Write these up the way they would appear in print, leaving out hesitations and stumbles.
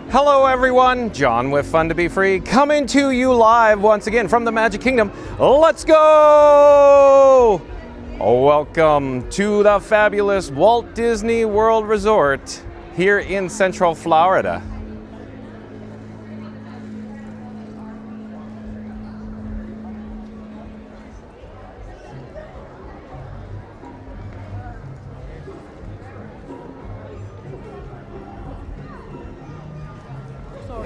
Hello everyone, John with Fun to Be Free, coming to you live once again from the Magic Kingdom. Let's go! Welcome to the fabulous Walt Disney World Resort here in Central Florida.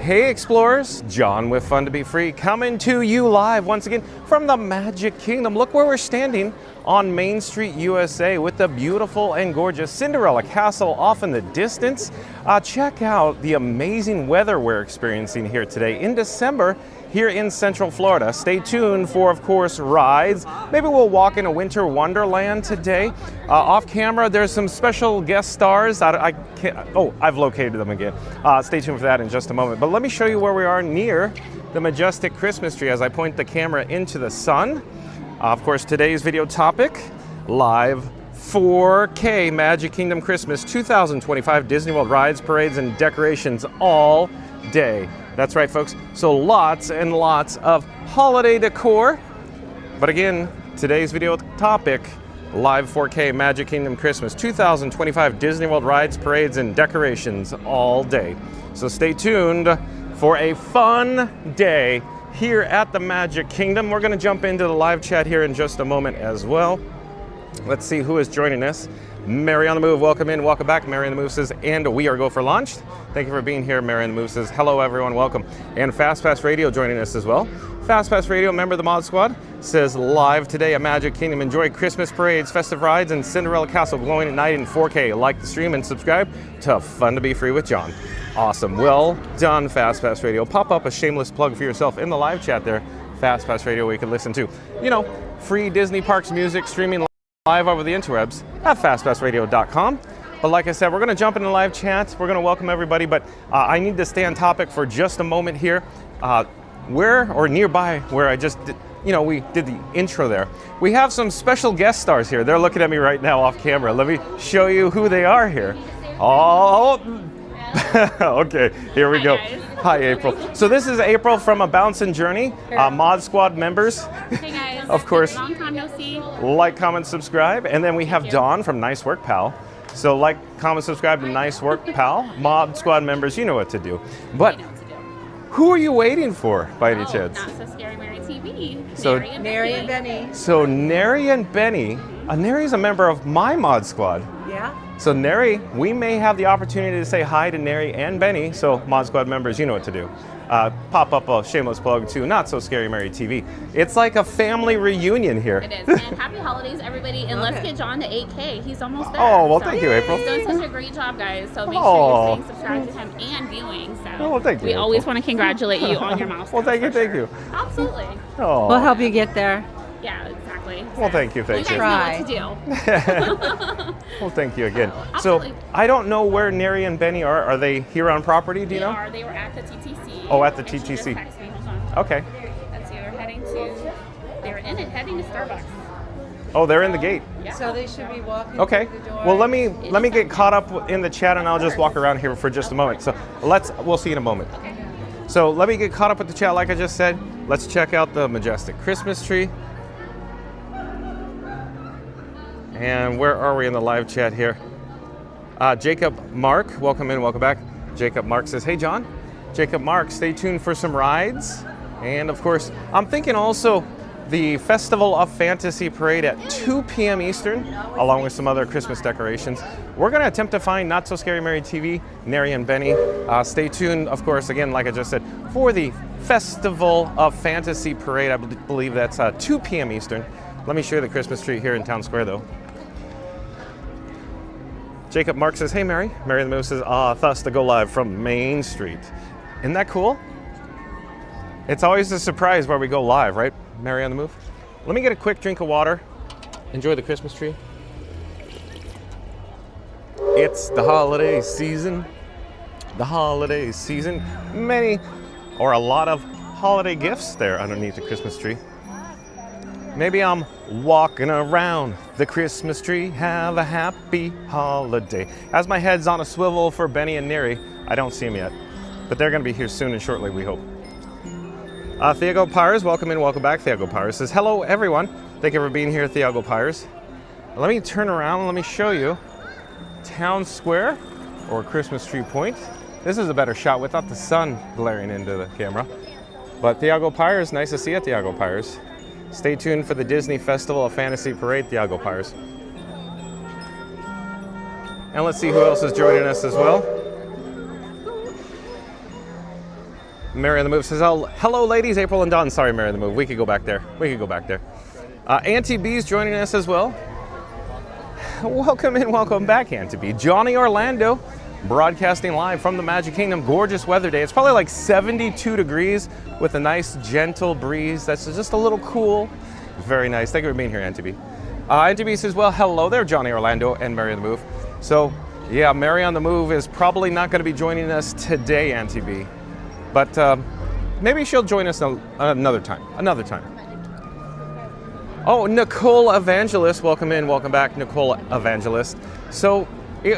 Hey explorers, John with Fun to Be Free, coming to you live once again from the Magic Kingdom. Look where we're standing on Main Street, USA with the beautiful and gorgeous Cinderella Castle off in the distance. Check out the amazing weather we're experiencing here today in December here in Central Florida. Stay tuned for, of course, rides. Maybe we'll walk in a winter wonderland today. Off camera, there's some special guest stars. I've located them again. Stay tuned for that in just a moment. But let me show you where we are near the majestic Christmas tree as I point the camera into the sun. Of course, today's video topic, live 4K Magic Kingdom Christmas 2025 Disney World rides, parades, and decorations all day. That's right, folks. So lots and lots of holiday decor. But again, today's video topic, live 4K Magic Kingdom Christmas 2025 Disney World rides, parades, and decorations all day. So stay tuned for a fun day here at the Magic Kingdom. We're going to jump into the live chat here in just a moment as well. Let's see who is joining us. Mary on the Move, welcome in, welcome back. Mary on the Move says, and we are go for launch. Thank you for being here. Mary on the Move says, hello everyone, welcome. And Fast Pass Radio joining us as well. Fast Pass Radio, member of the Mod Squad, says live today at Magic Kingdom. Enjoy Christmas parades, festive rides, and Cinderella Castle glowing at night in 4K. Like the stream and subscribe to Fun to Be Free with John. Awesome, well done, Fast Pass Radio. Pop up a shameless plug for yourself in the live chat there, Fast Pass Radio, where you can listen to, free Disney Parks music streaming live over the interwebs at fastpassradio.com. But like I said, we're going to jump into live chat. We're going to welcome everybody, but I need to stay on topic for just a moment here. Where or nearby where I just did, we did the intro there. We have some special guest stars here. They're looking at me right now off camera. Let me show you who they are here. Oh, okay, here we go. Hi, April. So this is April from A Bouncin' Journey, Mod Squad members. Hey guys. Of course. Long time no see. Like, comment, subscribe. And then we have Dawn from Nice Work Pal. So like, comment, subscribe to Nice Work Pal. Mod Squad members, you know what to do. But who are you waiting for, by any chance? Not So Scary Mary TV. So, Nary and Benny. So Nary and Benny. Nary's a member of my Mod Squad. Yeah. So Nary, we may have the opportunity to say hi to Nary and Benny. So Mod Squad members, you know what to do. Pop up a shameless plug to Not So Scary Mary TV. It's like a family reunion here. It is. And happy holidays, everybody. And let's get John to 8K. He's almost there. Oh, well, thank you, April. He's doing such a great job, guys. So make sure you're staying subscribed to him and viewing. So well, thank you, we April. always want to congratulate you on your milestone. Well, thank you. Absolutely. Oh. We'll help you get there. Yeah, exactly. Well, thank you. You guys know what to do. Well, thank you again. Absolutely. So I don't know where Nary and Benny are. Are they here on property? Do you know? They were at the TTC. Oh, at the And she just TTC. texted me. Hold on. Okay. Let's see. They're heading to Starbucks. Oh, they're in the gate. Yeah. So they should be walking Okay. through the door. Well, let me get caught up in the chat, and I'll just walk around here for just a moment. So we'll see in a moment. Okay. So let me get caught up with the chat, like I just said. Let's check out the majestic Christmas tree. And where are we in the live chat here? Jacob Mark, welcome in, welcome back. Jacob Mark says, hey John. Jacob Mark, stay tuned for some rides. And of course, I'm thinking also the Festival of Fantasy Parade at 2 p.m. Eastern, along with some other Christmas decorations. We're going to attempt to find Not So Scary Mary TV, Nary and Benny. Stay tuned, of course, again, like I just said, for the Festival of Fantasy Parade. I believe that's 2 p.m. Eastern. Let me show you the Christmas tree here in Town Square, though. Jacob Mark says, hey, Mary. Mary on the Move says, thus to go live from Main Street. Isn't that cool? It's always a surprise where we go live, right? Mary on the Move. Let me get a quick drink of water. Enjoy the Christmas tree. It's the holiday season. The holiday season. Many or a lot of holiday gifts there underneath the Christmas tree. Maybe I'm walking around the Christmas tree. Have a happy holiday. As my head's on a swivel for Benny and Neri, I don't see them yet, but they're going to be here soon and shortly, we hope. Thiago Pires, welcome in, welcome back. Thiago Pires says, hello everyone. Thank you for being here, Thiago Pires. Let me turn around and let me show you Town Square, or Christmas Tree Point. This is a better shot without the sun glaring into the camera. But Thiago Pires, nice to see you, Thiago Pires. Stay tuned for the Disney Festival of Fantasy Parade, Thiago Pires. And let's see who else is joining us as well. Mary on the Move says, hello ladies, April and Dawn. Sorry, Mary on the Move, we could go back there. Auntie B's joining us as well. Welcome in, welcome back, Auntie B. Johnny Orlando, broadcasting live from the Magic Kingdom. Gorgeous weather day. It's probably like 72 degrees with a nice gentle breeze that's just a little cool. Very nice. Thank you for being here, Auntie B. Auntie B says, well, hello there, Johnny Orlando and Mary on the Move. So, yeah, Mary on the Move is probably not going to be joining us today, Auntie B. But maybe she'll join us another time. Oh, Nicole Evangelist, welcome in, welcome back, Nicole Evangelist. So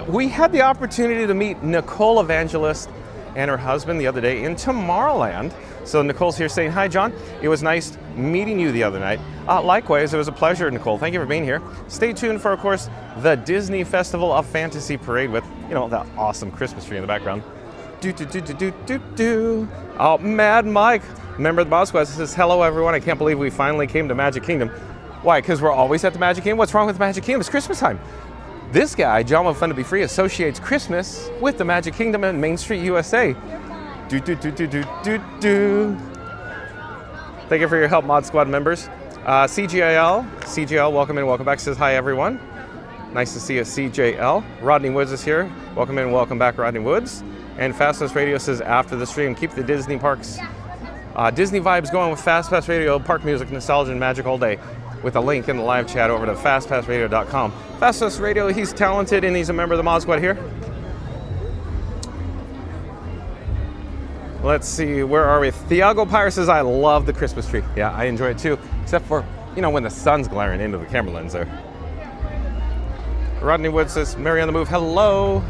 we had the opportunity to meet Nicole Evangelist and her husband the other day in Tomorrowland. So Nicole's here saying, hi John, it was nice meeting you the other night. Likewise, it was a pleasure, Nicole, thank you for being here. Stay tuned for, of course, the Disney Festival of Fantasy Parade with, that awesome Christmas tree in the background. Oh, Mad Mike, member of the Mod Squad, says, hello everyone, I can't believe we finally came to Magic Kingdom. Why? Because we're always at the Magic Kingdom? What's wrong with the Magic Kingdom? It's Christmas time. This guy, John with Fun to Be Free, associates Christmas with the Magic Kingdom and Main Street, USA. Thank you for your help, Mod Squad members. CGL, welcome in, welcome back, says hi everyone. Nice to see you, CJL. Rodney Woods is here. Welcome in, welcome back, Rodney Woods. And Fastest Radio says, after the stream, keep the Disney parks, Disney vibes going with Fast Pass Radio, park music, nostalgia, and magic all day. With a link in the live chat over to fastpassradio.com. Fast Pass Radio, he's talented and he's a member of the Mod Squad here. Let's see, where are we? Thiago Pires says, I love the Christmas tree. Yeah, I enjoy it too, except for, when the sun's glaring into the camera lens there. Rodney Wood says, Mary on the Move, hello.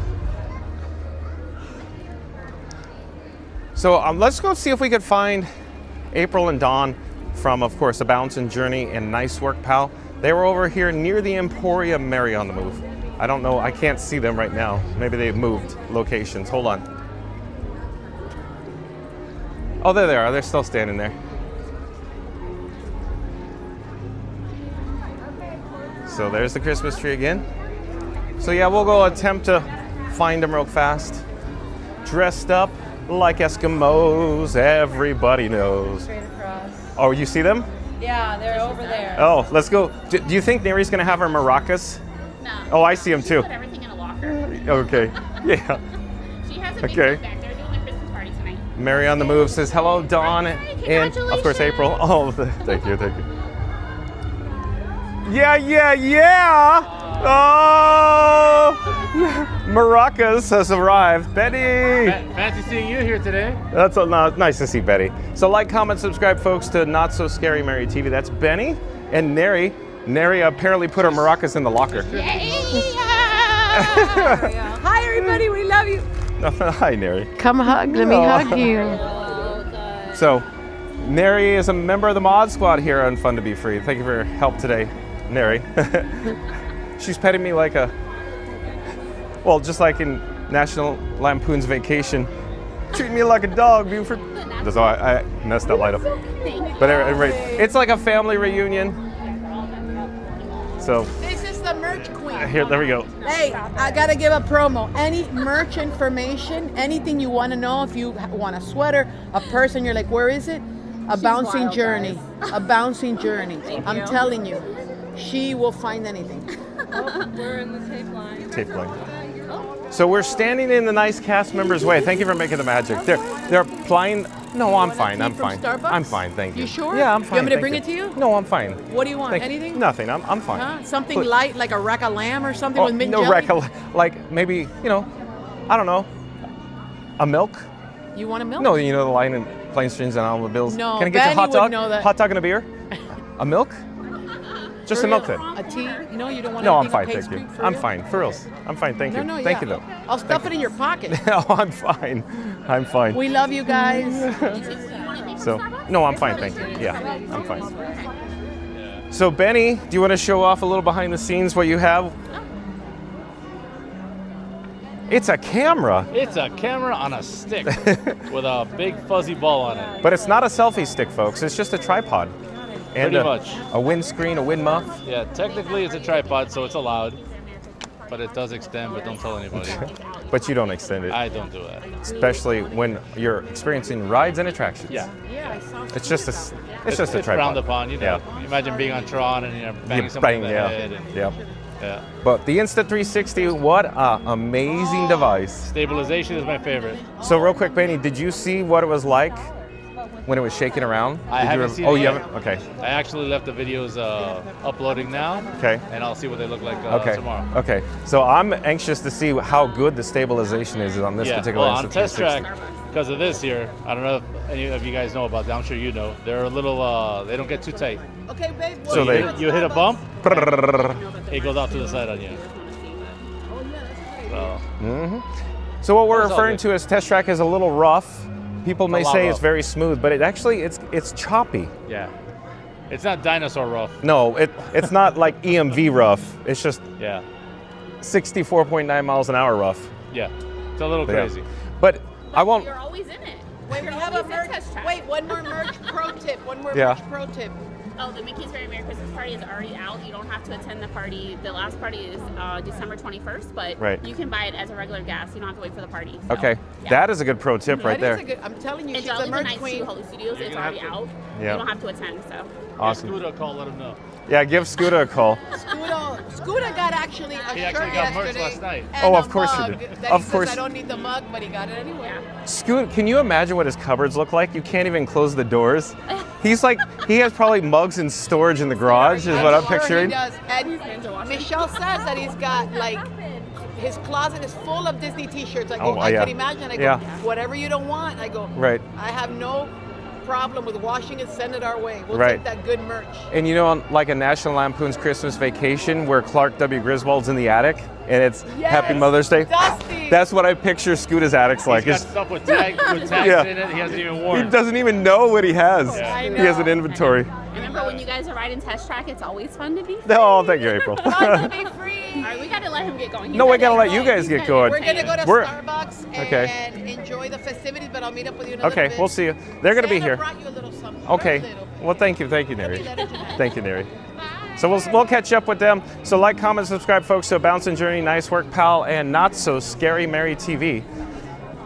So let's go see if we could find April and Dawn from, of course, A Bouncing Journey and Nice Work, Pal. They were over here near the Emporium, Mary on the Move. I don't know, I can't see them right now. Maybe they've moved locations. Hold on. Oh, there they are. They're still standing there. So there's the Christmas tree again. So yeah, we'll go attempt to find them real fast. Dressed up like Eskimos, everybody knows. Straight across. Oh, you see them? Yeah, they're over there. Oh, let's go. Do you think Neri's going to have her maracas? No. Oh, I see them She too. put everything in a locker. Okay, yeah. She has a big Okay. group back there doing a Christmas party tonight. Mary on the Move says, hello, Dawn, and of course, April. Oh, thank you. Yeah. Oh, maracas has arrived. Betty. Fancy seeing you here today. That's nice to see Betty. So like, comment, subscribe, folks, to Not So Scary Mary TV. That's Benny and Neri. Neri apparently put her maracas in the locker. Hi, everybody. We love you. Hi, Neri. Come hug. Let me hug you. So, Neri is a member of the Mod Squad here on Fun to Be Free. Thank you for your help today, Neri. She's petting me like just like in National Lampoon's Vacation. Treat me like a dog, Buford. That's all. I messed that light up. But it's like a family reunion. So This is the merch queen. here, there we go. Hey, I gotta give a promo. Any merch information, anything you want to know, if you want a sweater, a person, you're like, where is it? A bouncing wild, journey. A bouncing journey. I'm telling you, she will find anything. We're in the tape line. Tape line. So we're standing in the nice cast members' way. Thank you for making the magic. They're applying. No, I'm fine. I'm fine. Starbucks? I'm fine. Thank you. You sure? Yeah, I'm fine. You want me to thank bring it to you? No, I'm fine. What do you want? Thank you. Anything? Nothing. I'm fine. Huh? Something Please. light, like a rack of lamb or something with mint no jelly? like maybe, I don't know, a milk? You want a milk? No, the line in Planes, Trains, and Automobiles. No, Can I get you a Benny hot would dog? know that. Hot dog and a beer? A milk? Just For a milk real. tea. A tea? No, you don't want No, I'm anything fine, thank pastry? you. For I'm real? fine, for reals. I'm fine, thank you. No, Thank yeah. you, though. I'll stuff it in your pocket. No, I'm fine. I'm fine. We love you guys. So, no, I'm fine, thank you. Yeah, I'm fine. So, Benny, do you want to show off a little behind the scenes what you have? It's a camera, It's a camera on a stick with a big fuzzy ball on it. but it's not a selfie stick, folks. It's just a tripod. And Pretty much. A windscreen, a wind muff. Yeah, technically it's a tripod, so it's allowed. But it does extend, but don't tell anybody. But you don't extend it, I don't do that. especially when you're experiencing rides and attractions. Yeah. It's just a, it's just a It's tripod. frowned upon, you know. Yeah. Imagine being on Tron and banging You somebody in bang, the yeah. head. And, Yep. yeah. But the Insta360, what an amazing device. Stabilization is my favorite. So real quick, Benny, did you see what it was like when it was shaking around? I Did haven't you seen Oh, it you yet. haven't? Okay. I actually left the videos uploading now. Okay. And I'll see what they look like Okay. tomorrow. Okay. So I'm anxious to see how good the stabilization is on this Yeah, particular well, on test Insta360. track, because of this here, I don't know if any of you guys know about that. I'm sure you know. They're a little, they don't get too tight. Okay, babe. So they- You hit a bump, it goes out to the side on you. So, So what we're It's all referring good. to as test track is a little rough. People may lot say it's rough. very smooth, but it's choppy. yeah. It's not dinosaur rough. No, it's not like EMV rough. It's just Yeah. 64.9 miles an hour rough. Yeah. It's a little Yeah. crazy. But I won't. You're always in it. Wait, we You're have a always in merch. test track. Wait, one more merch pro tip. One more Yeah. merch pro tip. Oh, the Mickey's Very Merry Christmas party is already out. You don't have to attend the party. The last party is December 21st, but Right. you can buy it as a regular guest. You don't have to wait for the party. So, Okay, yeah. that is a good pro tip right That is there. a good. I'm telling you, And she's a Jolly the merch Nights 2 queen. Hollywood Studios, it's gonna already have to- out. Yeah. You don't have to attend, so. Awesome. Give Scooter a call, let him know. Yeah, give Scooter a call. Scooter got actually a He shirt actually got merch yesterday. last night. and Oh, a of course he mug did. that Of he course. Says, I don't need the mug, but he got it anyway. Scoot, can you imagine what his cupboards look like? You can't even close the doors. He's like, he has probably mugs in storage in the garage, is what I'm sure picturing. He does. And Michelle says that he's got like his closet is full of Disney T-shirts. I go, Oh, I yeah. can imagine. I go, Yeah. whatever you don't want. I go, Right. I have no problem with washing it. Send it our way. We'll Right. take that good merch. And you know, on like a National Lampoon's Christmas Vacation where Clark W. Griswold's in the attic and it's Happy Yes, Mother's Day. Dusty. That's what I picture Scooter's attic's like. He's got It's- stuff with tags Yeah. in it. He hasn't even he worn. doesn't even know what he has. Yeah. I He has an know. inventory. Remember when you guys are riding test track, it's always fun to be free. Oh, thank you, April. Fun to be free. All right, we got to let him get going. No, we gotta let you guys He's get gotta going. We're gonna go to We're- Starbucks Okay. and enjoy the festivities, but I'll meet up with you in a little Okay, bit. we'll see you. They're gonna be Santa here. brought you a little something. Okay. Very little. Well, thank you, Neri. Happy letter, Jeanette. Thank you, Neri. So we'll catch up with them. So like, comment, subscribe, folks, to Bouncing Journey, Nice Work, Pal, and Not So Scary Mary TV.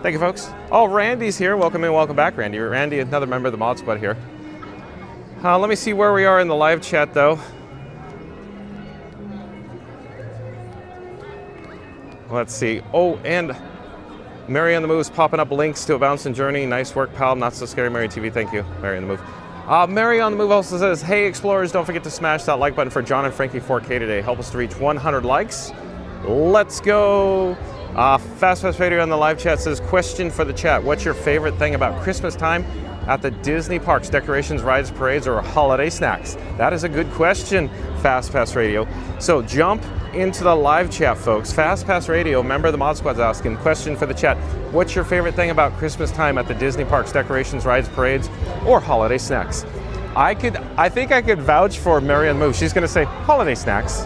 Thank you, folks. Oh, Randy's here. Welcome in, welcome back, Randy. Randy, another member of the Mod Squad here. Let me see where we are in the live chat, though. Let's see. Oh, and Mary on the Move's popping up links to A Bouncing Journey, Nice Work, Pal, Not So Scary Mary TV. Thank you, Mary on the Move. Mary on the Move also says, hey, explorers, don't forget to smash that like button for John and Frankie 4K today. Help us to reach 100 likes. Let's go. Fast Radio on the live chat says, question for the chat. What's your favorite thing about Christmas time at the Disney parks? Decorations, rides, parades, or holiday snacks? That is a good question, Fast Pass Radio. So jump into the live chat, folks. Fast Pass Radio, member of the Mod Squad's asking, question for the chat. What's your favorite thing about Christmas time at the Disney parks? Decorations, rides, parades, or holiday snacks? I think I could vouch for Mary on the Move. She's gonna say holiday snacks.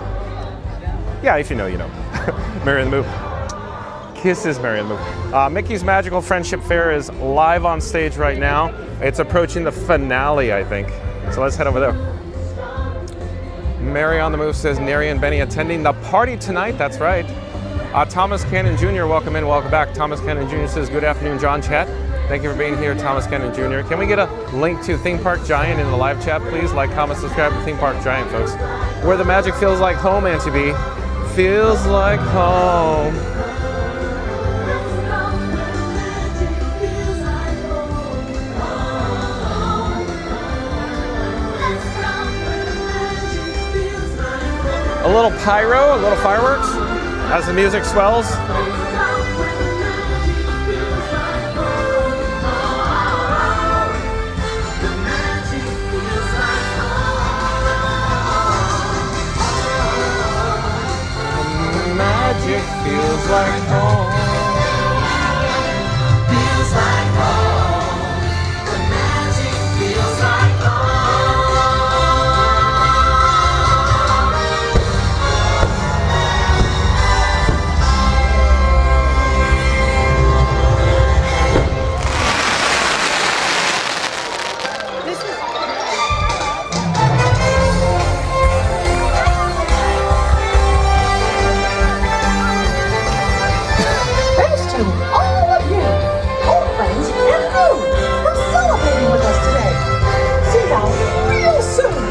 Yeah, if you know, you know. Mary on the Move. Kisses, Mary on the Move. Mickey's Magical Friendship Fair is live on stage right now. It's approaching the finale, I think. So let's head over there. Mary on the Move says, Neri and Benny attending the party tonight. That's right. Thomas Cannon Jr., welcome in, welcome back. Thomas Cannon Jr. says, good afternoon, John Chat. Thank you for being here, Thomas Cannon Jr. Can we get a link to Theme Park Giant in the live chat, please? Like, comment, subscribe to Theme Park Giant, folks. Where the magic feels like home, Auntie B. Feels like home. A little pyro, a little fireworks as the music swells. like home. Feels like home. The magic feels like Thanks to all of you, old friends and new, for celebrating with us today. See y'all real soon.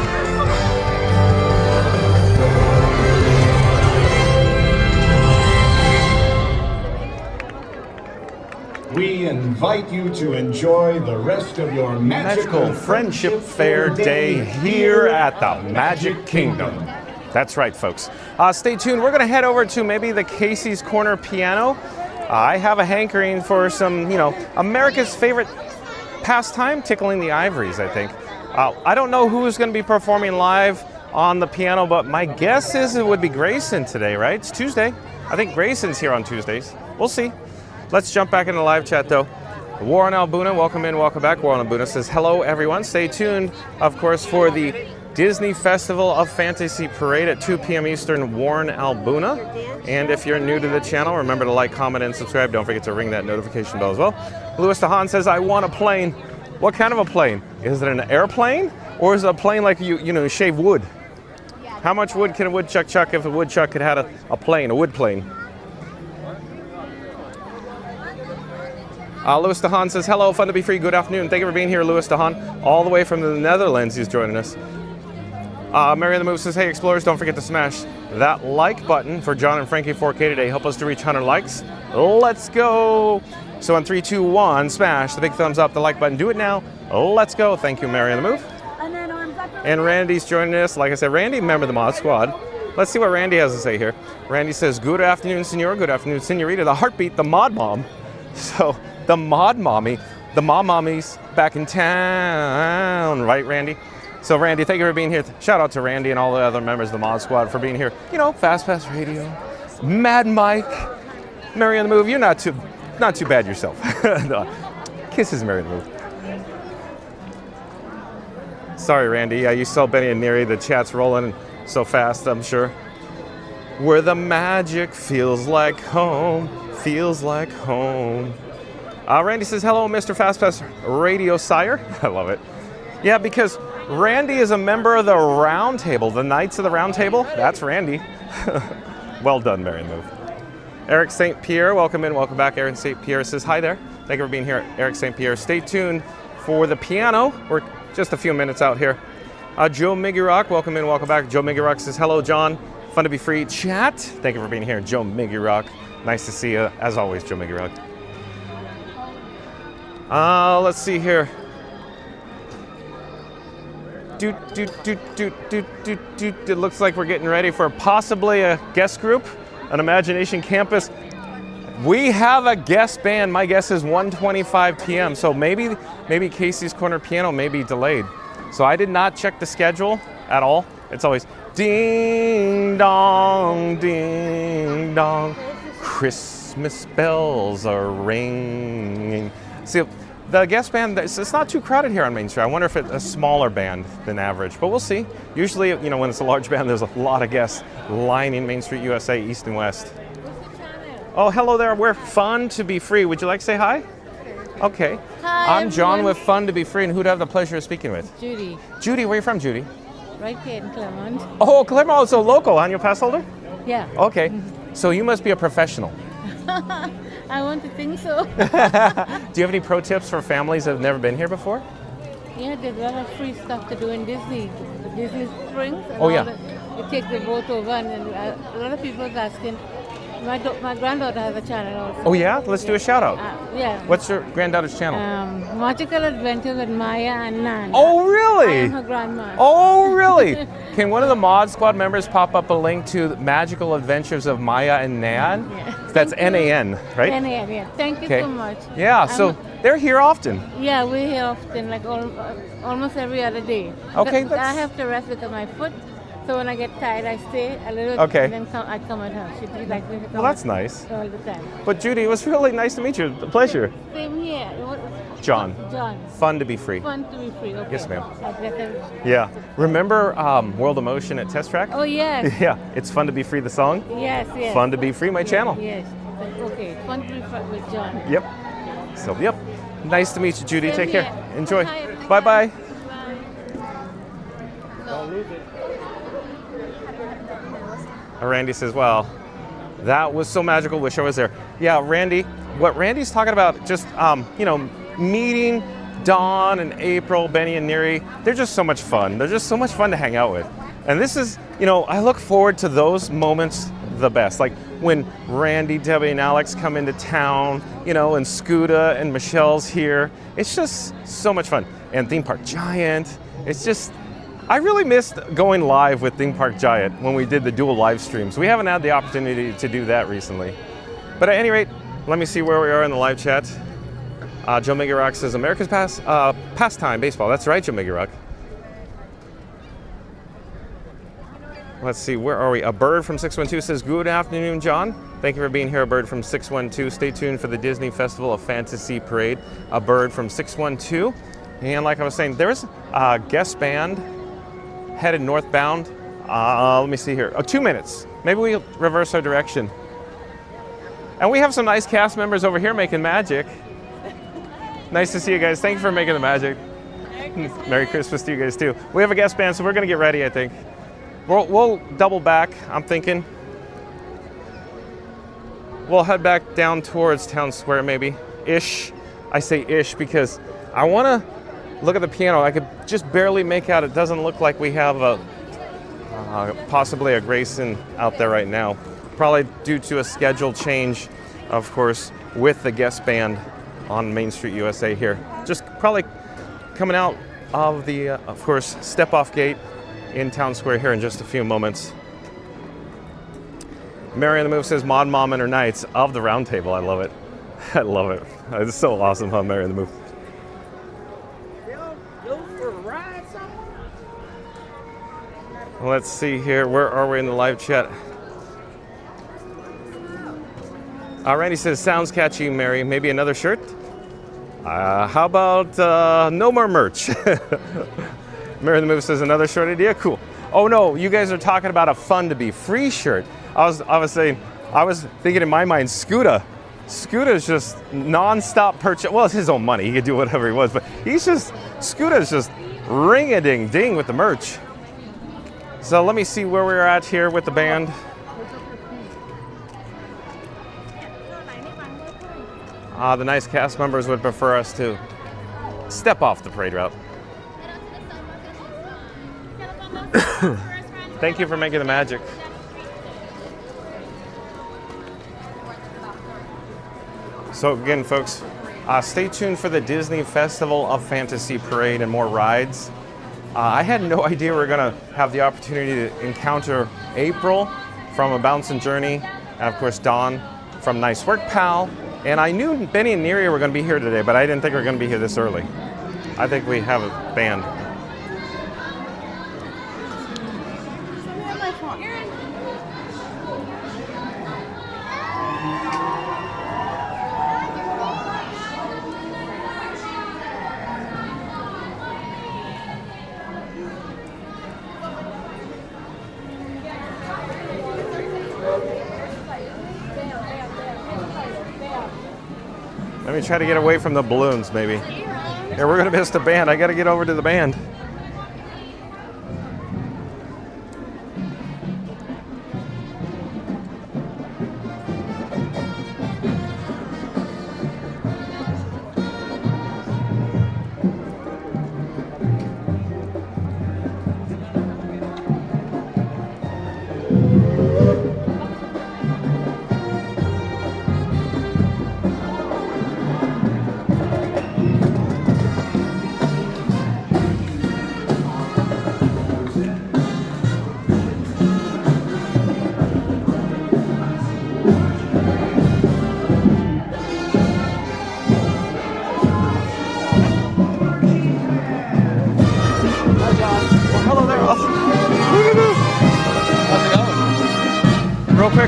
We invite you to enjoy the rest of your Magical Friendship Fair Day here at the Magic Kingdom. That's right, folks. Stay tuned. We're going to head over to maybe the Casey's Corner Piano. I have a hankering for some, America's favorite pastime, tickling the ivories, I think. I don't know who's going to be performing live on the piano, but my guess is it would be Grayson today, right? It's Tuesday. I think Grayson's here on Tuesdays. We'll see. Let's jump back into live chat, though. Warren Albuna, welcome in, welcome back. Warren Albuna says, hello, everyone. Stay tuned, of course, for the Disney Festival of Fantasy Parade at 2 p.m. Eastern, Warren Albuna. And if you're new to the channel, remember to like, comment, and subscribe. Don't forget to ring that notification bell as well. Louis DeHaan says, I want a plane. What kind of a plane? Is it an airplane? Or is it a plane like you shave wood? How much wood can a woodchuck chuck if a woodchuck had had a plane, a wood plane? Louis DeHaan says, hello, fun to be free. Good afternoon. Thank you for being here, Louis DeHaan. All the way from the Netherlands, he's joining us. Mary the Move says, hey, explorers, don't forget to smash that like button for John and Frankie 4K today. Help us to reach 100 likes. Let's go. So on 3, 2, 1, smash the big thumbs up, the like button. Do it now. Let's go. Thank you, Mary the Move. And Randy's joining us. Like I said, Randy, member of the Mod Squad. Let's see what Randy has to say here. Randy says, good afternoon, senor. Good afternoon, senorita. The heartbeat, the Mod Mom. So the Mod Mommy, the Mom Mommies back in town. Right, Randy? So Randy, thank you for being here. Shout out to Randy and all the other members of the Mod Squad for being here. Fast Pass Radio, Mad Mike, Mary on the Move. You're not too bad yourself. No. Kisses, Mary on the Move. Sorry, Randy. Yeah, you saw Benny and Neri. The chat's rolling so fast, I'm sure. Where the magic feels like home, feels like home. Randy says, hello, Mr. Fast Pass Radio Sire. I love it. Yeah, because Randy is a member of the Round Table, the Knights of the Round Table. That's Randy. Well done, Mary Move. Eric St. Pierre, welcome in, welcome back. Eric St. Pierre says, hi there. Thank you for being here, Eric St. Pierre. Stay tuned for the piano. We're just a few minutes out here. Joe Miggy-Rock, welcome in, welcome back. Joe Miggy-Rock says, hello, John. Fun to be free. Chat. Thank you for being here, Joe Miggy-Rock. Nice to see you, as always, Joe Miggy-Rock. Let's see here. It looks like we're getting ready for possibly a guest group, an Imagination Campus. We have a guest band. My guess is 1:25 p.m. So maybe Casey's Corner Piano may be delayed. So I did not check the schedule at all. It's always ding dong, ding dong. Christmas bells are ringing. See, the guest band, it's not too crowded here on Main Street. I wonder if it's a smaller band than average, but we'll see. Usually, when it's a large band, there's a lot of guests lining Main Street, USA, east and west. Oh, hello there. We're Fun to Be Free. Would you like to say hi? Okay. Hi, I'm John everyone. with Fun to Be Free, and who'd I have the pleasure of speaking with? Judy, Judy, where are you from, Judy? right here in Claremont. Oh, Claremont, so local, huh? Your pass holder? Yeah. Okay. So you must be a professional. I want to think so. Do you have any pro tips for families that have never been here before? Yeah, there's a lot of free stuff to do in Disney. The Disney Springs. And Oh, yeah. all that. You take the boat over, and a lot of people are asking. My granddaughter has a channel also. Oh, yeah? Let's do a shout out. Yeah. What's your granddaughter's channel? Magical Adventures with Maya and Nan. Oh, I really? am her grandma. Oh, really? Can one of the Mod Squad members pop up a link to Magical Adventures of Maya and Nan? Yeah. That's N-A-N, right? N.A.M., yeah. Thank you Okay. so much. Yeah, so they're here often. Yeah, we're here often, like almost every other day. Okay, But I that's- have to rest because my foot So when I get tired, I stay a little. Okay. And then I come with her. She like me to come. Well, that's nice. all the time. But Judy, it was really nice to meet you. A pleasure. Same here. John. John. Fun to be free. Fun to be free. Okay. Yes, ma'am. I'd better- Yeah. Remember World of Motion at Test Track? Oh yes. Yeah. It's Fun to be free, the song. Yes. Yes. Fun to be free, my channel. Yes. Okay. Fun to be free with John. Yep. So, yep. Nice to meet you, Judy. Same Take care. here. Enjoy. Hi, everyone. Bye-bye. Bye. Randy says, well, that was so magical. Wish I was there. Yeah, Randy, what Randy's talking about, just, meeting Dawn and April, Benny and Neri, they're just so much fun. They're just so much fun to hang out with. And this is, I look forward to those moments the best. Like when Randy, Debbie, and Alex come into town, and Scooter and Michelle's here. It's just so much fun. And Theme Park Giant, it's just, I really missed going live with Theme Park Giant when we did the dual live streams. We haven't had the opportunity to do that recently. But at any rate, let me see where we are in the live chat. Joe Mega Rock says, America's pastime, baseball. That's right, Joe Mega Rock. Let's see, where are we? A Bird from 612 says, good afternoon, John. Thank you for being here, A Bird from 612. Stay tuned for the Disney Festival of Fantasy Parade. A Bird from 612. And like I was saying, there's a guest band headed northbound. Let me see here. 2 minutes. Maybe we reverse our direction. And we have some nice cast members over here making magic. Nice to see you guys. Thank you for making the magic. Merry Christmas to you guys too. We have a guest band, so we're gonna get ready, I think. We'll double back, I'm thinking. We'll head back down towards Town Square maybe, ish. I say ish because I wanna look at the piano. I could just barely make out. It doesn't look like we have possibly a Grayson out there right now. Probably due to a schedule change, of course, with the guest band on Main Street, USA here. Just probably coming out of the, of course, step-off gate in Town Square here in just a few moments. Mary on the Move says, Mod Mom and her Knights of the Round Table. I love it. I love it. It's so awesome, huh, Mary on the Move? Let's see here. Where are we in the live chat? Randy says, sounds catchy, Mary. Maybe another shirt? How about no more merch? Mary the Move says, another shirt idea? Cool. Oh no, you guys are talking about a Fun to be Free shirt. I was thinking in my mind, Scooter's just non-stop purchase. Well, it's his own money. He could do whatever he wants, but Scooter's just ring-a-ding-ding with the merch. So let me see where we're at here with the band. The nice cast members would prefer us to step off the parade route. Thank you for making the magic. So again, folks, stay tuned for the Disney Festival of Fantasy Parade and more rides. I had no idea we were going to have the opportunity to encounter April from A Bouncin' Journey, and of course Dawn from Nice Work Pal. And I knew Benny and Neri were going to be here today, but I didn't think we were going to be here this early. I think we have a band. Let me try to get away from the balloons, maybe. Yeah, we're gonna miss the band. I gotta get over to the band.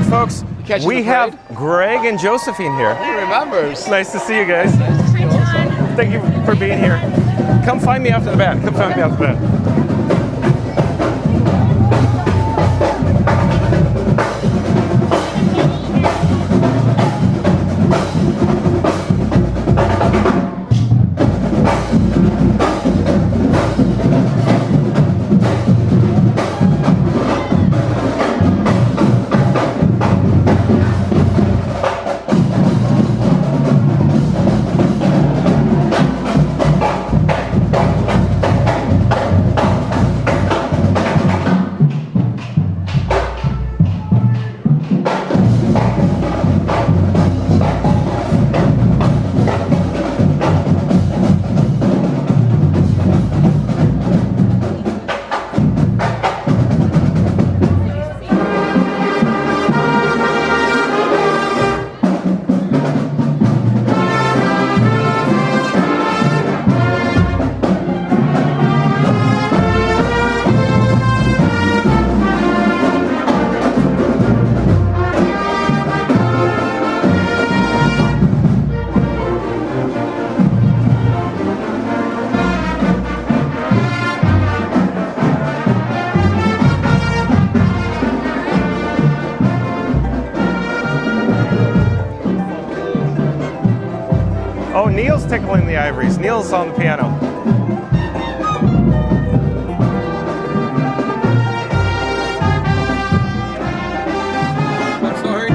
folks. Catching We the have parade? Greg and Josephine here. He remembers. Nice to see you guys. Hi, John. Thank you for being here. Come find me after the band. Come find me after the band. Oh, Neil's tickling the ivories. Neil's on the piano. I'm sorry.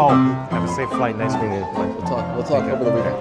Oh, have a safe flight. Nice meeting you. Bye. We'll talk over the weekend.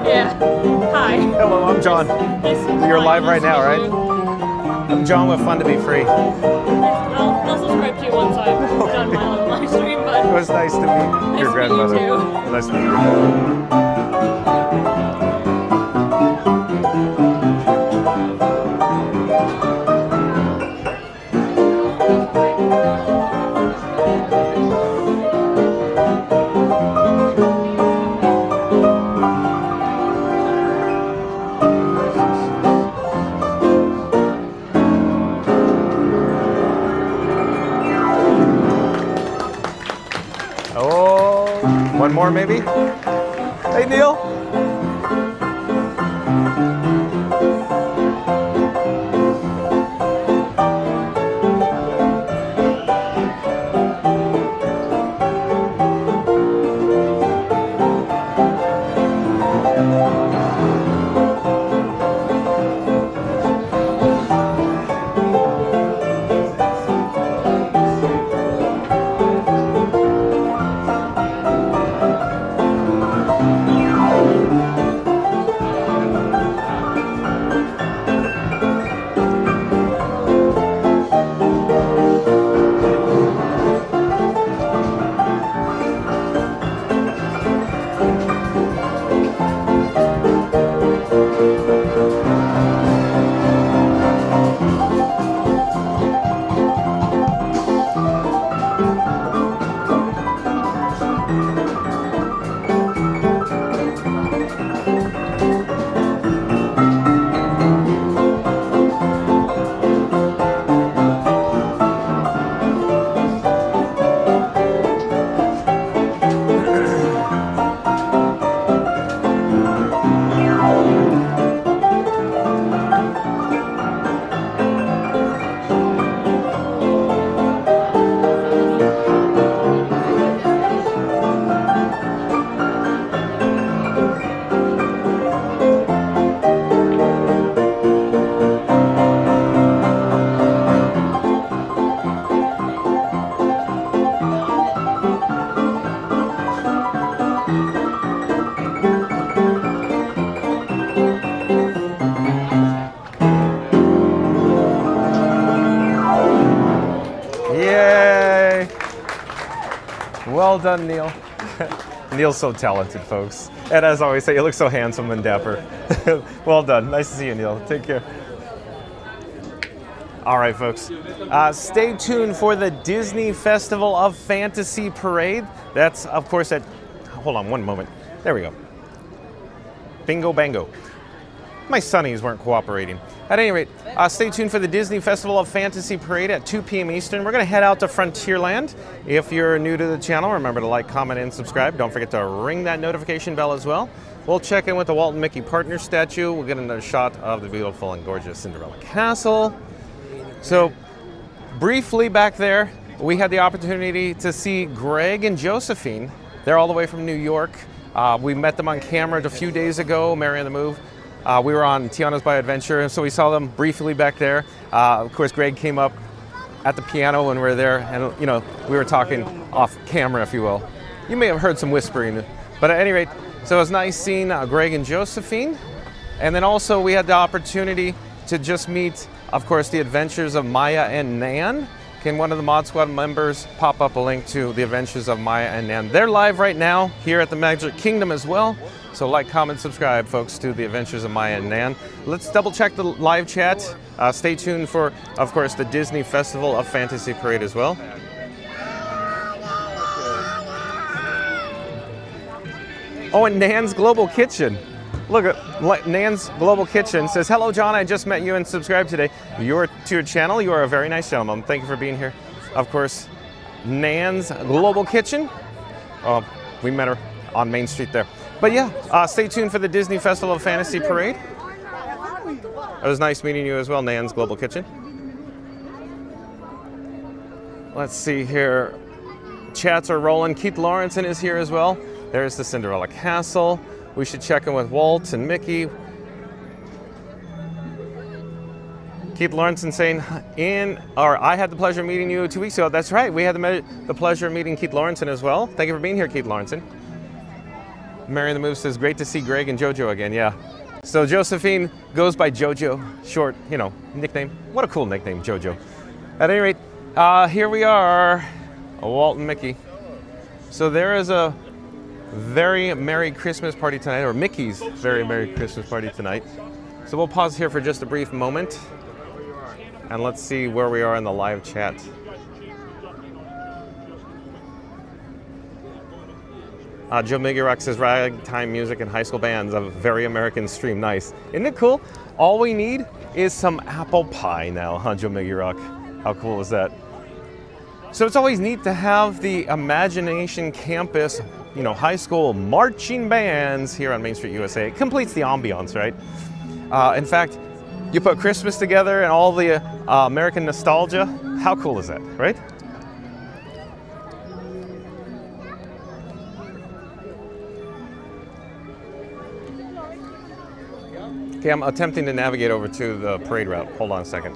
Yeah. Hi. Hello, I'm John. You're live right now, right? I'm John with Fun to Be Free. I'll subscribe to you once I've done my own live stream, but It was nice to meet your grandmother. Nice to meet you too. Nice to meet you. Oh, one more maybe? Hey, Neil. Well done, Neil. Neil's so talented, folks. And as I always say, you look so handsome and dapper. Well done. Nice to see you, Neil. Take care. All right, folks. Stay tuned for the Disney Festival of Fantasy Parade. That's, of course, at... Hold on one moment. There we go. Bingo bango. My sunnies weren't cooperating. At any rate, stay tuned for the Disney Festival of Fantasy Parade at 2 p.m. Eastern. We're going to head out to Frontierland. If you're new to the channel, remember to like, comment, and subscribe. Don't forget to ring that notification bell as well. We'll check in with the Walt and Mickey partner statue. We'll get another shot of the beautiful and gorgeous Cinderella Castle. So, briefly back there, we had the opportunity to see Greg and Josephine. They're all the way from New York. We met them on camera a few days ago, Mary on the Move. We were on Tiana's by Adventure, so we saw them briefly back there. Of course, Greg came up at the piano when we were there, and we were talking off camera, if you will. You may have heard some whispering, but at any rate, so it was nice seeing Greg and Josephine. And then also we had the opportunity to just meet, of course, the adventures of Maya and Nan. Can one of the Mod Squad members pop up a link to the adventures of Maya and Nan? They're live right now here at the Magic Kingdom as well. So like, comment, subscribe, folks, to the adventures of Maya and Nan. Let's double check the live chat. Stay tuned for, of course, the Disney Festival of Fantasy Parade as well. Oh, and Nan's Global Kitchen. Look at Nan's Global Kitchen says, hello, John, I just met you and subscribed today. You're to your channel. You are a very nice gentleman. Thank you for being here. Of course, Nan's Global Kitchen. We met her on Main Street there. But yeah, stay tuned for the Disney Festival of Fantasy Parade. It was nice meeting you as well, Nan's Global Kitchen. Let's see here. Chats are rolling. Keith Lawrenson is here as well. There's the Cinderella Castle. We should check in with Walt and Mickey. Keith Lawrenson saying, I had the pleasure of meeting you 2 weeks ago. That's right, we had the pleasure of meeting Keith Lawrenson as well. Thank you for being here, Keith Lawrenson. Mary the Move says, great to see Greg and JoJo again, yeah. So Josephine goes by JoJo, short, nickname. What a cool nickname, JoJo. At any rate, here we are, Walt and Mickey. So there is a very Merry Christmas party tonight, or Mickey's very Merry Christmas party tonight. So we'll pause here for just a brief moment, and let's see where we are in the live chat. Joe Miggy says, ragtime music and high school bands, a very American stream. Nice. Isn't it cool? All we need is some apple pie now, huh, Joe Miggy? How cool is that? So it's always neat to have the Imagination Campus, high school marching bands here on Main Street, USA. It completes the ambiance, right? In fact, you put Christmas together and all the American nostalgia. How cool is that, right? Okay, I'm attempting to navigate over to the parade route. Hold on a second.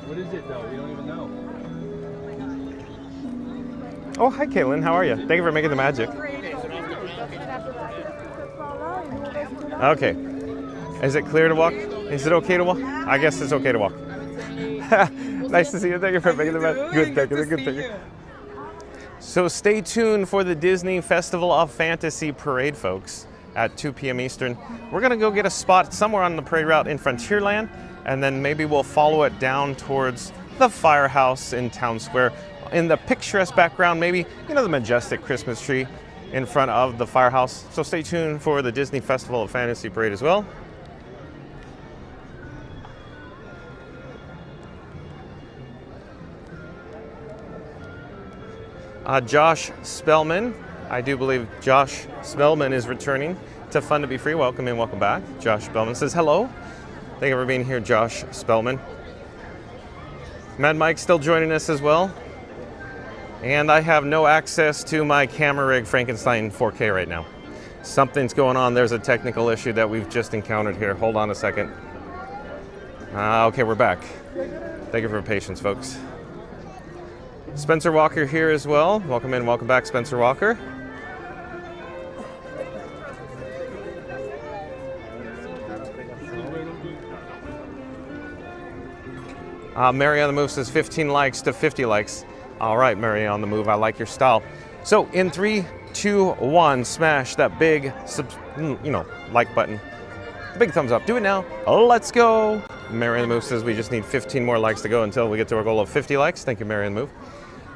What is it though? We don't even know. Oh, hi, Caitlin. How are you? Thank you for making the magic. Okay. Is it clear to walk? Is it okay to walk? I guess it's okay to walk. Nice to see you. Thank you for making the magic. Good, thank you. Good, thank you. So stay tuned for the Disney Festival of Fantasy Parade, folks, at 2 p.m. Eastern. We're going to go get a spot somewhere on the parade route in Frontierland, and then maybe we'll follow it down towards the firehouse in Town Square. In the picturesque background, maybe, the majestic Christmas tree in front of the firehouse. So stay tuned for the Disney Festival of Fantasy Parade as well. Josh Spellman, I do believe Josh Spellman is returning to Fun to Be Free. Welcome and welcome back. Josh Spellman says hello. Thank you for being here, Josh Spellman. Mad Mike still joining us as well. And I have no access to my camera rig Frankenstein 4K right now. Something's going on. There's a technical issue that we've just encountered here. Hold on a second. Okay, we're back. Thank you for your patience, folks. Spencer Walker here as well. Welcome in, welcome back, Spencer Walker. Mary on the Move says 15 likes to 50 likes. All right, Mary on the Move, I like your style. So in 3, 2, 1, smash that big, like button. Big thumbs up. Do it now. Let's go. Mary on the Move says we just need 15 more likes to go until we get to our goal of 50 likes. Thank you, Mary on the Move.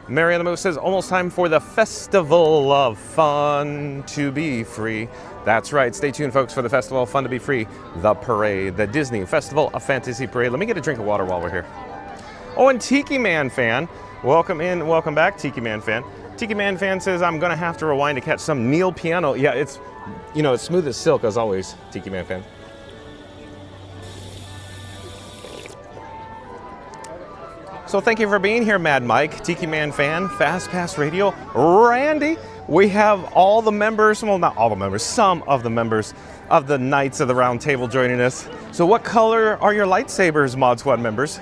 Mary on the Move says almost time for the Festival of Fun to be free. That's right. Stay tuned, folks, for the Festival of Fun to be free. The parade, the Disney Festival of Fantasy Parade. Let me get a drink of water while we're here. Oh, and Tiki Man Fan. Welcome in. Welcome back, Tiki Man Fan. Tiki Man Fan says I'm going to have to rewind to catch some Neil piano. Yeah, it's smooth as silk as always, Tiki Man Fan. So thank you for being here, Mad Mike, Tiki Man Fan, Fast Pass Radio, Randy. We have all the members, well, not all the members, some of the members of the Knights of the Round Table joining us. So what color are your lightsabers, Mod Squad members?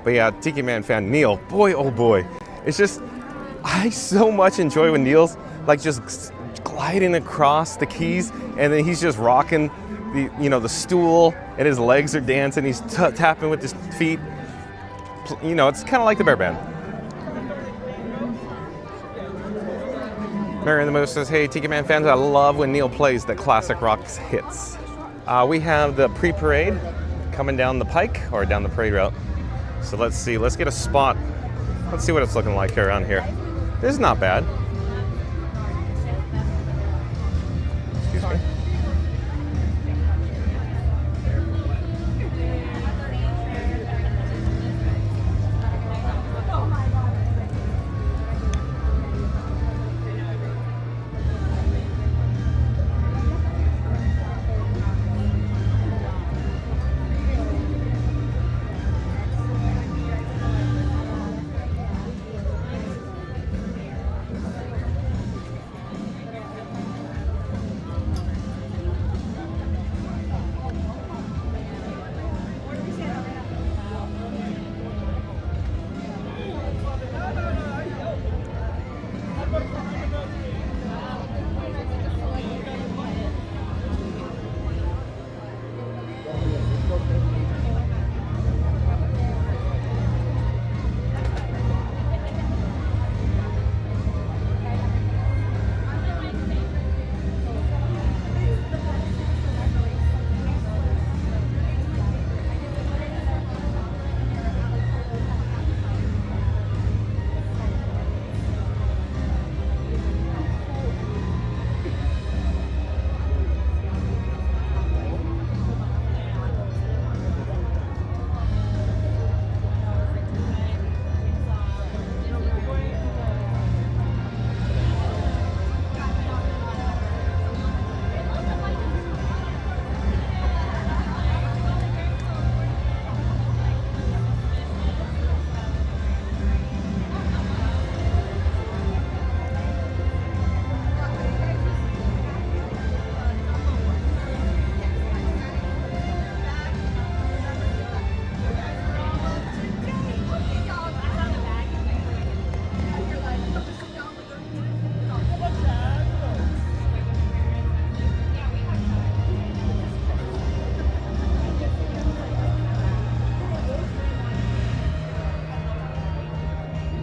But yeah, Tiki Man Fan, Neil, boy, oh boy. It's just, I so much enjoy when Neil's like just gliding across the keys and then he's just rocking the stool and his legs are dancing. He's tapping with his feet. It's kind of like the Bear Band. Mary in the Moose says, hey, Tiki Man fans, I love when Neil plays the classic rock hits. We have the pre-parade coming down the pike or down the parade route. So let's see, let's get a spot. Let's see what it's looking like around here. This is not bad. Excuse me.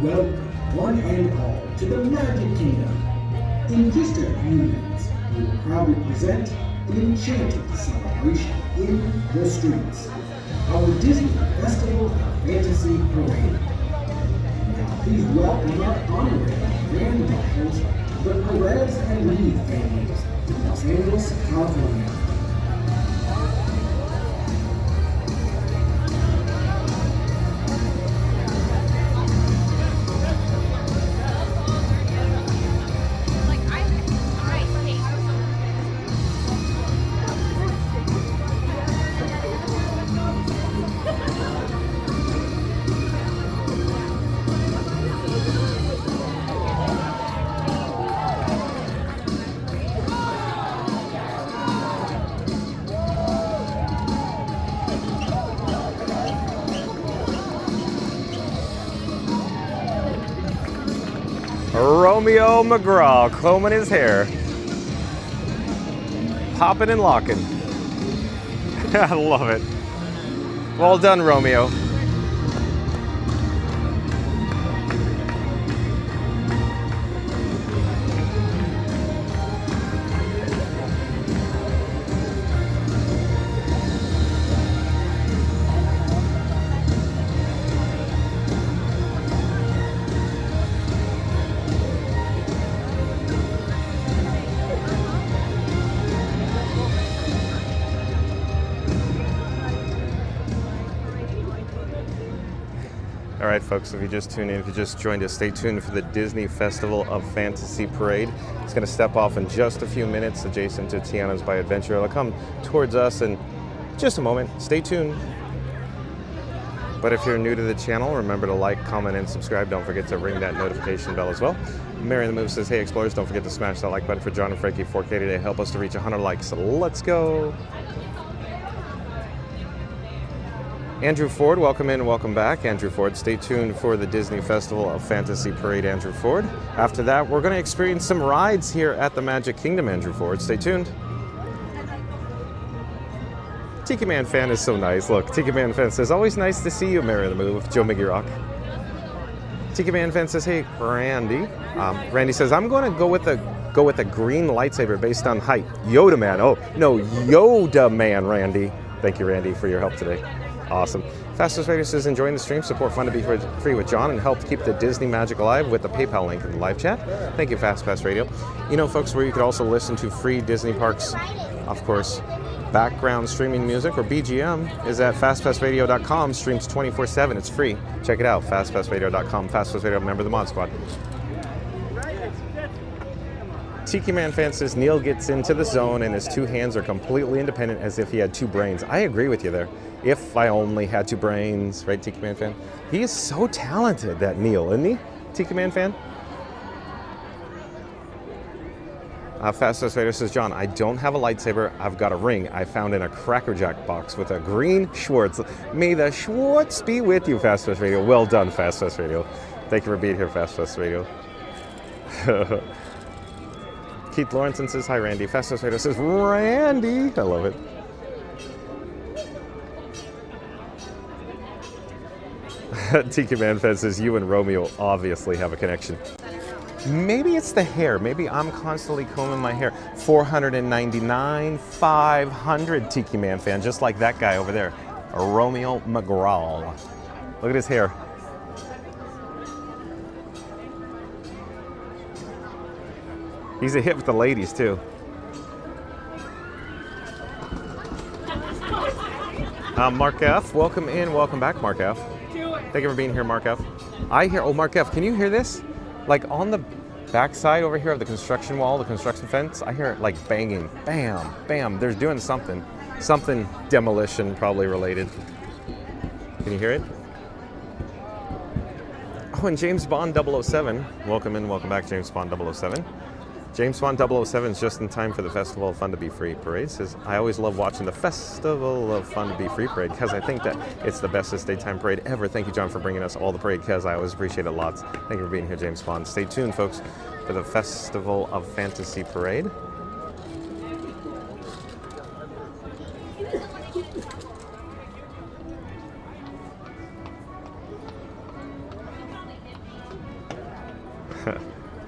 Welcome, one and all, to the Magic Kingdom. In just a few minutes, we will proudly present the enchanting celebration in the streets, our Disney Festival of Fantasy Parade. And now please welcome our honorary grand marshals, the Perez and Reed families from Los Angeles, California. Romeo McGraw combing his hair. Popping and locking. I love it. Well done, Romeo. All right, folks, if you just tuned in, if you just joined us, stay tuned for the Disney Festival of Fantasy Parade. It's going to step off in just a few minutes, adjacent to Tiana's by Adventure. It'll come towards us in just a moment. Stay tuned. But if you're new to the channel, remember to like, comment, and subscribe. Don't forget to ring that notification bell as well. Mary the Move says, hey, Explorers, don't forget to smash that like button for John and Frankie 4K today. Help us to reach 100 likes. So let's go. Andrew Ford, welcome in, welcome back. Andrew Ford, stay tuned for the Disney Festival of Fantasy Parade, Andrew Ford. After that, we're going to experience some rides here at the Magic Kingdom, Andrew Ford. Stay tuned. Tiki Man fan is so nice. Look, Tiki Man fan says, always nice to see you, Mary the Move, Joe Miggy Rock. Tiki Man fan says, hey, Randy. Randy says, I'm going to go with a green lightsaber based on height. Yoda Man. Oh, no, Yoda Man, Randy. Thank you, Randy, for your help today. Awesome. Fastest Radio says, enjoying the stream, support Fun to Be Free with John, and help keep the Disney magic alive with the PayPal link in the live chat. Thank you, Fast Pass Radio. You know, folks, where you could also listen to free Disney parks, of course, background streaming music, or BGM, is at fastpassradio.com. Streams 24/7. It's free. Check it out, fastpassradio.com. Fast Pass Radio, member of the Mod Squad. Tiki Man fan says, Neil gets into the zone and his two hands are completely independent as if he had two brains. I agree with you there. If I only had two brains, right, Tiki Man fan? He is so talented, that Neil, isn't he? Tiki Man fan? Fastest Vader says, John, I don't have a lightsaber. I've got a ring I found in a Cracker Jack box with a green Schwartz. May the Schwartz be with you, Fastest Radio. Well done, Fastest Radio. Thank you for being here, Fastest Radio. Keith Lawrenson says, hi, Randy. Fastest Radio says, Randy. I love it. Tiki Man Fed says, you and Romeo obviously have a connection. Maybe it's the hair. Maybe I'm constantly combing my hair. 499, 500 Tiki Man fan, just like that guy over there, Romeo McGraw. Look at his hair. He's a hit with the ladies, too. Mark F., welcome in, welcome back, Mark F. Thank you for being here, Mark F. I hear, oh, Mark F., can you hear this? Like on the backside over here of the construction wall, the construction fence, I hear it like banging. Bam, bam, they're doing something. Something demolition probably related. Can you hear it? Oh, and James Bond 007. Welcome in, welcome back, James Bond 007. James Bond 007 is just in time for the Festival of Fun to Be Free parade. Says, I always love watching the Festival of Fun to Be Free parade because I think that it's the bestest daytime parade ever. Thank you, John, for bringing us all the parade because I always appreciate it lots. Thank you for being here, James Bond. Stay tuned, folks, for the Festival of Fantasy parade.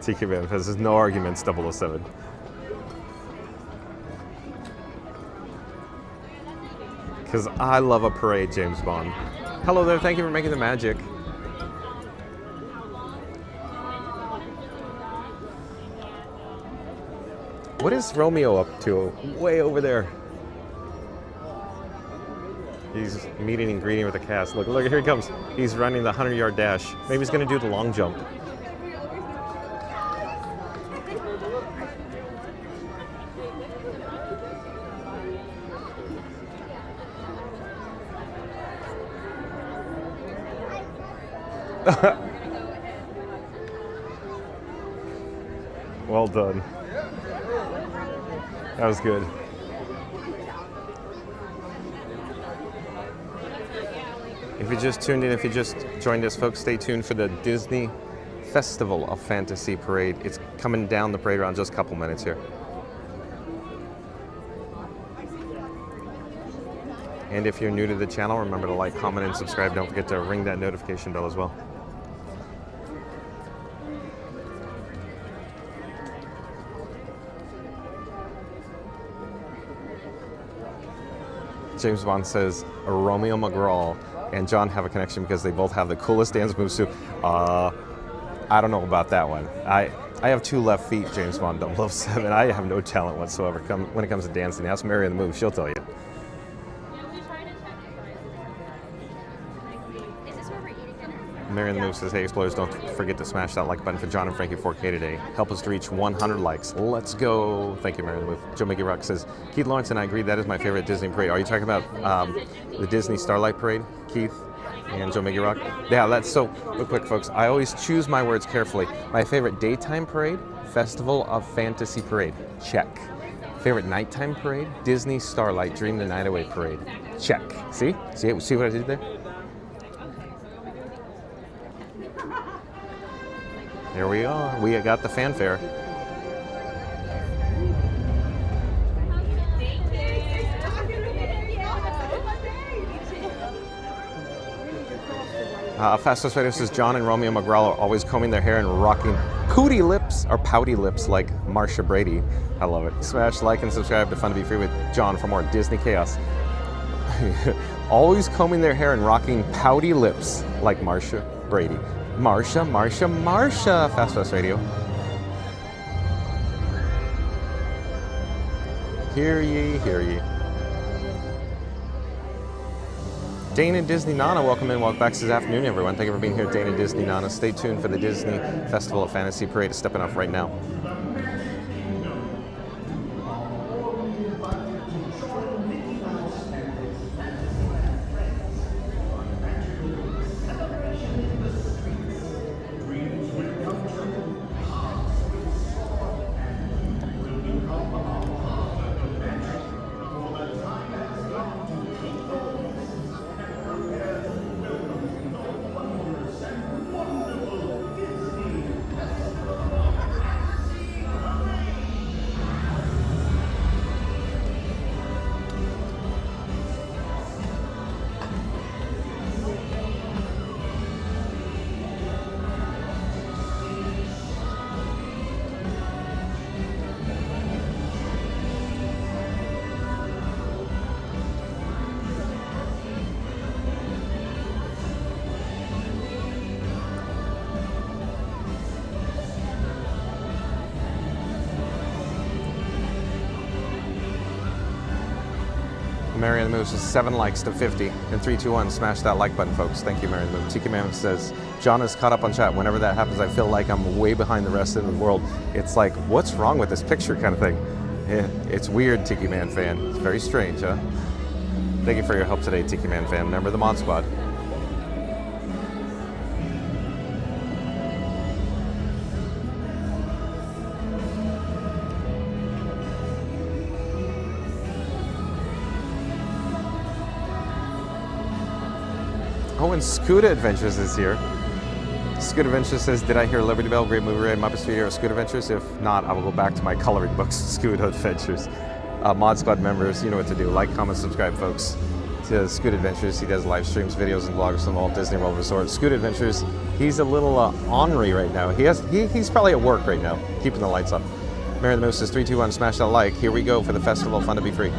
TK Man says, no arguments, 007. Because I love a parade, James Bond. Hello there, thank you for making the magic. What is Romeo up to? Way over there. He's meeting and greeting with the cast. Look, here he comes. He's running the 100-yard dash. Maybe he's going to do the long jump. Well done. That was good. If you just tuned in, if you just joined us, folks, stay tuned for the Disney Festival of Fantasy Parade. It's coming down the parade around just a couple minutes here. And if you're new to the channel, remember to like, comment, and subscribe. Don't forget to ring that notification bell as well. James Bond says Romeo McGraw and John have a connection because they both have the coolest dance moves too. I don't know about that one. I have 2 left feet, James Bond 007. I have no talent whatsoever when it comes to dancing. Ask Mary in the Move, she'll tell you. Mary in the Move says, hey explorers, don't forget to smash that like button for John and Frankie 4K today. Help us to reach 100 likes. Let's go. Thank you, Mary in the Move. Joe Mickey Rock says, Keith Lawrence and I agree that is my favorite Disney parade. Are you talking about the Disney Starlight Parade, Keith and Joe Mickey Rock? Yeah, that's so, real quick folks, I always choose my words carefully. My favorite daytime parade, Festival of Fantasy Parade, check. Favorite nighttime parade, Disney Starlight Dream the Night Away Parade, check. See what I did there? Here we are. We got the fanfare. Fastest Radio says John and Romeo McGraw are always combing their hair and rocking pouty lips like Marsha Brady. I love it. Smash like and subscribe to Fun to Be Free with John for more Disney chaos. Always combing their hair and rocking pouty lips like Marsha Brady. Marsha, Fast Radio. Hear ye, hear ye. Dana Disney Nana, welcome back this afternoon, everyone. Thank you for being here, Dana Disney Nana. Stay tuned for the Disney Festival of Fantasy Parade. It's stepping off right now. Mary in the Moves is 7 likes to 50. And 3, 2, 1, smash that like button, folks. Thank you, Mary in the Move. Tiki Man says, John is caught up on chat. Whenever that happens, I feel like I'm way behind the rest of the world. It's like, what's wrong with this picture kind of thing? Yeah, it's weird, Tiki Man fan. It's very strange, huh? Thank you for your help today, Tiki Man fan. Member of the Mod Squad. Oh, and Scooter Adventures is here. Scooter Adventures says, did I hear Liberty Bell? Great movie, Red Muppet Studio, Scooter Adventures? If not, I will go back to my coloring books, Scooter Adventures. Mod Squad members, you know what to do. Like, comment, subscribe, folks, to Scooter Adventures. He does live streams, videos, and vlogs from Walt Disney World Resort. Scooter Adventures, he's a little ornery right now. He's probably at work right now, keeping the lights up. Mary the Moose says, 3, 2, 1, smash that like. Here we go for the festival, Fun to Be Free.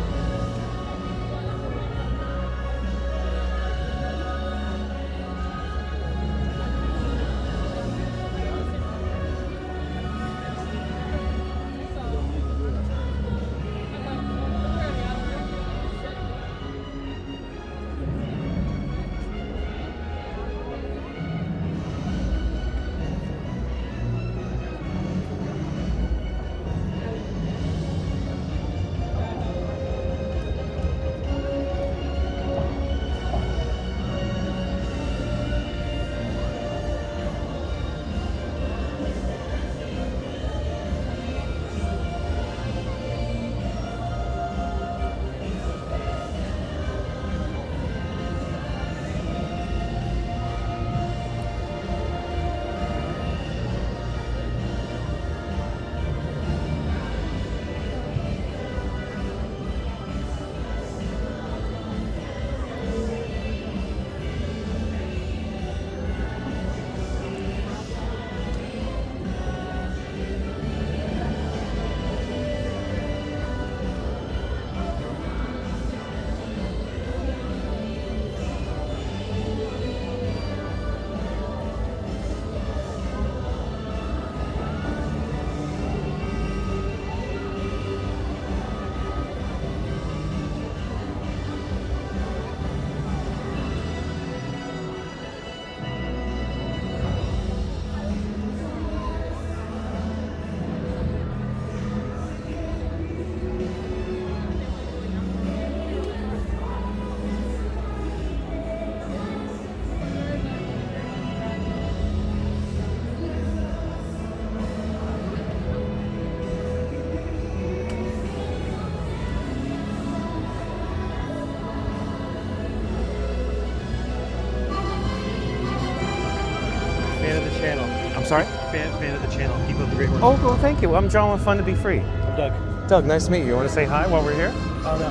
channel. I'm sorry? Fan of the channel. Keep up the great work. Oh, well, thank you. I'm John with Fun to Be Free. I'm Doug. Doug, nice to meet you. You want to say hi while we're here? Our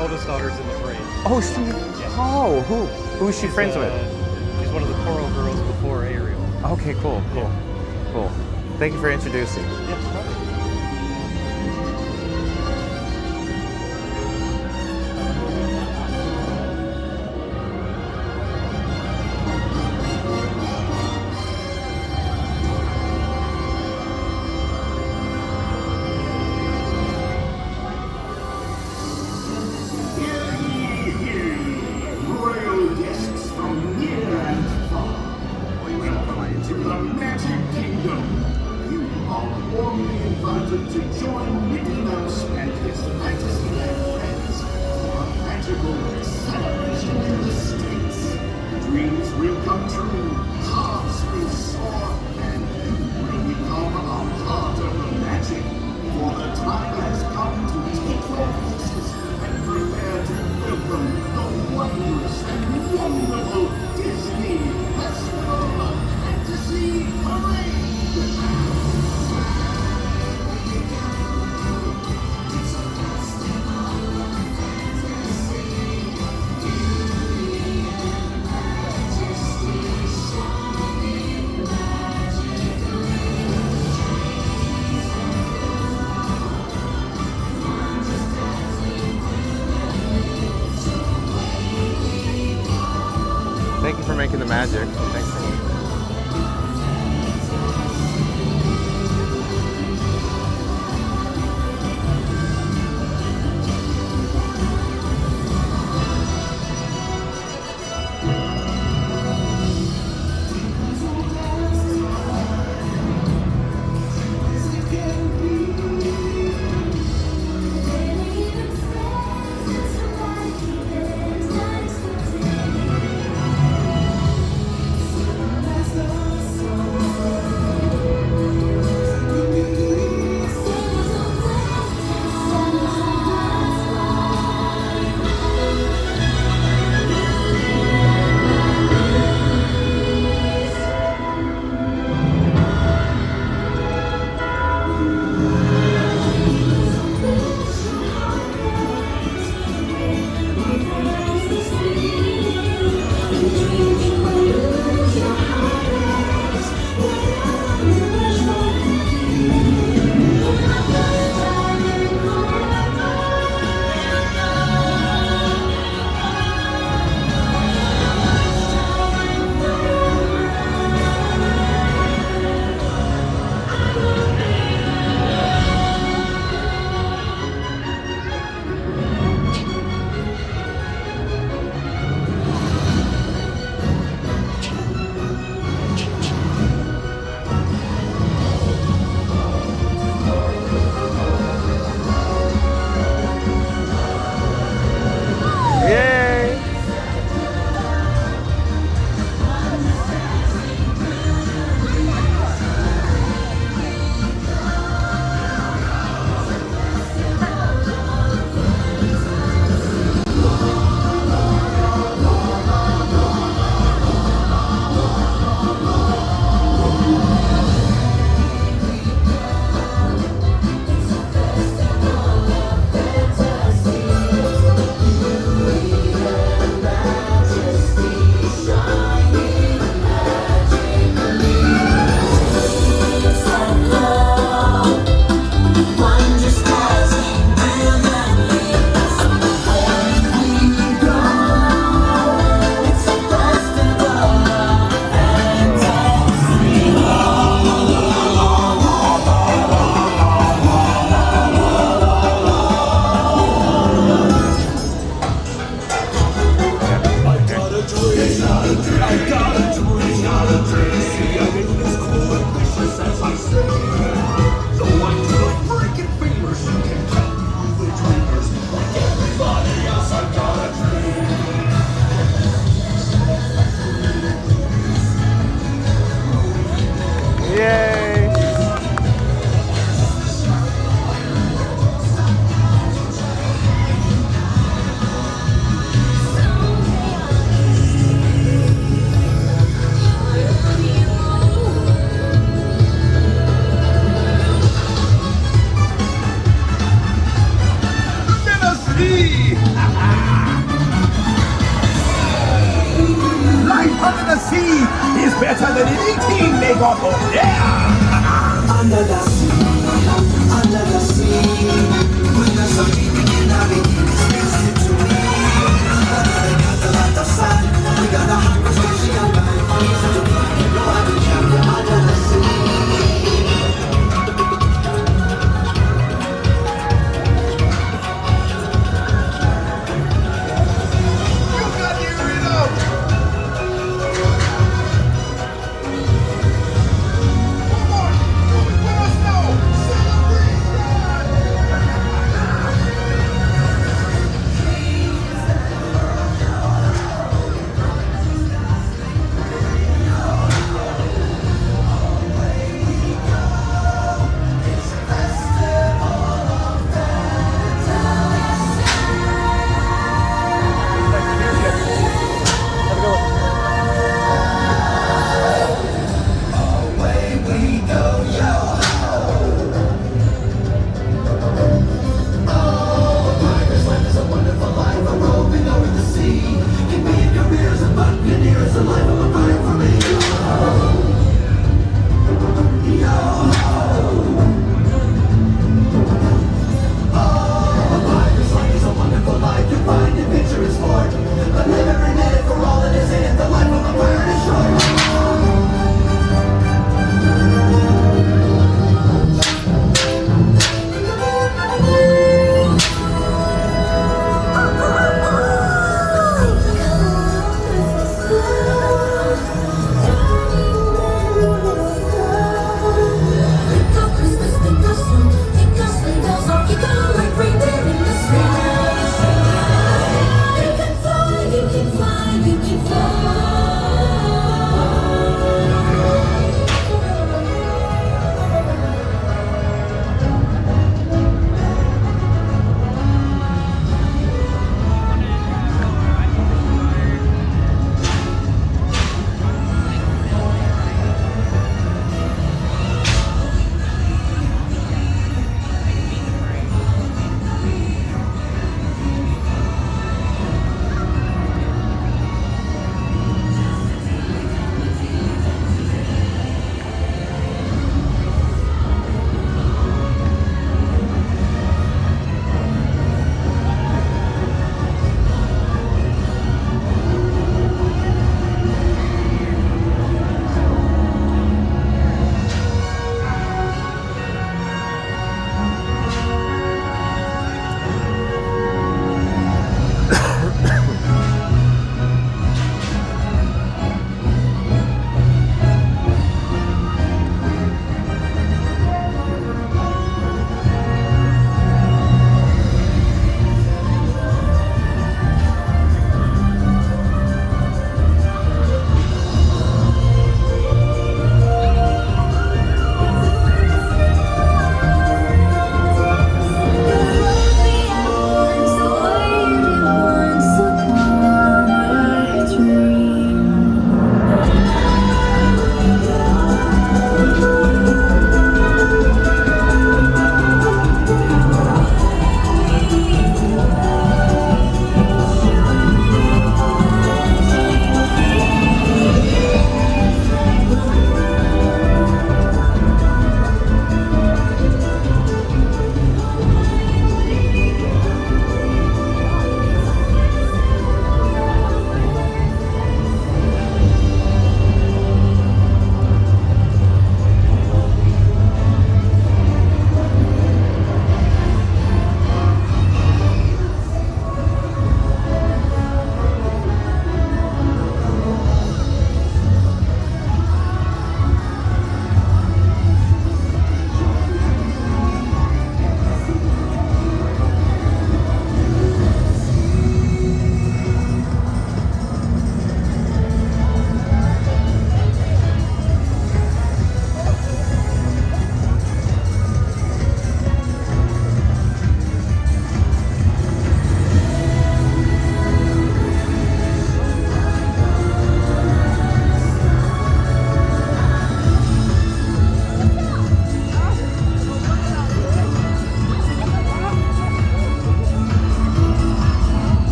oldest daughter's in the parade. Oh, who's she friends with? She's one of the choral girls before Ariel. Okay, cool. Thank you for introducing. Royal guests from near and far, welcome to the Magic Kingdom. You are warmly invited to join Mickey Mouse and his Fantasyland friends for a magical celebration in the streets. Dreams will come true, hearts will soar, and you will become a part of the magic. For the time has come to take your places and prepare to welcome the wondrous and wonderful Disney Festival of Fantasy Parade. Thank you for making the magic. Thanks for than anything they got up there. Under the sea, under the sea. When the sun begins to listen to me. We got a lot of sun, we got a hot special life. Easy to find, no other chapter under the sea.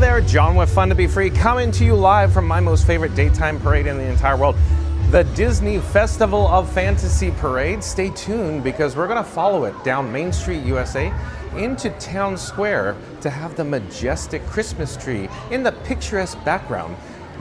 Hello there, John with Fun to Be Free, coming to you live from my most favorite daytime parade in the entire world, the Disney Festival of Fantasy Parade. Stay tuned because we're going to follow it down Main Street, USA, into Town Square to have the majestic Christmas tree in the picturesque background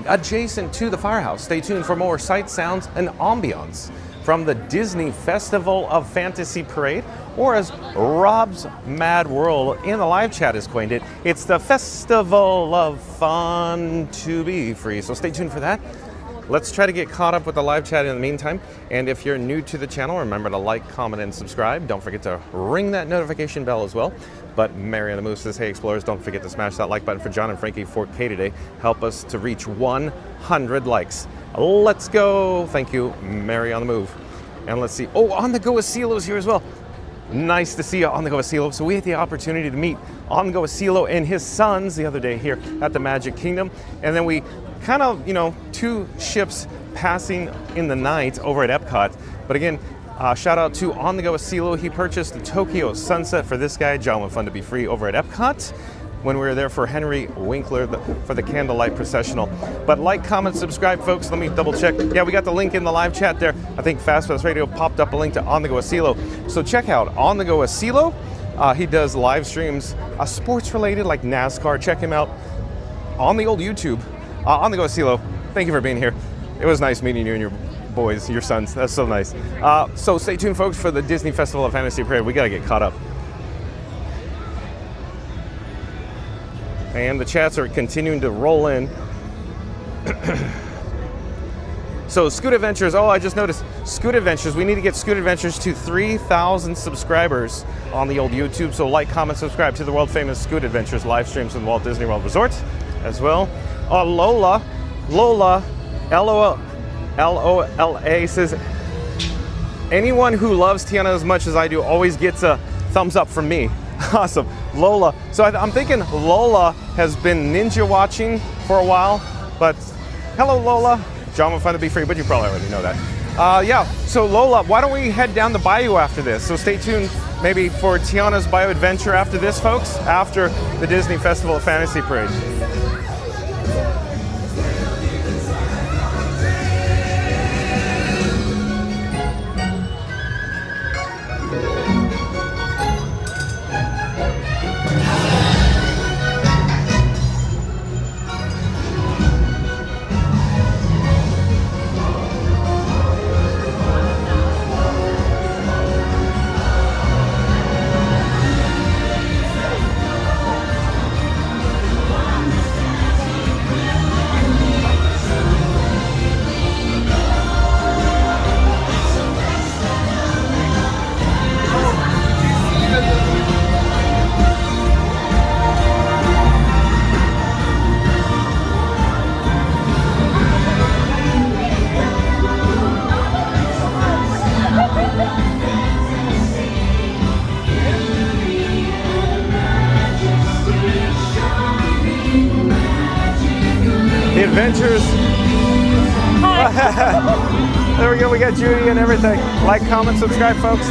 adjacent to the firehouse. Stay tuned for more sights, sounds, and ambiance from the Disney Festival of Fantasy Parade, or as Rob's Mad World in the live chat has coined it, it's the Festival of Fun to Be Free. So stay tuned for that. Let's try to get caught up with the live chat in the meantime. And if you're new to the channel, remember to like, comment, and subscribe. Don't forget to ring that notification bell as well. But Mary on the Move says, hey Explorers, don't forget to smash that like button for John and Frankie 4K today. Help us to reach 100 likes. Let's go. Thank you, Mary on the Move. And let's see. Oh, On the Go with CeeLo's here as well. Nice to see you, On the Go with CeeLo. So we had the opportunity to meet On the Go with CeeLo and his sons the other day here at the Magic Kingdom. And then we kind of, two ships passing in the night over at Epcot. But again, shout out to On the Go with CeeLo. He purchased the Tokyo Sunset for this guy, John with Fun to Be Free, over at Epcot when we were there for Henry Winkler for the candlelight processional. But like, comment, subscribe, folks. Let me double check. Yeah, we got the link in the live chat there. I think Fast Pass Radio popped up a link to On the Go with CeeLo. So check out On the Go with CeeLo. He does live streams, sports related like NASCAR. Check him out on the old YouTube. On the Go with CeeLo. Thank you for being here. It was nice meeting you and your boys, your sons. That's so nice. So stay tuned, folks, for the Disney Festival of Fantasy Parade. We got to get caught up. And the chats are continuing to roll in. So Scoot Adventures, I just noticed Scoot Adventures. We need to get Scoot Adventures to 3,000 subscribers on the old YouTube. So like, comment, subscribe to the world famous Scoot Adventures live streams from Walt Disney World Resort as well. Lola, Lola says, anyone who loves Tiana as much as I do always gets a thumbs up from me. Awesome. Lola. So I'm thinking Lola has been ninja watching for a while, but hello, Lola. John with Fun to Be Free, but you probably already know that. Yeah, so Lola, why don't we head down the bayou after this? So stay tuned maybe for Tiana's Bayou Adventure after this, folks, after the Disney Festival of Fantasy Parade. The Adventures. There we go, we got Judy and everything. Like, comment, subscribe, folks.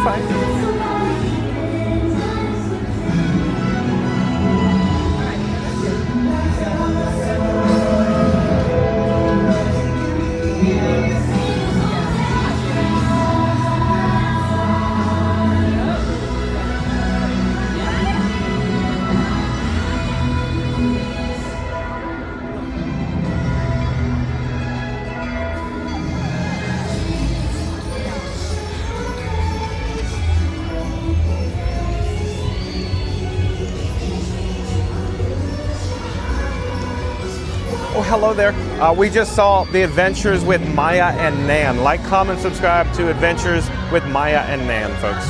Thank you. Hello there. We just saw The Adventures with Maya and Nan. Like, comment, subscribe to Adventures with Maya and Nan, folks.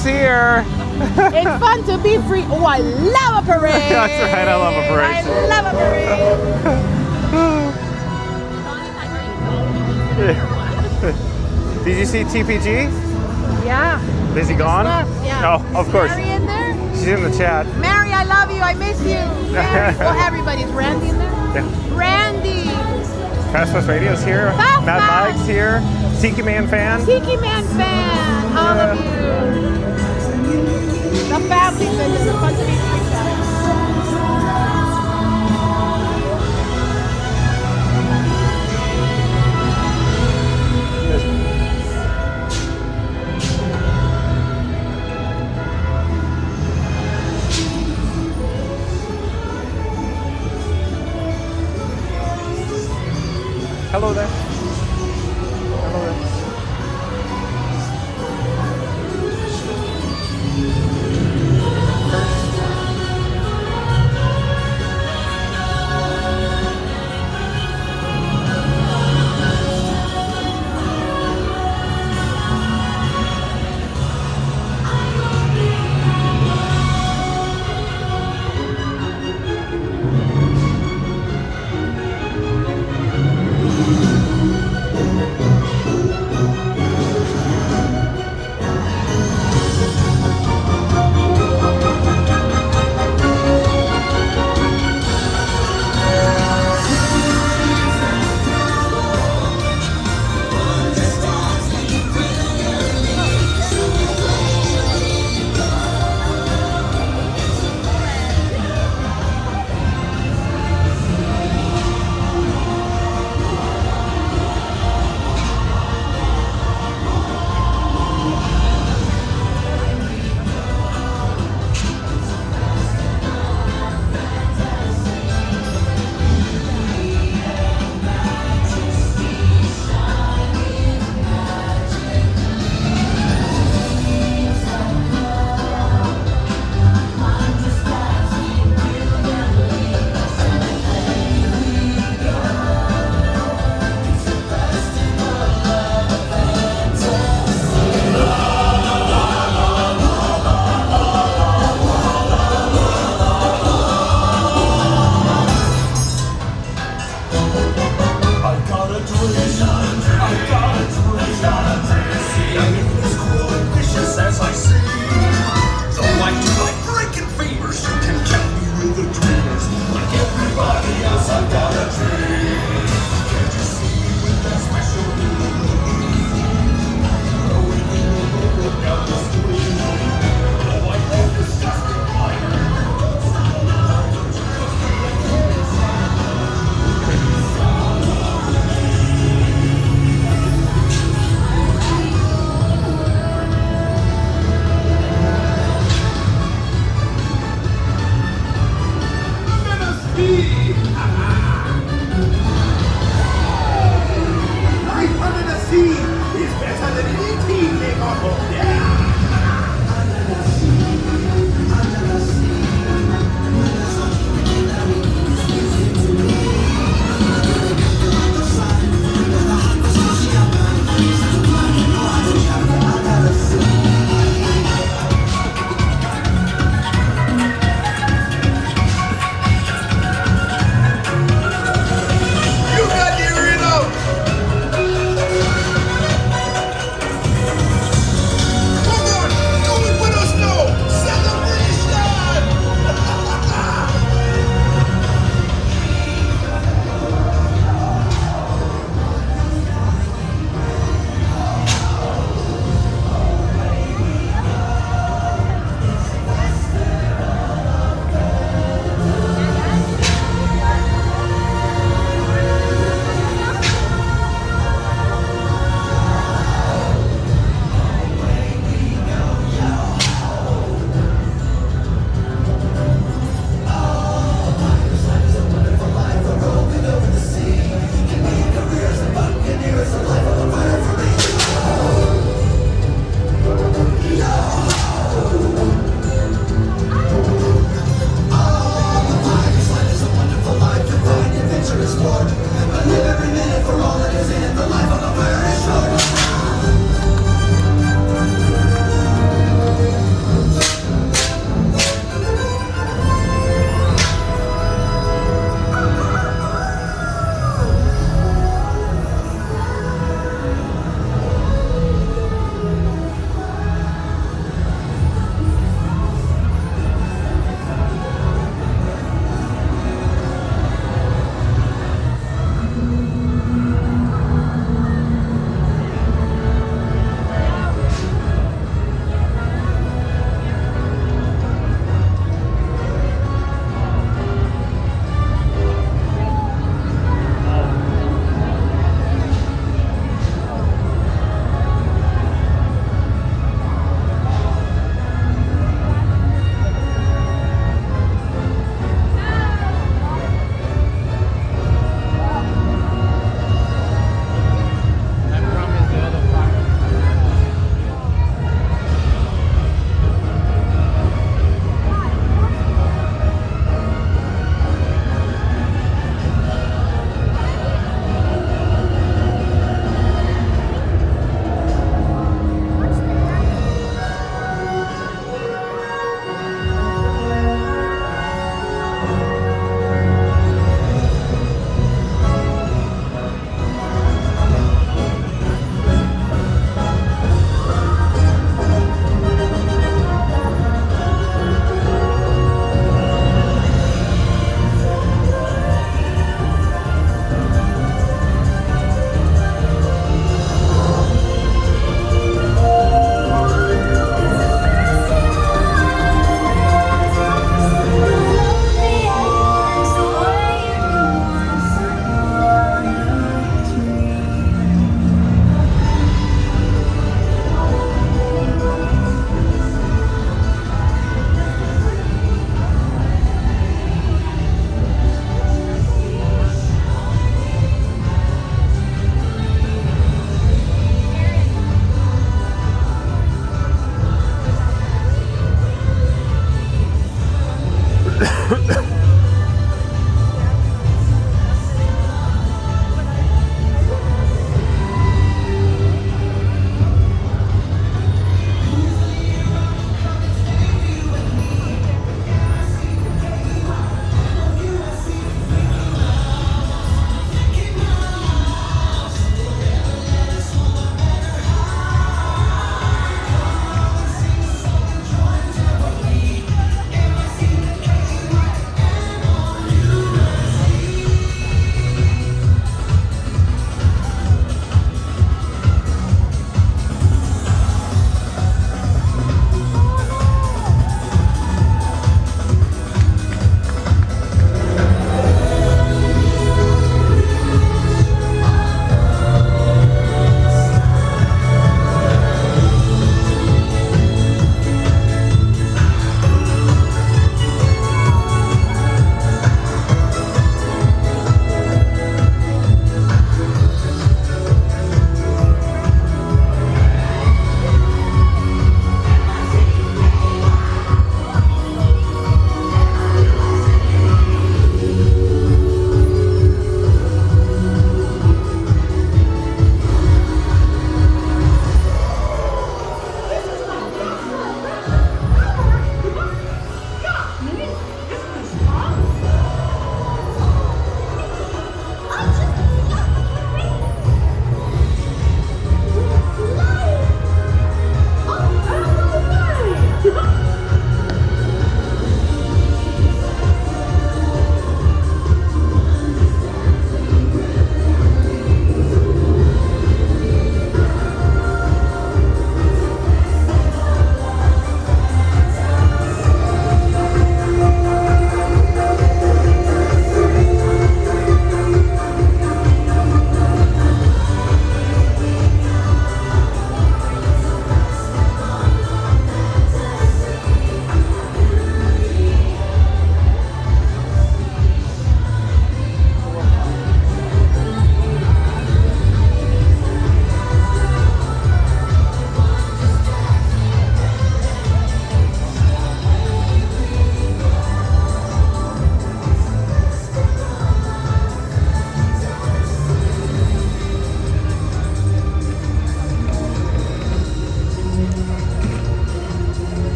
almost here. It's fun to be free. Oh, I love a parade. That's right, I love a parade. I love a parade. Did you see TPG? Yeah. Is he gone? Yeah. Oh, of course. Mary in there? She's in the chat. Mary, I love you. I miss you. Mary. Well, everybody's Randy in there? Yeah. Randy. Fast Fast Radio's here. Fast Mad Fast. Mike's here. Tiki Man fan. Tiki Man fan. All of you. The family's in there. It's fun to be free. Hello there. Hello there.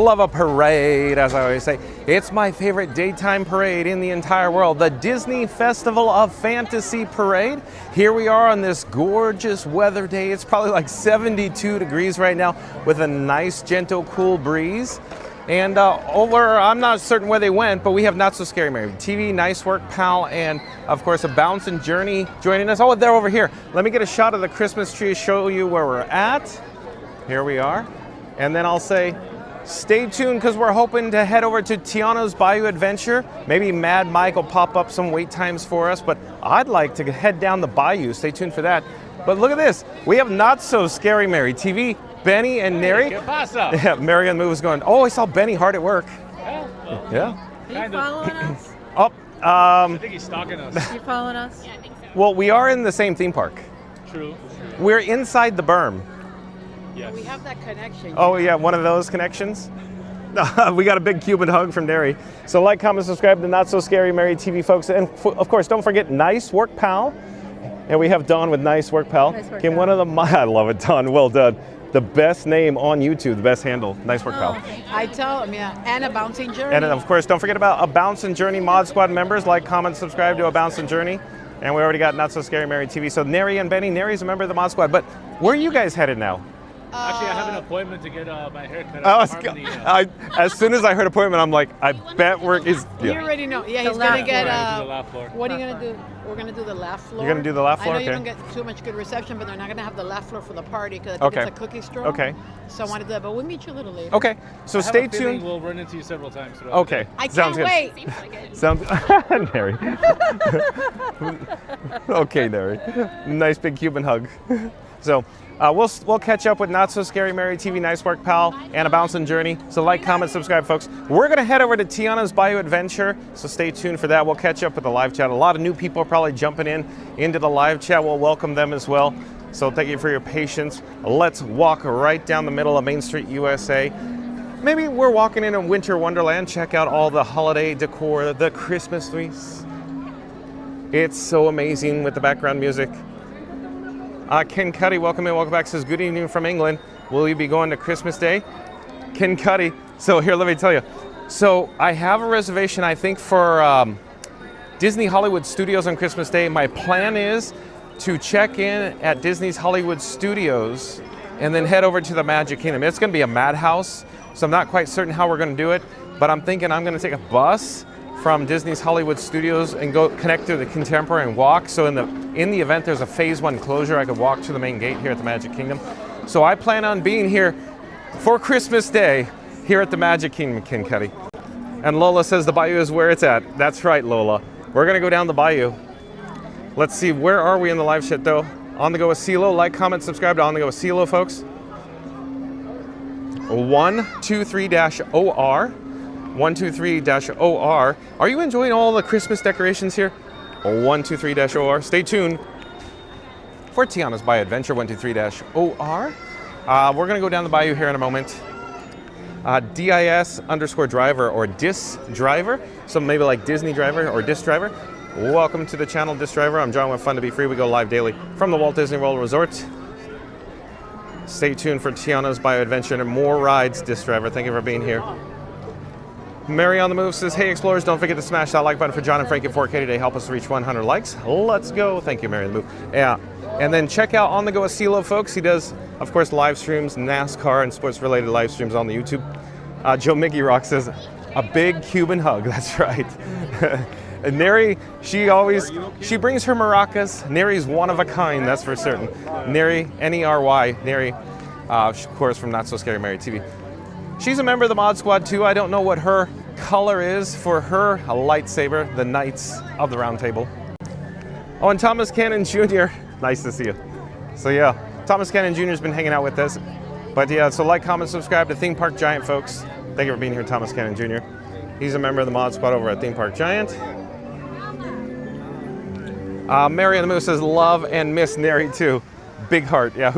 love a parade, as I always say. It's my favorite daytime parade in the entire world, the Disney Festival of Fantasy Parade. Here we are on this gorgeous weather day. It's probably like 72 degrees right now with a nice, gentle, cool breeze. And I'm not certain where they went, but we have Not So Scary Mary TV, Nice Work Pal, and of course a Bouncing Journey joining us. Oh, they're over here. Let me get a shot of the Christmas tree, show you where we're at. Here we are. And then I'll say, stay tuned because we're hoping to head over to Tiana's Bayou Adventure. Maybe Mad Mike will pop up some wait times for us, but I'd like to head down the bayou. Stay tuned for that. But look at this. We have Not So Scary Mary TV, Benny and Neri. ¿Qué pasa? Yeah, Mary on the move was going, oh, I saw Benny hard at work. Yeah. Are you following us? Oh, I think he's stalking us. You following us? Yeah, I think so. well, we are in the same theme park. True. We're inside the berm. Yes. We have that connection. Oh, yeah, one of those connections. We got a big Cuban hug from Neri. So like, comment, subscribe to Not So Scary Mary TV, folks. And of course, don't forget Nice Work Pal. And we have Dawn with Nice Work Pal. Nice Work Can Pal. one of them, I love it, Dawn, well done. The best name on YouTube, the best handle, Nice Work Pal. I tell them, yeah. And a bouncing journey. And then, of course, don't forget about a Bouncing Journey Mod Squad members. Like, comment, subscribe to a Bouncing Journey. And we already got Not So Scary Mary TV. So Neri and Benny, Neri's a member of the Mod Squad. But where are you guys headed now? Actually, I have an appointment to get my hair cut. Oh, at Harmony, as soon as I heard appointment, I'm like, I bet we're is. You Yeah. already know. Yeah, The he's going laugh to get. floor. To the laugh floor. What are you going to do? We're going to do the laugh floor. You're gonna do the laugh floor? I know you Okay. don't get too much good reception, but they're not going to have the laugh floor for the party because I think Okay. it's a cookie straw. Okay. So I wanted to, but we'll meet you a little later. Okay, so I have stay a feeling tuned. We'll run into you several times. throughout the Okay, day. I sounds can't good. wait. Seems like it. Sounds Neri. Okay, Neri. Nice big Cuban hug. So we'll catch up with Not So Scary Mary TV, Nice Work Pal, and a Bouncing Journey. So like, comment, subscribe, folks. We're gonna head over to Tiana's Bayou Adventure. So stay tuned for that. We'll catch up with the live chat. A lot of new people are probably jumping into the live chat. We'll welcome them as well. So thank you for your patience. Let's walk right down the middle of Main Street, USA. Maybe we're walking in a winter wonderland. Check out all the holiday decor, the Christmas trees. It's so amazing with the background music. Ken Cuddy, welcome in, welcome back. Says, good evening from England. Will you be going to Christmas Day? Ken Cuddy. So here, let me tell you. So I have a reservation, I think, for Disney Hollywood Studios on Christmas Day. My plan is to check in at Disney's Hollywood Studios and then head over to the Magic Kingdom. It's going to be a madhouse, so I'm not quite certain how we're going to do it, but I'm thinking I'm going to take a bus from Disney's Hollywood Studios and go connect through the Contemporary and walk. So in the event there's a phase 1 closure, I could walk to the main gate here at the Magic Kingdom. So I plan on being here for Christmas Day here at the Magic Kingdom, Ken Cuddy. And Lola says the bayou is where it's at. That's right, Lola. We're gonna go down the bayou. Let's see, where are we in the live chat though? On the Go with CeeLo. Like, comment, subscribe to On the Go with CeeLo, folks. 123-OR. 123-OR. Are you enjoying all the Christmas decorations here? 123-OR. Stay tuned for Tiana's Bayou Adventure. 123-OR. We're gonna go down the bayou here in a moment. DIS_driver or DIS driver. So maybe like Disney driver or DIS driver. Welcome to the channel, DIS driver. I'm John with Fun to Be Free. We go live daily from the Walt Disney World Resort. Stay tuned for Tiana's Bayou Adventure and more rides, DIS driver. Thank you for being here. Mary on the move says, hey explorers, don't forget to smash that like button for John and Frankie 4K today. Help us reach 100 likes. Let's go. Thank you, Mary on the move. Yeah. And then check out On the Go with CeeLo, folks. He does, of course, live streams, NASCAR and sports related live streams on the YouTube. Joe Mickey Rock says, a big Cuban hug. That's right. And Neri, she brings her maracas. Neri's one of a kind, that's for certain. Neri, N-E-R-Y, Neri, of course, from Not So Scary Mary TV. She's a member of the Mod Squad too. I don't know what her color is for her lightsaber, the Knights of the Round Table. Oh, and Thomas Cannon Jr., nice to see you. So yeah, Thomas Cannon Jr. has been hanging out with us. But yeah, so like, comment, subscribe to Theme Park Giant, folks. Thank you for being here, Thomas Cannon Jr. He's a member of the Mod Squad over at Theme Park Giant. Mary on the Moose says, love and miss Neri too. Big heart, yeah.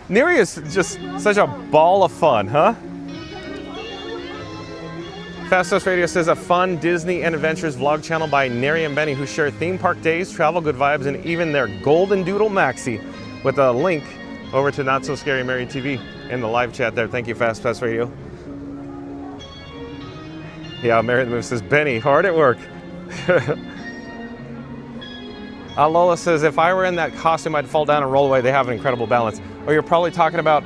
Neri is just such a ball of fun, huh? Fastos Radio says, a fun Disney and Adventures vlog channel by Neri and Benny who share theme park days, travel, good vibes, and even their golden doodle maxi with a link over to Not So Scary Mary TV in the live chat there. Thank you, Fastos Radio. Yeah, Mary the Move says, Benny, hard at work. Lola says, if I were in that costume, I'd fall down and roll away. They have an incredible balance. Oh, you're probably talking about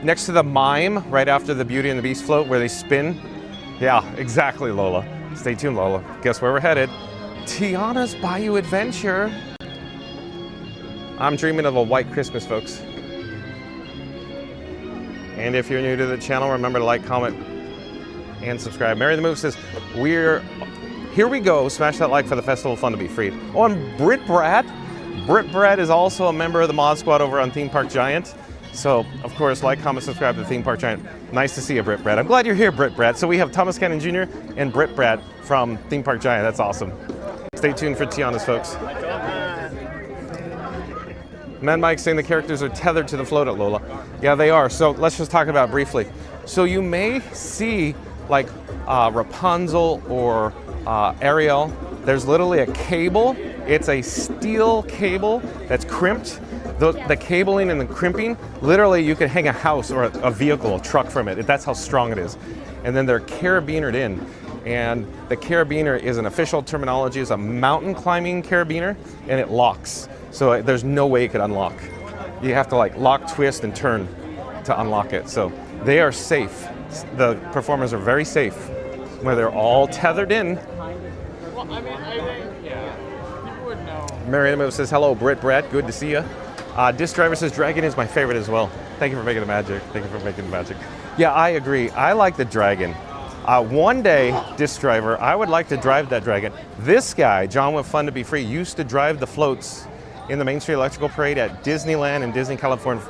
next to the mime, right after the Beauty and the Beast float, where they spin. Yeah, exactly, Lola. Stay tuned, Lola. Guess where we're headed? Tiana's Bayou Adventure. I'm dreaming of a white Christmas, folks. And if you're new to the channel, remember to like, comment, and subscribe. Mary the Move says, here we go. Smash that like for the Festival of Fun to be Freed. Oh, and Britt Brad. Britt Brad is also a member of the Mod Squad over on Theme Park Giant. So, of course, like, comment, subscribe to Theme Park Giant. Nice to see you, Britt Brad. I'm glad you're here, Britt Brad. So we have Thomas Cannon Jr. and Britt Brad from Theme Park Giant. That's awesome. Stay tuned for Tiana's, folks. Mad Mike saying the characters are tethered to the float at Lola. Yeah, they are. So let's just talk about it briefly. So you may see like Rapunzel or Ariel. There's literally a cable. It's a steel cable that's crimped. The cabling and the crimping, literally you could hang a house or a vehicle, a truck from it. That's how strong it is. And then they're carabinered in. And the carabiner is an official terminology, is a mountain climbing carabiner, and it locks. So there's no way it could unlock. You have to like lock, twist, and turn to unlock it. So they are safe. The performers are very safe where they're all tethered in. Well, I mean, I think, yeah, people would know. Mary the Move says, hello, Britt Brett, good to see you. Disc Driver says, Dragon is my favorite as well. Thank you for making the magic. Thank you for making the magic. Yeah, I agree. I like the Dragon. One day, Disc Driver, I would like to drive that Dragon. This guy, John with Fun to be Free, used to drive the floats in the Main Street Electrical Parade at Disneyland and Disney California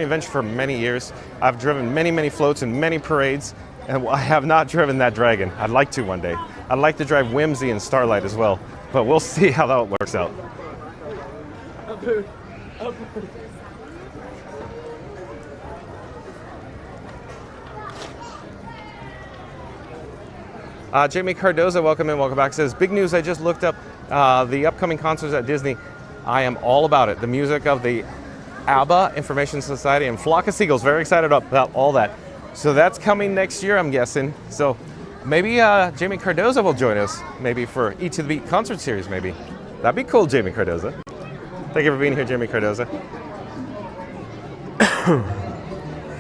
Adventure for many years. I've driven many, many floats in many parades, and I have not driven that Dragon. I'd like to one day. I'd like to drive Whimsy and Starlight as well, but we'll see how that works out. Jamie Cardoza, welcome in, welcome back, says, big news, I just looked up the upcoming concerts at Disney. I am all about it. The music of the ABBA, Information Society, and Flock of Seagulls. Very excited about all that. So that's coming next year, I'm guessing. So maybe Jamie Cardoza will join us, maybe for E to the Beat concert series, maybe. That'd be cool, Jamie Cardoza. Thank you for being here, Jamie Cardoza.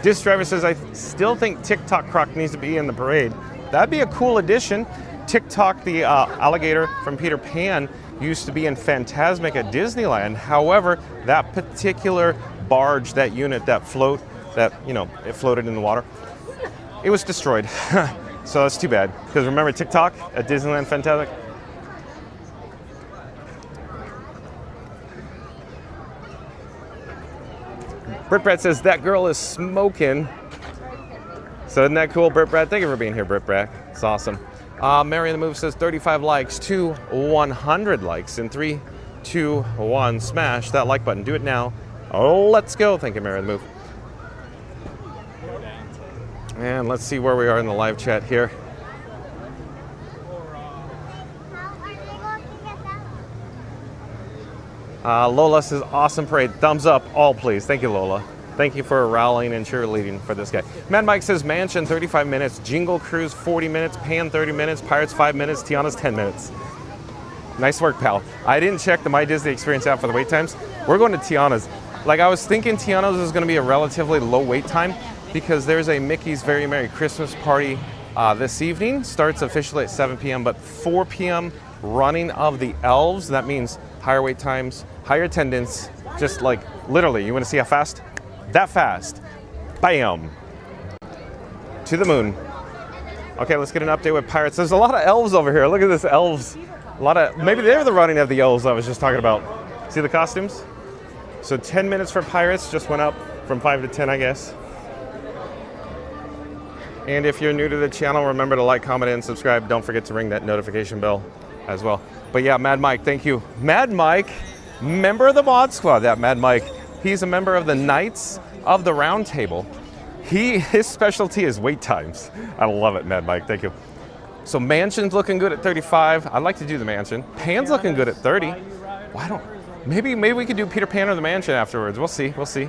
Disc Driver says, I still think TikTok Croc needs to be in the parade. That'd be a cool addition. TikTok, the alligator from Peter Pan, used to be in Fantasmic at Disneyland. However, that particular barge, that unit, that float, that, you know, it floated in the water, it was destroyed. So that's too bad. Because remember TikTok at Disneyland Fantasmic? Britt Brad says, that girl is smoking. So isn't that cool, Britt Brad? Thank you for being here, Britt Brad. It's awesome. Mary the Move says 35 likes to 100 likes in 3, 2, 1. Smash that like button. Do it now. Oh, let's go. Thank you, Mary the Move. And let's see where we are in the live chat here. Lola says, awesome parade. Thumbs up, all please. Thank you, Lola. Thank you for rallying and cheerleading for this guy. Mad Mike says, Mansion 35 minutes, Jingle Cruise 40 minutes, Pan 30 minutes, Pirates 5 minutes, Tiana's 10 minutes. Nice work, pal. I didn't check the My Disney Experience app for the wait times. We're going to Tiana's. Like, I was thinking Tiana's is going to be a relatively low wait time because there's a Mickey's Very Merry Christmas party this evening. Starts officially at 7 p.m., but 4 p.m. running of the elves. That means higher wait times, higher attendance, just like literally, you want to see how fast? That fast. Bam. To the moon. Okay, let's get an update with Pirates. There's a lot of elves over here. Look at this, elves. A lot of, maybe they're the running of the elves I was just talking about. See the costumes? So 10 minutes for Pirates, just went up from 5 to 10, I guess. And if you're new to the channel, remember to like, comment, and subscribe. Don't forget to ring that notification bell as well. But yeah, Mad Mike, thank you. Mad Mike, member of the Mod Squad, that Mad Mike. He's a member of the Knights of the Round Table. His specialty is wait times. I love it, Mad Mike, thank you. So Mansion's looking good at 35. I'd like to do the Mansion. Pan's looking good at 30. Why don't, maybe we could do Peter Pan or the Mansion afterwards. We'll see.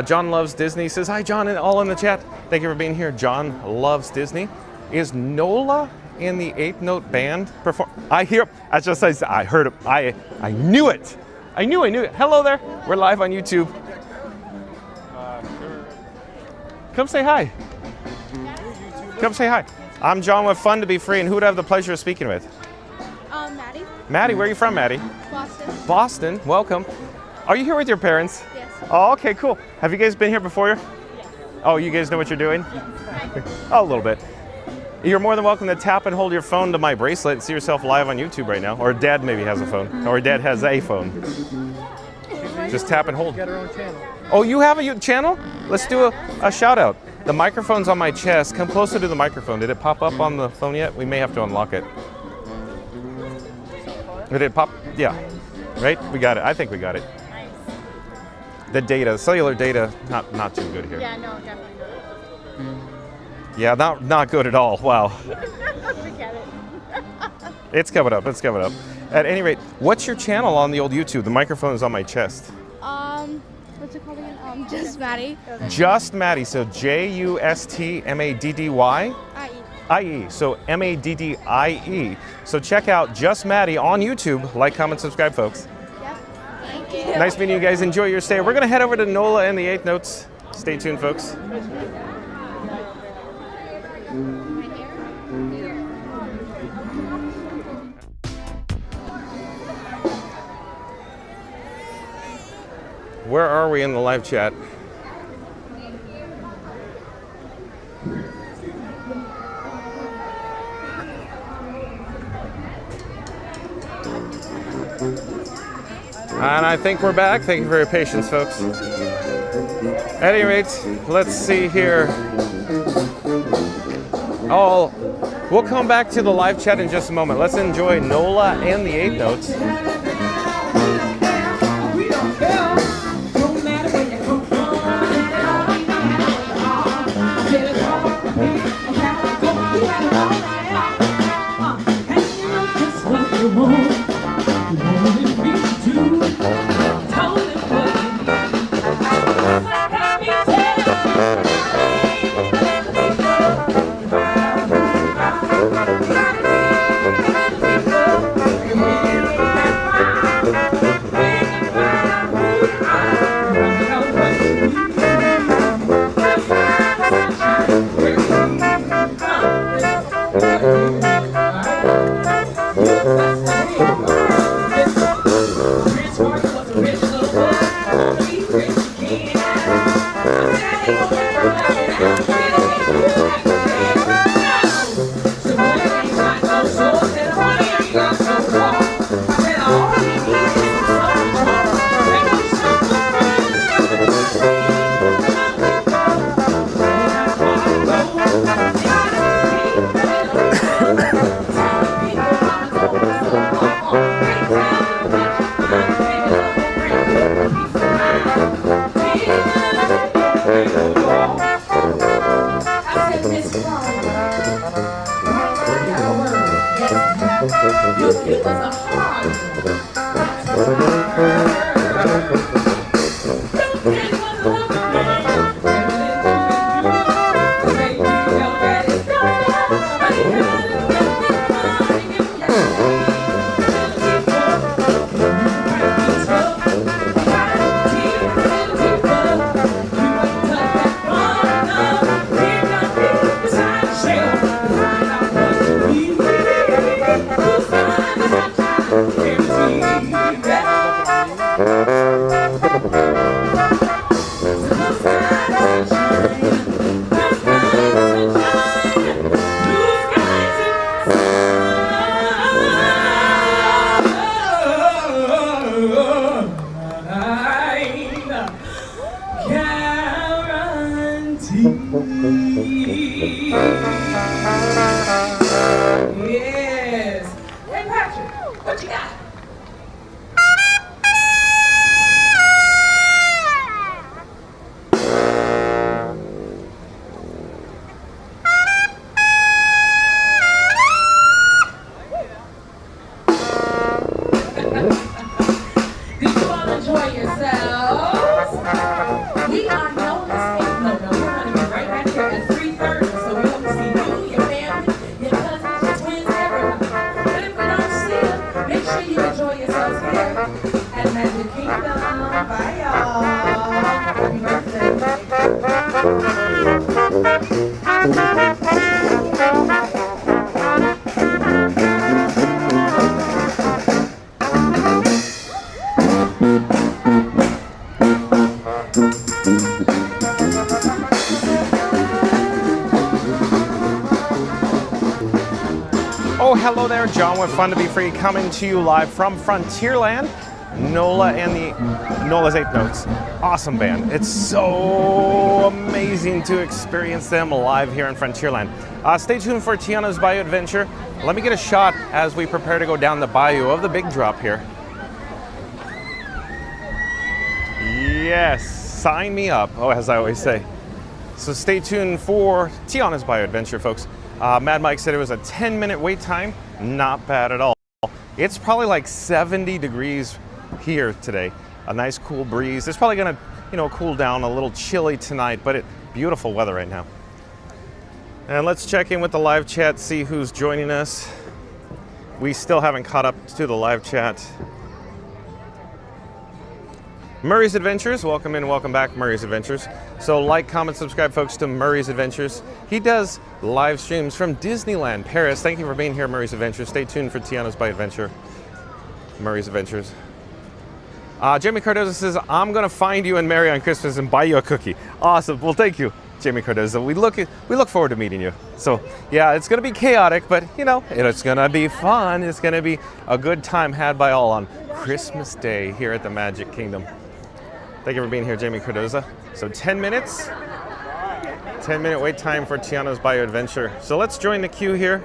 John Loves Disney says, hi John, and all in the chat. Thank you for being here. John Loves Disney. Is NOLA in the 8th Note band perform? I hear. I heard it. I knew it. I knew it. Hello there. We're live on YouTube. Sure. Come say hi. Come say hi. I'm John with Fun to Be Free, and who would I have the pleasure of speaking with? Maddie. Maddie, where are you from, Maddie? Boston. Boston. Welcome. Are you here with your parents? Yes. Oh, okay, cool. Have you guys been here before? Yes. Oh, you guys know what you're doing? Oh, a little bit. You're more than welcome to tap and hold your phone to my bracelet and see yourself live on YouTube right now. Or Dad maybe has a phone. Or Dad has a phone. Just tap and hold. Got her own channel. Oh, you have a channel? Let's do a shout out. The microphone's on my chest. Come closer to the microphone. Did it pop up on the phone yet? We may have to unlock it. Did it pop? Yeah. Right? We got it. I think we got it. Nice. The data, cellular data, not too good here. Yeah, no, definitely not. Yeah, not good at all. Wow. Forget it. It's coming up. It's coming up. At any rate, what's your channel on the old YouTube? The microphone is on my chest. What's it called again? Just Maddie. Just Maddie. So JUSTMADDY. IE. So MADDIE. So check out Just Maddie on YouTube. Like, comment, subscribe, folks. Yep. Thank you. Nice meeting you guys. Enjoy your stay. We're going to head over to NOLA and the 8th Notes. Stay tuned, folks. Where are we in the live chat? And I think we're back. Thank you for your patience, folks. At any rate, let's see here. Oh, we'll come back to the live chat in just a moment. Let's enjoy NOLA and the 8th Notes. Yes. Hey, Patrick, what you got? enjoy yourselves here at Magic Kingdom. Bye, y'all. Happy Oh, hello there, John with Fun to Be Free, coming to you live from Frontierland. Nola and the Nola's 8 Notes. Awesome band. It's so amazing to experience them live here in Frontierland. Stay tuned for Tiana's Bayou Adventure. Let me get a shot as we prepare to go down the bayou of the big drop here. Yes, sign me up, oh, as I always say. So stay tuned for Tiana's Bayou Adventure, folks. Mad Mike said it was a 10-minute wait time. Not bad at all. It's probably like 70 degrees here today. A nice cool breeze. It's probably gonna, cool down, a little chilly tonight, but beautiful weather right now. And let's check in with the live chat, see who's joining us. We still haven't caught up to the live chat. Murray's Adventures, welcome in, welcome back, Murray's Adventures. So like, comment, subscribe, folks, to Murray's Adventures. He does live streams from Disneyland Paris. Thank you for being here, Murray's Adventures. Stay tuned for Tiana's Bayou Adventure, Murray's Adventures. Jamie Cardoza says, I'm gonna find you and Mary on Christmas and buy you a cookie. Awesome, well thank you, Jamie Cardoza. We look forward to meeting you. So yeah, it's gonna be chaotic, but it's gonna be fun. It's gonna be a good time had by all on Christmas Day here at the Magic Kingdom. Thank you for being here, Jamie Cardoza. So 10 minutes, 10-minute wait time for Tiana's Bayou Adventure. So let's join the queue here.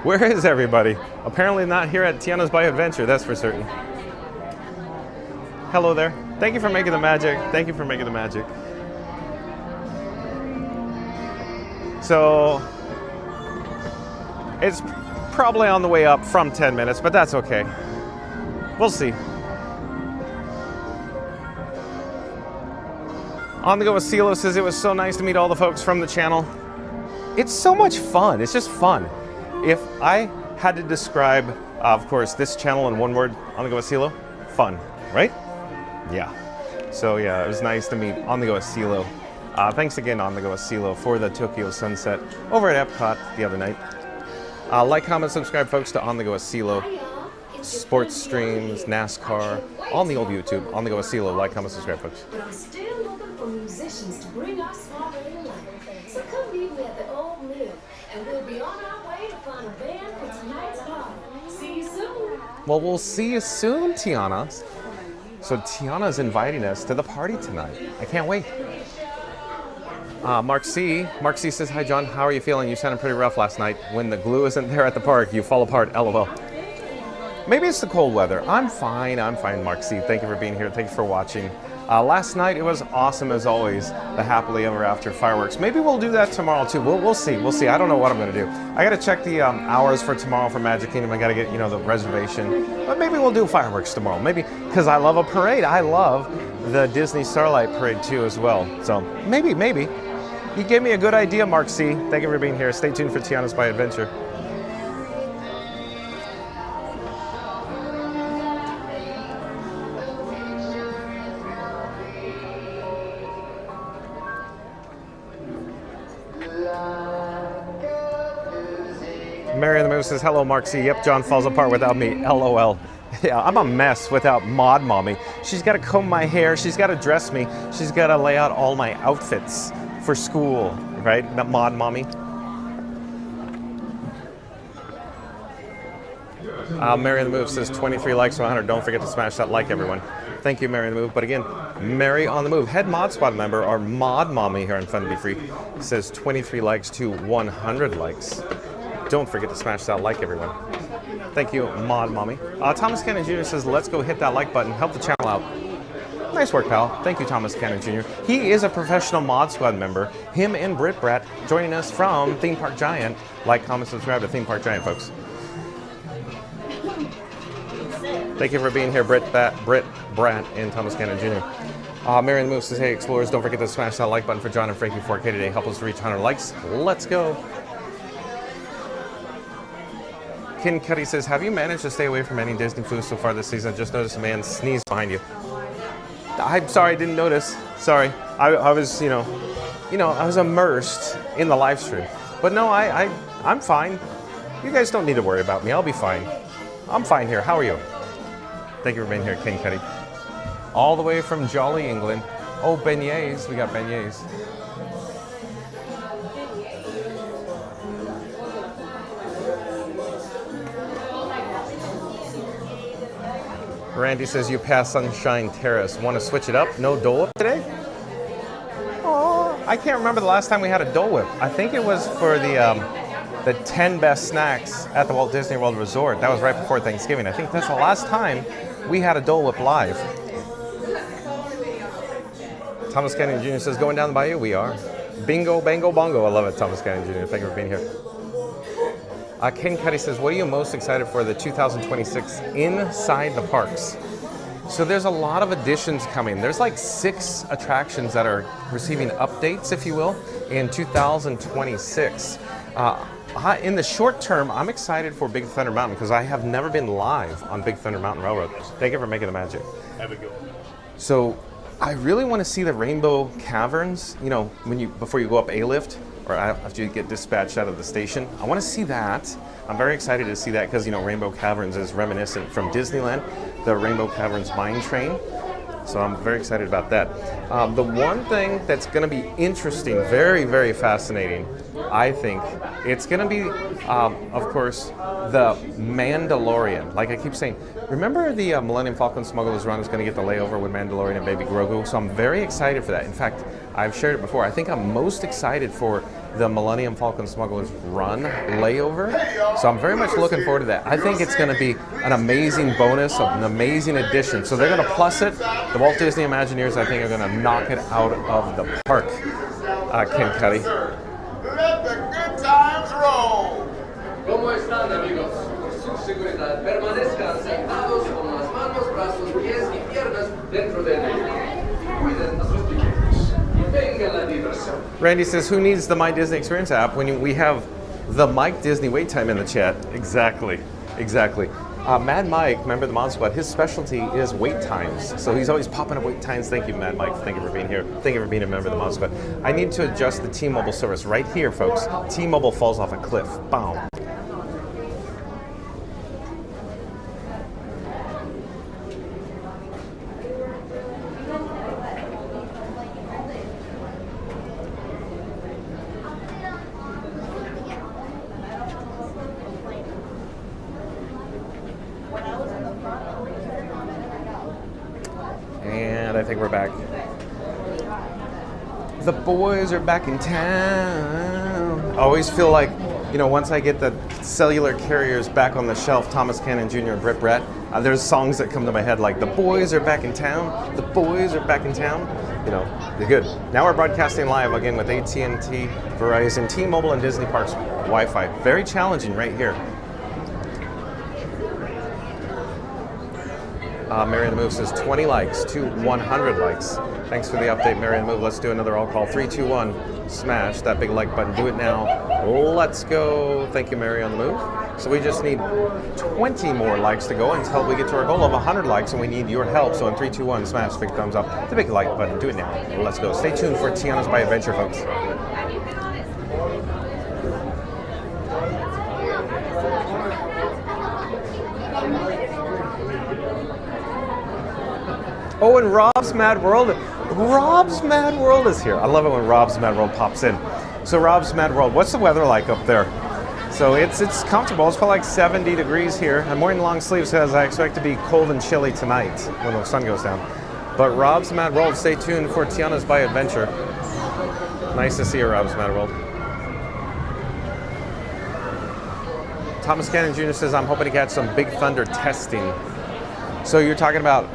Where is everybody? Apparently not here at Tiana's Bayou Adventure, that's for certain. Hello there. Thank you for making the magic. Thank you for making the magic. So it's probably on the way up from 10 minutes, but that's okay. We'll see. On the Go with CeeLo says it was so nice to meet all the folks from the channel. It's so much fun. It's just fun. If I had to describe, of course, this channel in one word, On the Go with CeeLo, fun, right? Yeah. So yeah, it was nice to meet On the Go with CeeLo. Thanks again, On the Go with CeeLo, for the Tokyo sunset over at Epcot the other night. Like, comment, subscribe, folks, to On the Go with CeeLo. Sports streams, NASCAR, on the old YouTube. On the Go with CeeLo. Like, comment, subscribe, folks. But I'm still looking for musicians to bring our small band live. So come meet me at the Old Mill, and we'll be on our way to find a band for tonight's party. See you soon. Well, we'll see you soon, Tiana. So Tiana's inviting us to the party tonight. I can't wait. Mark C says, hi, John. How are you feeling? You sounded pretty rough last night. When the glue isn't there at the park, you fall apart. LOL. Maybe it's the cold weather. I'm fine, Mark C. Thank you for being here. Thank you for watching. Last night, it was awesome as always, the happily ever after fireworks. Maybe we'll do that tomorrow too. We'll see. I don't know what I'm gonna do. I gotta check the hours for tomorrow for Magic Kingdom. I gotta get, the reservation. But maybe we'll do fireworks tomorrow. Maybe, because I love a parade. I love the Disney Starlight Parade too as well. So maybe. You gave me a good idea, Mark C. Thank you for being here. Stay tuned for Tiana's Bayou Adventure. Mary the Moose says, hello, Mark C. Yep, John falls apart without me. LOL. Yeah, I'm a mess without Mod Mommy. She's got to comb my hair. She's got to dress me. She's got to lay out all my outfits for school, right? Mod Mommy. Mary the Move says 23 likes to 100. Don't forget to smash that like, everyone. Thank you, Mary the Move. But again, Mary on the Move, head Mod Squad member, or Mod Mommy here on Fun to Be Free, says 23 likes to 100 likes. Don't forget to smash that like, everyone. Thank you, Mod Mommy. Thomas Cannon Jr. says, let's go hit that like button. Help the channel out. Nice work, pal. Thank you, Thomas Cannon Jr. He is a professional Mod Squad member. Him and Britt Brat joining us from Theme Park Giant. Like, comment, subscribe to Theme Park Giant, folks. Thank you for being here, Britt Brat, and Thomas Cannon Jr. Mary the Move says, hey, Explorers, don't forget to smash that like button for John and Frankie 4K today. Help us reach 100 likes. Let's go. Ken Cuddy says, have you managed to stay away from any Disney food so far this season? Just noticed a man sneeze behind you. I'm sorry, I didn't notice. Sorry, I was, I was immersed in the live stream. But no, I'm fine. You guys don't need to worry about me. I'll be fine. I'm fine here. How are you? Thank you for being here, Ken Cuddy. All the way from Jolly, England. Oh, beignets. We got beignets. Randy says you passed Sunshine Terrace. Want to switch it up? No Dole Whip today? Oh, I can't remember the last time we had a Dole Whip. I think it was for the 10 best snacks at the Walt Disney World Resort. That was right before Thanksgiving. I think that's the last time we had a Dole Whip live. Thomas Cannon Jr. says, going down the bayou? We are. Bingo, bango, bongo. I love it, Thomas Cannon Jr. Thank you for being here. Ken Cuddy says, what are you most excited for the 2026 Inside the Parks? So there's a lot of additions coming. There's like 6 attractions that are receiving updates, if you will, in 2026. In the short term, I'm excited for Big Thunder Mountain because I have never been live on Big Thunder Mountain Railroad. Thank you for making the magic. Have a good one. So I really want to see the Rainbow Caverns, before you go up A-Lift, or after you get dispatched out of the station. I want to see that. I'm very excited to see that because, Rainbow Caverns is reminiscent from Disneyland, the Rainbow Caverns mine train. So I'm very excited about that. The one thing that's going to be interesting, very, very fascinating, I think, it's going to be, of course, the Mandalorian. Like I keep saying, remember the Millennium Falcon Smuggler's Run is going to get the layover with Mandalorian and Baby Grogu? So I'm very excited for that. In fact, I've shared it before. I think I'm most excited for the Millennium Falcon Smuggler's Run layover. So I'm very much looking forward to that. I think it's going to be an amazing bonus, an amazing addition. So they're going to plus it. The Walt Disney Imagineers, I think, are going to knock it out of the park. Ken Cuddy. Let the good times roll. ¿Cómo están, amigos? Por su seguridad, permanezcan sentados con las manos, brazos, pies y piernas dentro del vehículo. Cuiden a sus pequeños. Venga la diversión. Randy says, who needs the My Disney Experience app when we have the Mike Disney wait time in the chat? Exactly. Mad Mike, member of the Mod Squad, his specialty is wait times. So he's always popping up wait times. Thank you, Mad Mike. Thank you for being here. Thank you for being a member of the Mod Squad. I need to adjust the T-Mobile service right here, folks. T-Mobile falls off a cliff. Boom. And I think we're back. The boys are back in town. I always feel like, once I get the cellular carriers back on the shelf, Thomas Cannon Jr. and Britt Brett, there's songs that come to my head like, the boys are back in town, the boys are back in town. They're good. Now we're broadcasting live again with AT&T, Verizon, T-Mobile, and Disney Parks Wi-Fi. Very challenging right here. Mary the Move says 20 likes to 100 likes. Thanks for the update, Mary the Move. Let's do another all call. 3, 2, 1. Smash that big like button. Do it now. Let's go. Thank you, Mary on the Move. So we just need 20 more likes to go until we get to our goal of 100 likes, and we need your help. So in 3, 2, 1, smash the big thumbs up. The big like button. Do it now. Let's go. Stay tuned for Tiana's by Adventure, folks. Oh, and Rob's Mad World. Rob's Mad World is here. I love it when Rob's Mad World pops in. So Rob's Mad World, what's the weather like up there? So it's comfortable. It's probably like 70 degrees here. I'm wearing long sleeves because I expect to be cold and chilly tonight when the sun goes down. But Rob's Mad World, stay tuned for Tiana's by Adventure. Nice to see you, Rob's Mad World. Thomas Cannon Jr. says, I'm hoping to catch some Big Thunder testing. So you're talking about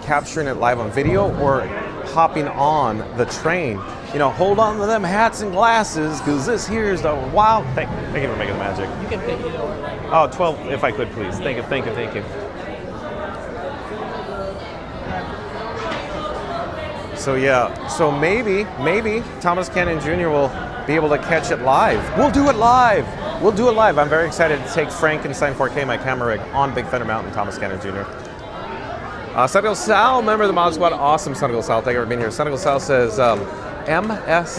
capturing it live on video or hopping on the train? Hold on to them hats and glasses because this here is the wild thing. Thank you for making the magic. You can take it over. Oh, 12 if I could, please. Thank you. So yeah, so maybe Thomas Cannon Jr. will be able to catch it live. We'll do it live. we'll do it live. I'm very excited to take Frankenstein 4K, my camera rig, on Big Thunder Mountain, Thomas Scanner Jr. Senegal Sal, member of the Mod Squad. Awesome, Senegal Sal. Thank you for being here. Senegal Sal says, MFSR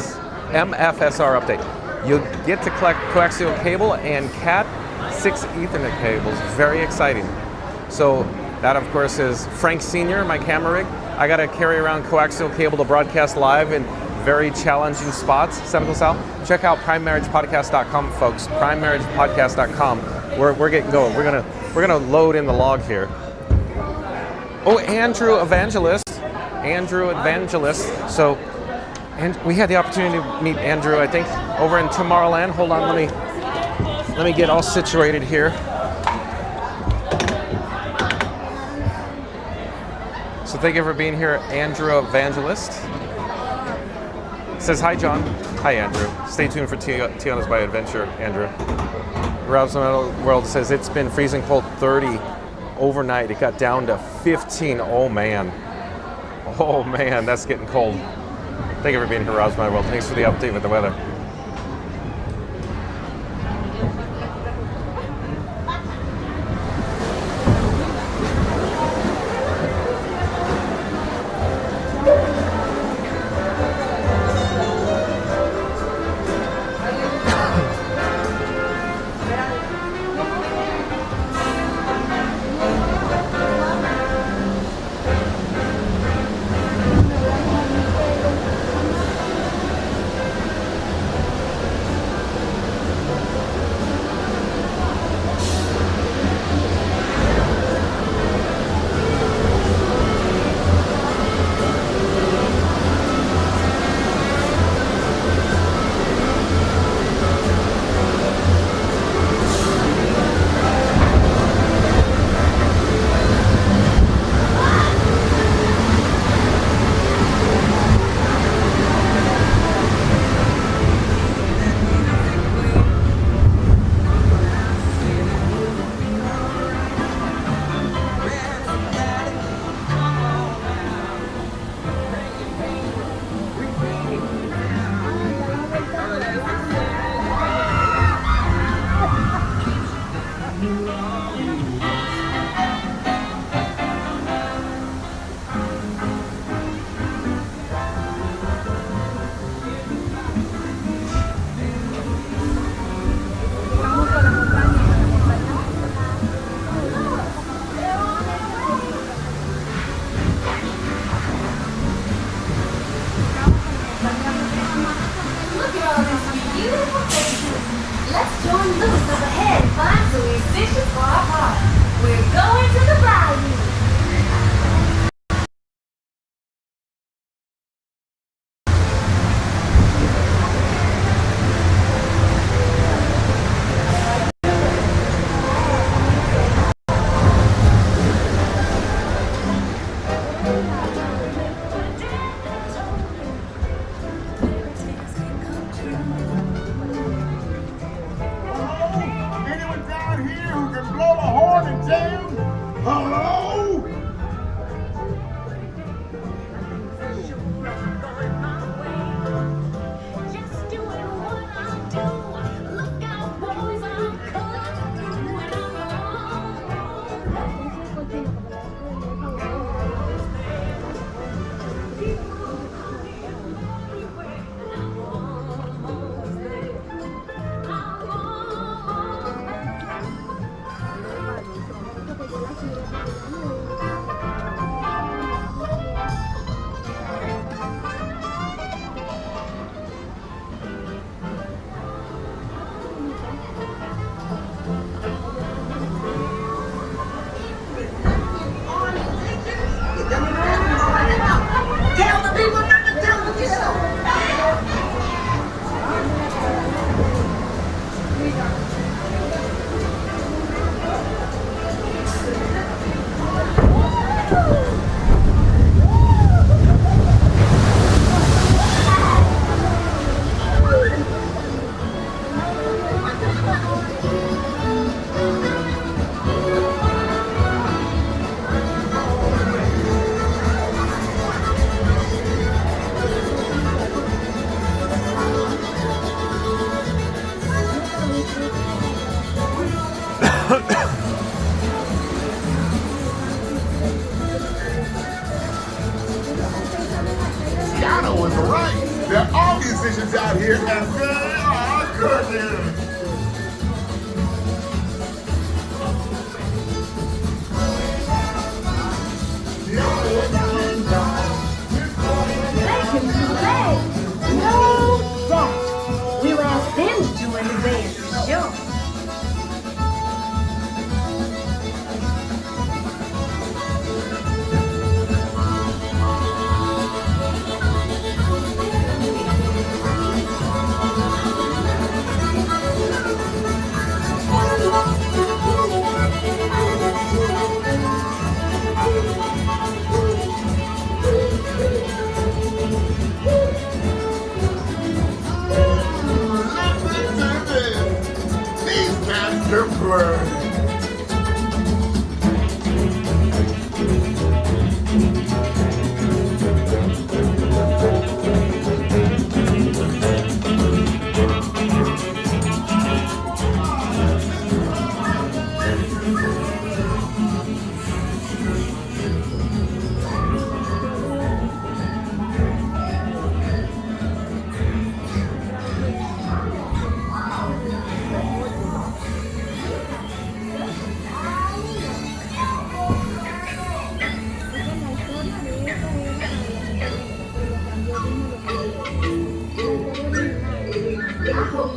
update. You'll get to collect coaxial cable and Cat 6 Ethernet cables. Very exciting. So that, of course, is Frank Sr., my camera rig. I got to carry around coaxial cable to broadcast live in very challenging spots. Senegal Sal. Check out primemarriagepodcast.com, folks. Primemarriagepodcast.com. We're getting going. We're gonna load in the log here. Oh, Andrew Evangelist. So, and we had the opportunity to meet Andrew, I think, over in Tomorrowland. Hold on, let me get all situated here. So thank you for being here, Andrew Evangelist. Says, hi, John. Hi, Andrew. Stay tuned for Tiana's by Adventure, Andrew. Rob's World says, it's been freezing cold, 30 overnight. It got down to 15. Oh, man. Oh, man, that's getting cold. Thank you for being here, Rob's World. Thanks for the update with the weather.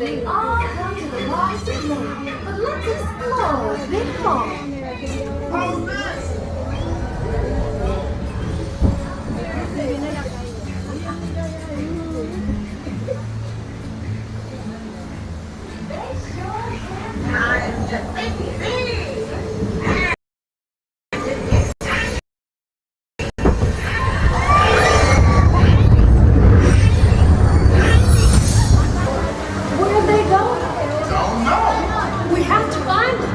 They all come to the party to play. But let's explore a bit more. Hold this! Time to think big! Where'd they go? Don't know! We have to find them.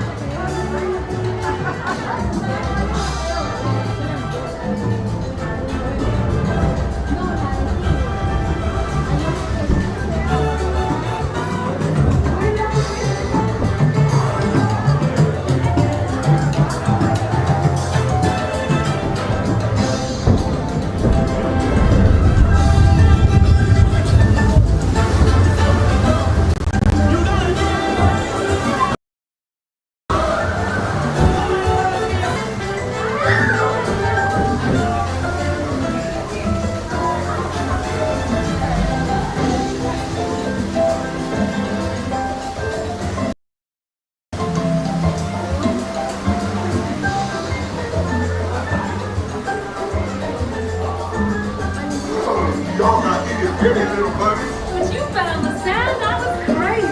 Y'all got itty bitty little buddy. When you found the sound, that was crazy.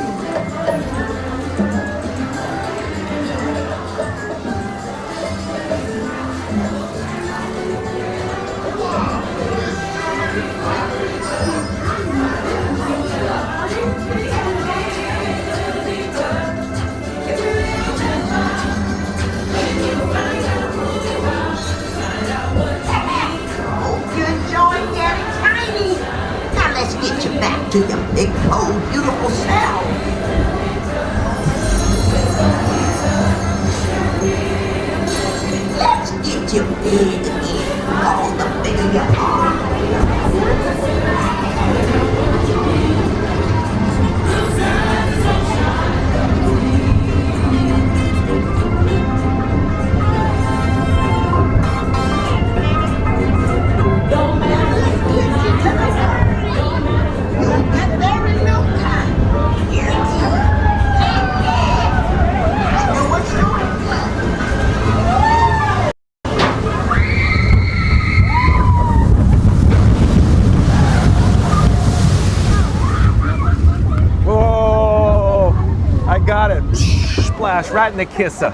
Hope you enjoyed getting tiny. Now let's get you back to your big, bold, beautiful self. Let's get you big again. All the bigger you are. You'll get there in no time. Here it is. I know what's going on. Whoa! I got it. Splash right in the kisser.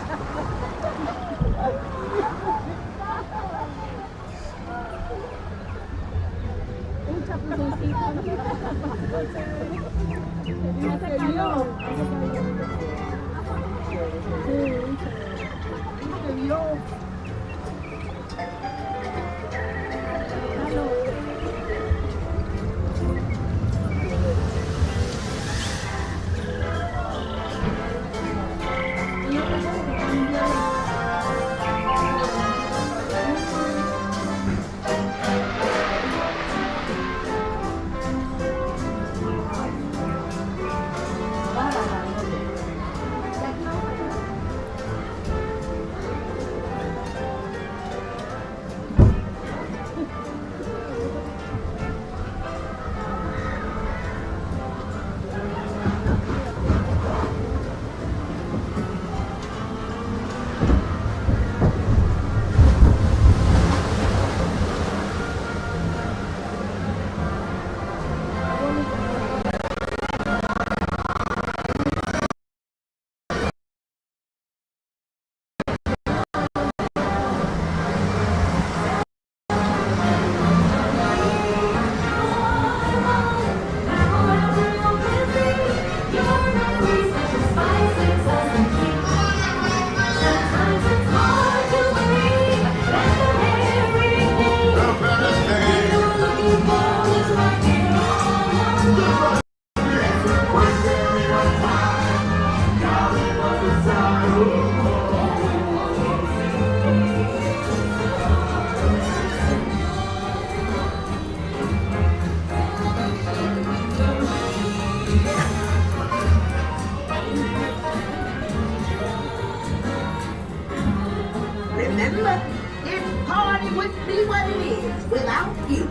Remember, this party wouldn't be what it is without you.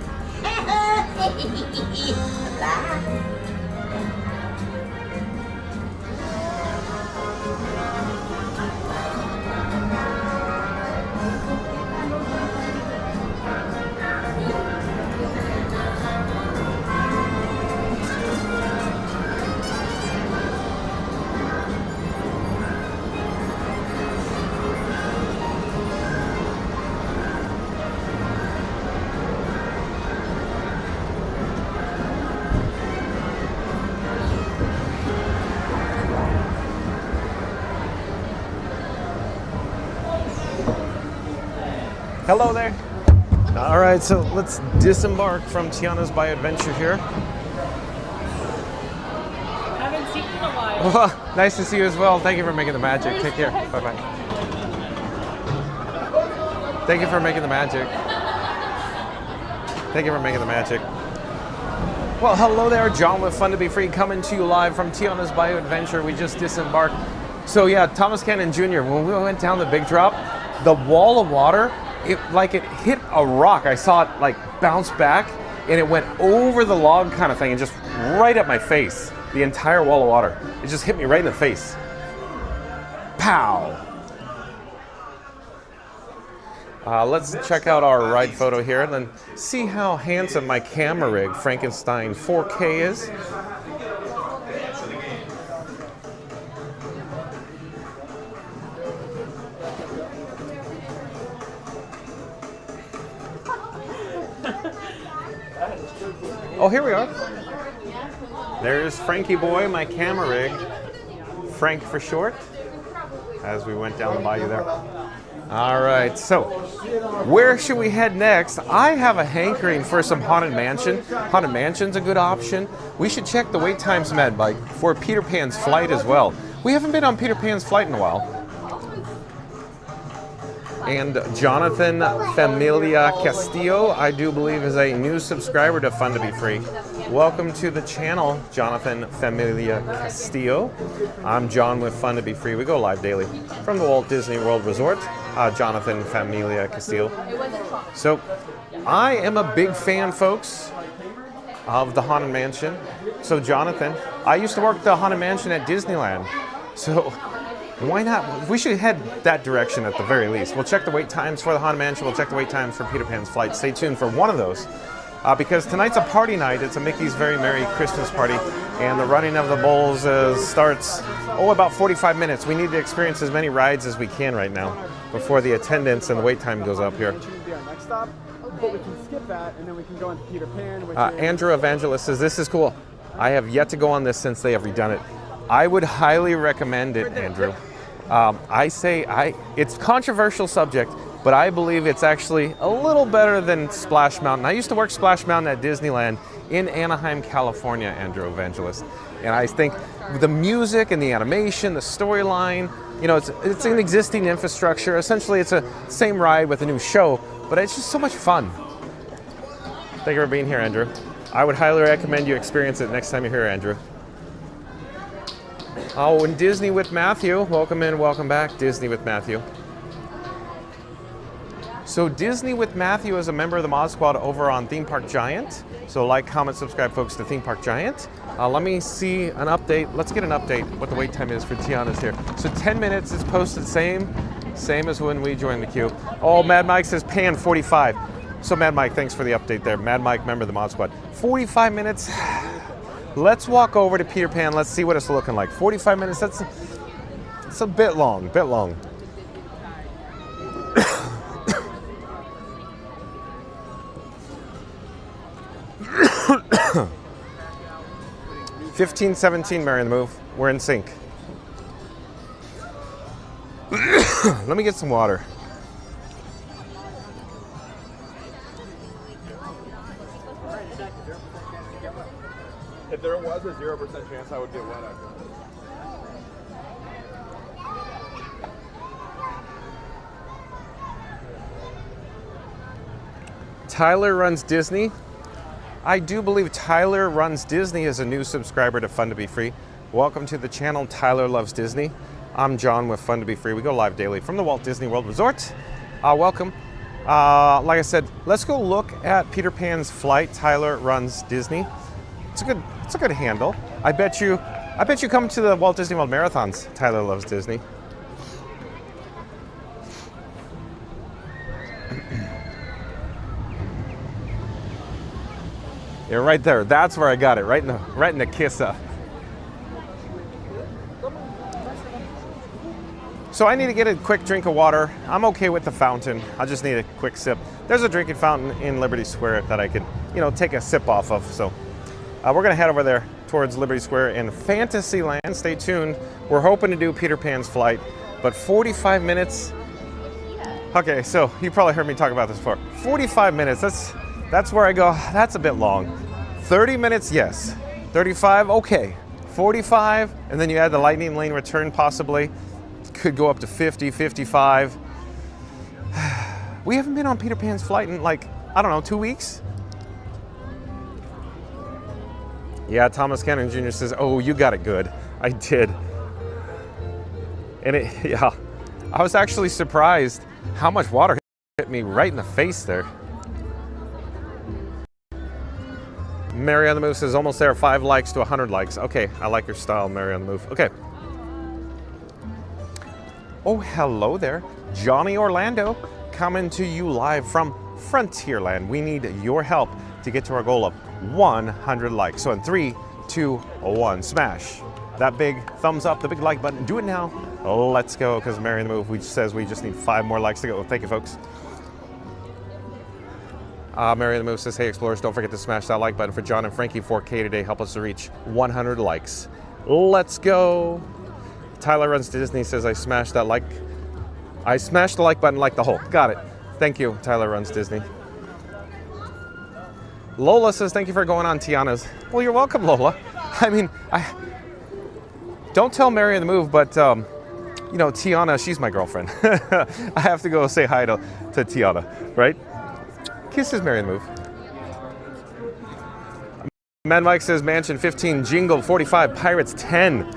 Bye. Hello there. All right, so let's disembark from Tiana's Bio Adventure here. Haven't seen you in a while. Nice to see you as well. Thank you for making the magic. Take care. Bye-bye. Thank you for making the magic. Thank you for making the magic. Well, hello there. John with Fun to Be Free coming to you live from Tiana's Bio Adventure. We just disembarked. So yeah, Thomas Cannon Jr., when we went down the big drop, the wall of water, it hit a rock. I saw it like bounce back and it went over the log kind of thing and just right at my face. The entire wall of water. It just hit me right in the face. Pow! Let's check out our ride photo here and then see how handsome my camera rig Frankenstein 4K is. Oh, here we are. There's Frankie Boy, my camera rig. Frank for short, as we went down the bayou there. All right, so where should we head next? I have a hankering for some Haunted Mansion. Haunted Mansion's a good option. We should check the wait times, Mad Mike, for Peter Pan's Flight as well. We haven't been on Peter Pan's Flight in a while. And Jonathan Familia Castillo, I do believe, is a new subscriber to Fun to Be Free. Welcome to the channel, Jonathan Familia Castillo. I'm John with Fun to Be Free. We go live daily from the Walt Disney World Resort. Jonathan Familia Castillo. So, I am a big fan, folks, of the Haunted Mansion. So, Jonathan, I used to work the Haunted Mansion at Disneyland. So, why not? We should head that direction at the very least. We'll check the wait times for the Haunted Mansion. We'll check the wait times for Peter Pan's Flight. Stay tuned for one of those. Because tonight's a party night. It's a Mickey's Very Merry Christmas Party. And the running of the bulls starts, about 45 minutes. We need to experience as many rides as we can right now before the attendance and the wait time goes up here. Next stop, but we can skip that and then we can go into Peter Pan. Which Andrew Evangelist says, this is cool. I have yet to go on this since they have redone it. I would highly recommend it, Andrew. It's a controversial subject, but I believe it's actually a little better than Splash Mountain. I used to work Splash Mountain at Disneyland in Anaheim, California, Andrew Evangelist. And I think the music and the animation, the storyline, it's an existing infrastructure. Essentially, it's a same ride with a new show, but it's just so much fun. Thank you for being here, Andrew. I would highly recommend you experience it next time you're here, Andrew. Oh, and Disney with Matthew. Welcome in, welcome back, Disney with Matthew. So Disney with Matthew is a member of the Mod Squad over on Theme Park Giant. So like, comment, subscribe, folks, to Theme Park Giant. Let me see an update. Let's get an update what the wait time is for Tiana's here. So 10 minutes is posted, same as when we joined the queue. Oh, Mad Mike says Pan 45. So Mad Mike, thanks for the update there. Mad Mike, member of the Mod Squad. 45 minutes. Let's walk over to Peter Pan. Let's see what it's looking like. 45 minutes, it's a bit long, bit long. 15:17, Mary in the move. We're in sync. Let me get some water. If there was a 0% chance I would get wet after. Tyler runs Disney. I do believe Tyler runs Disney is a new subscriber to Fun to Be Free. Welcome to the channel, Tyler Loves Disney. I'm John with Fun to Be Free. We go live daily from the Walt Disney World Resort. Welcome. Like I said, let's go look at Peter Pan's Flight. Tyler runs Disney. It's a good handle. I bet you come to the Walt Disney World Marathons. Tyler Loves Disney. Yeah, right there. That's where I got it. Right in the kissa. So I need to get a quick drink of water. I'm okay with the fountain. I just need a quick sip. There's a drinking fountain in Liberty Square that I could, take a sip off of. So we're gonna head over there towards Liberty Square in Fantasyland. Stay tuned. We're hoping to do Peter Pan's Flight, but 45 minutes. Okay, so you probably heard me talk about this before. 45 minutes, that's where I go, that's a bit long. 30 minutes, yes. 35, okay. 45, and then you add the lightning lane return possibly. Could go up to 50, 55. We haven't been on Peter Pan's flight in like, I don't know, 2 weeks? Yeah, Thomas Cannon Jr. says, oh, you got it good. I did. And yeah, I was actually surprised how much water hit me right in the face there. Mary on the Move says, almost there, 5 likes to 100 likes. Okay, I like your style, Mary on the Move. Okay. Oh, hello there. Johnny Orlando coming to you live from Frontierland. We need your help to get to our goal of 100 likes. So in 3, 2, 1, smash that big thumbs up, the big like button. Do it now. Let's go, because Mary on the Move says we just need 5 more likes to go. Thank you, folks. Mary on the Move says, hey, explorers, don't forget to smash that like button for John and Frankie 4K today. Help us to reach 100 likes. Let's go. Tyler Runs to Disney says, I smashed the like button like the hole. Got it. Thank you, Tyler Runs Disney. Lola says, thank you for going on Tiana's. Well, you're welcome, Lola. I mean, don't tell Mary on the Move, but you know, Tiana, she's my girlfriend. I have to go say hi to Tiana, right? Kisses, Mary on the Move. Mad Mike says, Mansion 15, Jingle 45, Pirates 10.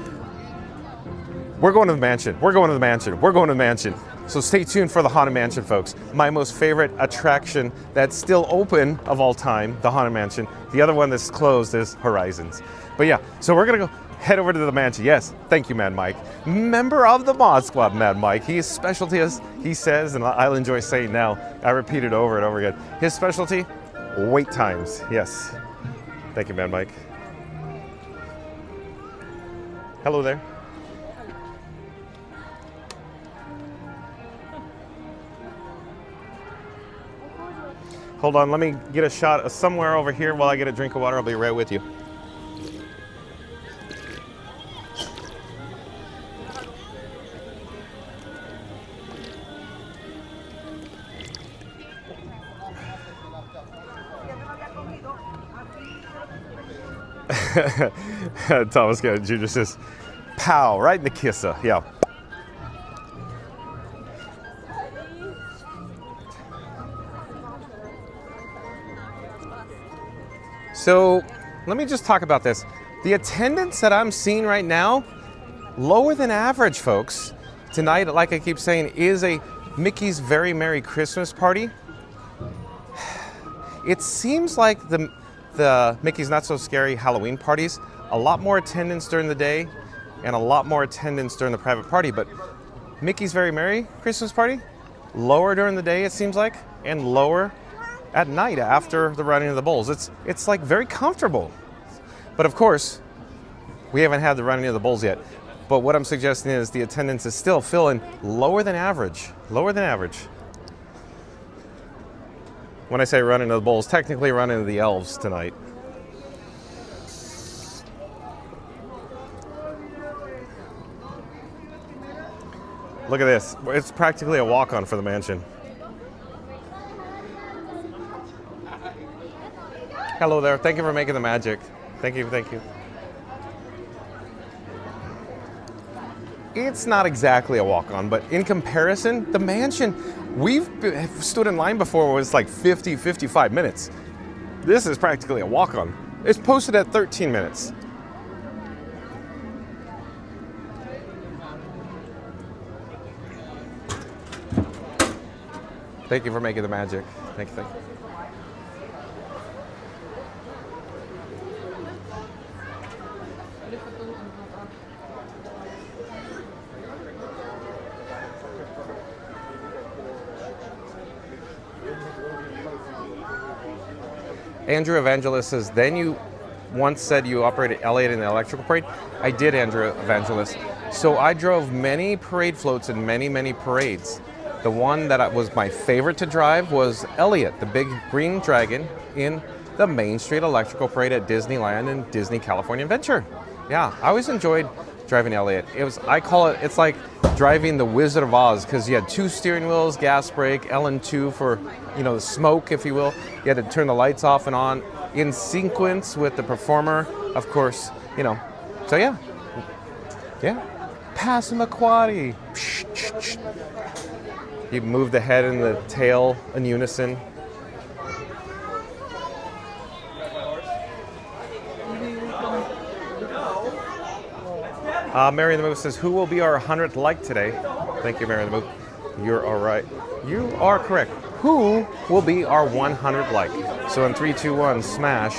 We're going to the mansion. We're going to the mansion. We're going to the mansion. So stay tuned for the Haunted Mansion, folks. My most favorite attraction that's still open of all time, the Haunted Mansion. The other one that's closed is Horizons. But yeah, so we're going to go head over to the mansion. Yes, thank you, Mad Mike. Member of the Mod Squad, Mad Mike. His specialty, as he says, and I'll enjoy saying now, I repeat it over and over again. His specialty, wait times. Yes. Thank you, Mad Mike. Hello there. Hold on, let me get a shot of somewhere over here while I get a drink of water. I'll be right with you. Thomas Jr. says, pow, right in the kisser. Yeah. So let me just talk about this. The attendance that I'm seeing right now, lower than average, folks. Tonight, like I keep saying, is a Mickey's Very Merry Christmas Party. It seems like the Mickey's Not So Scary Halloween parties, a lot more attendance during the day and a lot more attendance during the private party, but Mickey's Very Merry Christmas Party, lower during the day it seems like, and lower at night after the running of the bulls. It's like very comfortable. But of course, we haven't had the running of the bulls yet. But what I'm suggesting is the attendance is still feeling lower than average. Lower than average. When I say running of the bulls, technically running of the elves tonight. Look at this. It's practically a walk-on for the mansion. Hello there. Thank you for making the magic. Thank you, thank you. It's not exactly a walk-on, but in comparison, the mansion, we've stood in line before where it was like 50, 55 minutes. This is practically a walk-on. It's posted at 13 minutes. Thank you for making the magic. Thank you, thank you. Andrew Evangelist says, then you once said you operated Elliot in the electrical parade. I did, Andrew Evangelist. So I drove many parade floats in many, many parades. The one that was my favorite to drive was Elliot, the big green dragon in the Main Street Electrical Parade at Disneyland and Disney California Adventure. Yeah, I always enjoyed driving Elliott. It's like driving the Wizard of Oz, because you had 2 steering wheels, gas brake, L&2 for, the smoke, if you will. You had to turn the lights off and on in sequence with the performer, of course, So yeah. Passamaquoddy. You move the head and the tail in unison. Mary in the Move says, who will be our 100th like today? Thank you, Mary in the Move. You're all right. You are correct. Who will be our 100th like? So in 3, 2, 1, smash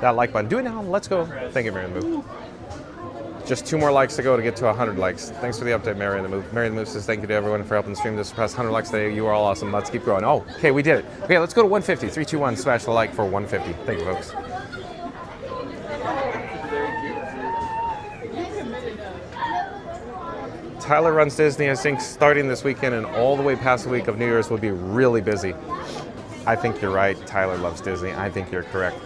that like button. Do it now. Let's go. Thank you, Mary in the Move. Just 2 more likes to go to get to 100 likes. Thanks for the update, Mary in the Move. Mary in the Move says, thank you to everyone for helping the stream to surpass 100 likes today. You are all awesome. Let's keep growing. Oh, okay, we did it. Okay, let's go to 150. 3, 2, 1, smash the like for 150. Thank you, folks. Tyler runs Disney. I think starting this weekend and all the way past the week of New Year's will be really busy. I think you're right. Tyler loves Disney. I think you're correct.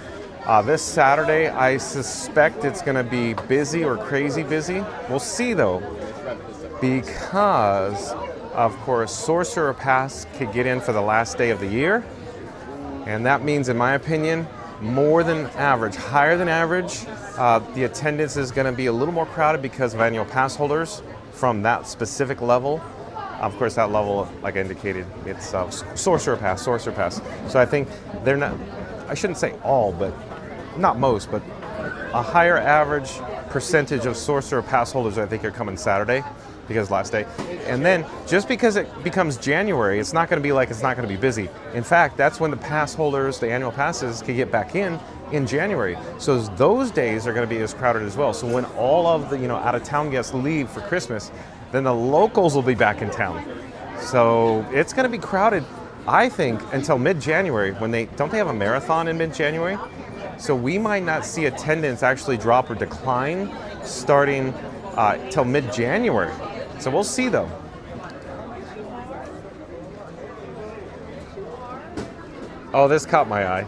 This Saturday, I suspect it's going to be busy or crazy busy. We'll see, though, because, of course, Sorcerer Pass could get in for the last day of the year. And that means, in my opinion, more than average, higher than average. The attendance is going to be a little more crowded because of annual pass holders from that specific level. Of course, that level, like I indicated, it's Sorcerer Pass. So I think they're not, I shouldn't say all, but not most, but a higher average percentage of Sorcerer Pass holders I think are coming Saturday because last day. And then just because it becomes January, it's not going to be like it's not going to be busy. In fact, that's when the pass holders, the annual passes, can get back in January. So those days are going to be as crowded as well. So when all of the out-of-town guests leave for Christmas, then the locals will be back in town. So it's going to be crowded, I think, until mid-January when they have a marathon in mid-January. So we might not see attendance actually drop or decline starting till mid-January. So we'll see, though. Oh, this caught my eye.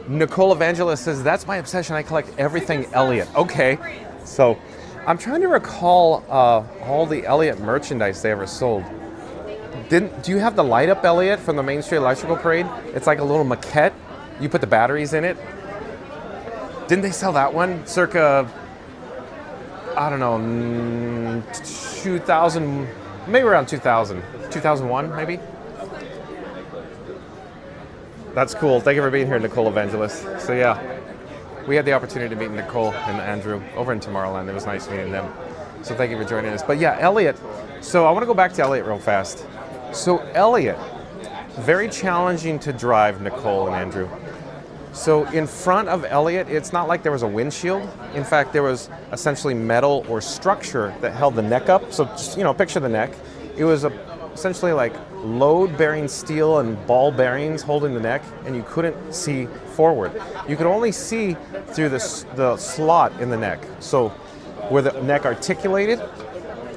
Nicole Evangelist says, that's my obsession. I collect everything Elliott. Okay. So I'm trying to recall all the Elliott merchandise they ever sold. Do you have the light up Elliott from the Main Street Electrical Parade? It's like a little maquette. You put the batteries in it. Didn't they sell that one circa, I don't know, 2000, maybe around 2000, 2001 maybe? That's cool. Thank you for being here, Nicole Evangelist. So yeah, we had the opportunity to meet Nicole and Andrew over in Tomorrowland. It was nice meeting them. So thank you for joining us. But yeah, Elliott. So I want to go back to Elliott real fast. So Elliott, very challenging to drive, Nicole and Andrew. So in front of Elliott, it's not like there was a windshield. In fact, there was essentially metal or structure that held the neck up. So just, picture the neck. It was essentially like load-bearing steel and ball bearings holding the neck, and you couldn't see forward. You could only see through the slot in the neck. So where the neck articulated,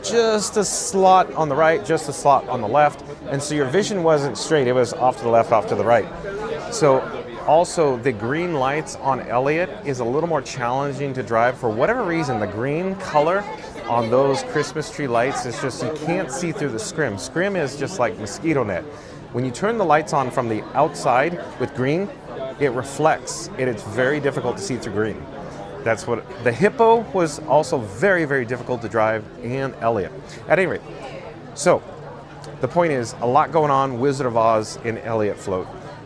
just a slot on the right, just a slot on the left. And so your vision wasn't straight. It was off to the left, off to the right. So also, the green lights on Elliott is a little more challenging to drive. For whatever reason, the green color on those Christmas tree lights is just, you can't see through the scrim. Scrim is just like mosquito net. When you turn the lights on from the outside with green, it reflects. It's very difficult to see through green. That's what, the Hippo was also very, very difficult to drive, and Elliott. At any rate, so the point is, a lot going on, Wizard of Oz in Elliott float.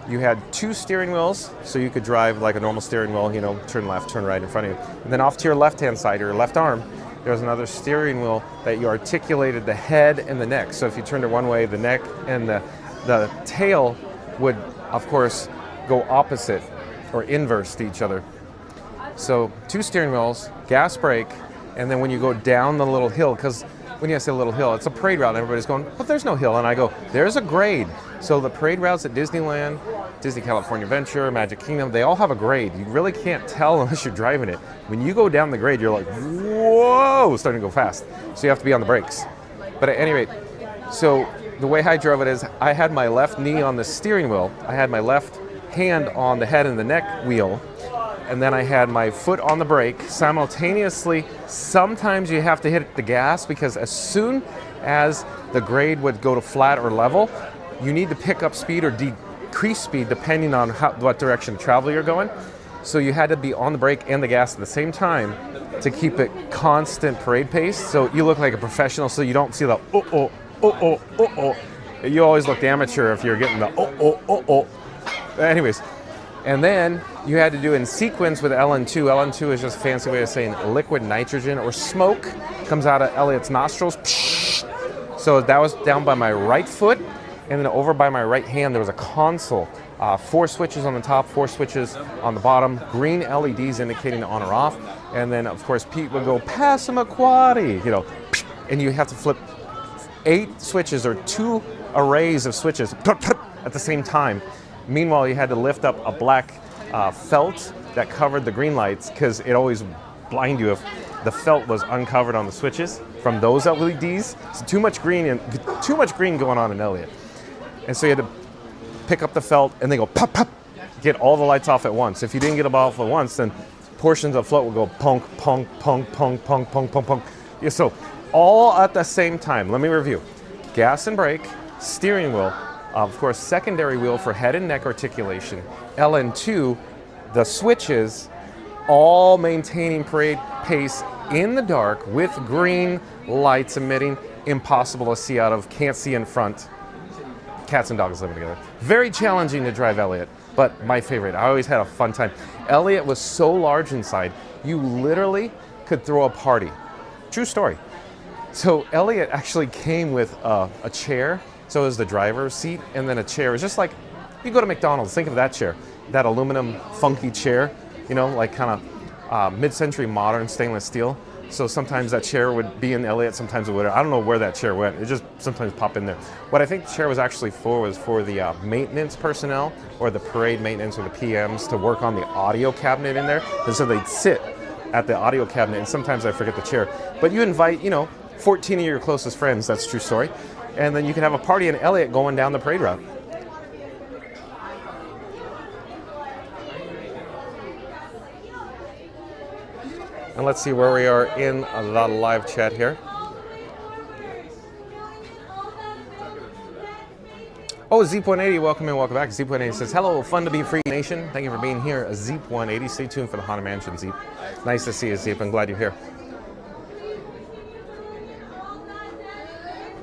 You had 2 steering wheels, so you could drive like a normal steering wheel, turn left, turn right in front of you. And then off to your left-hand side, or your left arm, there was another steering wheel that you articulated the head and the neck. So if you turned it one way, the neck and the tail would, of course, go opposite or inverse to each other. So 2 steering wheels, gas brake, and then when you go down the little hill, because when I say little hill, it's a parade route, and everybody's going, but there's no hill. And I go, there's a grade. So the parade routes at Disneyland, Disney California Adventure, Magic Kingdom, they all have a grade. You really can't tell unless you're driving it. When you go down the grade, you're like, whoa, starting to go fast. So you have to be on the brakes. But at any rate, so the way I drove it is I had my left knee on the steering wheel. I had my left hand on the head and the neck wheel. and then I had my foot on the brake. Simultaneously, sometimes you have to hit the gas because as soon as the grade would go to flat or level, you need to pick up speed or decrease speed depending on what direction of travel you're going. So you had to be on the brake and the gas at the same time to keep it constant parade pace. So you look like a professional, so you don't see the You always look amateur if you're getting the Anyways, and then you had to do it in sequence with LN2. LN2 is just a fancy way of saying liquid nitrogen or smoke comes out of Elliot's nostrils. So that was down by my right foot, and then over by my right hand there was a console. 4 switches on the top, 4 switches on the bottom, green LEDs indicating on or off, and then of course Pete would go Passamaquoddy, and you have to flip 8 switches or 2 arrays of switches at the same time. Meanwhile, you had to lift up a black felt that covered the green lights because it always blind you if the felt was uncovered on the switches from those LEDs. So too much green going on in Elliot. And so you had to pick up the felt and they go pop, pop, get all the lights off at once. If you didn't get them off at once, then portions of the float would go punk, punk, punk, punk, punk, punk, punk, punk. Yeah, so all at the same time. Let me review. Gas and brake, steering wheel, of course, secondary wheel for head and neck articulation, LN2, the switches, all maintaining parade pace in the dark with green lights emitting, impossible to see out of, can't see in front. Cats and dogs living together. Very challenging to drive Elliot, but my favorite. I always had a fun time. Elliot was so large inside, you literally could throw a party. True story. So Elliot actually came with a chair. So it was the driver's seat and then a chair. It's just like you go to McDonald's, think of that chair, that aluminum funky chair, like kind of mid-century modern stainless steel. So sometimes that chair would be in Elliot, sometimes it would. I don't know where that chair went. It just sometimes popped in there. What I think the chair was actually for was for the maintenance personnel or the parade maintenance or the PMs to work on the audio cabinet in there. And so they'd sit at the audio cabinet, and sometimes I forget the chair. But you invite, 14 of your closest friends, that's a true story. And then you can have a party in Elliot going down the parade route. And let's see where we are in the live chat here. Oh, Zeep180, welcome back. Zeep180 says, hello, fun to be free nation. Thank you for being here. Zeep180, stay tuned for the Haunted Mansion, Zeep. Nice to see you, Zeep. I'm glad you're here.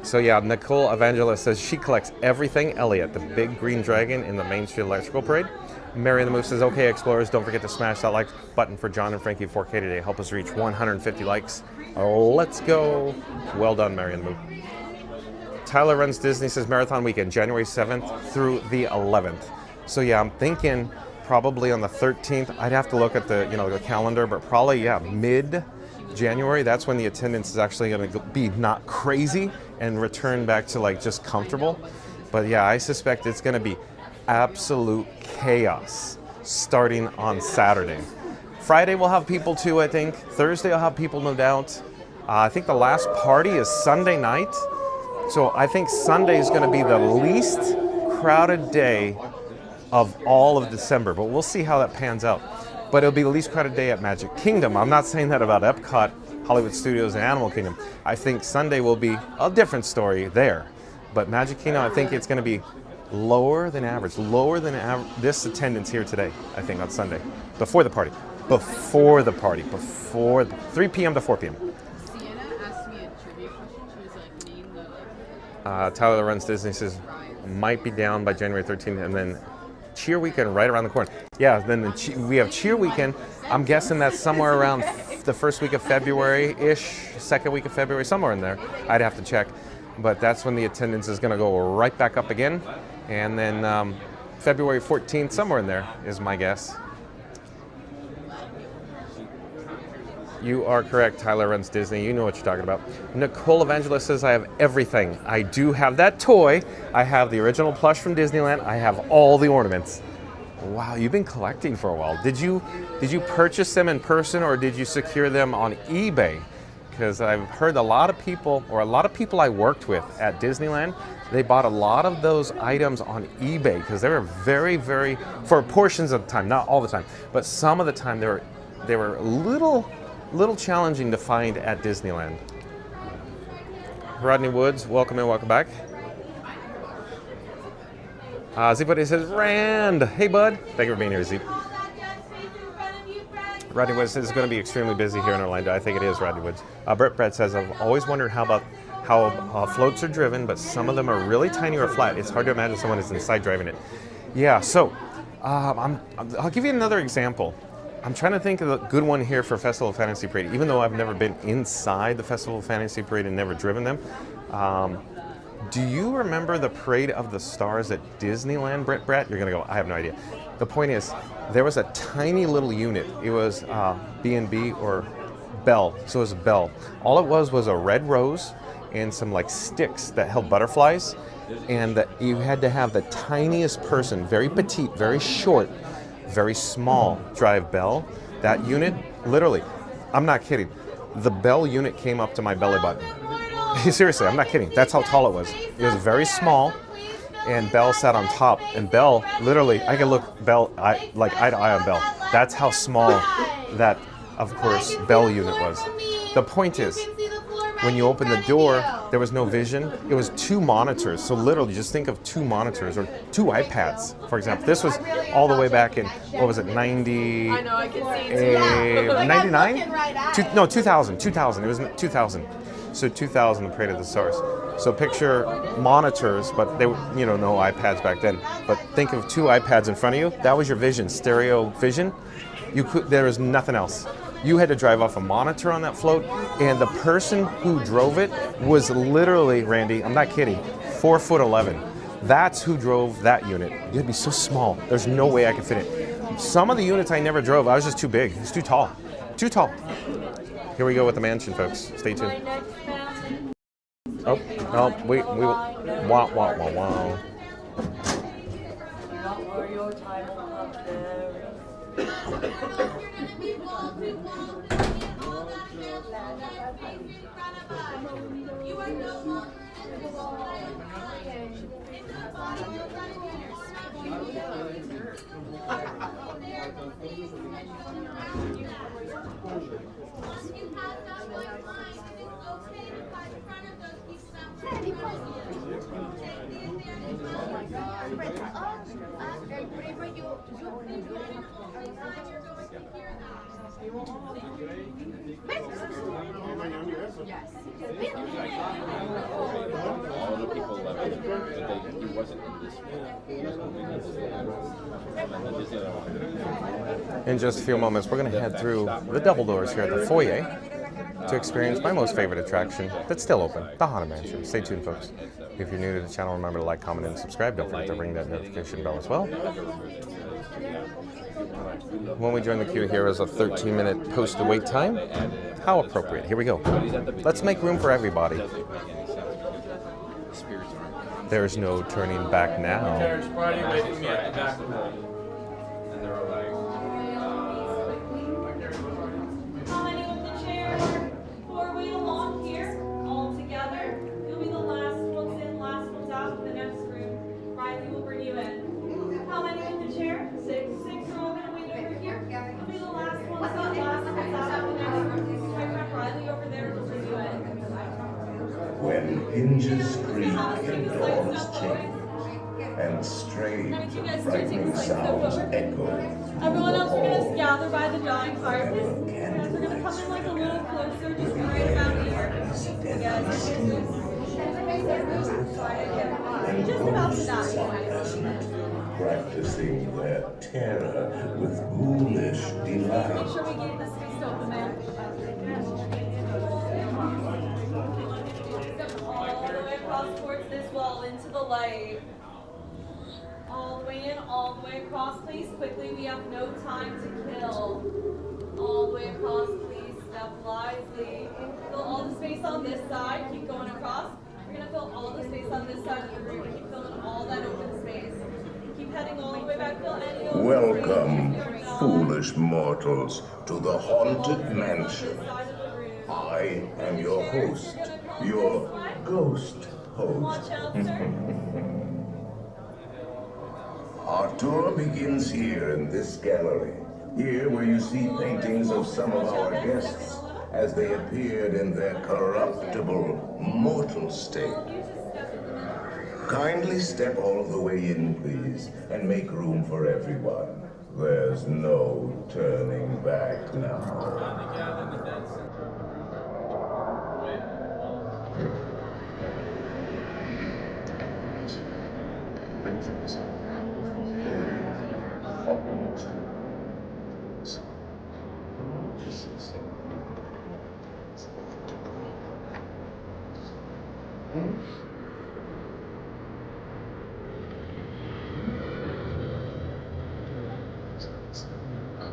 So yeah, Nicole Evangelist says she collects everything Elliot, the big green dragon in the Main Street Electrical Parade. Mary the Moose says, okay, explorers, don't forget to smash that like button for John and Frankie 4K today. Help us reach 150 likes. Let's go. Well done, Mary the Moose. Tyler Runs Disney says Marathon Weekend, January 7th through the 11th. So yeah, I'm thinking probably on the 13th. I'd have to look at the the calendar, but probably mid-January. That's when the attendance is actually going to be not crazy and return back to just comfortable. But yeah, I suspect it's going to be absolute chaos starting on Saturday. Friday we'll have people too, I think. Thursday I'll have people, no doubt. I think the last party is Sunday night. So I think Sunday is going to be the least crowded day of all of December, but we'll see how that pans out. But it'll be the least crowded day at Magic Kingdom. I'm not saying that about Epcot, Hollywood Studios, and Animal Kingdom. I think Sunday will be a different story there. But Magic Kingdom, I think it's going to be lower than average. This attendance here today, I think, on Sunday. Before the party. 3 p.m. to 4 p.m. Sienna asked me a trivia question. She was like, name the... Tyler Runs Disney says, might be down by January 13th, and then Cheer Weekend right around the corner. Yeah, then we have Cheer Weekend. I'm guessing that's somewhere around the first week of February-ish, second week of February, somewhere in there. I'd have to check. But that's when the attendance is going to go right back up again. And then February 14th, somewhere in there is my guess. You are correct, Tyler Runs Disney. You know what you're talking about. Nicole Evangelist says, I have everything. I do have that toy. I have the original plush from Disneyland. I have all the ornaments. Wow, you've been collecting for a while. Did you purchase them in person or did you secure them on eBay? because I've heard a lot of people I worked with at Disneyland, they bought a lot of those items on eBay because they were very, very, for portions of the time, not all the time, but some of the time they were a little challenging to find at Disneyland. Rodney Woods, welcome and welcome back. Zipody says, Rand! Hey, bud. Thank you for being here, Zip. Rodney Woods says it's going to be extremely busy here in Orlando. I think it is, Rodney Woods. Brett says, I've always wondered how floats are driven, but some of them are really tiny or flat. It's hard to imagine someone is inside driving it. Yeah, so I'll give you another example. I'm trying to think of a good one here for Festival of Fantasy Parade, even though I've never been inside the Festival of Fantasy Parade and never driven them. Do you remember the Parade of the Stars at Disneyland, Brett? You're going to go, I have no idea. The point is, there was a tiny little unit. It was B&B or Belle. So it was a Belle. All it was a red rose and some like sticks that held butterflies. And you had to have the tiniest person, very petite, very short, very small, drive Belle. That unit, literally, I'm not kidding. The Belle unit came up to my belly button. Seriously, I'm not kidding. That's how tall it was. It was very small, and Belle sat on top. And Belle, literally, I could look Belle like eye to eye on Belle. That's how small that, of course, Belle unit was. The point is, when you open the door, there was no vision. It was 2 monitors. So literally, just think of 2 monitors or 2 iPads, for example. This was all the way back in, what was it, 90? I know, I can see 99? 2000. It was 2000. So 2000, the Parade of the Stars. So picture monitors, but they were, no iPads back then. But think of 2 iPads in front of you. That was your vision, stereo vision. There was nothing else. You had to drive off a monitor on that float, and the person who drove it was literally, Randy, I'm not kidding, 4'11". That's who drove that unit. You had to be so small. There's no way I could fit it. Some of the units I never drove. I was just too big. It's too tall. Too tall. Here we go with the mansion, folks. Stay tuned. Oh, wait, we will. Wow. In just a few moments, we're going to head through the double doors here at the foyer to experience my most favorite attraction that's still open, the Haunted Mansion. Stay tuned, folks. If you're new to the channel, remember to like, comment, and subscribe. Don't forget to ring that notification bell as well. When we join the queue, here is a 13-minute posted wait time. How appropriate. Here we go. Let's make room for everybody. There's no turning back now. How many with the chair? 4 way along here, all together. You'll be the last ones in, last ones out of the next room. Riley will bring you in. How many with the chair? 6. 6 are all going to wait over here. You'll be the last ones in, last ones out of the next room. My friend Riley over there will bring you in. When hinges creak and doors change, and strange and frightening sounds echo. Everyone else, we're going to gather by the dying fireplace. And we're going to come in like a little closer, just right about here. Just about to die. Practicing their terror with ghoulish delight. Make sure we get this space open, man. All the way across towards this wall, into the light. All the way in, all the way across, please. Quickly, we have no time to kill. All the way across, please. Step lively. Fill all the space on this side. Keep going across. We're going to fill all the space on this side of the room. Keep filling all that open space. Keep heading all the way back. Fill any open Welcome, space. foolish mortals, to the Haunted Mansion. This side of the room. I am your host, your ghost host. Our tour begins here in this gallery. Here where you see paintings of some of our guests as they appeared in their corruptible, mortal state. Kindly step all the way in, please, and make room for everyone. There's no turning back now.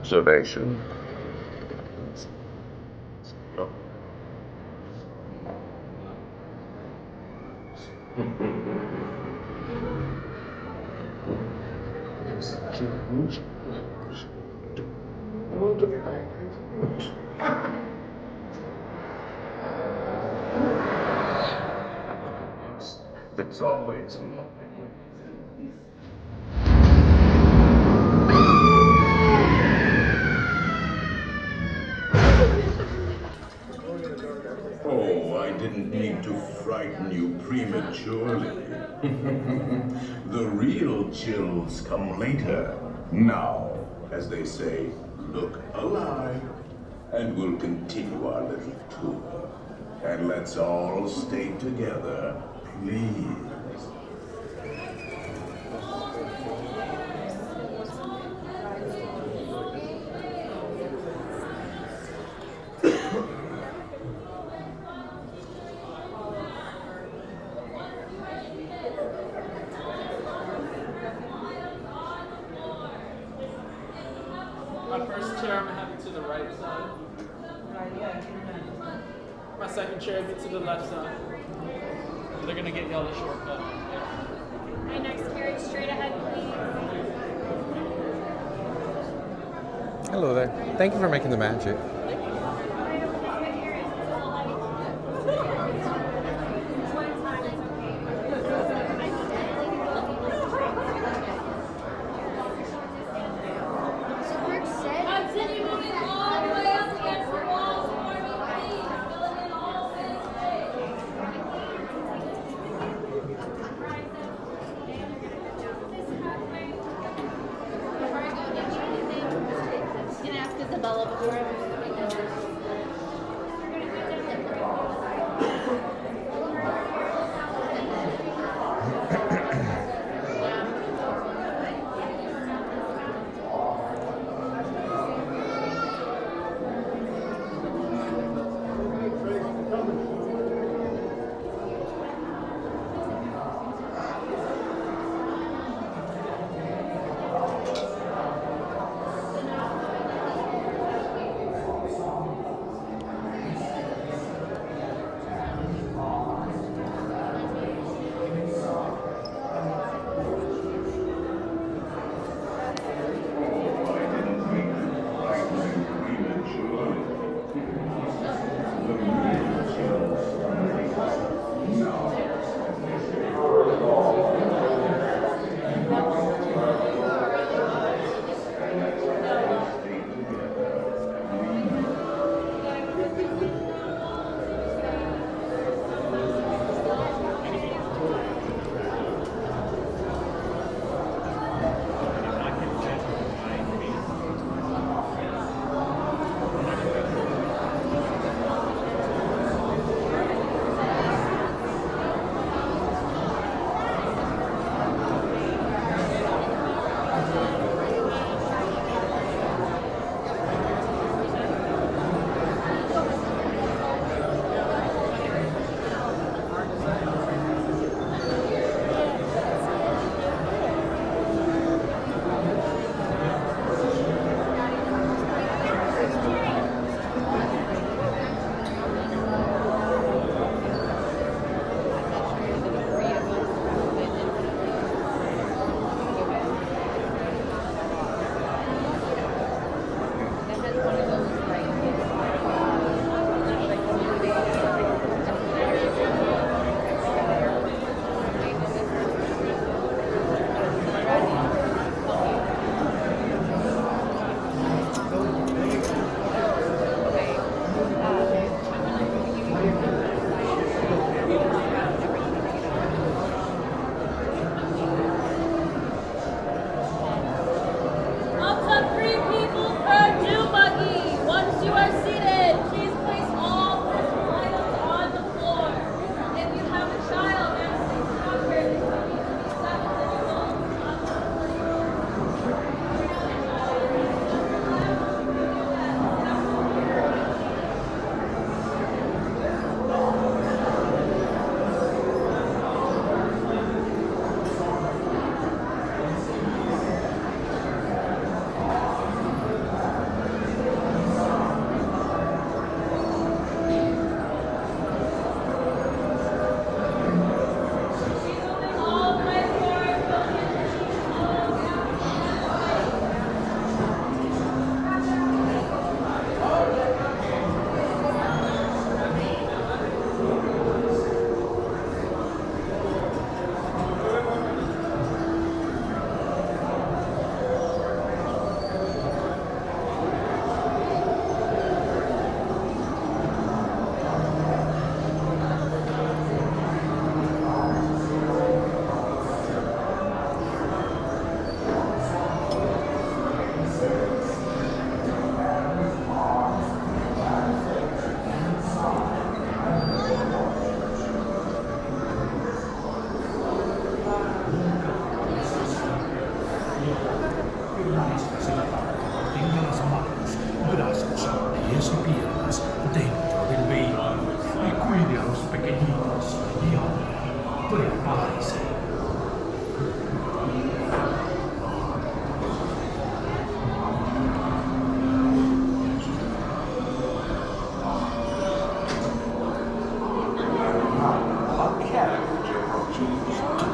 Observation. It's always Oh, I didn't mean to frighten you prematurely. The real chills come later. Now, as they say, look alive. And we'll continue our little tour. And let's all stay together, please. My first chair, I'm gonna have it to the right side. My second chair, be to the left side. They're gonna get y'all the shortcut. My next carriage straight ahead, please. Hello there. Thank you for making the magic.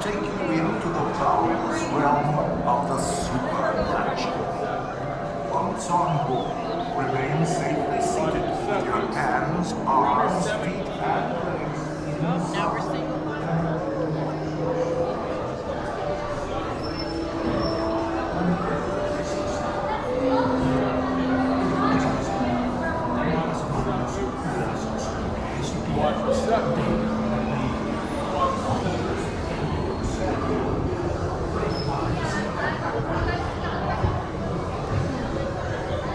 take you into the boundless realm of the supernatural. Once on board, remain safely seated with your hands, arms, feet, and legs. Now we're single.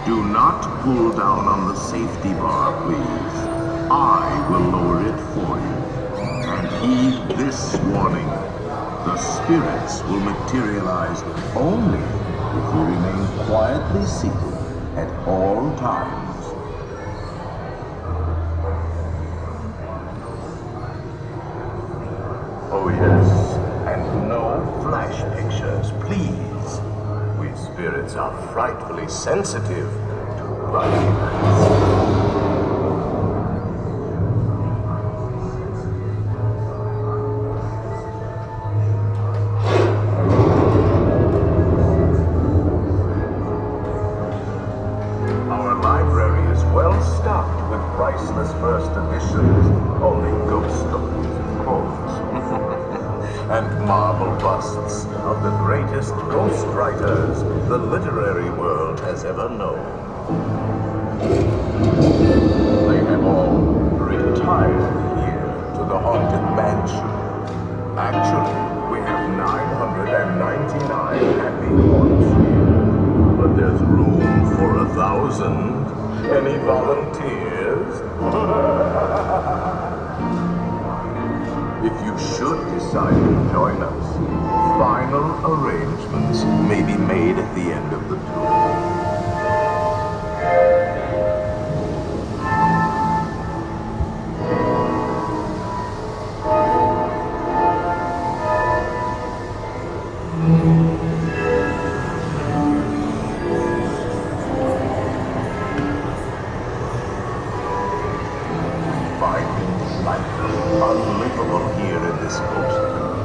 Do not pull down on the safety bar, please. I will lower it for you. And heed this warning. The spirits will materialize only if you remain quietly seated at all times. Oh yes, and no flash pictures, please. We spirits are frightfully sensitive to brightness. Our library is well stocked with priceless first editions, only ghost stories, of course. And marble busts of the greatest ghost writers the literary world has ever known. They have all retired here to the haunted mansion. Actually, we have 999 happy haunts here, but there's room for 1,000. Any volunteers? If you should decide to join us, final arrangements may be made at the end of the tour. Finding life unlivable here in this ghost town.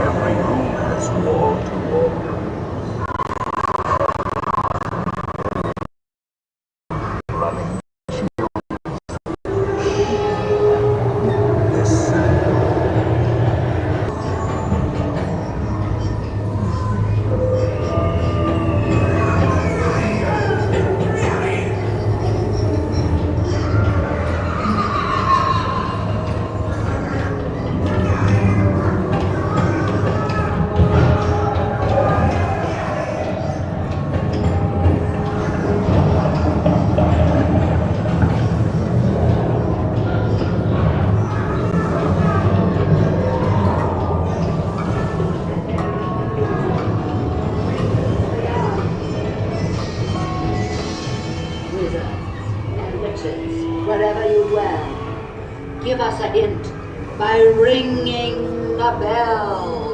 Every room has wall-to-wall running chills. Listen. Wherever you dwell, give us a hint by ringing the bell.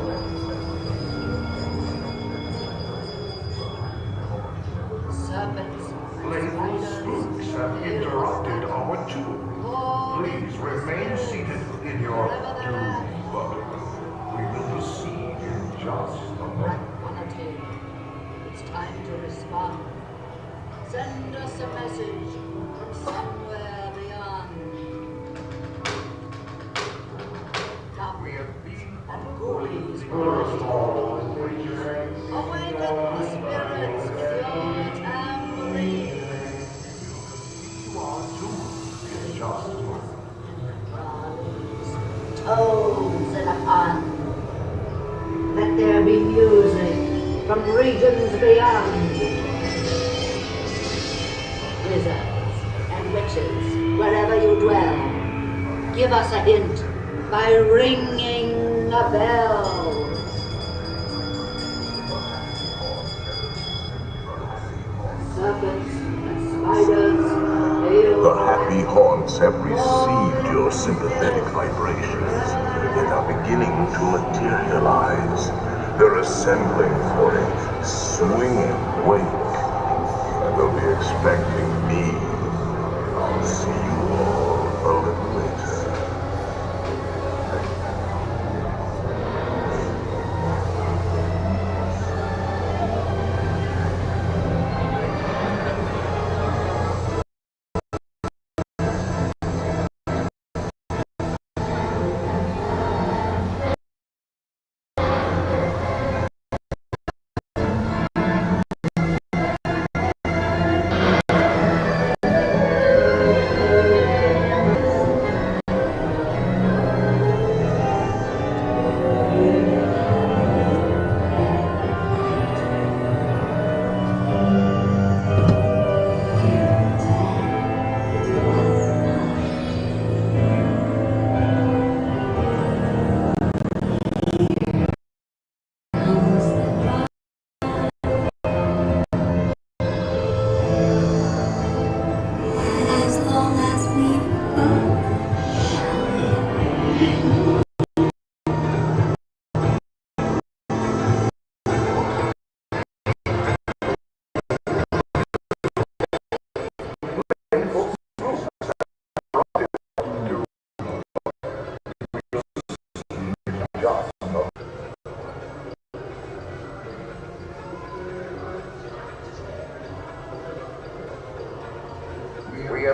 Serpents, Playful spooks have interrupted our tour. Please remain seated in your doom boat. We will proceed in just a moment. It's time to respond. Send us a message from somewhere beyond. We have been Ghoulies, first all awaken the spirits with your tambourine. You are doomed in just a moment. Tones in a pond. Let there be music from regions beyond. Wizards and witches, wherever you dwell, give us a hint by ringing a bell. Serpents and spiders, hail. The happy haunts have received your sympathetic vibrations and are beginning to materialize. They're assembling for a swinging wake. They'll be expecting me. I'll see you all a little later.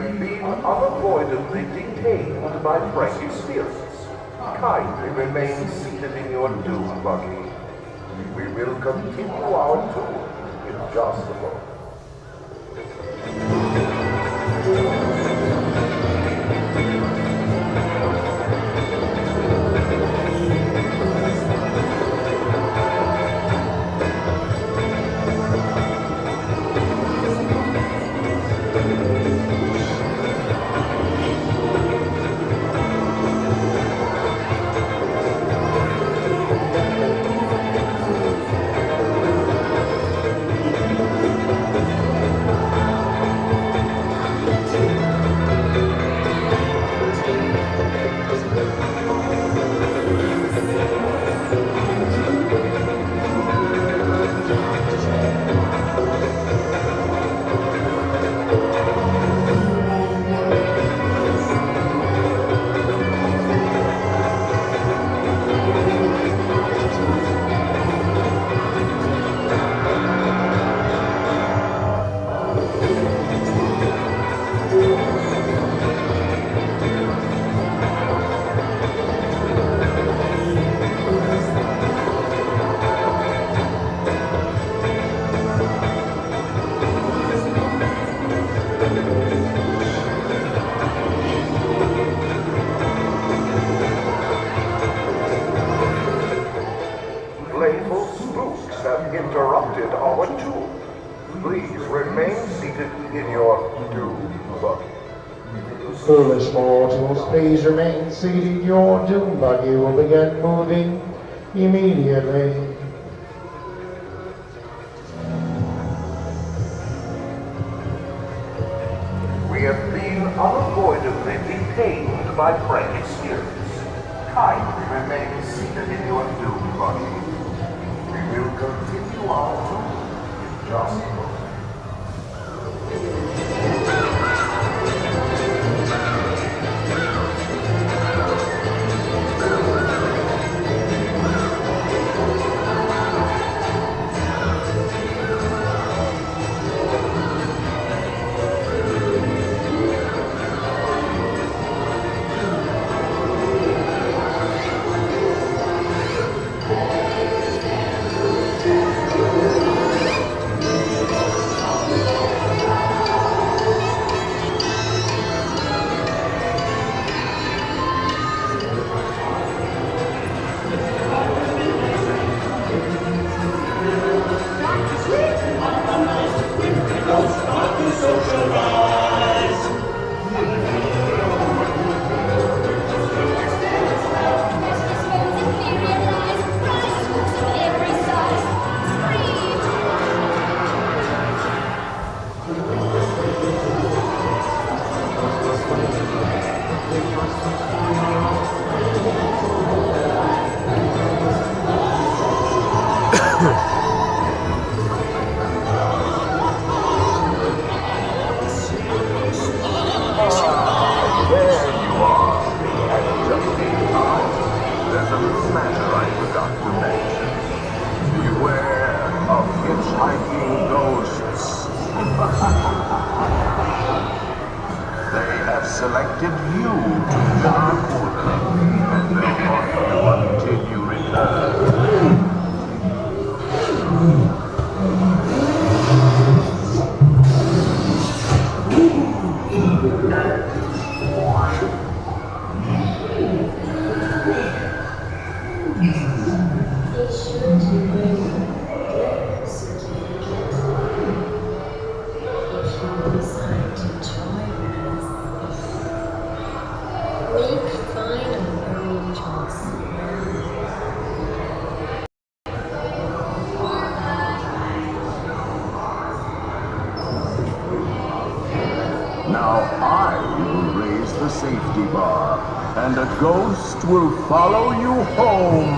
have been unavoidably detained by Frankie's spirits. Kindly remain seated in your dune buggy. We will continue our tour in just a moment. Playful spooks have interrupted our tour. Please remain seated in your dune buggy. Foolish mortals, please remain seated. Your dune buggy will begin moving immediately. We have been unavoidably detained by Frankie's spirits. Kindly remain seated in your dune buggy. We will continue our tour in just a moment. Selected you to dark order, and they'll haunt you until you return. Be sure to bring gifts if you decide to join us. Make final arrangements. Now I will raise the safety bar, and a ghost will follow you home.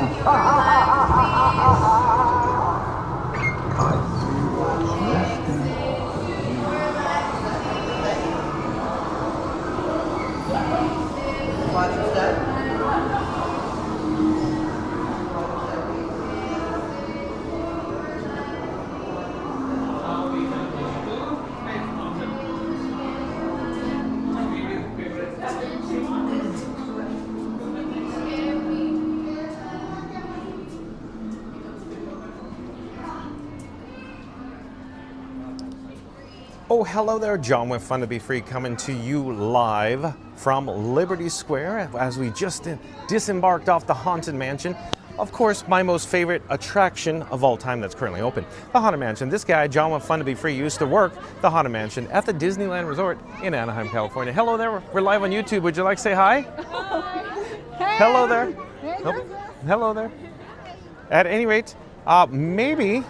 Oh, hello there, John with Fun to Be Free coming to you live from Liberty Square as we just disembarked off the Haunted Mansion. Of course, my most favorite attraction of all time that's currently open, the Haunted Mansion. This guy, John with Fun to Be Free, used to work the Haunted Mansion at the Disneyland Resort in Anaheim, California. Hello there, we're live on YouTube. Would you like to say hi? Hello there. Nope. Hello there. At any rate, maybe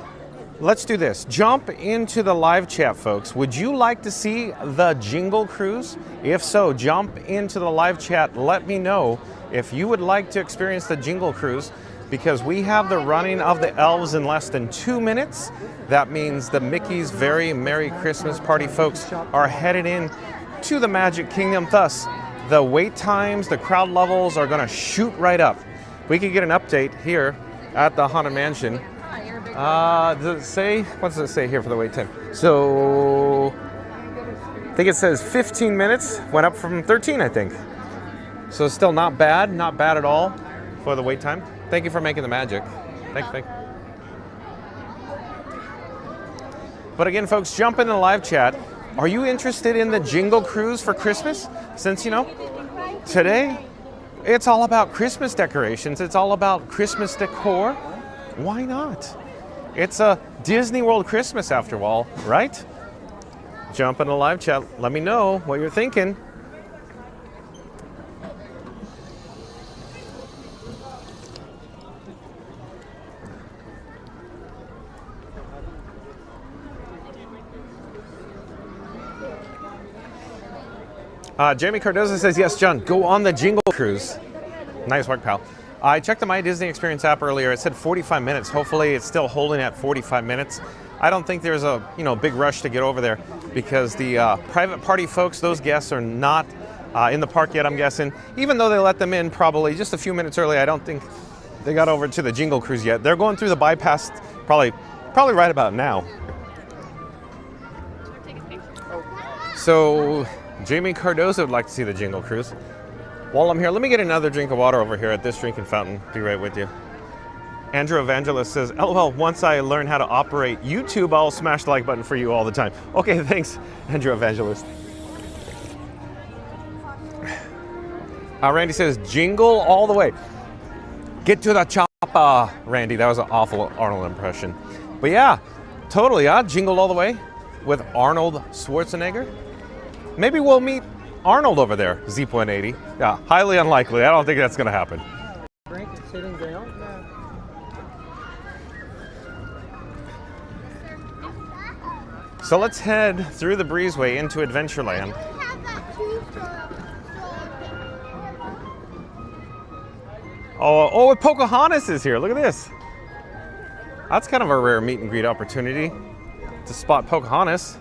let's do this. Jump into the live chat, folks. Would you like to see the Jingle Cruise? If so, jump into the live chat. Let me know if you would like to experience the Jingle Cruise, because we have the running of the elves in less than 2 minutes. That means the Mickey's Very Merry Christmas Party folks are headed in to the Magic Kingdom. Thus, the wait times, the crowd levels are going to shoot right up. We can get an update here at the Haunted Mansion. Does it say, what does it say here for the wait time? So, I think it says 15 minutes, went up from 13, I think. So still not bad at all for the wait time. Thank you for making the magic. Thank you. But again, folks, jump into the live chat. Are you interested in the Jingle Cruise for Christmas? Since, you know, today, it's all about Christmas decorations. It's all about Christmas decor. Why not? It's a Disney World Christmas after all, right? Jump in the live chat. Let me know what you're thinking. Jamie Cardoza says, yes, John, go on the Jingle Cruise. Nice work, pal. I checked the My Disney Experience app earlier. It said 45 minutes. Hopefully it's still holding at 45 minutes. I don't think there's a big rush to get over there because the private party folks, those guests are not in the park yet, I'm guessing. Even though they let them in probably just a few minutes early, I don't think they got over to the Jingle Cruise yet. They're going through the bypass probably right about now. So Jamie Cardoza would like to see the Jingle Cruise. While I'm here, let me get another drink of water over here at this drinking fountain. Be right with you. Andrew Evangelist says, LOL, once I learn how to operate YouTube, I'll smash the like button for you all the time. Okay, thanks, Andrew Evangelist. Randy says, jingle all the way. Get to the chopper, Randy. That was an awful Arnold impression. But yeah, totally, jingle all the way with Arnold Schwarzenegger. Maybe we'll meet Arnold over there, Zeep180. Yeah, highly unlikely. I don't think that's going to happen. Frank is sitting down. So let's head through the breezeway into Adventureland. Oh, Pocahontas is here. Look at this. That's kind of a rare meet and greet opportunity to spot Pocahontas.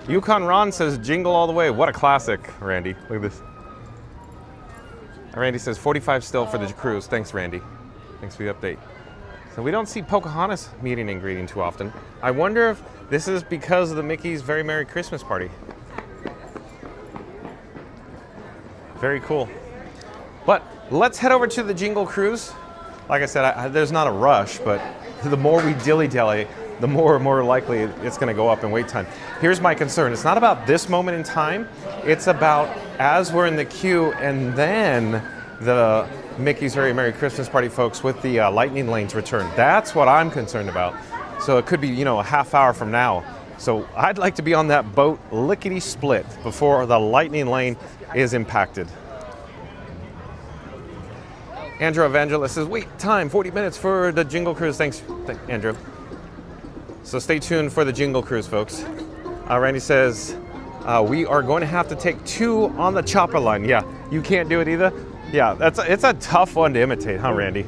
Yukon Ron says, jingle all the way. What a classic, Randy. Look at this. Randy says, 45 still for the cruise. Thanks, Randy. Thanks for the update. So we don't see Pocahontas meeting and greeting too often. I wonder if this is because of the Mickey's Very Merry Christmas Party. Very cool. But let's head over to the Jingle Cruise. Like I said, there's not a rush, but the more we dilly-dally, the more likely it's going to go up in wait time. Here's my concern. It's not about this moment in time. It's about as we're in the queue and then the Mickey's Very Merry Christmas Party folks with the lightning lanes return. That's what I'm concerned about. So it could be, a half hour from now. So I'd like to be on that boat lickety-split before the lightning lane is impacted. Andrew Evangelist says, wait time, 40 minutes for the Jingle Cruise. Thanks, Andrew. So stay tuned for the Jingle Cruise, folks. Randy says, we are going to have to take 2 on the chopper line. Yeah, you can't do it either. Yeah, it's a tough one to imitate, huh, Randy?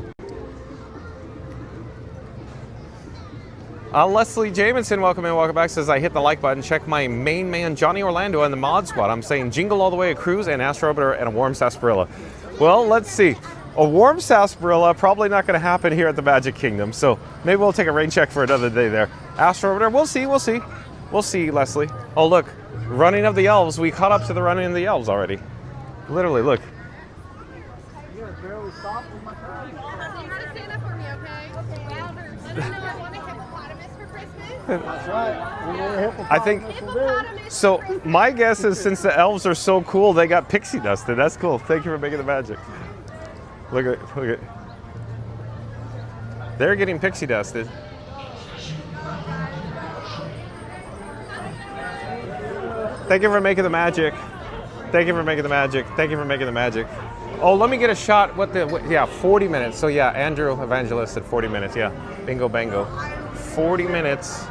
Leslie Jamison, welcome in, welcome back, says, I hit the like button. Check my main man, Johnny Orlando, on the mod squad. I'm saying jingle all the way, a cruise, and Astro Orbiter, and a warm sarsaparilla. Well, let's see. A warm sarsaparilla, probably not going to happen here at the Magic Kingdom, so maybe we'll take a rain check for another day there. Astro Orbiter, we'll see, Leslie. Oh, look, running of the elves. We caught up to the running of the elves already. Literally, look. You gotta barely stop with my car. Say hi to Santa for me, okay? Okay. Let him know I want a hippopotamus for Christmas. That's right. I think so. My guess is since the elves are so cool, they got pixie dusted. That's cool. Thank you for making the magic. Look at. They're getting pixie dusted. Thank you for making the magic. Thank you for making the magic. Thank you for making the magic. Oh, let me get a shot. Yeah, 40 minutes. So yeah, Andrew Evangelist at 40 minutes. Yeah, bingo bango. 40 minutes.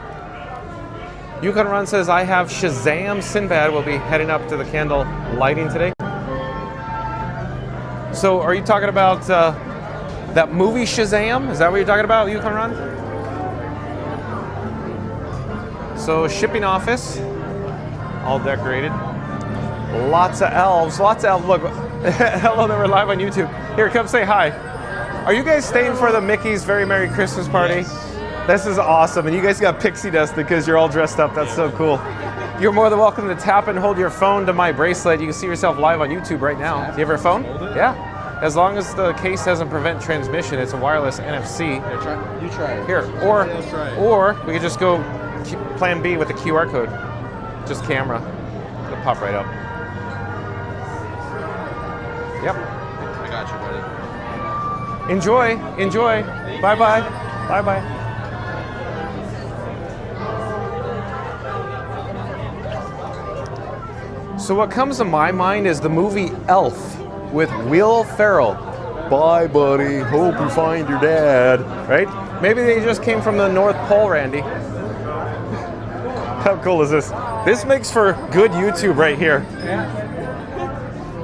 Yukon Run says, I have Shazam Sinbad. We'll be heading up to the candle lighting today. So are you talking about that movie Shazam? Is that what you're talking about, Yukon Run? So shipping office, all decorated. Lots of elves. Look, hello there, we're live on YouTube. Here, come say hi. Are you guys staying for the Mickey's Very Merry Christmas party? Yes. This is awesome, and you guys got pixie dust because you're all dressed up. That's so cool. You're more than welcome to tap and hold your phone to my bracelet. You can see yourself live on YouTube right now. Do you have your phone? Yeah. As long as the case doesn't prevent transmission, it's a wireless NFC. You try it. Here, or we could just go plan B with the QR code. Just camera. It'll pop right up. Yep. I got you, buddy. Enjoy. Bye-bye. Bye-bye. So what comes to my mind is the movie Elf with Will Ferrell. Bye, buddy. Hope you find your dad. Right? Maybe they just came from the North Pole, Randy. How cool is this? This makes for good YouTube right here.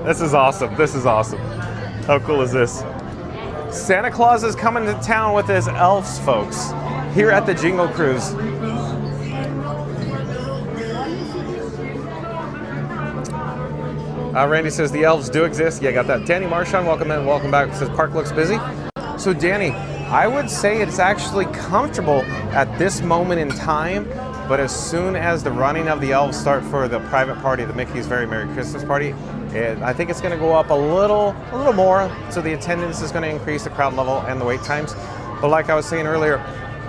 This is awesome. How cool is this? Santa Claus is coming to town with his elves, folks, here at the Jingle Cruise. Randy says the elves do exist. Yeah, got that. Danny Marchand, welcome in, welcome back. Says park looks busy. So Danny, I would say it's actually comfortable at this moment in time, but as soon as the running of the elves start for the private party, the Mickey's Very Merry Christmas party, I think it's going to go up a little more. So the attendance is going to increase, the crowd level, and the wait times. But like I was saying earlier,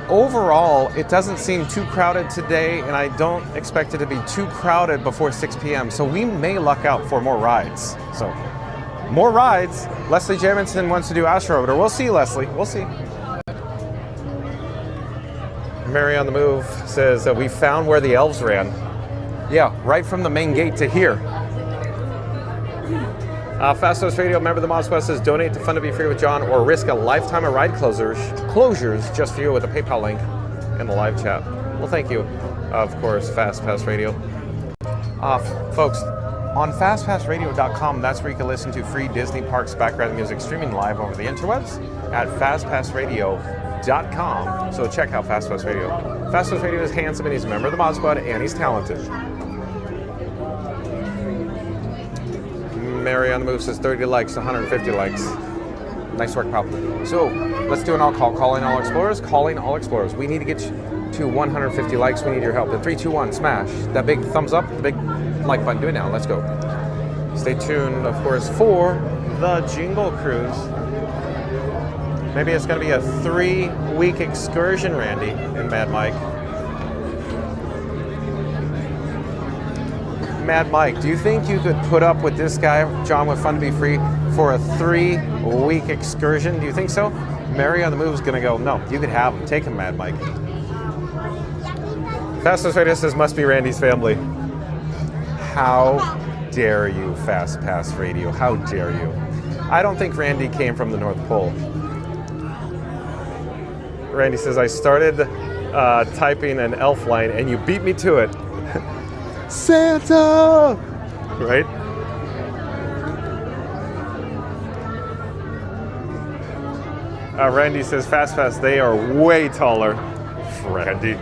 overall, it doesn't seem too crowded today, and I don't expect it to be too crowded before 6 p.m. So we may luck out for more rides. So more rides. Leslie Jamison wants to do Astro Orbiter. We'll see, Leslie. We'll see. Mary on the Move says that we found where the elves ran. Yeah, right from the main gate to here. Fast Toast Radio, member of the Mod Squad says, donate to Fun to Be Free with John or risk a lifetime of ride closures just for you with a PayPal link in the live chat. Well, thank you, of course, Fast Pass Radio. Folks, on fastpassradio.com, that's where you can listen to free Disney Parks background music streaming live over the interwebs at fastpassradio.com. So check out Fast Pass Radio. Fast Pass Radio is handsome and he's a member of the Mod Squad and he's talented. Mary on the Move says 30 likes, 150 likes. Nice work, pal. So let's do an all call. Calling all explorers. We need to get to 150 likes. We need your help. In 3, 2, 1, smash that big thumbs up, the big like button. Do it now. Let's go. Stay tuned, of course, for the Jingle Cruise. Maybe it's going to be a 3-week excursion, Randy and Mad Mike. Mad Mike, do you think you could put up with this guy, John with Fun to Be Free, for a 3-week excursion? Do you think so? Mary on the Move is going to go, no, you could have him. Take him, Mad Mike. Fastest Radio says, must be Randy's family. How dare you, Fast Pass Radio? How dare you? I don't think Randy came from the North Pole. Randy says, I started typing an elf line and you beat me to it. Santa! Right? Randy says, Fast Pass, they are way taller. Randy.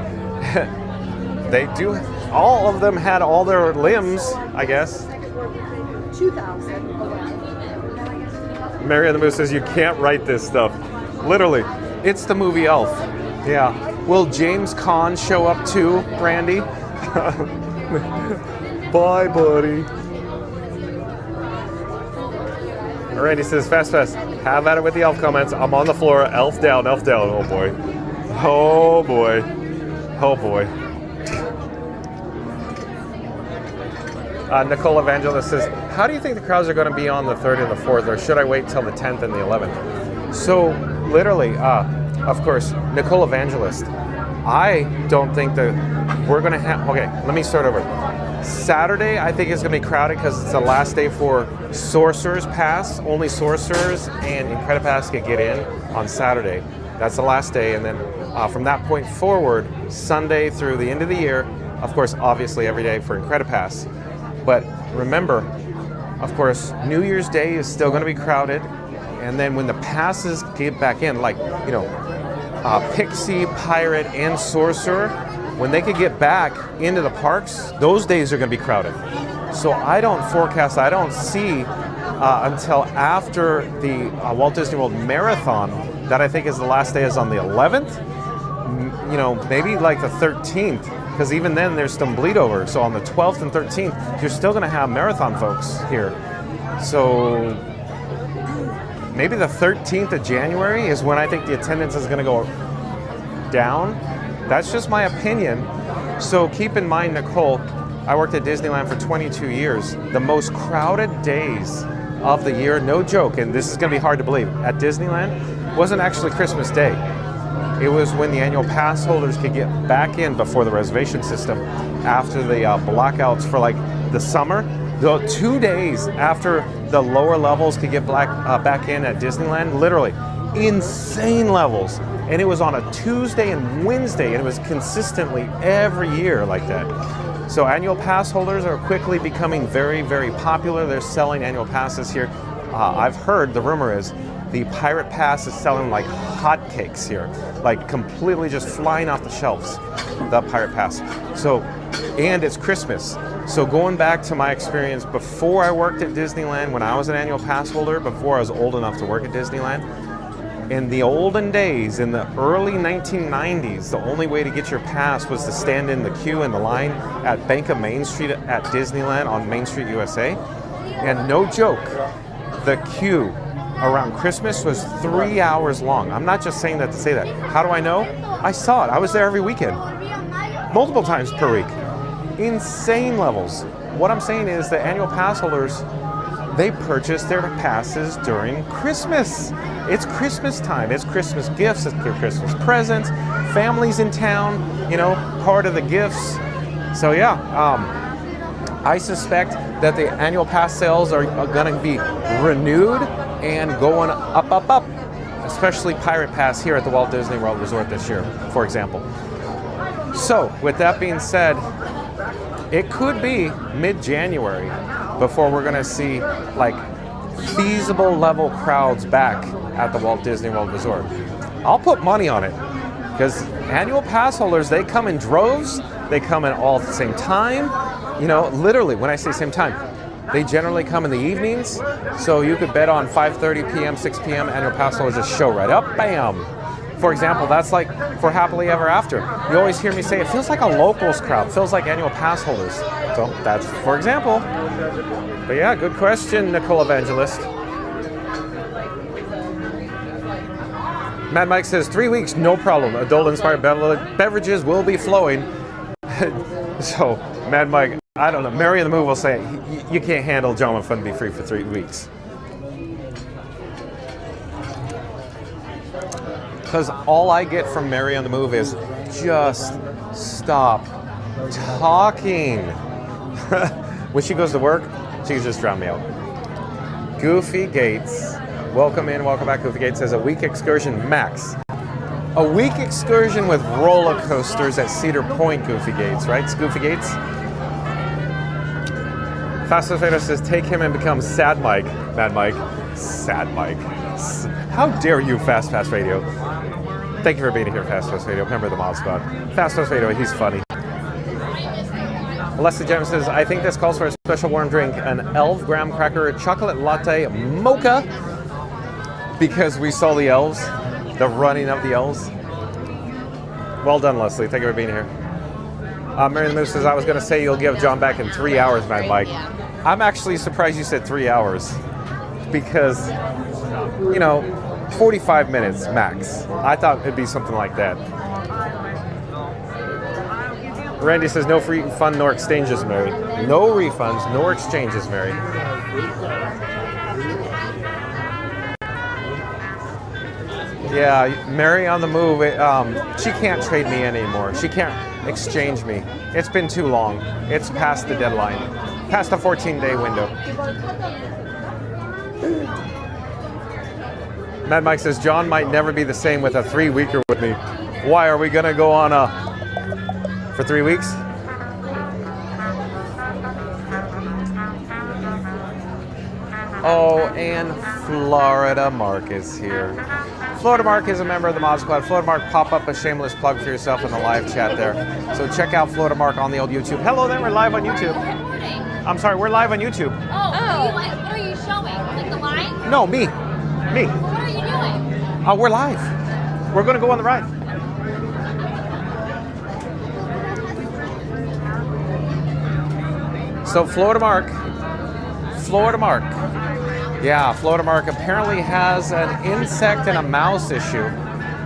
They do, all of them had all their limbs, I guess. 2,000. Mary on the Moose says, you can't write this stuff. Literally, it's the movie Elf. Yeah. Will James Caan show up too, Randy? Bye, buddy. Randy says, Fast Pass, have at it with the elf comments. I'm on the floor. Elf down, elf down. Oh, boy. Oh, boy. Oh boy. Nicole Evangelist says, how do you think the crowds are going to be on the 3rd and the 4th, or should I wait till the 10th and the 11th? So literally, of course, Nicole Evangelist, I don't think that we're going to have, okay, let me start over. Saturday, I think it's going to be crowded because it's the last day for Sorcerer's Pass. Only Sorcerers and Incredipass can get in on Saturday. That's the last day, and then from that point forward, Sunday through the end of the year, of course, obviously every day for Incredipass. But remember, of course, New Year's Day is still going to be crowded, and then when the passes get back in, like, you know, Pixie, Pirate, and Sorcerer, when they could get back into the parks, those days are going to be crowded. So I don't forecast, I don't see until after the Walt Disney World Marathon, that I think is the last day is on the 11th, you know, maybe like the 13th, because even then there's some bleed over. So on the 12th and 13th, you're still going to have marathon folks here. So maybe the 13th of January is when I think the attendance is going to go down. That's just my opinion. So keep in mind, Nicole, I worked at Disneyland for 22 years. The most crowded days of the year, no joke, and this is going to be hard to believe, at Disneyland wasn't actually Christmas Day. It was when the annual pass holders could get back in before the reservation system after the blackouts for like the summer. The 2 days after the lower levels could get back in at Disneyland, literally insane levels. And it was on a Tuesday and Wednesday, and it was consistently every year like that. So annual pass holders are quickly becoming very, very popular. They're selling annual passes here. I've heard, the rumor is, the Pirate Pass is selling like hotcakes here, like completely just flying off the shelves, the Pirate Pass. So, and it's Christmas. So going back to my experience before I worked at Disneyland, when I was an annual pass holder, before I was old enough to work at Disneyland, in the olden days, in the early 1990s, the only way to get your pass was to stand in the queue in the line at Bank of Main Street at Disneyland on Main Street, USA. And no joke, the queue around Christmas was 3 hours long. I'm not just saying that to say that. How do I know? I saw it. I was there every weekend, multiple times per week. Insane levels. What I'm saying is the annual pass holders, they purchase their passes during Christmas. It's Christmas time. It's Christmas gifts. It's their Christmas presents. Families in town, you know, part of the gifts. So yeah, I suspect that the annual pass sales are going to be renewed and going up, especially Pirate Pass here at the Walt Disney World Resort this year, for example. So with that being said, it could be mid-January before we're going to see like feasible level crowds back at the Walt Disney World Resort. I'll put money on it because annual pass holders, they come in droves, they come in all at the same time. You know, literally, when I say same time, they generally come in the evenings, so you could bet on 5:30 p.m., 6 p.m. annual pass holders just show right up, bam. For example, that's like for Happily Ever After. You always hear me say it feels like a locals crowd, feels like annual pass holders. So that's for example. But yeah, good question, Nicole Evangelist. Mad Mike says 3 weeks, no problem. Adult-inspired beverages will be flowing. So, Mad Mike, I don't know. Mary and the Move will say you can't handle John with Fun to Be Free for 3 weeks. Because all I get from Mary on the Move is just stop talking. When she goes to work, she can just drown me out. Goofy Gates, welcome in, welcome back. Goofy Gates says a week excursion max. A week excursion with roller coasters at Cedar Point, Goofy Gates, right? Goofy Gates. Fast Fader says take him and become Sad Mike. Mad Mike. Sad Mike. How dare you, Fast Radio. Thank you for being here, Fast Radio, member of the Mod Squad. Fast Radio, he's funny. Leslie James says, I think this calls for a special warm drink, an elf graham cracker chocolate latte mocha, because we saw the elves, the running of the elves. Well done, Leslie. Thank you for being here. Mary the Moose says, I was going to say you'll give John back in 3 hours, Mad Mike. I'm actually surprised you said 3 hours, because, you know, 45 minutes max. I thought it'd be something like that. Randy says no refund nor exchanges, Mary. No refunds nor exchanges, Mary. Yeah, Mary on the move. She can't trade me anymore. She can't exchange me. It's been too long. It's past the deadline, past the 14-day window. Mad Mike says John might never be the same with a 3-weeker with me. Why are we gonna go on for 3 weeks? Oh, and Florida Mark is here. Florida Mark is a member of the Mod Squad. Florida Mark, pop up a shameless plug for yourself in the live chat there. So check out Florida Mark on the old YouTube. Hello there, we're live on YouTube. I'm sorry, we're live on YouTube. Oh. What are you showing? Like the line? No, me. What are you doing? We're live. We're gonna go on the ride. So Florida Mark. Yeah, Florida Mark apparently has an insect and a mouse issue.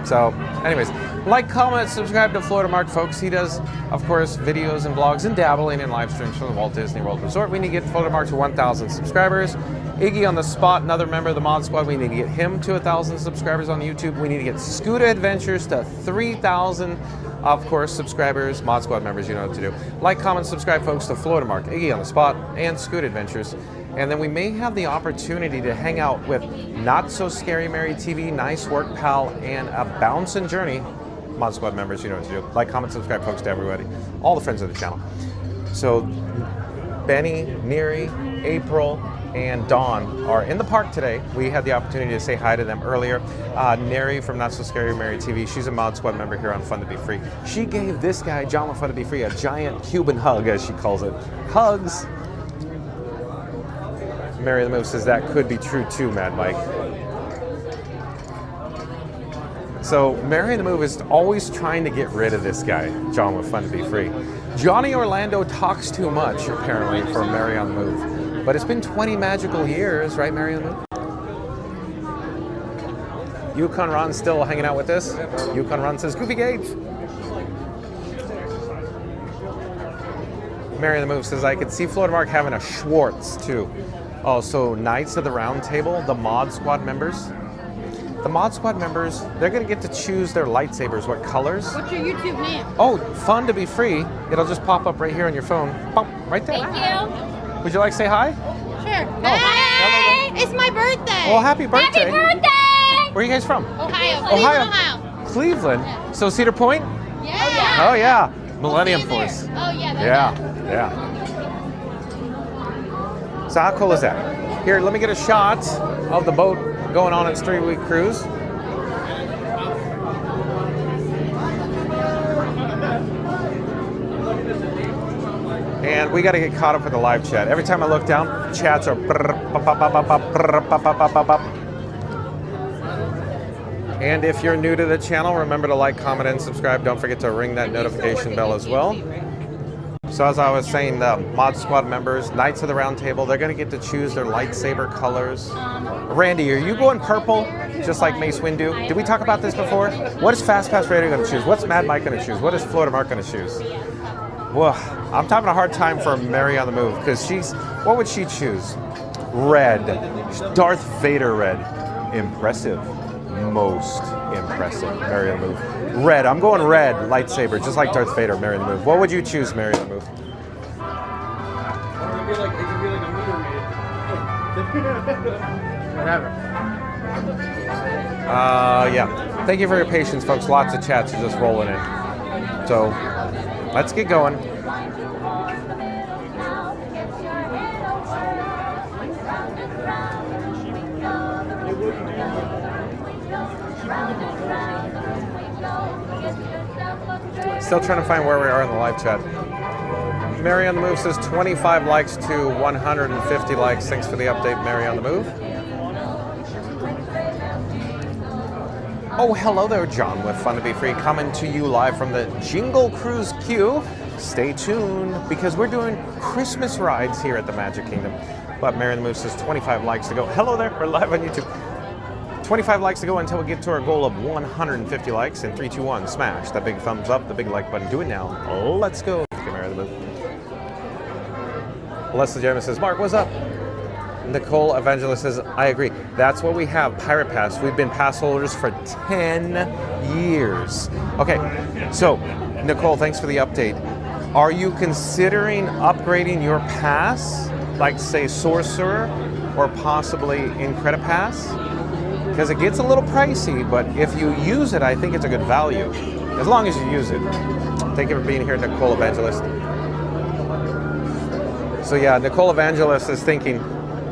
So, anyways, like, comment, subscribe to Florida Mark, folks. He does, of course, videos and vlogs and dabbling in live streams from the Walt Disney World Resort. We need to get Florida Mark to 1,000 subscribers. Iggy on the Spot, another member of the Mod Squad. We need to get him to 1,000 subscribers on YouTube. We need to get Scooter Adventures to 3,000, of course, subscribers. Mod Squad members, you know what to do. Like, comment, subscribe, folks, to Florida Mark, Iggy on the Spot, and Scooter Adventures. And then we may have the opportunity to hang out with Not So Scary Mary TV, Nice Work Pal, and a Bouncin' Journey. Mod Squad members, you know what to do. Like, comment, subscribe, folks, to everybody. All the friends of the channel. So, Benny, Neri, April, and Dawn are in the park today. We had the opportunity to say hi to them earlier. Neri from Not So Scary Mary TV, she's a Mod Squad member here on Fun to Be Free. She gave this guy, John with Fun to Be Free, a giant Cuban hug, as she calls it. Hugs! Mary the Move says that could be true too, Mad Mike. So Mary the Move is always trying to get rid of this guy, John with Fun to Be Free. Johnny Orlando talks too much, apparently, for Mary on the Move. But it's been 20 magical years, right, Mary on the Move? Yukon Ron still hanging out with us. Yukon Ron says, Goofy Gates. Mary the Move says, I could see Florida Mark having a Schwartz, too. Oh, so Knights of the Round Table, the Mod Squad members. The Mod Squad members, they're going to get to choose their lightsabers. What colors? What's your YouTube name? Oh, Fun to Be Free. It'll just pop up right here on your phone. Bump, right there. Thank you. Would you like to say hi? Sure. Hey, it's my birthday. Well, happy birthday. Happy birthday! Where are you guys from? Ohio. Ohio. Cleveland. Yeah. So Cedar Point? Yeah. Oh, yeah. Millennium Force. Oh, yeah. Yeah. So how cool is that? Here, let me get a shot of the boat going on its 3-week cruise. And we got to get caught up with the live chat. Every time I look down, chats are. And if you're new to the channel, remember to like, comment, and subscribe. Don't forget to ring that notification bell as well. So as I was saying, the Mod Squad members, Knights of the Round Table, they're going to get to choose their lightsaber colors. Randy, are you going purple, just like Mace Windu? Did we talk about this before? What is Fast Pass Radio going to choose? What's Mad Mike going to choose? What is Florida Mark going to choose? Well, I'm having a hard time for Mary on the Move, because what would she choose? Red. Darth Vader red. Impressive. Most impressive. Mary on the Move. Red. I'm going red lightsaber, just like Darth Vader. Mary on the Move. What would you choose, Mary on the Move? It could be like a meter maid. Whatever. Yeah. Thank you for your patience, folks. Lots of chats are just rolling in. So, let's get going. Still trying to find where we are in the live chat. Mary on the Move says 25 likes to 150 likes. Thanks for the update, Mary on the Move. Oh, hello there, John with Fun to Be Free, coming to you live from the Jingle Cruise queue. Stay tuned, because we're doing Christmas rides here at the Magic Kingdom. But Mary on the Move says 25 likes to go. Hello there, we're live on YouTube. 25 likes to go until we get to our goal of 150 likes. In 3, 2, 1, smash that big thumbs up, the big like button. Do it now. Let's go. Leslie James says, Mark, what's up? Nicole Evangelist says, I agree. That's what we have, Pirate Pass. We've been pass holders for 10 years. Okay, so Nicole, thanks for the update. Are you considering upgrading your pass, like say Sorcerer or possibly in Credit Pass? Because it gets a little pricey, but if you use it, I think it's a good value, as long as you use it. Thank you for being here, Nicole Evangelist. So yeah, Nicole Evangelist is thinking,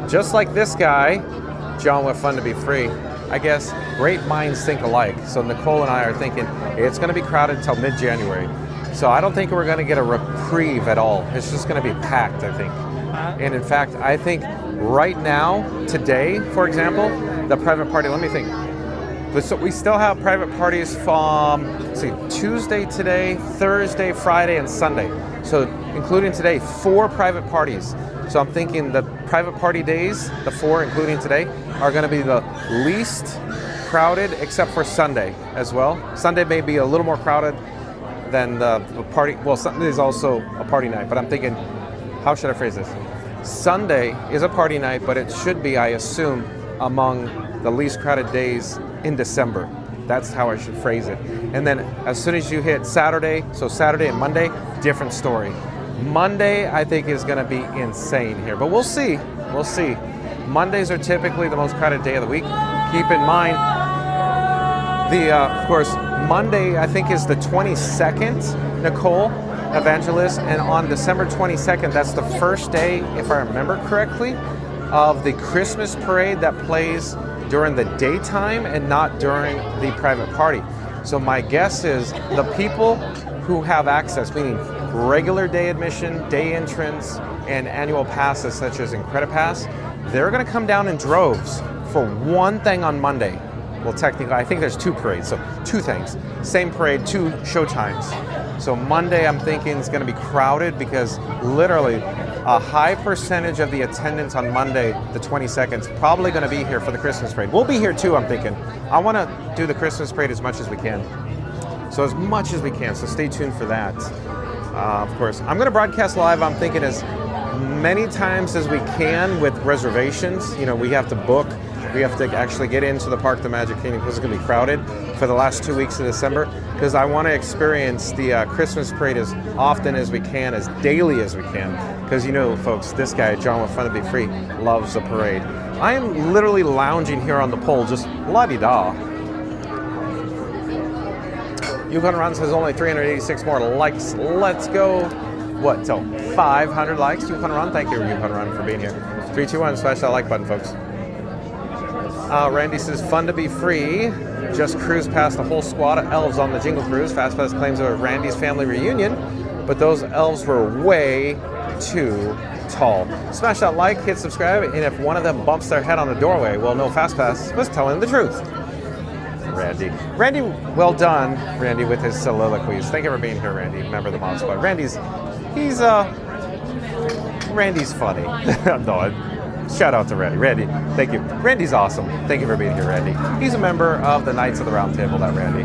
just like this guy, John with Fun to Be Free, I guess great minds think alike. So Nicole and I are thinking it's going to be crowded until mid-January. So I don't think we're going to get a reprieve at all. It's just going to be packed, I think. And in fact, I think right now, today, for example, the private party, let me think. So we still have private parties from, let's see, Tuesday today, Thursday, Friday, and Sunday. So including today, 4 private parties. So I'm thinking the private party days, the 4 including today, are going to be the least crowded except for Sunday as well. Sunday may be a little more crowded than the party. Well, Sunday is also a party night, but I'm thinking, how should I phrase this? Sunday is a party night, but it should be, I assume, among the least crowded days in December. That's how I should phrase it. And then as soon as you hit Saturday, so Saturday and Monday, different story. Monday, I think, is going to be insane here, but we'll see. We'll see. Mondays are typically the most crowded day of the week. Keep in mind, of course, Monday, I think, is the 22nd, Nicole Evangelist, and on December 22nd, that's the first day, if I remember correctly, of the Christmas parade that plays during the daytime and not during the private party. So my guess is the people who have access, meaning regular day admission, day entrance, and annual passes such as in Credit Pass, they're going to come down in droves for one thing on Monday. Well, technically, I think there's 2 parades, so 2 things. Same parade, 2 show times. So Monday, I'm thinking, is going to be crowded because literally a high percentage of the attendance on Monday, the 22nd, is probably going to be here for the Christmas parade. We'll be here too, I'm thinking. I want to do the Christmas parade as much as we can. So as much as we can, so stay tuned for that. Of course, I'm going to broadcast live, I'm thinking, as many times as we can with reservations. You know, we have to book. We have to actually get into the Park the Magic Kingdom because it's going to be crowded for the last 2 weeks of December, because I want to experience the Christmas parade as often as we can, as daily as we can, because you know, folks, this guy, John with Fun to Be Free, loves the parade. I am literally lounging here on the pole, just la-di-da. Yukon Run says only 386 more likes. Let's go. What, till 500 likes, Yukon Run? Thank you, Yukon Run, for being here. 3, 2, 1, smash that like button, folks. Randy says, Fun to Be Free. Just cruised past a whole squad of elves on the Jingle Cruise. FastPass claims of Randy's family reunion, but those elves were way too tall. Smash that like, hit subscribe, and if one of them bumps their head on a doorway, well, no, FastPass was telling the truth. Randy, well done, Randy, with his soliloquies. Thank you for being here, Randy, member of the Mod Squad. Randy's funny. No, shout out to Randy. Randy, thank you. Randy's awesome. Thank you for being here, Randy. He's a member of the Knights of the Round Table, that Randy.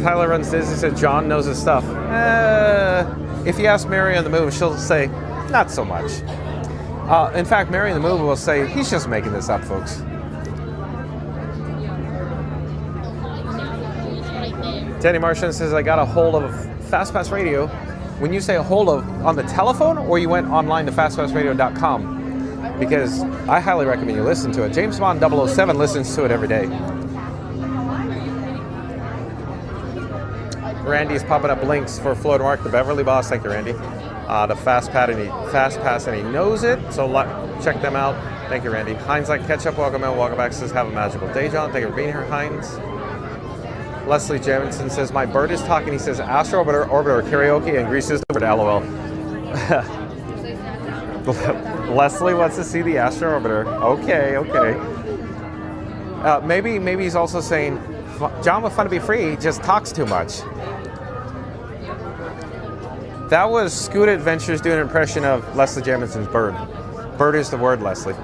Tyler Runs Disney said John knows his stuff. If you ask Mary on the Move, she'll say, not so much. In fact, Mary on the Move will say, he's just making this up, folks. Danny Martian says, I got a hold of FastPass Radio. When you say a hold of, on the telephone, or you went online to fastpassradio.com? Because I highly recommend you listen to it. James Bond 007 listens to it every day. Randy's popping up links for Florida Mark, the Beverly Boss. Thank you, Randy. The Fast Pass, and he knows it. So check them out. Thank you, Randy. Heinz like ketchup. Welcome in. Welcome back. Says, have a magical day, John. Thank you for being here, Heinz. Leslie Jamison says, my bird is talking. He says, Astro Orbiter karaoke and Grease is over to LOL. Leslie wants to see the Astro Orbiter. Okay. Maybe he's also saying, John with Fun to Be Free just talks too much. That was Scoot Adventures doing an impression of Leslie Jamison's bird. Bird is the word, Leslie.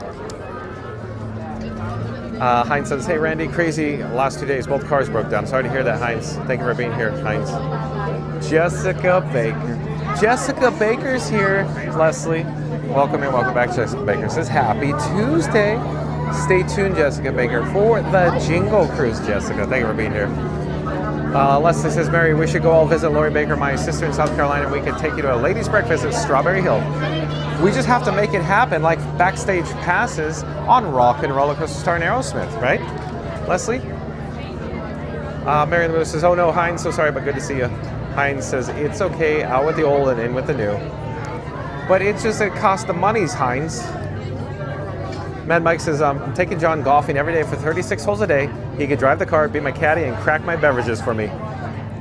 Heinz says, hey Randy, crazy last 2 days, both cars broke down. Sorry to hear that, Heinz. Thank you for being here, Heinz. Jessica Baker. Jessica Baker's here, Leslie. Welcome and welcome back, Jessica Baker. Says, happy Tuesday. Stay tuned, Jessica Baker, for the Jingle Cruise, Jessica. Thank you for being here. Leslie says, Mary, we should go all visit Lori Baker, my sister in South Carolina, and we can take you to a ladies' breakfast at Strawberry Hill. We just have to make it happen, like backstage passes on Rock and Roller Coaster Star and Aerosmith, right? Leslie? Mary Lou says, oh no, Heinz, so sorry, but good to see you. Heinz says, it's okay, out with the old and in with the new. But it's just, it costs the monies, Heinz. Mad Mike says, I'm taking John golfing every day for 36 holes a day. He could drive the car, be my caddy, and crack my beverages for me.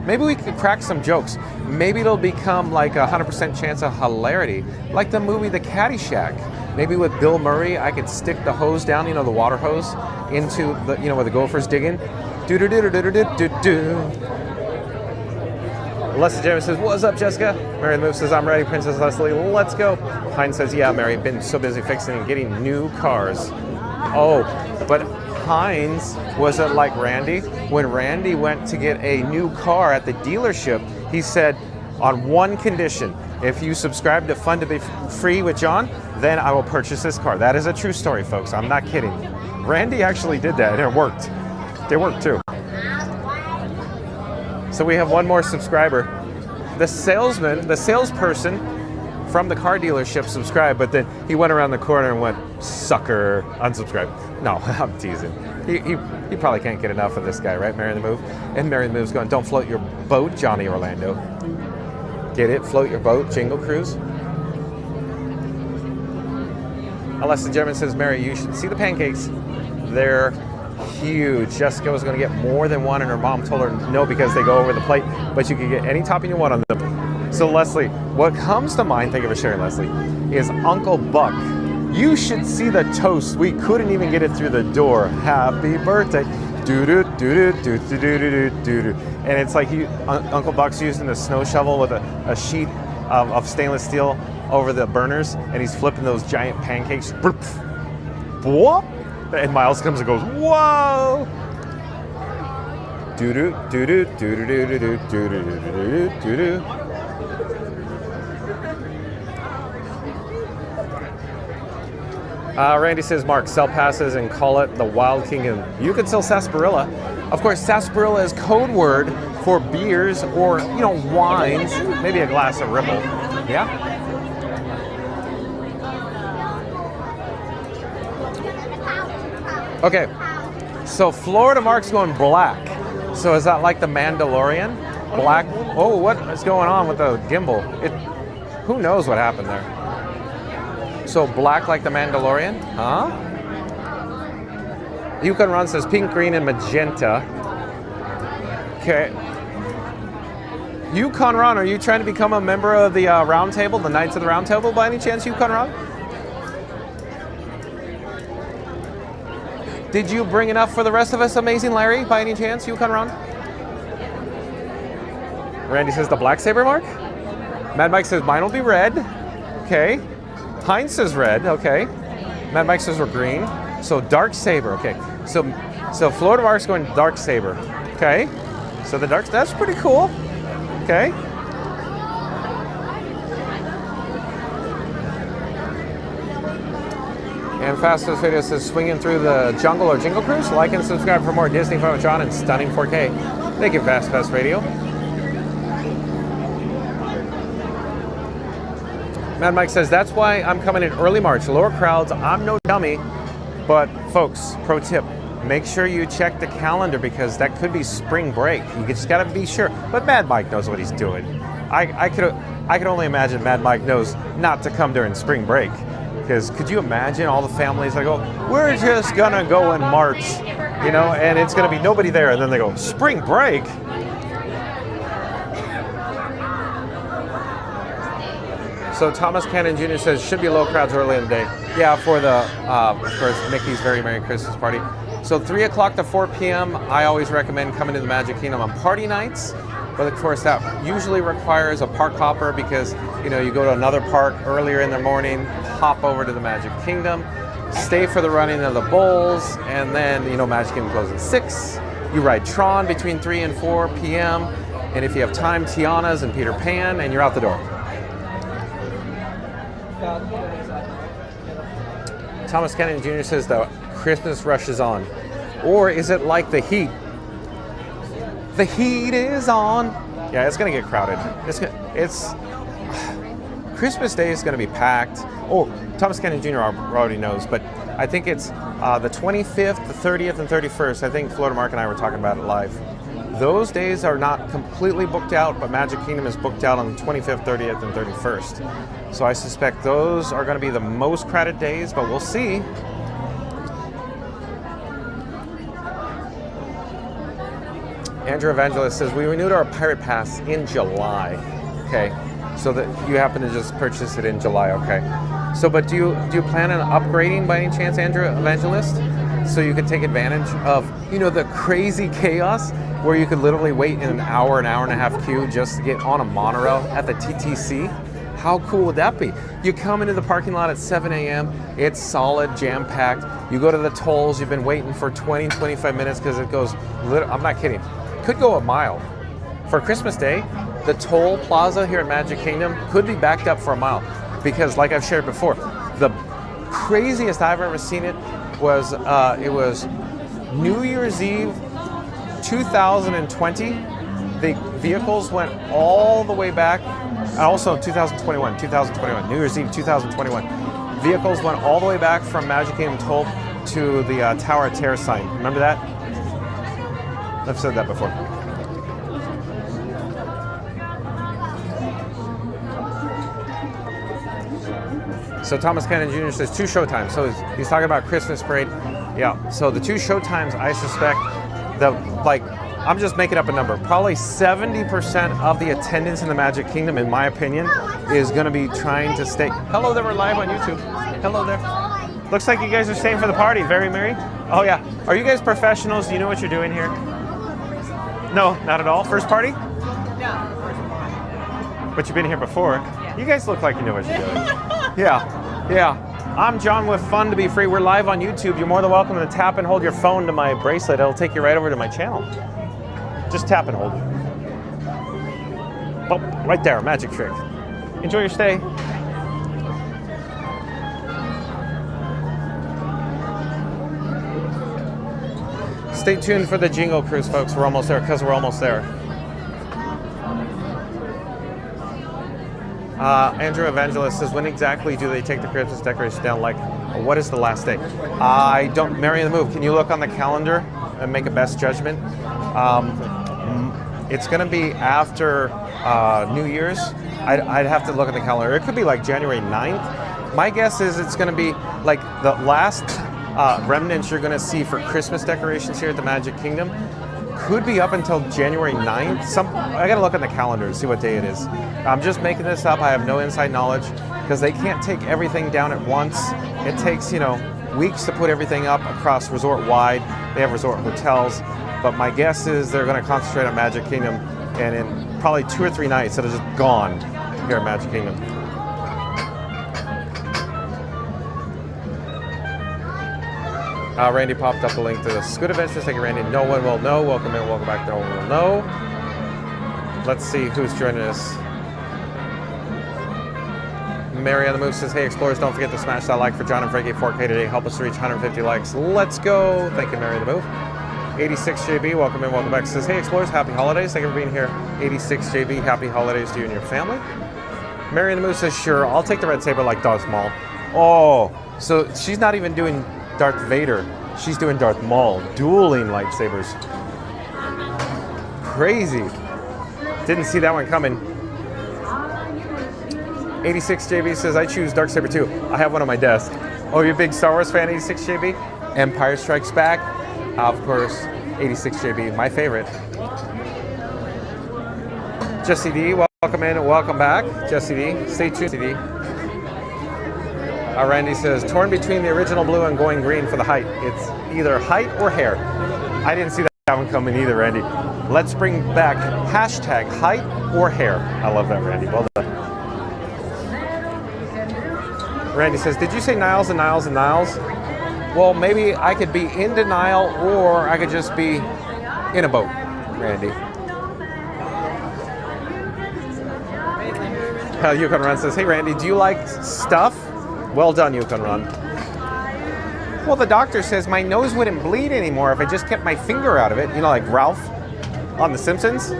Maybe we could crack some jokes. Maybe it'll become like a 100% chance of hilarity, like the movie The Caddyshack. Maybe with Bill Murray, I could stick the hose down, you know, the water hose, into the, you know, where the gopher's digging. Do-do-do-do-do-do-do-do. Leslie James says, what's up, Jessica? Mary the Move says, I'm ready, Princess Leslie, let's go. Heinz says, yeah, Mary, been so busy fixing and getting new cars. Oh, but Heinz wasn't like Randy. When Randy went to get a new car at the dealership, he said, on one condition, if you subscribe to Fun to Be Free with John, then I will purchase this car. That is a true story, folks. I'm not kidding. Randy actually did that, and it worked. It worked, too. So we have one more subscriber. The salesperson from the car dealership subscribed, but then he went around the corner and went, sucker, unsubscribe. No, I'm teasing. He probably can't get enough of this guy, right, Mary the Move? And Mary the Move's going, don't float your boat, Johnny Orlando. Get it? Float your boat, Jingle Cruise? Alessa German says, Mary, you should see the pancakes. They're huge. Jessica was going to get more than one, and her mom told her no because they go over the plate, but you can get any topping you want on them. So Leslie, what comes to mind, thank you for sharing, Leslie, is Uncle Buck. You should see the toast. We couldn't even get it through the door. Happy birthday. Do-do-do-do-do-do-do-do-do. And it's like Uncle Buck's using the snow shovel with a sheet of stainless steel over the burners, and he's flipping those giant pancakes. Whoop! And Miles comes and goes, whoa! Do-do, do-do, do-do, do-do, do-do, do-do, do-do. Randy says, Mark, sell passes and call it the Wild Kingdom. You could sell sarsaparilla. Of course, sarsaparilla is code word for beers or, you know, wines. Maybe a glass of Ripple. Yeah? Okay, so Florida Mark's going black. So is that like the Mandalorian? Black? Oh, what is going on with the gimbal? Who knows what happened there? So black like the Mandalorian? Huh? Yukon Run says pink, green, and magenta. Okay. Yukon Run, are you trying to become a member of the Round Table, the Knights of the Round Table by any chance, Yukon Run? Did you bring enough for the rest of us, Amazing Larry, by any chance, Yukon Run? Randy says the black saber, Mark? Mad Mike says mine will be red. Okay. Heinz says red, okay. Mad Mike says we're green. So dark saber, okay. So Florida Mark's going dark saber. Okay. So the dark, that's pretty cool. Okay. And Fastest Video says swinging through the jungle or Jingle Cruise. Like and subscribe for more Disney Fun with John and stunning 4K. Thank you, Fast Radio. Mad Mike says, that's why I'm coming in early March. Lower crowds, I'm no dummy. But folks, pro tip, make sure you check the calendar because that could be spring break. You just gotta be sure. But Mad Mike knows what he's doing. I could only imagine Mad Mike knows not to come during spring break. Because could you imagine all the families that go, we're just gonna go in March, you know, and it's gonna be nobody there. And then they go, spring break? So Thomas Cannon Jr. says, should be low crowds early in the day. Yeah, for the, of course, Mickey's Very Merry Christmas Party. So 3 o'clock to 4 p.m., I always recommend coming to the Magic Kingdom on party nights. But of course, that usually requires a park hopper because, you know, you go to another park earlier in the morning, hop over to the Magic Kingdom. stay for the running of the bowls, and then, you know, Magic Kingdom closes at 6. You ride Tron between 3 and 4 p.m. And if you have time, Tiana's and Peter Pan, and you're out the door. Thomas Kennedy Jr. says the Christmas rush is on. Or is it like the heat? The heat is on. Yeah, it's gonna get crowded. It's Christmas Day is gonna be packed. Oh, Thomas Kennedy Jr. already knows, but I think it's the 25th, the 30th, and 31st. I think Florida Mark and I were talking about it live. Those days are not completely booked out, but Magic Kingdom is booked out on the 25th, 30th, and 31st. So I suspect those are going to be the most crowded days, but we'll see. Andrew Evangelist says, we renewed our Pirate Pass in July. Okay, so that you happen to just purchase it in July, okay. So, but do you plan on upgrading by any chance, Andrew Evangelist? So you could take advantage of, you know, the crazy chaos where you could literally wait in an hour and a half queue just to get on a monorail at the TTC. How cool would that be? You come into the parking lot at 7 a.m., it's solid, jam-packed. You go to the tolls, you've been waiting for 20, 25 minutes because it goes, I'm not kidding, could go a mile. For Christmas Day, the toll plaza here at Magic Kingdom could be backed up for a mile because, like I've shared before, the craziest I've ever seen it was New Year's Eve 2020. The vehicles went all the way back. Also 2021, New Year's Eve 2021. Vehicles went all the way back from Magic Kingdom toll to the Tower of Terror sign. Remember that? I've said that before. So Thomas Cannon Jr. says 2 showtimes. So he's talking about Christmas parade. Yeah. So the 2 showtimes, I suspect I'm just making up a number. Probably 70% of the attendance in the Magic Kingdom, in my opinion, is going to be trying to stay. Hello there, we're live on YouTube. Hello there. Looks like you guys are staying for the party. Very merry. Oh yeah. Are you guys professionals? Do you know what you're doing here? No, not at all. First party? No. But you've been here before. You guys look like you know what you're doing. Yeah. I'm John with Fun to Be Free. We're live on YouTube. You're more than welcome to tap and hold your phone to my bracelet. It'll take you right over to my channel. Just tap and hold it. Oh, right there, magic trick. Enjoy your stay. Stay tuned for the Jingle Cruise, folks. We're almost there, because we're almost there. Andrew Evangelist says, when exactly do they take the Christmas decorations down? Like, what is the last day? I don't, Mary the Move, can you look on the calendar and make a best judgment? It's going to be after New Year's. I'd have to look at the calendar. It could be like January 9th. My guess is it's going to be like the last remnants you're going to see for Christmas decorations here at the Magic Kingdom. Could be up until January 9th. I gotta look on the calendar to see what day it is. I'm just making this up. I have no inside knowledge because they can't take everything down at once. It takes, weeks to put everything up across resort wide. They have resort hotels, but my guess is they're gonna concentrate on Magic Kingdom, and in probably 2 or 3 nights it'll just gone here at Magic Kingdom. Randy popped up the link to the Scoot Adventures. Thank you, Randy. No one will know. Welcome in, welcome back. No one will know. Let's see who's joining us. Mary on the Move says, hey, Explorers, don't forget to smash that like for John and Frankie 4K today. Help us reach 150 likes. Let's go. Thank you, Mary on the Move. 86JB, welcome in, welcome back. Says, hey, Explorers, happy holidays. Thank you for being here. 86JB, happy holidays to you and your family. Mary on the Move says, sure, I'll take the red saber like Darth Maul. Oh, so she's not even doing Darth Vader. She's doing Darth Maul, dueling lightsabers. Crazy. Didn't see that one coming. 86JB says, I choose Darksaber too. I have one on my desk. Oh, you're a big Star Wars fan, 86JB? Empire Strikes Back? Of course, 86JB, my favorite. Jesse D, welcome in and welcome back. Jesse D, stay tuned, Jesse D. Randy says, torn between the original blue and going green for the height. It's either height or hair. I didn't see that one coming either, Randy. Let's bring back hashtag height or hair. I love that, Randy. Well done. Randy says, did you say Niles and Niles and Niles? Well, maybe I could be in denial or I could just be in a boat, Randy. Yukon Run says, hey Randy, do you like stuff? Well done, Yukon Run. Well, the doctor says my nose wouldn't bleed anymore if I just kept my finger out of it. You know, like Ralph on The Simpsons.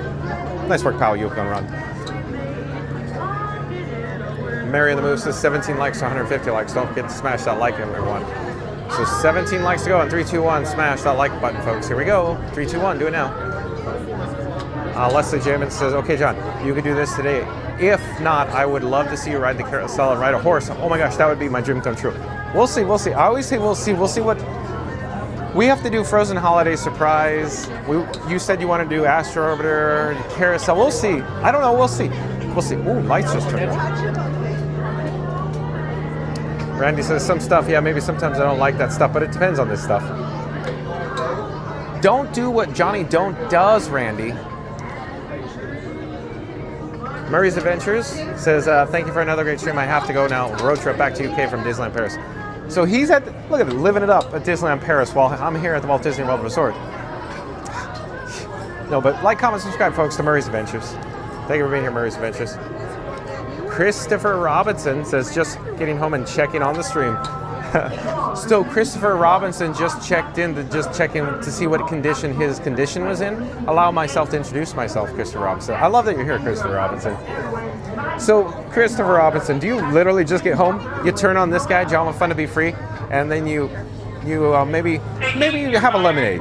Nice work, pal, Yukon Run. Mary and the Moose says 17 likes to 150 likes. Don't forget to smash that like, everyone. So 17 likes to go, and 3, 2, 1, smash that like button, folks. Here we go. 3, 2, 1, do it now. Leslie Jamin says, okay, John, you could do this today. If not, I would love to see you ride the carousel and ride a horse. Oh my gosh, that would be my dream come true. We'll see, we'll see. I always say we'll see. We'll see what... We have to do Frozen Holiday Surprise. You said you want to do Astro Orbiter, Carousel. We'll see. I don't know, we'll see. We'll see. Ooh, lights just turned on. Randy says some stuff, yeah, maybe sometimes I don't like that stuff, but it depends on this stuff. Don't do what Johnny Don't does, Randy. Murray's Adventures says, thank you for another great stream. I have to go now. Road trip back to UK from Disneyland Paris. So he's at, look at it, living it up at Disneyland Paris while I'm here at the Walt Disney World Resort. No, but like, comment, subscribe, folks, to Murray's Adventures. Thank you for being here, Murray's Adventures. Christopher Robinson says, just getting home and checking on the stream. So Christopher Robinson just checked in to check in to see what condition his condition was in. Allow myself to introduce myself, Christopher Robinson. I love that you're here, Christopher Robinson. So Christopher Robinson, do you literally just get home, you turn on this guy, John with Fun to Be Free, and then you maybe you have a lemonade?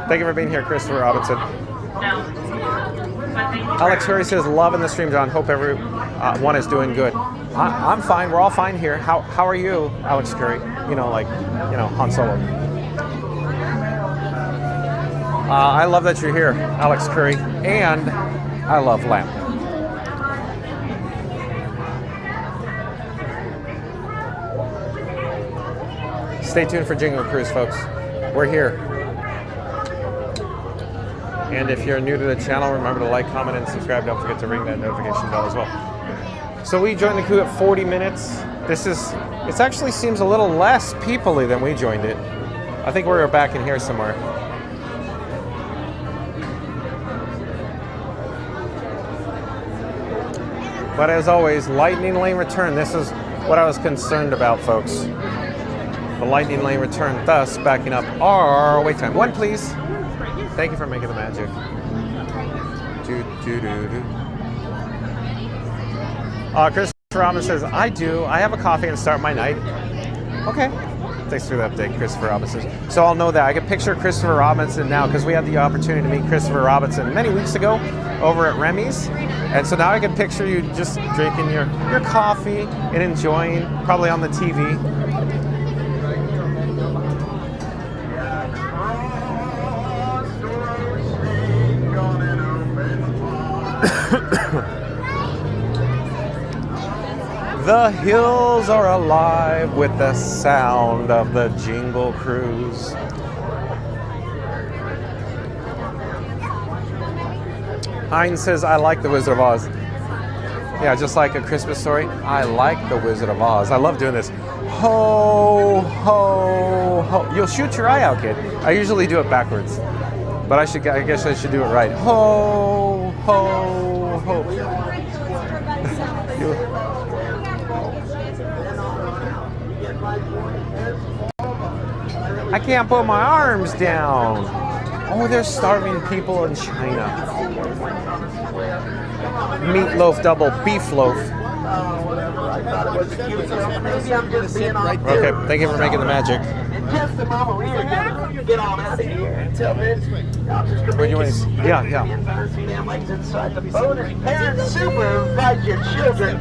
Thank you for being here, Christopher Robinson. Alex Curry says, loving the stream, John. Hope everyone is doing good. I'm fine. We're all fine here. How are you, Alex Curry? You know, like, you know, Han Solo. I love that you're here, Alex Curry, and I love lamb. Stay tuned for Jingle Cruise, folks. We're here. And if you're new to the channel, remember to like, comment, and subscribe. Don't forget to ring that notification bell as well. So we joined the crew at 40 minutes. It actually seems a little less people-y than we joined it. I think we're back in here somewhere. But as always, lightning lane return. This is what I was concerned about, folks. The lightning lane return, thus backing up our wait time. One, please. Thank you for making the magic. Chris Robinson says, I do. I have a coffee and start my night. Okay. Thanks for the update, Christopher Robinson. So I'll know that. I can picture Christopher Robinson now because we had the opportunity to meet Christopher Robinson many weeks ago over at Remy's. And so now I can picture you just drinking your coffee and enjoying, probably on the TV. The hills are alive with the sound of the Jingle Cruise. Heinz says, I like The Wizard of Oz. Yeah, just like A Christmas Story, I like The Wizard of Oz. I love doing this. Ho, ho, ho. You'll shoot your eye out, kid. I usually do it backwards. But I guess I should do it right. Ho, ho, ho. I can't put my arms down. Oh, there's starving people in China. Meatloaf double beef loaf. Okay, thank you for making the magic. Just a moment, we're gonna get on out of here. Until then, I'll just What do you want to Yeah. families inside the boat and parents super invite your children.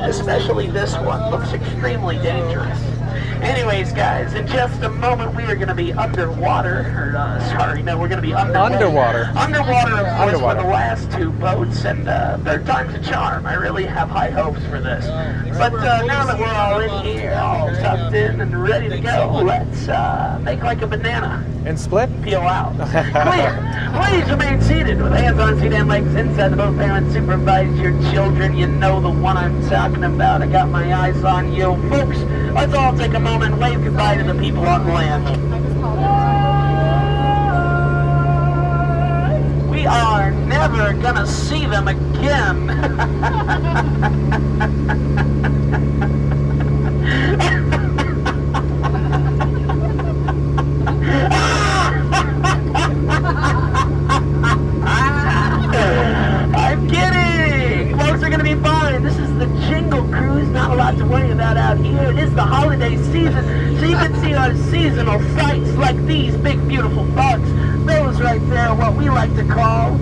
Especially this one, looks extremely dangerous. Anyways, guys, in just a moment we are going to be underwater. We're going to be underwater. Underwater, of course, for the last two boats, and third time's a charm. I really have high hopes for this. But now that we're all in here, all tucked in and ready to go, let's make like a banana. And split? Peel out. Clear. Please remain seated with hands on seat and legs inside the boat. Parents, supervise your children. You know the one I'm talking about. I got my eyes on you. Folks, let's all take a moment and wave goodbye to the people on land. We are never gonna see them again. I'm kidding! Folks are gonna be fine. This is the Jingle Cruise. Not a lot to worry about out here. It is the holiday season, so you can see our seasonal sights like these big, beautiful bugs. Those right there are what we like to call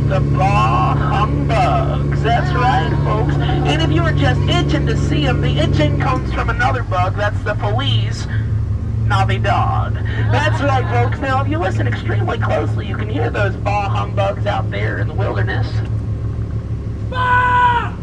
the bah humbugs. That's right, folks. And if you were just itching to see them, the itching comes from another bug. That's the Feliz Navidad. That's right, folks. Now, if you listen extremely closely, you can hear those bah humbugs out there in the wilderness. Bah!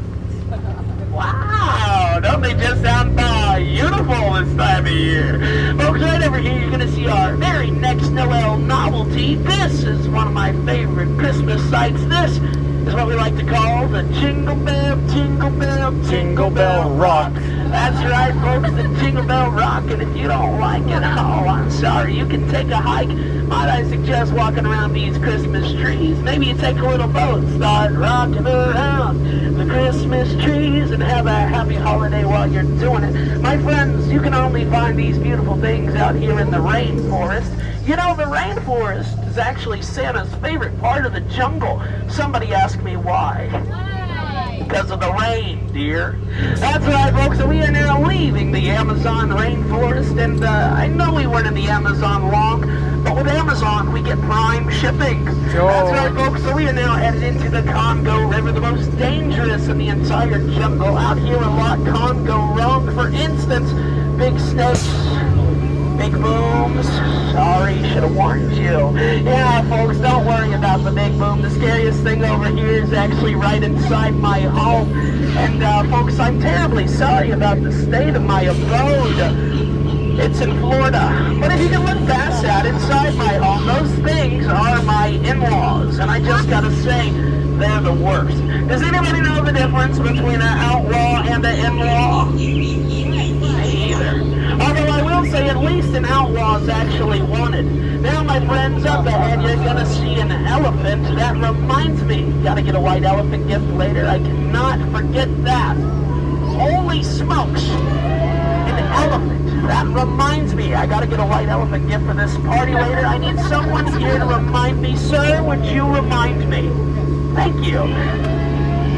Wow, don't they just sound beautiful this time of year? Folks, right over here, you're going to see our very next Noel novelty. This is one of my favorite Christmas sights. This is what we like to call the Jingle Bell, Jingle Bell, Jingle Bell Rock. That's right, folks, the Jingle Bell Rock. And if you don't like it, oh, I'm sorry. You can take a hike. Might I suggest walking around these Christmas trees? Maybe you take a little boat, start rocking around the Christmas trees, and have a happy holiday while you're doing it. My friends, you can only find these beautiful things out here in the rainforest. You know, the rainforest is actually Santa's favorite part of the jungle. Somebody asked me why. Because of the rain, dear. That's right, folks, so we are now leaving the Amazon rainforest, and I know we weren't in the Amazon long, but with Amazon, we get prime shipping. Sure. That's right, folks, so we are now headed into the Congo River, the most dangerous in the entire jungle. Out here, a lot can go wrong. For instance, big snakes, big booms. Sorry, should have warned you. Yeah, folks, don't worry about the big boom. The scariest thing over here is actually right inside my home. And, folks, I'm terribly sorry about the state of my abode. It's in Florida. But if you can look past that, inside my home, those things are my in-laws. And I just gotta say, they're the worst. Does anybody know the difference between an outlaw and an in-law? Me either. Although I will say at least an outlaw is actually wanted. Now, my friends, up ahead, you're gonna see an elephant. That reminds me, gotta get a white elephant gift later. I cannot forget that. Holy smokes, an elephant. That reminds me, I gotta get a white elephant gift for this party later. I need someone here to remind me. Sir, would you remind me? Thank you.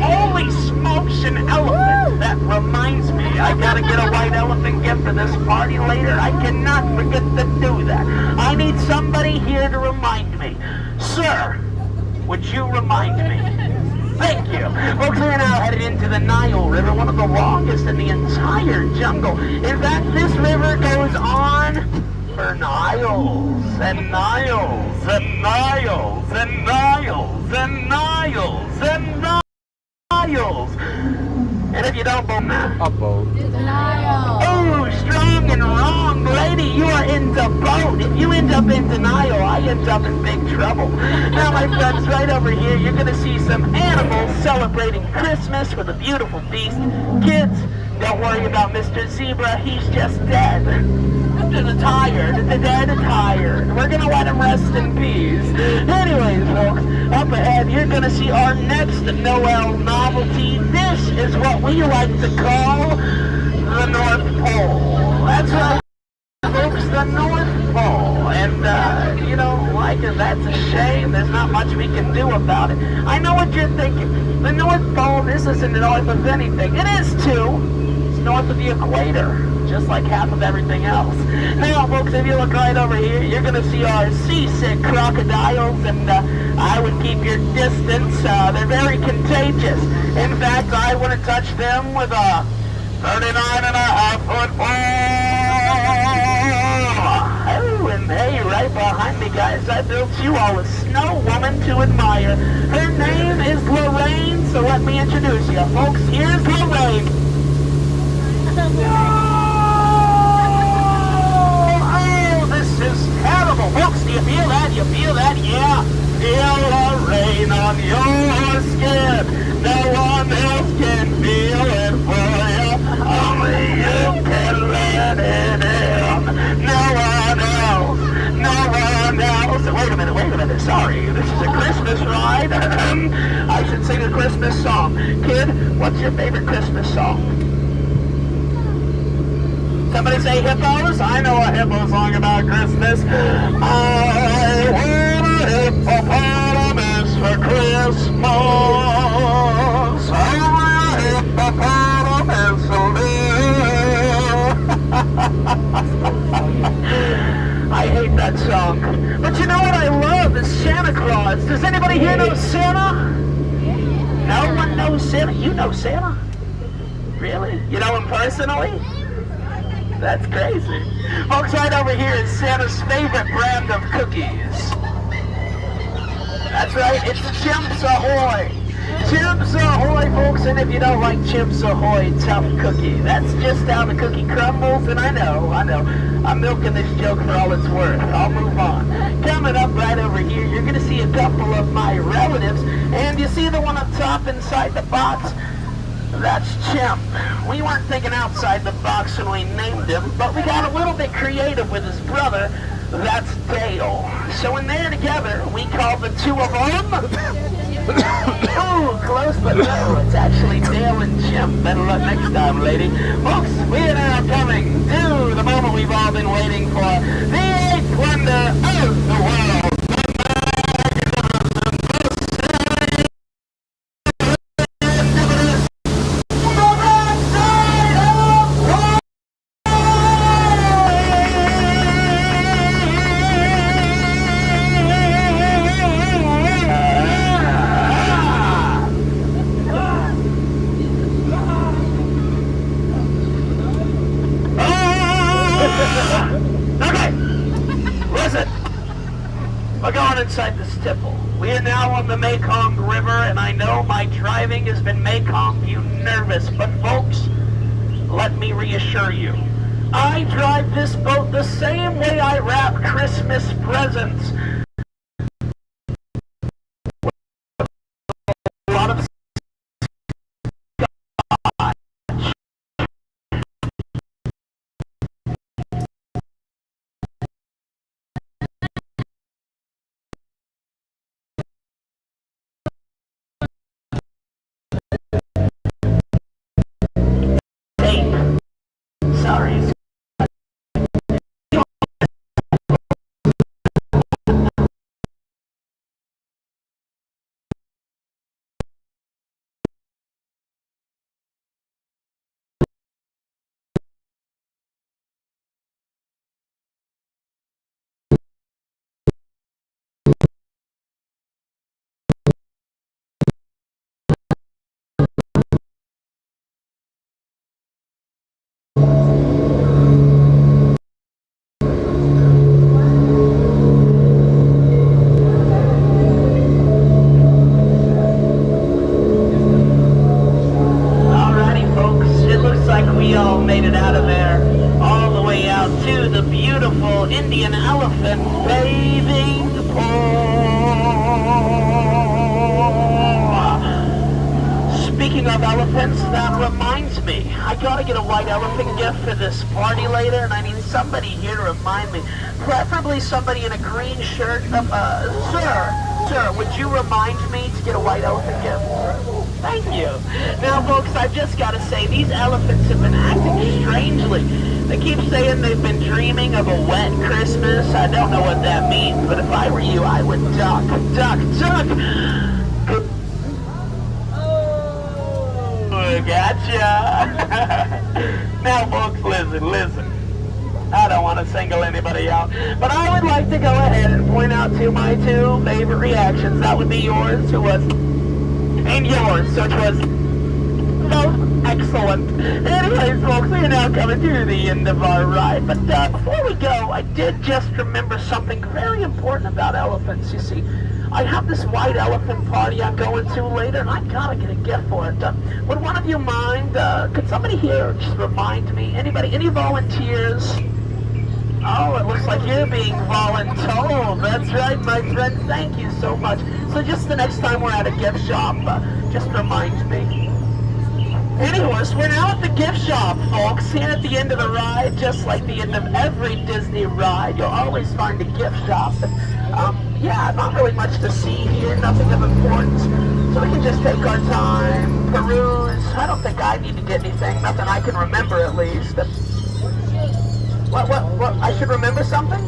Holy smokes, an elephant. That reminds me, I gotta get a white elephant gift for this party later. I cannot forget to do that. I need somebody here to remind me. Sir, would you remind me? Thank you. Folks, we're now headed into the Nile River, one of the longest in the entire jungle. In fact, this river goes on for miles and miles and miles and miles and miles and miles. And if you don't boat that, a boat. Oh, strong and wrong, lady. You are in the boat. If you end up in denial, I end up in big trouble. Now, my friends, right over here, you're going to see some animals celebrating Christmas with a beautiful feast. Kids, don't worry about Mr. Zebra. He's just dead. Tired. We're going to let him rest in peace. Anyways, folks, up ahead, you're going to see our next Noel novelty. This is what we like to call the North Pole. That's right, folks, the North Pole. And, you know, like, that's a shame. There's not much we can do about it. I know what you're thinking. The North Pole, this isn't north of anything. It is, too. It's north of the equator, just like half of everything else. Now, folks, if you look right over here, you're going to see our seasick crocodiles, and I would keep your distance. They're very contagious. In fact, I wouldn't touch them with a 39.5-foot pole. you, and hey, right behind me, guys, I built you all a snow woman to admire. Her name is Lorraine, so let me introduce you. Folks, here's Lorraine. Oh, this is terrible. Folks, do you feel that? You feel that? Yeah. Feel the rain on your skin. No one else can feel it for you. Only you can let it in. No one else. No one else. Wait a minute. Sorry. This is a Christmas ride. I should sing a Christmas song. Kid, what's your favorite Christmas song? Somebody say hippos? I know a hippo song about Christmas. I want a hippopotamus for Christmas. I want a hippopotamus I hate that song. But you know what I love is Santa Claus. Does anybody here know Santa? No one knows Santa? You know Santa? Really? You know him personally? That's crazy. Folks, right over here is Santa's favorite brand of cookies. That's right, it's Chimps Ahoy. Chimps Ahoy, folks, and if you don't like Chimps Ahoy, tough cookie. That's just how the cookie crumbles, and I know. I'm milking this joke for all it's worth. I'll move on. Coming up right over here, you're going to see a couple of my relatives, and you see the one up top inside the box? That's Chimp. We weren't thinking outside the box when we named him, but we got a little bit creative with his brother. That's Dale. So in there together, we call the two of them... Ooh, close but no. It's actually Dale and Chimp. Better luck next time, lady. Folks, we are now coming to the moment we've all been waiting for. The eighth wonder of the world. Inside the stipple. We are now on the Mekong River, and I know my driving has been Mekong you nervous, but folks, let me reassure you. I drive this boat the same way I wrap Christmas presents. A lot of sorry. Indian elephant bathing pool. Speaking of elephants, that reminds me. I gotta get a white elephant gift for this party later, and I need somebody here to remind me. Preferably somebody in a green shirt. Sir, would you remind me to get a white elephant gift? Thank you. Now, folks, I've just got to say, these elephants have been acting strangely. They keep saying they've been dreaming of a wet Christmas. I don't know what that means, but if I were you, I would duck. Oh, gotcha. Now, folks, listen. I don't want to single anybody out, but I would like to go ahead and point out to my two favorite reactions. That would be yours, and yours, which was both excellent. Anyways, folks, we are now coming to the end of our ride. But before we go, I did just remember something very important about elephants. You see, I have this white elephant party I'm going to later, and I gotta get a gift for it. Would one of you mind? Could somebody here just remind me? Anybody? Any volunteers? Oh, it looks like you're being voluntold. That's right, my friend. Thank you so much. So just the next time we're at a gift shop, just remind me. Anyways, we're now at the gift shop, folks. Here at the end of the ride, just like the end of every Disney ride, you'll always find a gift shop. Yeah, not really much to see here, nothing of importance. So we can just take our time, peruse. I don't think I need to get anything, nothing I can remember at least. What, I should remember something?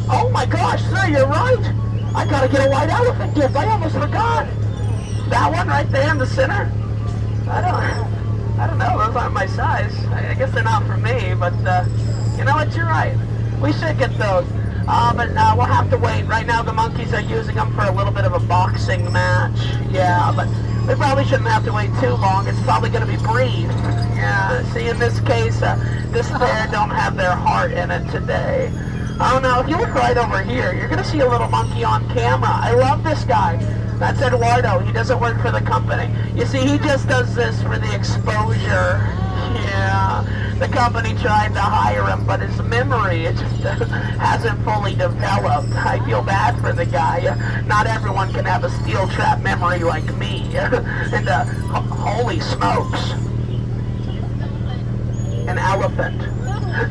Oh my gosh, sir, you're right. I gotta get a white elephant gift, I almost forgot. That one right there in the center? I don't know, those aren't my size. I guess they're not for me, but you know what, you're right. We should get those. But we'll have to wait. Right now the monkeys are using them for a little bit of a boxing match. Yeah, but we probably shouldn't have to wait too long. It's probably going to be breed. Yeah, see, in this case, this pair don't have their heart in it today. Oh no, if you look right over here, you're going to see a little monkey on camera. I love this guy. That's Eduardo. He doesn't work for the company. You see, he just does this for the exposure. Yeah, the company tried to hire him, but his memory, it just hasn't fully developed. I feel bad for the guy. Not everyone can have a steel trap memory like me. And holy smokes, an elephant.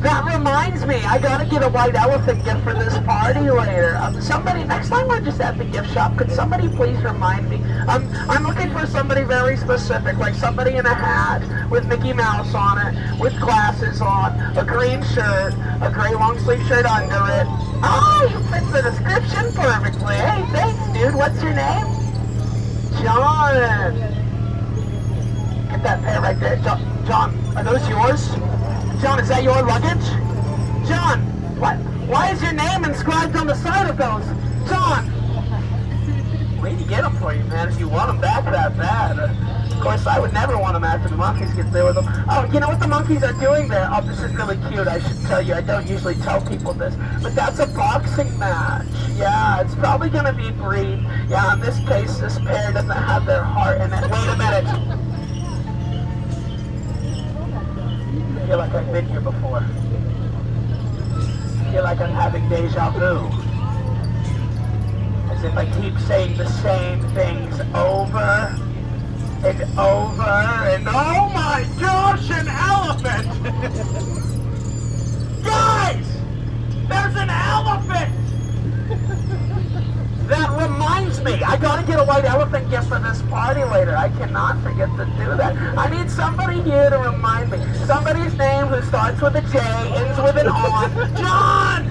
That reminds me, I gotta get a white elephant gift for this party later. Somebody, next time we're just at the gift shop, could somebody please remind me? I'm looking for somebody very specific, like somebody in a hat with Mickey Mouse on it, with glasses on, a green shirt, a gray long sleeve shirt under it. Oh, you fit the description perfectly. Hey, thanks, dude. What's your name? John. Get that pair right there. John, are those yours? John, is that your luggage? John, why is your name inscribed on the side of those? John! We need to get them for you, man, if you want them back that bad. Of course, I would never want them after the monkeys get there with them. Oh, you know what the monkeys are doing there? Oh, this is really cute, I should tell you. I don't usually tell people this. But that's a boxing match. Yeah, it's probably going to be breed. Yeah, in this case, this pair doesn't have their heart in it. Wait a minute. I feel like I've been here before. I feel like I'm having deja vu. As if I keep saying the same things over and over and oh my gosh, an elephant! Guys! There's an elephant! That reminds me, I gotta get a white elephant gift for this party later. I cannot forget to do that. I need somebody here to remind me. Somebody's name who starts with a J, ends with an on. John!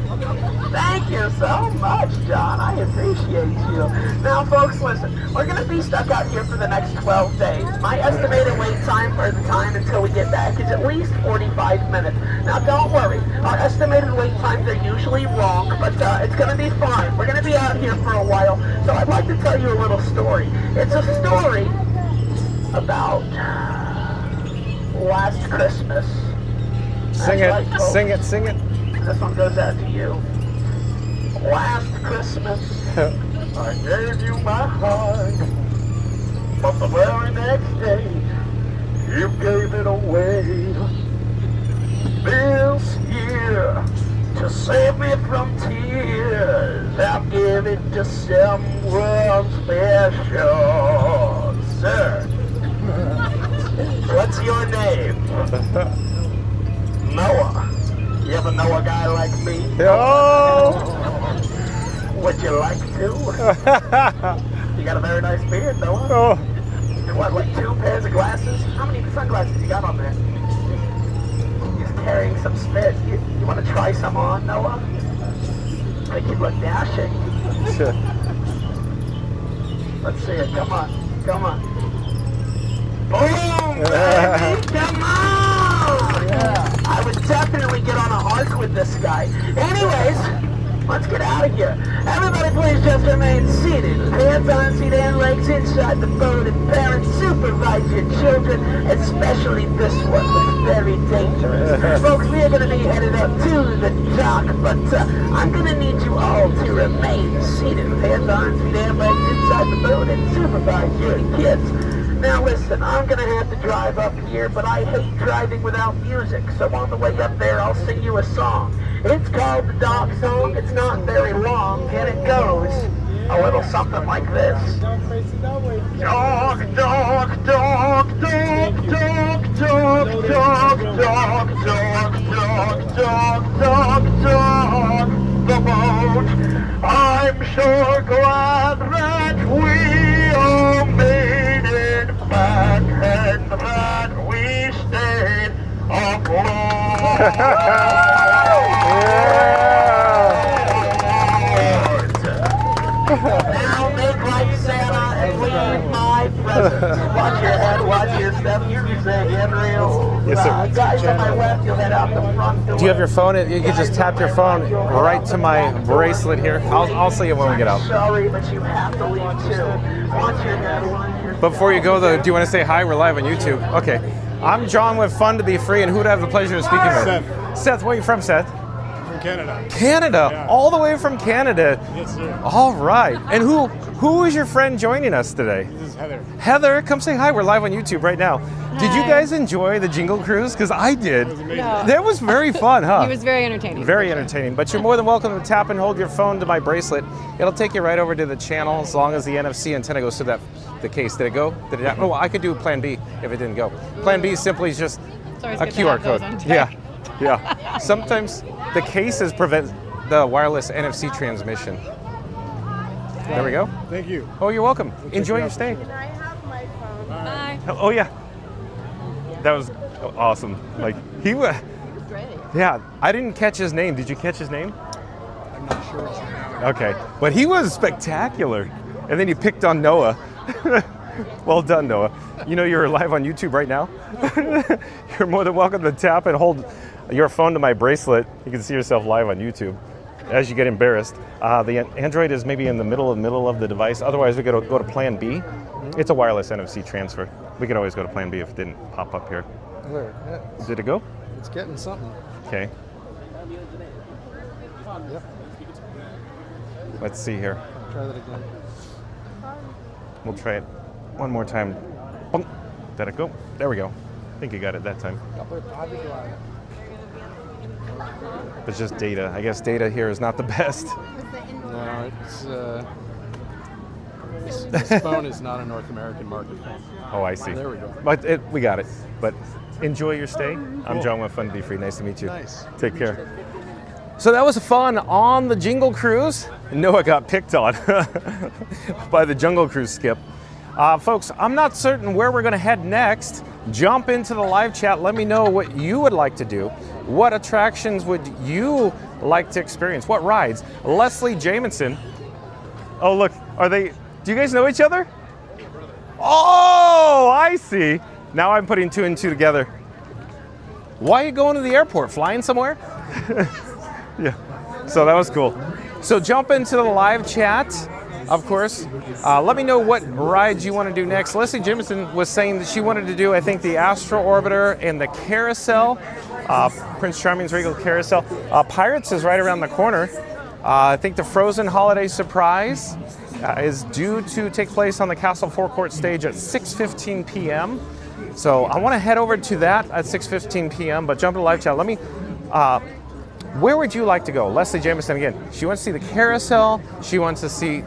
Thank you so much, John. I appreciate you. Now, folks, listen. We're going to be stuck out here for the next 12 days. My estimated wait time for the time until we get back is at least 45 minutes. Now, don't worry. Our estimated wait times are usually wrong, but it's going to be fine. We're going to be out here for a while, so I'd like to tell you a little story. It's a story about last Christmas. Sing it, right, sing it, sing it. This one goes out to you. Last Christmas, I gave you my heart, but the very next day, you gave it away. This year, to save me from tears, I'll give it to someone special. Sir, what's your name? Noah. You ever know a guy like me? Oh! Would you like to? You got a very nice beard, Noah. Oh. And what, like 2 pairs of glasses? How many sunglasses you got on there? He's carrying some spit. You want to try some on, Noah? I think you'd look dashing. Sure. Let's see it. Come on. Come on. Boom, baby! Come on! Yeah. I would definitely get on an arc with this guy. Anyways, Let's get out of here. Everybody please just remain seated. Hands on seat and legs inside the boat, and parents supervise your children, especially this one, which is very dangerous. Folks, we are going to be headed up to the dock, but I'm going to need you all to remain seated. Hands on seat and legs inside the boat, and supervise your kids. Now listen, I'm gonna have to drive up here, but I hate driving without music, so on the way up there I'll sing you a song. It's called the Dog Song. It's not very long, and it goes a little something like this. Dog, dog, dog, dog, dog, dog, dog, dog, dog, dog, dog, dog, the boat. I'm sure glad that we all made it back and that we stayed Now make like Santa and leave my presents. Watch your head, watch your step, you say Henry. Yes, sir. Guys on my left, you'll head out the front door. Do you have your phone? You can just tap your phone right to my bracelet here. I'll see you when we get out. Sorry, but you have to leave too. Watch your head, watch your But before you go, though, do you want to say hi? We're live on YouTube. Okay. I'm John with Fun to Be Free, and who do I have the pleasure of speaking with? Seth. Seth, where are you from, Seth? From Canada. Canada, Yeah. all the way from Canada. Yes, sir. All right. And who is your friend joining us today? This is Heather. Heather, come say hi. We're live on YouTube right now. Did you guys enjoy the Jingle Cruise? Because I did. That was very fun, huh? He was very entertaining. Very entertaining. But you're more than welcome to tap and hold your phone to my bracelet. It'll take you right over to the channel as long as the NFC antenna goes through the case. Did it go? Did it? Oh, I could do Plan B if it didn't go. Plan B is simply just always a good to QR have those code. on deck. Yeah, yeah. Sometimes the cases prevent the wireless NFC transmission. There we go. Thank you. Oh, you're welcome. Enjoy your stay. Can I have my phone? Bye. Oh yeah, that was awesome. Like he was. Yeah, I didn't catch his name. Did you catch his name? I'm not sure what's your name. Okay, but he was spectacular. And then you picked on Noah. Well done, Noah. You know you're live on YouTube right now. You're more than welcome to tap and hold your phone to my bracelet. You can see yourself live on YouTube as you get embarrassed. The Android is maybe in the middle of the device. Otherwise, we could go to Plan B. It's a wireless NFC transfer. We could always go to Plan B if it didn't pop up here. There, yeah. Did it go? It's getting something. Okay. Yep. Let's see here. Try that again. We'll try it one more time. Boom. Did it go? There we go. I think you got it that time. It's just data. I guess data here is not the best. No, this phone is not a North American market phone. Oh, I see. There we go. But we got it. But enjoy your stay. I'm Cool. John with Fun to Be Free. Nice to meet you. Nice. Take care. So that was fun on the Jingle Cruise. Noah got picked on by the Jungle Cruise skip. Folks, I'm not certain where we're going to head next. Jump into the live chat. Let me know what you would like to do. What attractions would you like to experience? What rides? Leslie Jamison. Oh, look. Do you guys know each other? Oh, I see. Now I'm putting two and two together. Why are you going to the airport? Flying somewhere? Yeah. So that was cool. So jump into the live chat, of course. Let me know what rides you want to do next. Leslie Jamison was saying that she wanted to do, I think, the Astro Orbiter and the Carousel, Prince Charming's Regal Carousel. Pirates is right around the corner. I think the Frozen Holiday Surprise is due to take place on the Castle Forecourt stage at 6:15 p.m. So I want to head over to that at 6:15 p.m. But jump to the live chat. Let me. Where would you like to go? Leslie Jamison again. She wants to see the carousel. She wants to see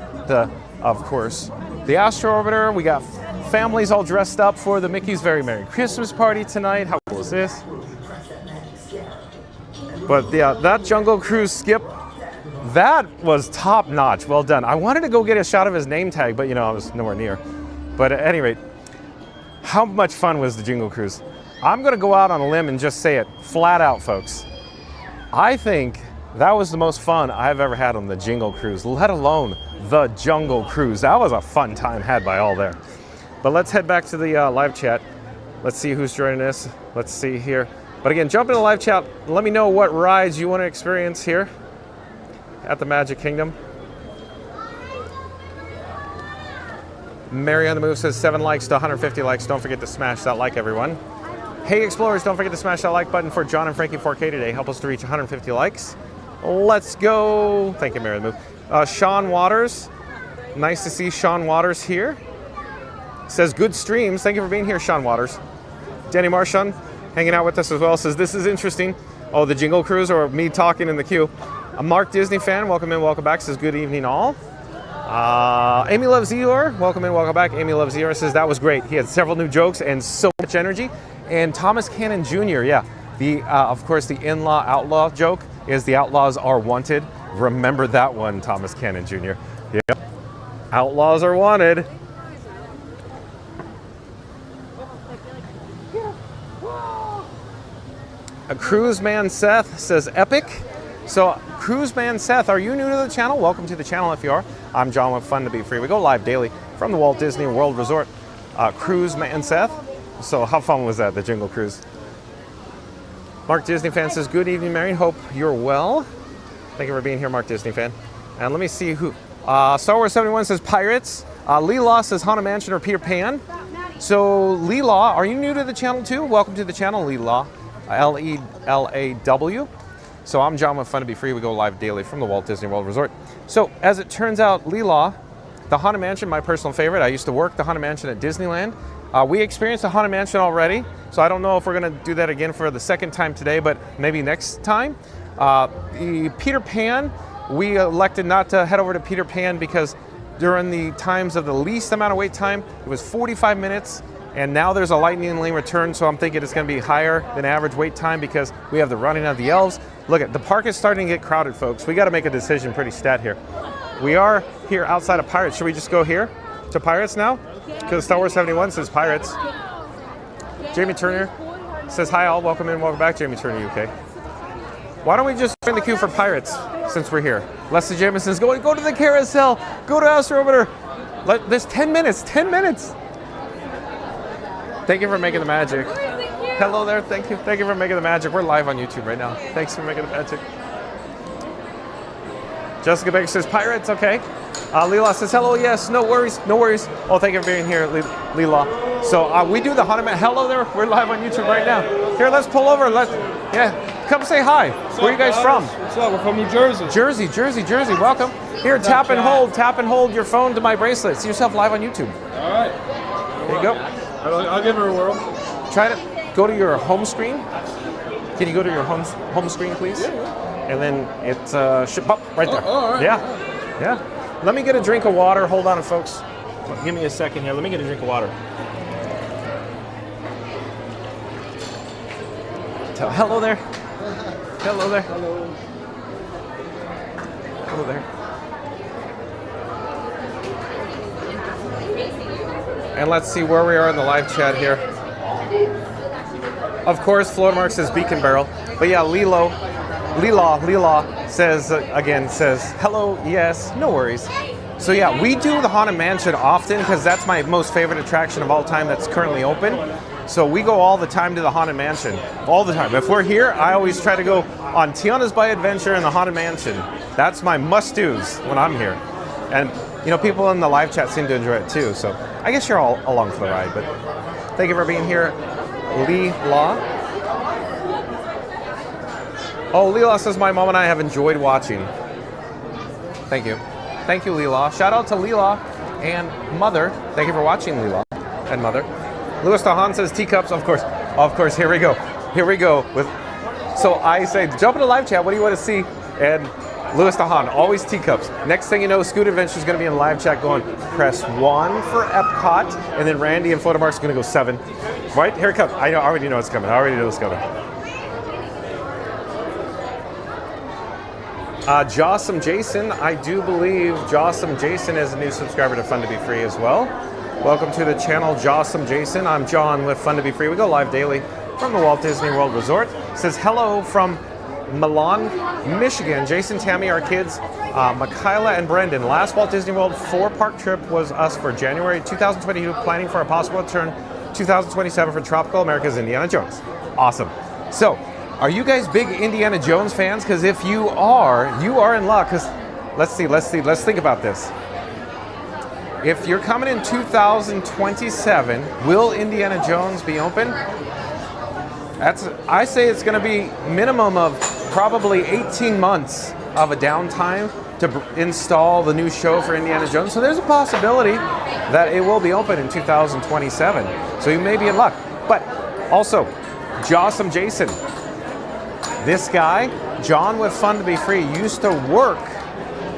of course, the Astro Orbiter. We got families all dressed up for the Mickey's Very Merry Christmas party tonight. How cool is this? But yeah, that Jungle Cruise skip, that was top notch. Well done. I wanted to go get a shot of his name tag, but I was nowhere near. But at any rate, how much fun was the Jingle Cruise? I'm going to go out on a limb and just say it flat out, folks. I think that was the most fun I've ever had on the Jingle Cruise, let alone the Jungle Cruise. That was a fun time had by all there. But let's head back to the live chat. Let's see who's joining us. Let's see here. But again, jump into the live chat. Let me know what rides you want to experience here. at the Magic Kingdom. Mary on the Move says 7 likes to 150 likes. Don't forget to smash that like, everyone. Hey Explorers, don't forget to smash that like button for John and Frankie 4K today. Help us to reach 150 likes. Let's go. Thank you, Mary on the Move. Sean Waters. Nice to see Sean Waters here. Says good streams. Thank you for being here, Sean Waters. Danny Marchand hanging out with us as well. Says this is interesting. Oh, the Jingle Cruise or me talking in the queue. A Mark Disney fan. Welcome in, welcome back. Says good evening all. Amy Loves Eeyore, welcome in, welcome back. Amy Loves Eeyore says that was great. He had several new jokes and so much energy. And Thomas Cannon Jr., yeah, the of course the in-law outlaw joke is the outlaws are wanted. Remember that one, Thomas Cannon Jr. Yep, outlaws are wanted. A Cruise Man Seth says epic. So, Cruise Man Seth, are you new to the channel? Welcome to the channel if you are. I'm John with Fun to Be Free. We go live daily from the Walt Disney World Resort. Cruise Man Seth. So, how fun was that, the Jingle Cruise? Mark Disney Fan says, good evening, Marion. Hope you're well. Thank you for being here, Mark Disney Fan. And let me see who. Star Wars 71 says Pirates. Leela says Haunted Mansion or Peter Pan. So, Leela, are you new to the channel too? Welcome to the channel, Leela. L-E-L-A-W. So I'm John with Fun to Be Free. We go live daily from the Walt Disney World Resort. So as it turns out, Leela, the Haunted Mansion, my personal favorite. I used to work the Haunted Mansion at Disneyland. We experienced the Haunted Mansion already, so I don't know if we're going to do that again for the second time today, but maybe next time. The Peter Pan, we elected not to head over to Peter Pan because during the times of the least amount of wait time, it was 45 minutes. And now there's a Lightning Lane return, so I'm thinking it's going to be higher than average wait time because we have the running of the elves. Look, the park is starting to get crowded, folks. We got to make a decision pretty stat here. We are here outside of Pirates. Should we just go here to Pirates now? Because Star Wars 71 says Pirates. Jamie Turner says, hi all, welcome in, welcome back, Jamie Turner, UK. Why don't we just join the queue for Pirates since we're here? Leslie Jameson's going, go to the carousel, go to Astro Orbiter. There's 10 minutes, 10 minutes. Thank you for making the magic. Hello there, thank you. Thank you for making the magic. We're live on YouTube right now. Thanks for making the magic. Jessica Baker says, Pirates, okay. Leela says, hello, yes, no worries, no worries. Oh, thank you for being here, Leela. So we do the Haunted Man. Hello there, we're live on YouTube right now. Here, let's pull over. Yeah, come say hi. Where are you guys from? What's up, we're from New Jersey. Jersey, welcome. Here, tap and hold your phone to my bracelet. See yourself live on YouTube. All right. There you go. I'll give her a whirl. Try to go to your home screen. Can you go to your home screen, please? Yeah. And then it's right there. All right. Yeah. Let me get a drink of water. Hold on, folks. Give me a second here. Let me get a drink of water. Hello there. Hello there. Hello there. And let's see where we are in the live chat here. Of course, Florida Mark says Beacon Barrel. But yeah, Leela says, hello, yes, no worries. So yeah, we do the Haunted Mansion often because that's my most favorite attraction of all time that's currently open. So we go all the time to the Haunted Mansion, all the time. If we're here, I always try to go on Tiana's By Adventure and the Haunted Mansion. That's my must-dos when I'm here. And you know, people in the live chat seem to enjoy it too, so I guess you're all along for the ride, but thank you for being here, Leela. Oh, Leela says, my mom and I have enjoyed watching. Thank you. Thank you, Leela. Shout out to Leela and Mother. Thank you for watching, Leela and Mother. Louis Tahan says teacups, of course, here we go. So I say, jump in the live chat, what do you want to see? And Louis Tahan, always teacups. Next thing you know, Scoot Adventure is going to be in the live chat going, press 1 for Epcot, and then Randy and Photomark's going to go 7. Right? Here it comes. I already know it's coming. Jossum Jason, I do believe Jossum Jason is a new subscriber to Fun to Be Free as well. Welcome to the channel, Jossum Jason. I'm John with Fun to Be Free. We go live daily from the Walt Disney World Resort. Says hello from Milan, Michigan. Jason, Tammy, our kids, Michaela and Brendan. Last Walt Disney World 4-park trip was us for January 2022, planning for a possible return 2027 for Tropical America's Indiana Jones. Awesome. So, Are you guys big Indiana Jones fans? Because if you are in luck. Because let's let's think about this. If you're coming in 2027, will Indiana Jones be open? I say it's going to be minimum of probably 18 months of a downtime to install the new show for Indiana Jones. So there's a possibility that it will be open in 2027. So you may be in luck. But also, Jawsome Jason. This guy, John with Fun to Be Free, used to work,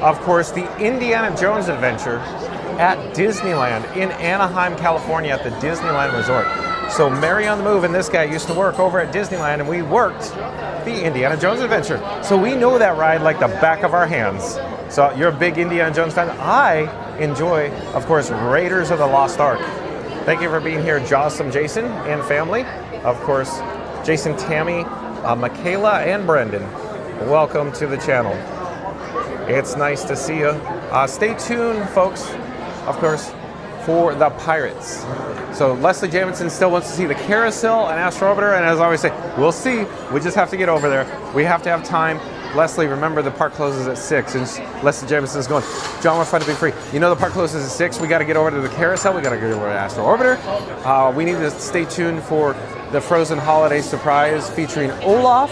of course, the Indiana Jones adventure at Disneyland in Anaheim, California at the Disneyland Resort. So Mary on the Move and this guy used to work over at Disneyland, and we worked the Indiana Jones adventure. So we know that ride like the back of our hands. So you're a big Indiana Jones fan. I enjoy, of course, Raiders of the Lost Ark. Thank you for being here, Jawsome Jason and family. Of course, Jason, Tammy, Michaela, and Brendan. Welcome to the channel. It's nice to see you. Stay tuned, folks, of course, for the Pirates. So Leslie Jamison still wants to see the Carousel and Astro Orbiter, and as I always say, we'll see. We just have to get over there. We have to have time. Leslie, remember the park closes at 6, and Leslie Jamison's going, John, we're fun to be free. You know the park closes at 6. We got to get over to the Carousel. We got to get over to Astro Orbiter. We need to stay tuned for the Frozen Holiday Surprise featuring Olaf.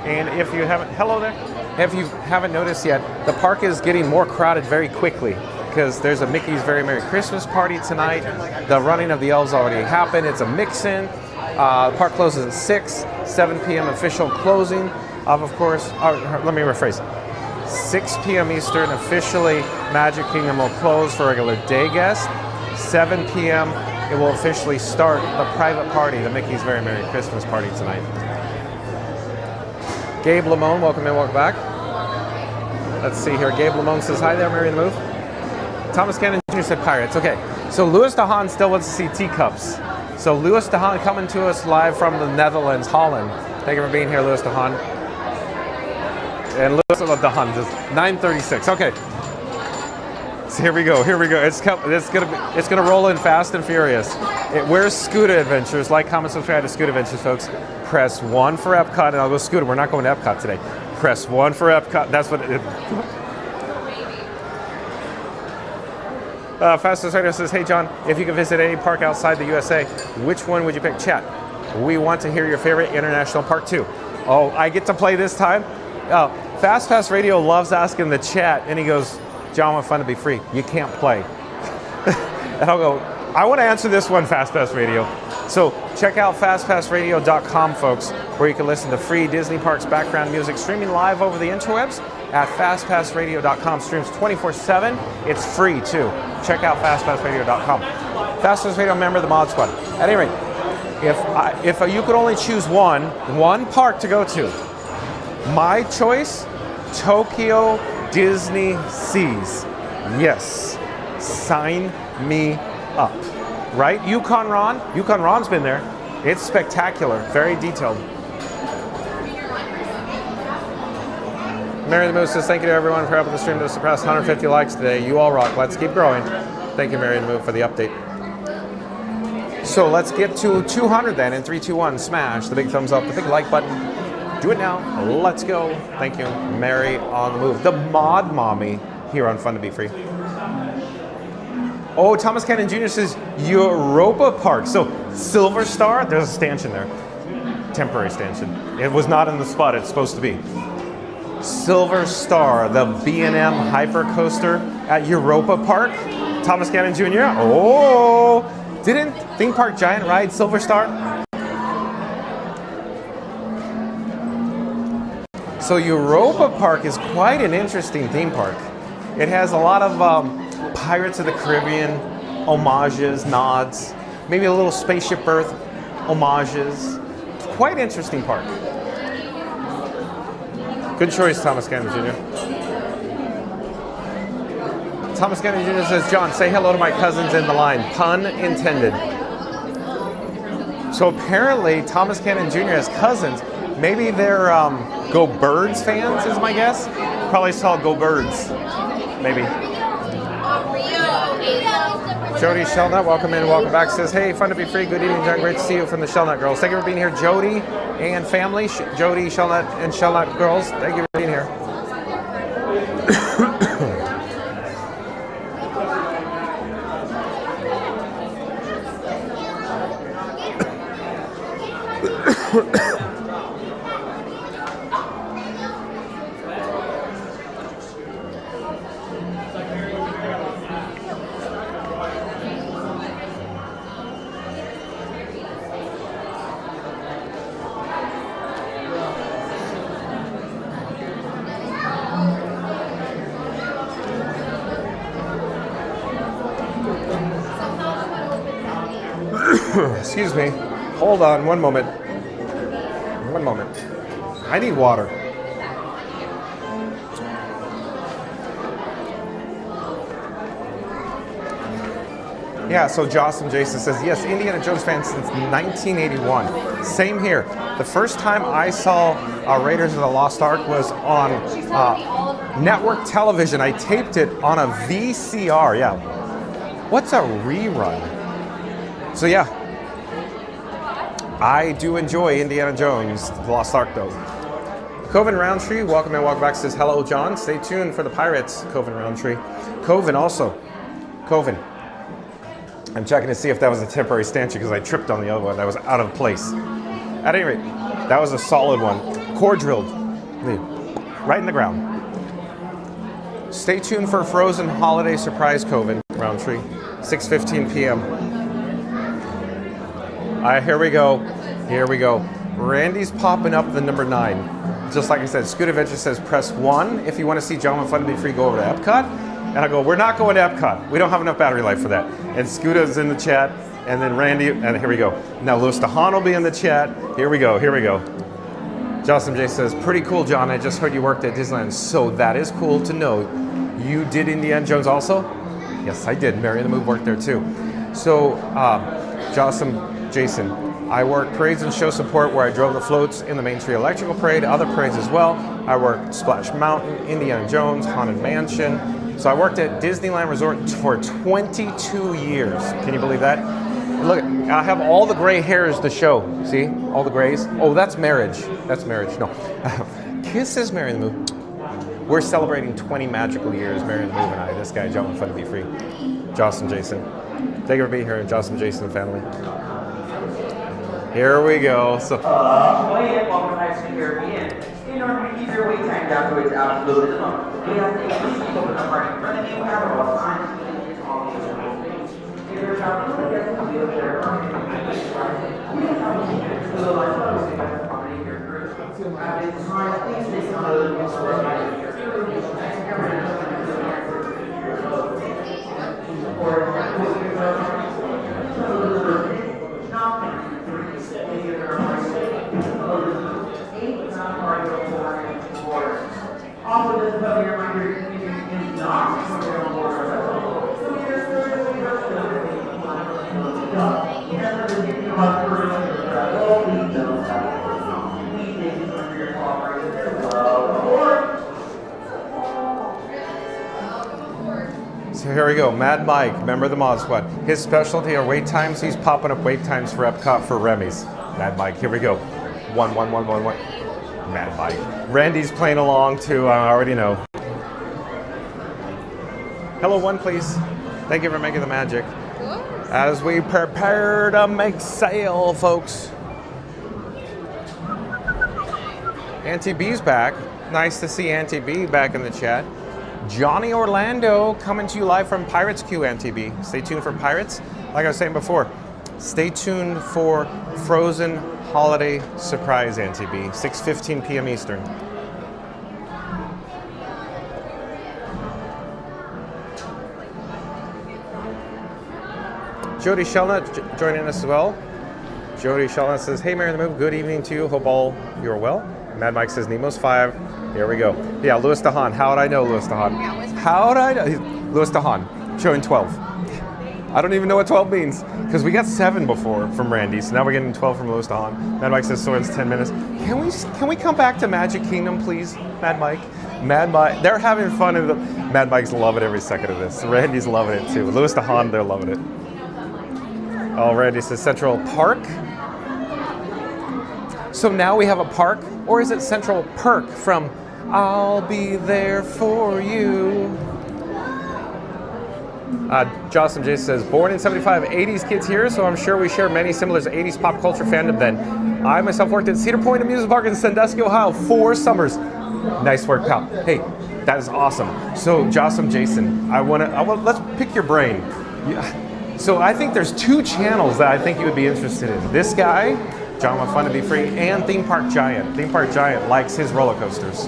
And if you haven't, hello there. If you haven't noticed yet, the park is getting more crowded very quickly because there's a Mickey's Very Merry Christmas party tonight. The running of the elves already happened. It's a mix-in. The park closes at 6, 7 p.m. official closing of course, let me rephrase. 6 p.m. Eastern, officially Magic Kingdom will close for regular day guests. 7 p.m. it will officially start the private party, the Mickey's Very Merry Christmas party tonight. Gabe Lamone, welcome in, welcome back. Let's see here. Gabe Lamone says, hi there, Mary in the Move. Thomas Cannon Jr. said Pirates. Okay, so Louis de Haan still wants to see Teacups. So Louis de Haan coming to us live from the Netherlands, Holland. Thank you for being here, Louis de Haan. And Louis de Haan, just 9:36. Okay. So here we go. It's gonna roll in fast and furious. Where's Scooter Adventures? Like, comment, subscribe to Scooter Adventures, folks. Press 1 for Epcot, and I'll go Scooter. We're not going to Epcot today. Press 1 for Epcot. That's what it. Fastest Radio says, hey John, if you could visit any park outside the USA, which one would you pick? Chat. We want to hear your favorite international park too. Oh, I get to play this time? Fast Pass Radio loves asking the chat, and he goes, John, want fun to be free. You can't play. And I'll go, I want to answer this one, Fast Pass Radio. So check out fastpassradio.com, folks, where you can listen to free Disney Parks background music streaming live over the interwebs at fastpassradio.com. Streams 24/7. It's free, too. Check out fastpassradio.com. Fast Pass Radio member of the Mod Squad. At any rate, if you could only choose one park to go to, my choice, Tokyo Disney Seas. Yes, sign me up. Right? Yukon Ron's been there. It's spectacular, very detailed. Mary the Moose says, thank you to everyone for helping the stream to surpass 150 likes today. You all rock. Let's keep growing. Thank you, Mary the Moose, for the update. So let's get to 200 then. In 3, 2, 1, smash the big thumbs up, the big like button. Do it now. Let's go. Thank you, Mary on the Move. The Mod Mommy here on Fun to Be Free. Oh, Thomas Cannon Jr. says Europa Park. So Silver Star, there's a stanchion there. Temporary stanchion. It was not in the spot it's supposed to be. Silver Star, the B&M hyper coaster at Europa Park. Thomas Cannon Jr. Oh, didn't Theme Park Giant ride Silver Star? So Europa Park is quite an interesting theme park. It has a lot of Pirates of the Caribbean homages, nods, maybe a little Spaceship Earth homages. It's quite an interesting park. Good choice, Thomas Cannon Jr. Thomas Cannon Jr. says, John, say hello to my cousins in the line. Pun intended. So apparently Thomas Cannon Jr. has cousins. Maybe they're Go Birds fans is my guess. Probably saw Go Birds. Maybe. Jody Shellnut, welcome in, welcome back. Says, hey, fun to be free. Good evening, John. Great to see you from the Shellnut Girls. Thank you for being here, Jody and family. Jody Shellnut and Shellnut Girls. Thank you for being here. Excuse me. Hold on one moment. One moment. I need water. Yeah, so Jocelyn Jason says, yes, Indiana Jones fan since 1981. Same here. The first time I saw Raiders of the Lost Ark was on network television. I taped it on a VCR. Yeah. What's a rerun? So yeah, I do enjoy Indiana Jones, The Lost Ark though. Coven Roundtree, welcome and welcome back, says, hello John, stay tuned for the Pirates, Coven Roundtree. Coven also, Coven. I'm checking to see if that was a temporary stanchion because I tripped on the other one, that was out of place. At any rate, that was a solid one. Core drilled, right in the ground. Stay tuned for Frozen Holiday Surprise, Coven Roundtree, 6:15 p.m. Here we go. Here we go. Randy's popping up the number 9. Just like I said, Scoot Adventure says press 1 if you want to see John with Fun to be Free go over to Epcot. And I go, we're not going to Epcot. We don't have enough battery life for that. And Scoota's in the chat. And then Randy, and here we go. Now Louis DeHaan will be in the chat. Here we go. Here we go. Jocelyn J says, pretty cool, John. I just heard you worked at Disneyland. So that is cool to know. You did Indiana Jones also? Yes, I did. Mary and the Move worked there too. So, Jocelyn Jason, I worked parades and show support where I drove the floats in the Main Street Electrical Parade, other parades as well. I worked Splash Mountain, Indiana Jones, Haunted Mansion. So I worked at Disneyland Resort for 22 years. Can you believe that? Look, I have all the gray hairs to show. See? All the grays. Oh, that's marriage. That's marriage. No. Kisses, Mary and the Move. We're celebrating 20 magical years, Mary and the Move and I. This guy, John, Fun to be Free. Jocelyn Jason. Thank you for being here, Jocelyn Jason family. Here we go. So, welcome to Nice Caribbean. In order to keep your wait time down to its absolute minimum, we have to increase open the party. For the new arrival, sign to use all these things. If you're traveling with guests in a wheelchair or in a we have to keep it to the line of the accommodate your group. At this time, please take on the use of the also, just a reminder, you is not on board. So here we go, Mad Mike, member of the Mod Squad. His specialty are wait times. He's popping up wait times for Epcot for Remy's. Mad Mike, here we go. 1, 1, 1, 1, 1. Mad Mike. Randy's playing along too, I already know. Hello, 1 please. Thank you for making the magic. As we prepare to make sail, folks. Auntie B's back. Nice to see Auntie B back in the chat. Johnny Orlando coming to you live from Pirates Q, Auntie B. Stay tuned for Pirates. Like I was saying before, stay tuned for Frozen Holiday Surprise, Auntie B. 6:15 p.m. Eastern. Jody Shellnut joining us as well. Jody Shellnut says, hey, Mary and the Move, good evening to you. Hope all you're well. Mad Mike says, Nemo's 5. Here we go. Yeah, Louis DeHaan. How would I know Louis DeHaan? How would I know? Louis DeHaan, showing 12. I don't even know what 12 means because we got 7 before from Randy, so now we're getting 12 from Louis Dahan. Mad Mike says swords 10 minutes. Can we come back to Magic Kingdom, please, Mad Mike? Mad Mike, they're having fun. Mad Mike's loving every second of this. Randy's loving it too. Louis Dahan, they're loving it. Oh, Randy says Central Park. So now we have a park, or is it Central Perk from I'll Be There For You? Jocelyn J says, born in 75, 80s kids here, so I'm sure we share many similars to 80s pop culture fandom then. I myself worked at Cedar Point Amusement Park in Sandusky, Ohio, 4 summers. Nice work, pal. Hey, that is awesome. So, Jocelyn Jason, let's pick your brain. Yeah. So I think there's 2 channels that I think you would be interested in. This guy, John with Fun to Be Free, and Theme Park Giant. Theme Park Giant likes his roller coasters.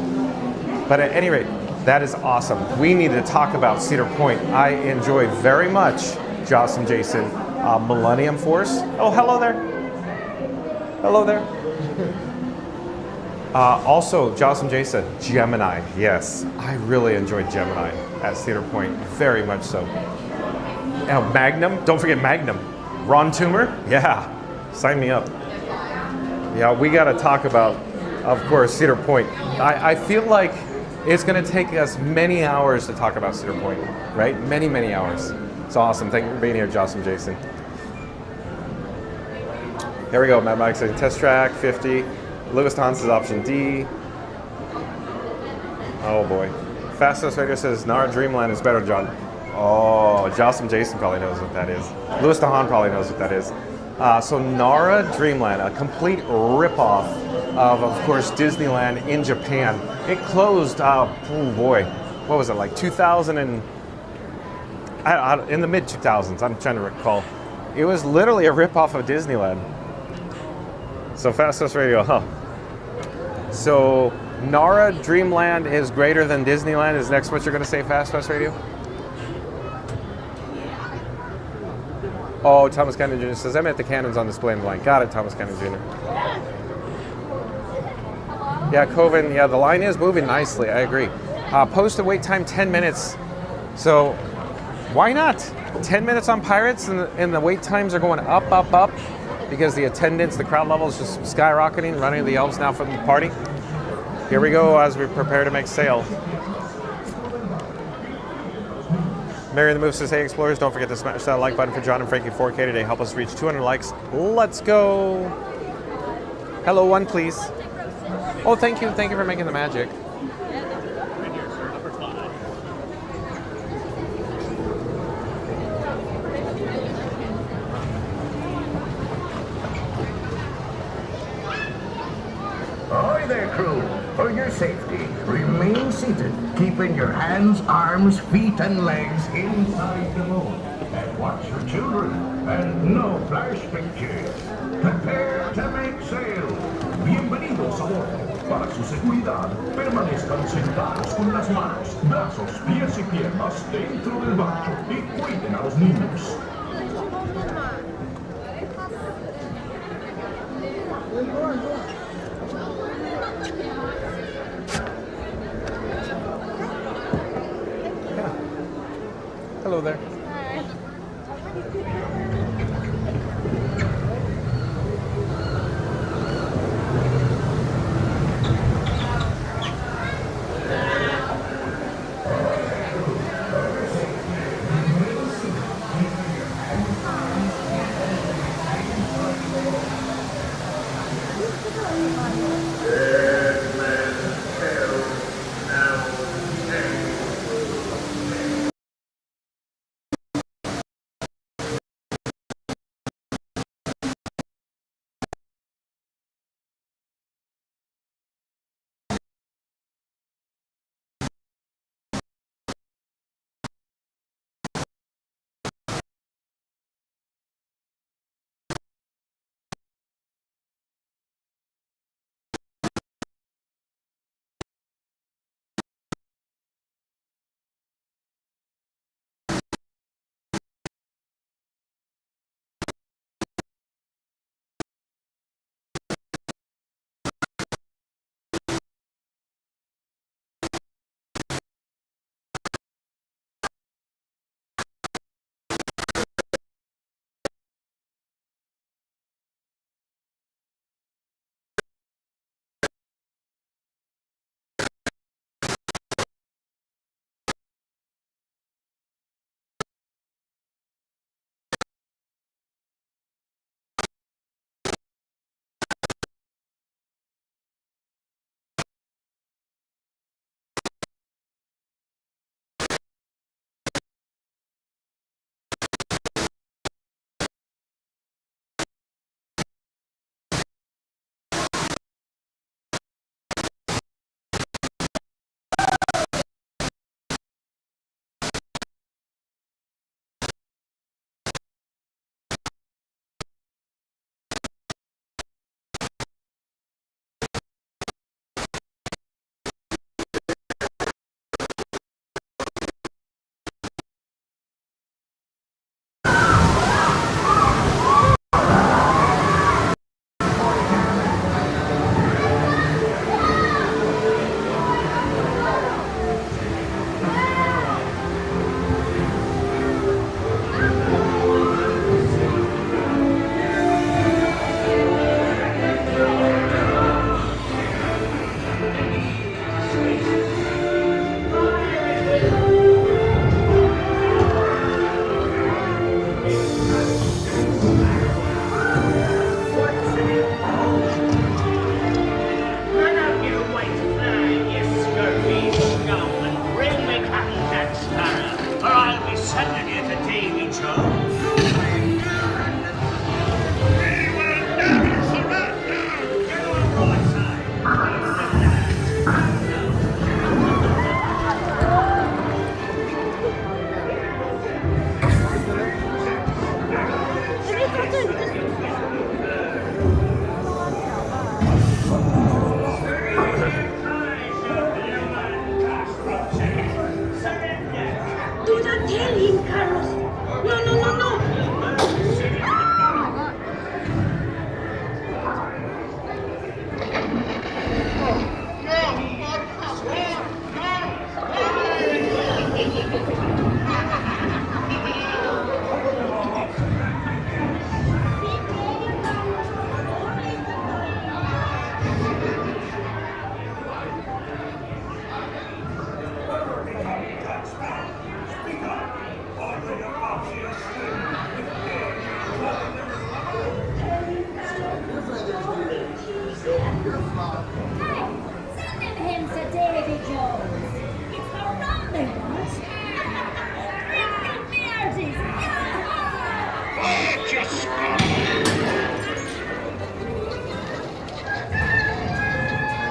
But at any rate, that is awesome. We need to talk about Cedar Point. I enjoy very much, Jocelyn Jason, Millennium Force. Oh, hello there. Hello there. Also, Jocelyn Jason, Gemini. Yes, I really enjoyed Gemini at Cedar Point, very much so. Now, Magnum, don't forget Magnum. Ron Toomer, yeah, sign me up. Yeah, we got to talk about, of course, Cedar Point. I feel like it's going to take us many hours to talk about Cedar Point, right? Many, many hours. It's awesome. Thank you for being here, Jocelyn Jason. Here we go. Mad Mike saying test track 50. Louis Dahan says option D. Oh boy. Fastest Radio says Nara Dreamland is better, John. Oh, Jocelyn Jason probably knows what that is. Louis Dahan probably knows what that is. So Nara Dreamland, a complete ripoff of course, Disneyland in Japan. It closed, oh boy, what was it, like 2000 and, in the mid-2000s, I'm trying to recall. It was literally a ripoff of Disneyland. So Fastest Radio, huh? So Nara Dreamland is greater than Disneyland is next what you're going to say, Fast Radio? Oh, Thomas Cannon Jr. says, I'm at the cannons on display in the line. Got it, Thomas Cannon Jr. Yeah, Coven, yeah, the line is moving nicely, I agree. Posted wait time 10 minutes. So why not? 10 minutes on Pirates and the wait times are going up, up, up because the attendance, the crowd level is just skyrocketing, running the elves now from the party. Here we go as we prepare to make sail. Mary the Move says, hey explorers, don't forget to smash that like button for John and Frankie 4K today. Help us reach 200 likes. Let's go. Hello, one please. Oh, thank you for making the magic. Ahoy there, crew. For your safety, remain seated, keeping your hands, arms, feet, and legs inside the boat. And watch your children, and no flash pictures. Prepare to make sail. Bienvenidos a bordo. Para su seguridad, permanezcan sentados con las manos, brazos, pies y piernas dentro del barco y cuiden a los niños. Hello there.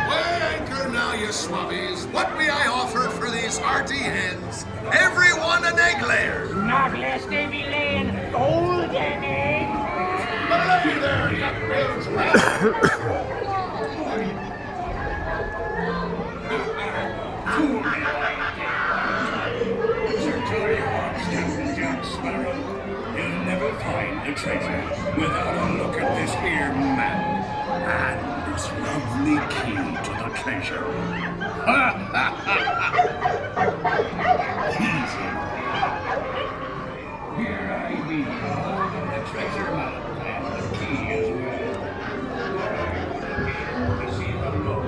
Anchor now, you swabbies. What may I offer for these hearty hens? Everyone an egg layer. Not lest they be laying golden eggs. But looky there, you bilge You'll never find the treasure without a look at this here map and this lovely key to the treasure. Easy. Here I be, holding the treasure map and the key as well. To see the look.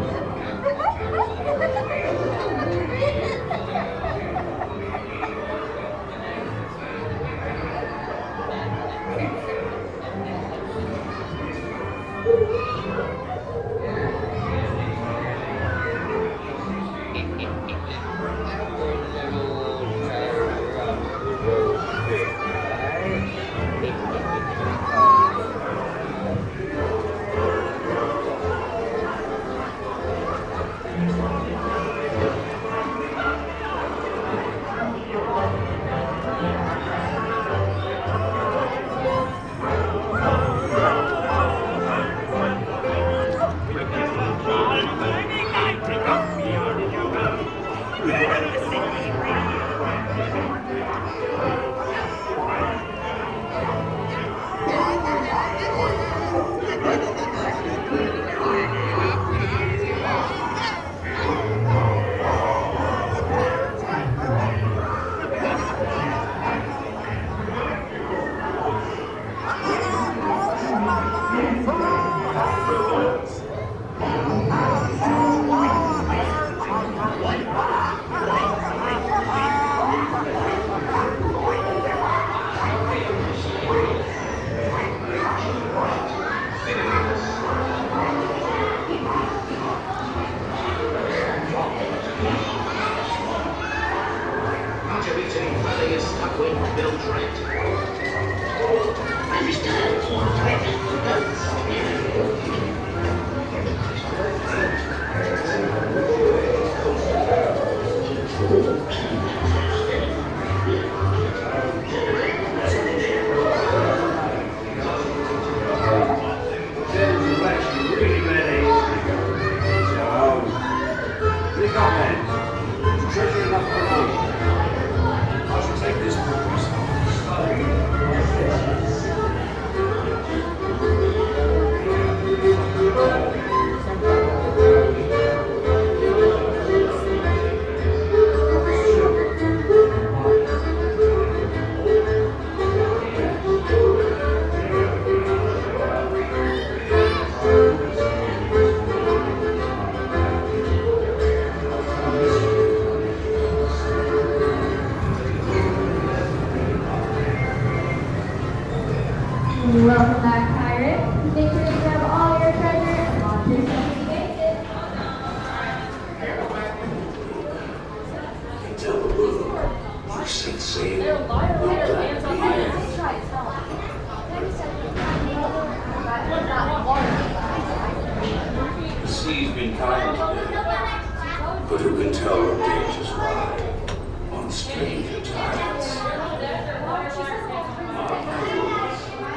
Welcome back, pirates. Make sure you grab all your treasure and launch yourself to exit. Tell the world you set sail. The sea's been kind today, but who can tell where dangers lie on stranger tides?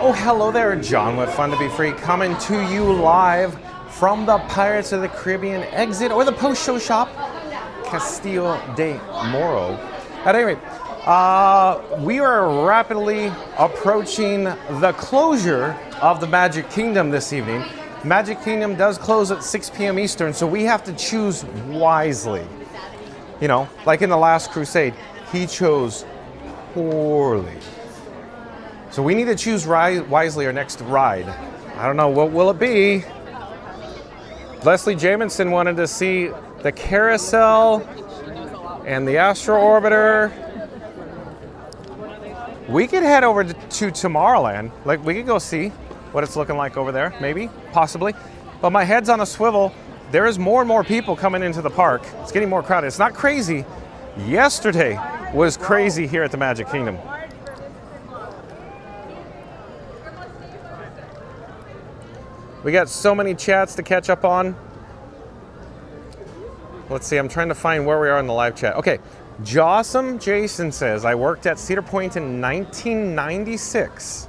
Oh, hello there, John with Fun to Be Free, coming to you live from the Pirates of the Caribbean exit or the post-show shop, Castillo de Moro. At any rate, we are rapidly approaching the closure of the Magic Kingdom this evening. Magic Kingdom does close at 6 p.m. Eastern, so we have to choose wisely. You know, like in the Last Crusade, he chose poorly. So we need to choose wisely our next ride. I don't know, what will it be? Leslie Jamison wanted to see the Carousel and the Astro Orbiter. We could head over to Tomorrowland. Like, we could go see what it's looking like over there, maybe, possibly. But my head's on a swivel. There is more and more people coming into the park. It's getting more crowded. It's not crazy. Yesterday was crazy here at the Magic Kingdom. We got so many chats to catch up on. Let's see, I'm trying to find where we are in the live chat. Okay, Jawsome Jason says, I worked at Cedar Point in 1996.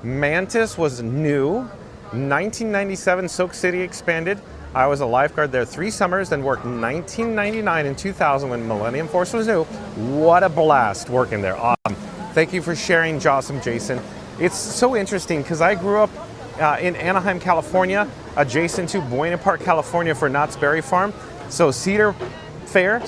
Mantis was new. 1997, Soak City expanded. I was a lifeguard there 3 summers, then worked 1999 and 2000 when Millennium Force was new. What a blast working there. Awesome. Thank you for sharing, Jawsome Jason. It's so interesting because I grew up in Anaheim, California, adjacent to Buena Park, California for Knott's Berry Farm. So Cedar Fair,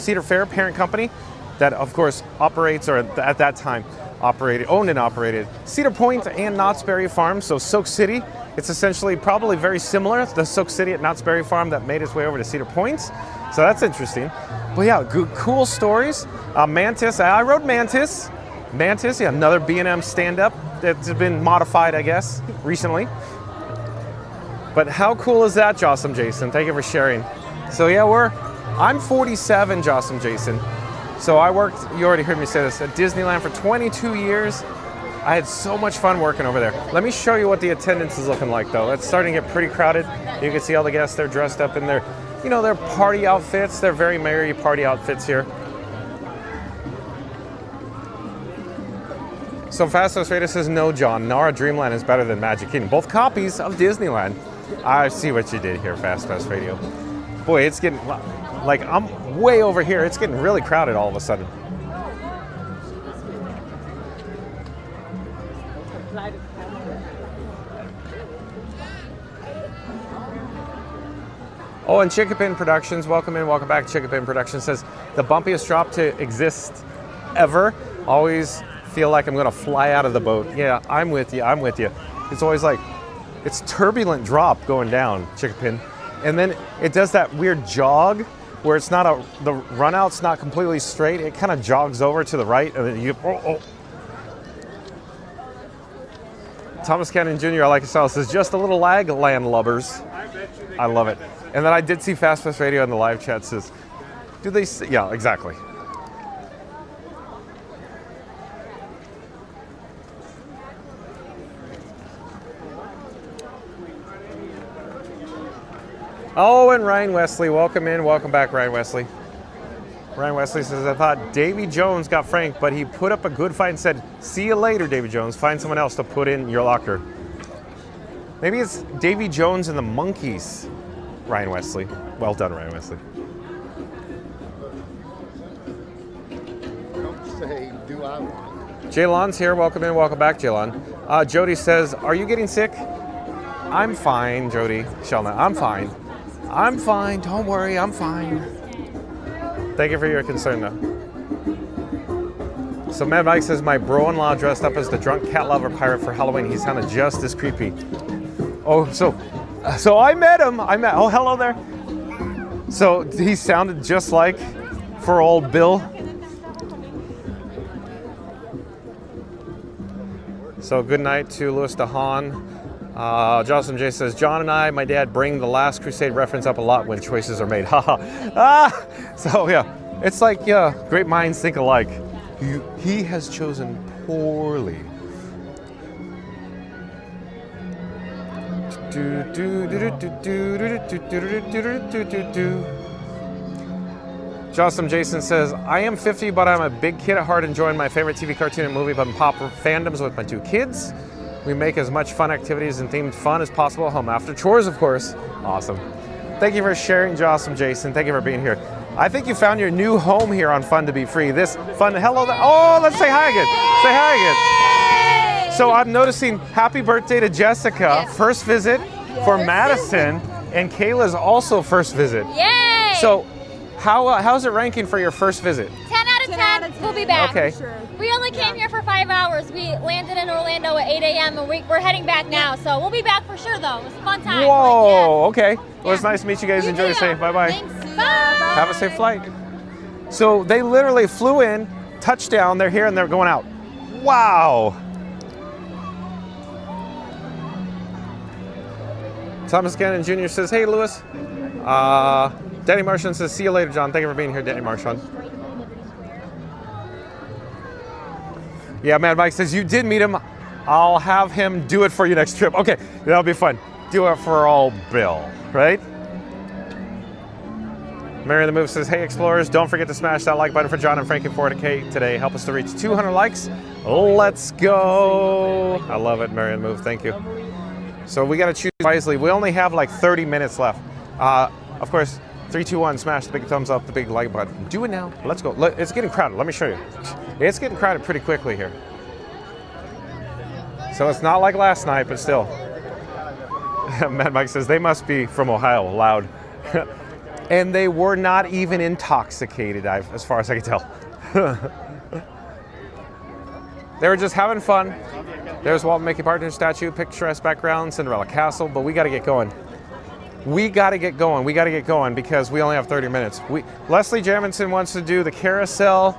parent company, that of course operates, or at that time owned and operated Cedar Point and Knott's Berry Farm. So Soak City, it's essentially probably very similar to the Soak City at Knott's Berry Farm that made its way over to Cedar Point. So that's interesting. But yeah, cool stories. Mantis, I rode Mantis. Mantis, yeah, another B&M stand-up that's been modified, I guess, recently. But how cool is that, Jawsome Jason? Thank you for sharing. So yeah, I'm 47, Jawsome Jason. So I worked, you already heard me say this, at Disneyland for 22 years. I had so much fun working over there. Let me show you what the attendance is looking like though. It's starting to get pretty crowded. You can see all the guests, they're dressed up in their, their party outfits. They're very merry party outfits here. So Fast Pass Radio says, no, John, Nara Dreamland is better than Magic Kingdom. Both copies of Disneyland. I see what you did here, Fast Pass Radio. Boy, it's getting, like, I'm way over here. It's getting really crowded all of a sudden. Oh, and Chickapin Productions, welcome in, welcome back. Chickapin Productions says, the bumpiest drop to exist ever. Always feel like I'm gonna fly out of the boat. Yeah, I'm with you, I'm with you. It's always like, it's turbulent drop going down, Chickapin. And then it does that weird jog where it's not the run out's not completely straight. It kind of jogs over to the right and then you, Thomas Cannon Jr., I like his style, says, just a little lag, landlubbers. I love it. And then I did see Fast Pass Radio in the live chat says, do they, yeah, exactly. Oh, and Ryan Wesley, welcome in, welcome back, Ryan Wesley. Ryan Wesley says, I thought Davy Jones got Frank, but he put up a good fight and said, see you later, Davy Jones. Find someone else to put in your locker. Maybe it's Davy Jones and the Monkees, Ryan Wesley. Well done, Ryan Wesley. Don't say, do I want? Jaylon's here, welcome in, welcome back, Jaylon. Jody says, are you getting sick? I'm fine, Jody. Shelna, I'm fine. I'm fine, don't worry, I'm fine. Thank you for your concern though. So Mad Mike says, my bro-in-law dressed up as the drunk cat lover pirate for Halloween. He sounded just as creepy. Oh, so I met him. Oh, hello there. So he sounded just like for old Bill. So good night to Louis DeHaan. Jocelyn J says, John and I, my dad, bring the Last Crusade reference up a lot when choices are made. So yeah, it's like, yeah, great minds think alike. He has chosen poorly. Jocelyn Jason says, I am 50, but I'm a big kid at heart, enjoying my favorite TV cartoon and movie, but in pop fandoms with my 2 kids. We make as much fun activities and themed fun as possible at home after chores, of course. Awesome. Thank you for sharing, Jocelyn Jason. Thank you for being here. I think you found your new home here on Fun to Be Free. This fun, hello, oh, let's say hi again. Say hi again. So I'm noticing happy birthday to Jessica, first visit for Madison, and Kayla's also first visit. Yay! So how's it ranking for your first visit? 10 out of 10. We'll be back. Okay. We only came here for 5 hours. We landed in Orlando at 8 a.m. and we're heading back now. So we'll be back for sure, though. It was a fun time. Whoa, okay. Well, it's nice to meet you guys. Enjoy your stay. Bye-bye. Thanks. Bye. Have a safe flight. So they literally flew in, touchdown, they're here, and they're going out. Wow. Thomas Cannon Jr. says, hey, Lewis. Danny Marchand says, see you later, John. Thank you for being here, Danny Marchand. Yeah, Mad Mike says, you did meet him. I'll have him do it for you next trip. Okay, that'll be fun. do it for old Bill, right? Mary the Move says, hey explorers, don't forget to smash that like button for John and Frankie 4K today. Help us to reach 200 likes. Let's go. I love it, Mary the Move, thank you. So we gotta choose wisely. We only have like 30 minutes left. Of course, 3, 2, 1, smash the big thumbs up, the big like button. Do it now, let's go. It's getting crowded, let me show you. It's getting crowded pretty quickly here. So it's not like last night, but still. Mad Mike says, they must be from Ohio, loud. And they were not even intoxicated, as far as I can tell. They were just having fun. There's Walt Mickey Partner statue, picturesque background, Cinderella Castle, but we gotta get going. We gotta get going because we only have 30 minutes. Leslie Jamison wants to do the carousel.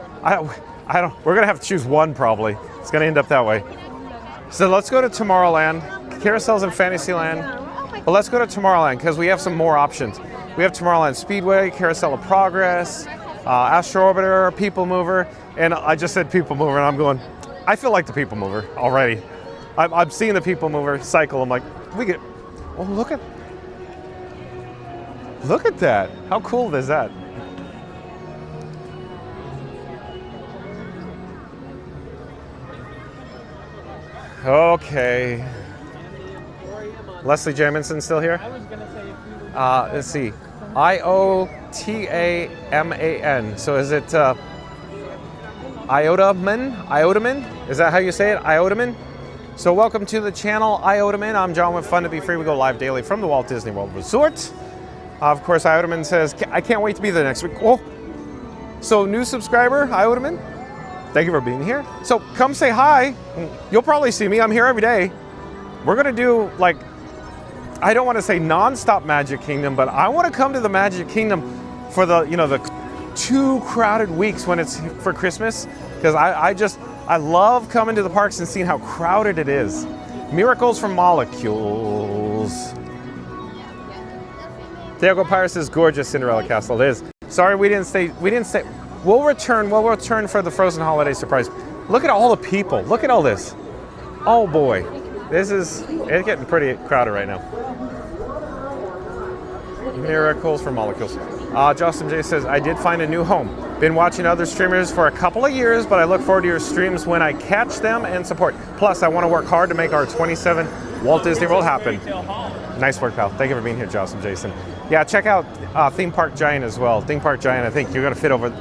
We're gonna have to choose one probably. It's gonna end up that way. So let's go to Tomorrowland. Carousels in Fantasyland. But let's go to Tomorrowland because we have some more options. We have Tomorrowland Speedway, Carousel of Progress, Astro Orbiter, People Mover, and I just said People Mover and I'm going, I feel like the People Mover already. I'm seeing the People Mover cycle. I'm like, oh, look at that. How cool is that? Okay. Leslie Jamison still here? Let's see. IOTAMAN. So is it Iotaman? Is that how you say it? Iotaman? So welcome to the channel, Iotaman. I'm John with Fun to Be Free. We go live daily from the Walt Disney World Resort. Of course, Iotaman says, I can't wait to be there next week. Oh, so new subscriber, Iotaman. Thank you for being here. So come say hi. You'll probably see me. I'm here every day. We're gonna do like, I don't want to say non-stop Magic Kingdom, but I want to come to the Magic Kingdom for the, the 2 crowded weeks when it's for Christmas, because I love coming to the parks and seeing how crowded it is. Miracles from Molecules. Diego Pirates is gorgeous. Cinderella Castle it is. Sorry we didn't stay. We'll return for the Frozen Holiday surprise. Look at all the people. Look at all this. Oh boy. It's getting pretty crowded right now. Miracles from Molecules. Justin J says, I did find a new home. Been watching other streamers for a couple of years, but I look forward to your streams when I catch them and support. Plus, I want to work hard to make our 27 Walt Disney World happen. Nice work, pal. Thank you for being here, Justin Jason. Yeah, check out Theme Park Giant as well. Theme Park Giant, I think you're going to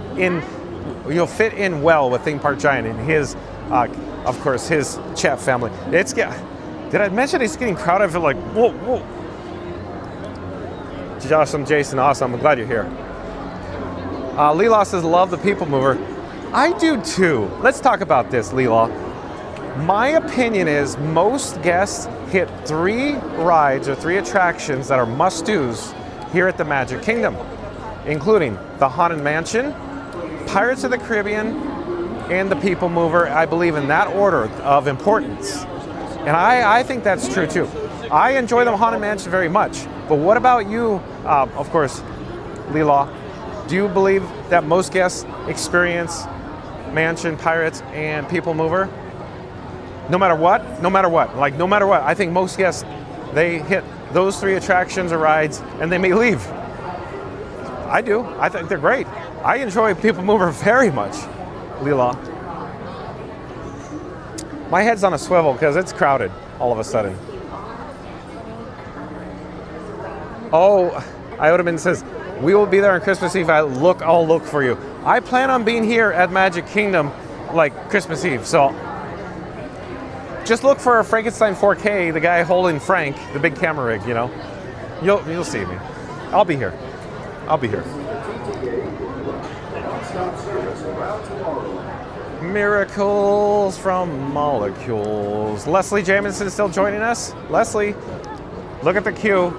you'll fit in well with Theme Park Giant and his, of course, his chat family. Did I mention it's getting crowded? I feel like, whoa. Awesome, Jason, awesome. I'm glad you're here. Leela says, love the People Mover. I do too. Let's talk about this, Leela. My opinion is most guests hit 3 rides or 3 attractions that are must-dos here at the Magic Kingdom, including the Haunted Mansion, Pirates of the Caribbean, and the People Mover, I believe in that order of importance. And I think that's true too. I enjoy the Haunted Mansion very much. But what about you, of course, Leela? Do you believe that most guests experience Mansion, Pirates, and People Mover? No matter what? Like, no matter what. I think most guests, they hit those 3 attractions or rides, and they may leave. I do. I think they're great. I enjoy People Mover very much, Leela. My head's on a swivel because it's crowded all of a sudden. Oh, Iotaman says, we will be there on Christmas Eve. I'll look for you. I plan on being here at Magic Kingdom like Christmas Eve, so just look for Frankenstein 4K, the guy holding Frank, the big camera rig, You'll see me. I'll be here. Miracles from Molecules. Leslie Jamison is still joining us. Leslie, look at the queue.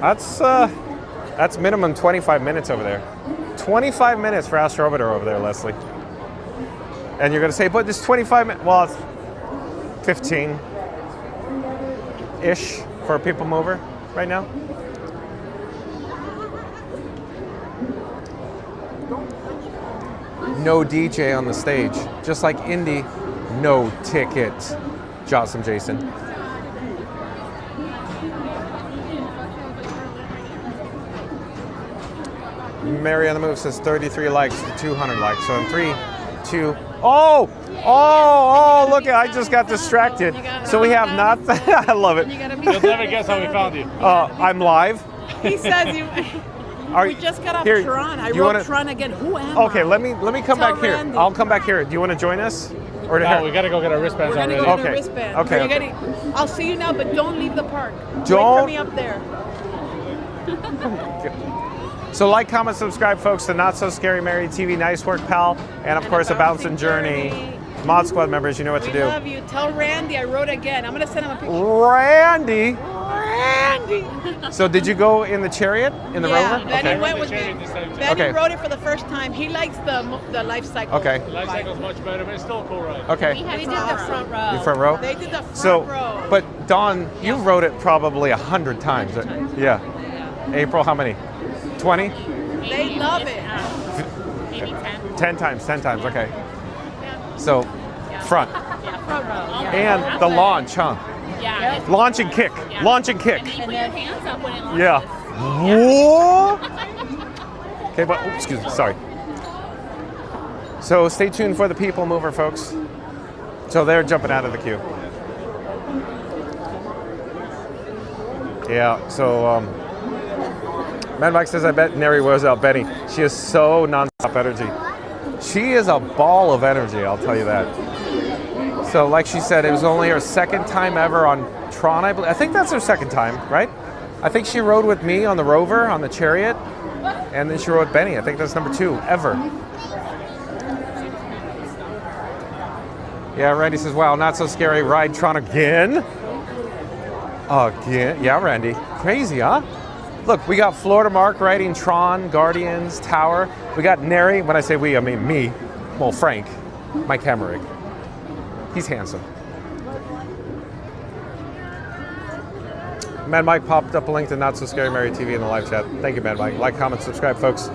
That's minimum 25 minutes over there. 25 minutes for Astro Orbiter over there, Leslie. And you're gonna say, but this 25 minutes, well, it's 15-ish for a People Mover right now. No DJ on the stage. Just like Indy, no ticket. Jocelyn Jason. Mary on the Move says 33 likes to 200 likes. So in 3, 2, oh, look, I just got distracted. So we have not, I love it. You'll never guess how we found you. I'm live. He says you. We just got off here, Tron. I you wrote wanna- Tron again. Who am I? Okay, let me come Tell back here. Randy. I'll come back here. Do you want to join us? Or No, we gotta go get our wristbands We're gonna already. go to the Okay. wristband. Okay, We're okay. gonna- I'll see you now, but don't leave the park. Wait Don't- for me up there. So like, comment, subscribe, folks, to Not So Scary Mary TV, Nice Work, Pal, and of course, A Bouncing Journey. Mod Squad members, you know what to We do. love you. Tell Randy I wrote again. I'm gonna send him a picture. Randy. Randy. So did you go in the chariot, in the Yeah, rover? Benny Okay. went with me. Benny Okay. wrote it for the first time. He likes the life cycle. Okay. The life cycle's much better, but it's still a cool ride. Okay. We did the front row. You front row? They did the front So, row. but Dawn, you wrote it probably 100 times. Yeah. April, how many? 20? They love it. Maybe 10. 10 times, okay. So, front. Front row. And the launch, huh? Yeah. Launch and kick. Launch and kick. And then you put your hands up when it launches. Yeah. Whoa. Okay, but oops, excuse me, sorry. So stay tuned for the People Mover, folks. So they're jumping out of the queue. Yeah, so Mad Mike says, I bet Neri wears out Benny. She is so non-stop energy. She is a ball of energy, I'll tell you that. So like she said, it was only her second time ever on Tron, I believe. I think that's her second time, right? I think she rode with me on the Rover, on the Chariot, and then she rode with Benny. I think that's number 2 ever. Yeah, Randy says, wow, not so scary, ride Tron again? Again? Yeah, Randy. Crazy, huh? Look, we got Florida Mark riding Tron, Guardians, Tower. We got Neri. When I say we, I mean me. Well, Frank, my camera rig. He's handsome. Mad Mike popped up a link to Not So Scary Mary TV in the live chat. Thank you, Mad Mike. Like, comment, subscribe, folks.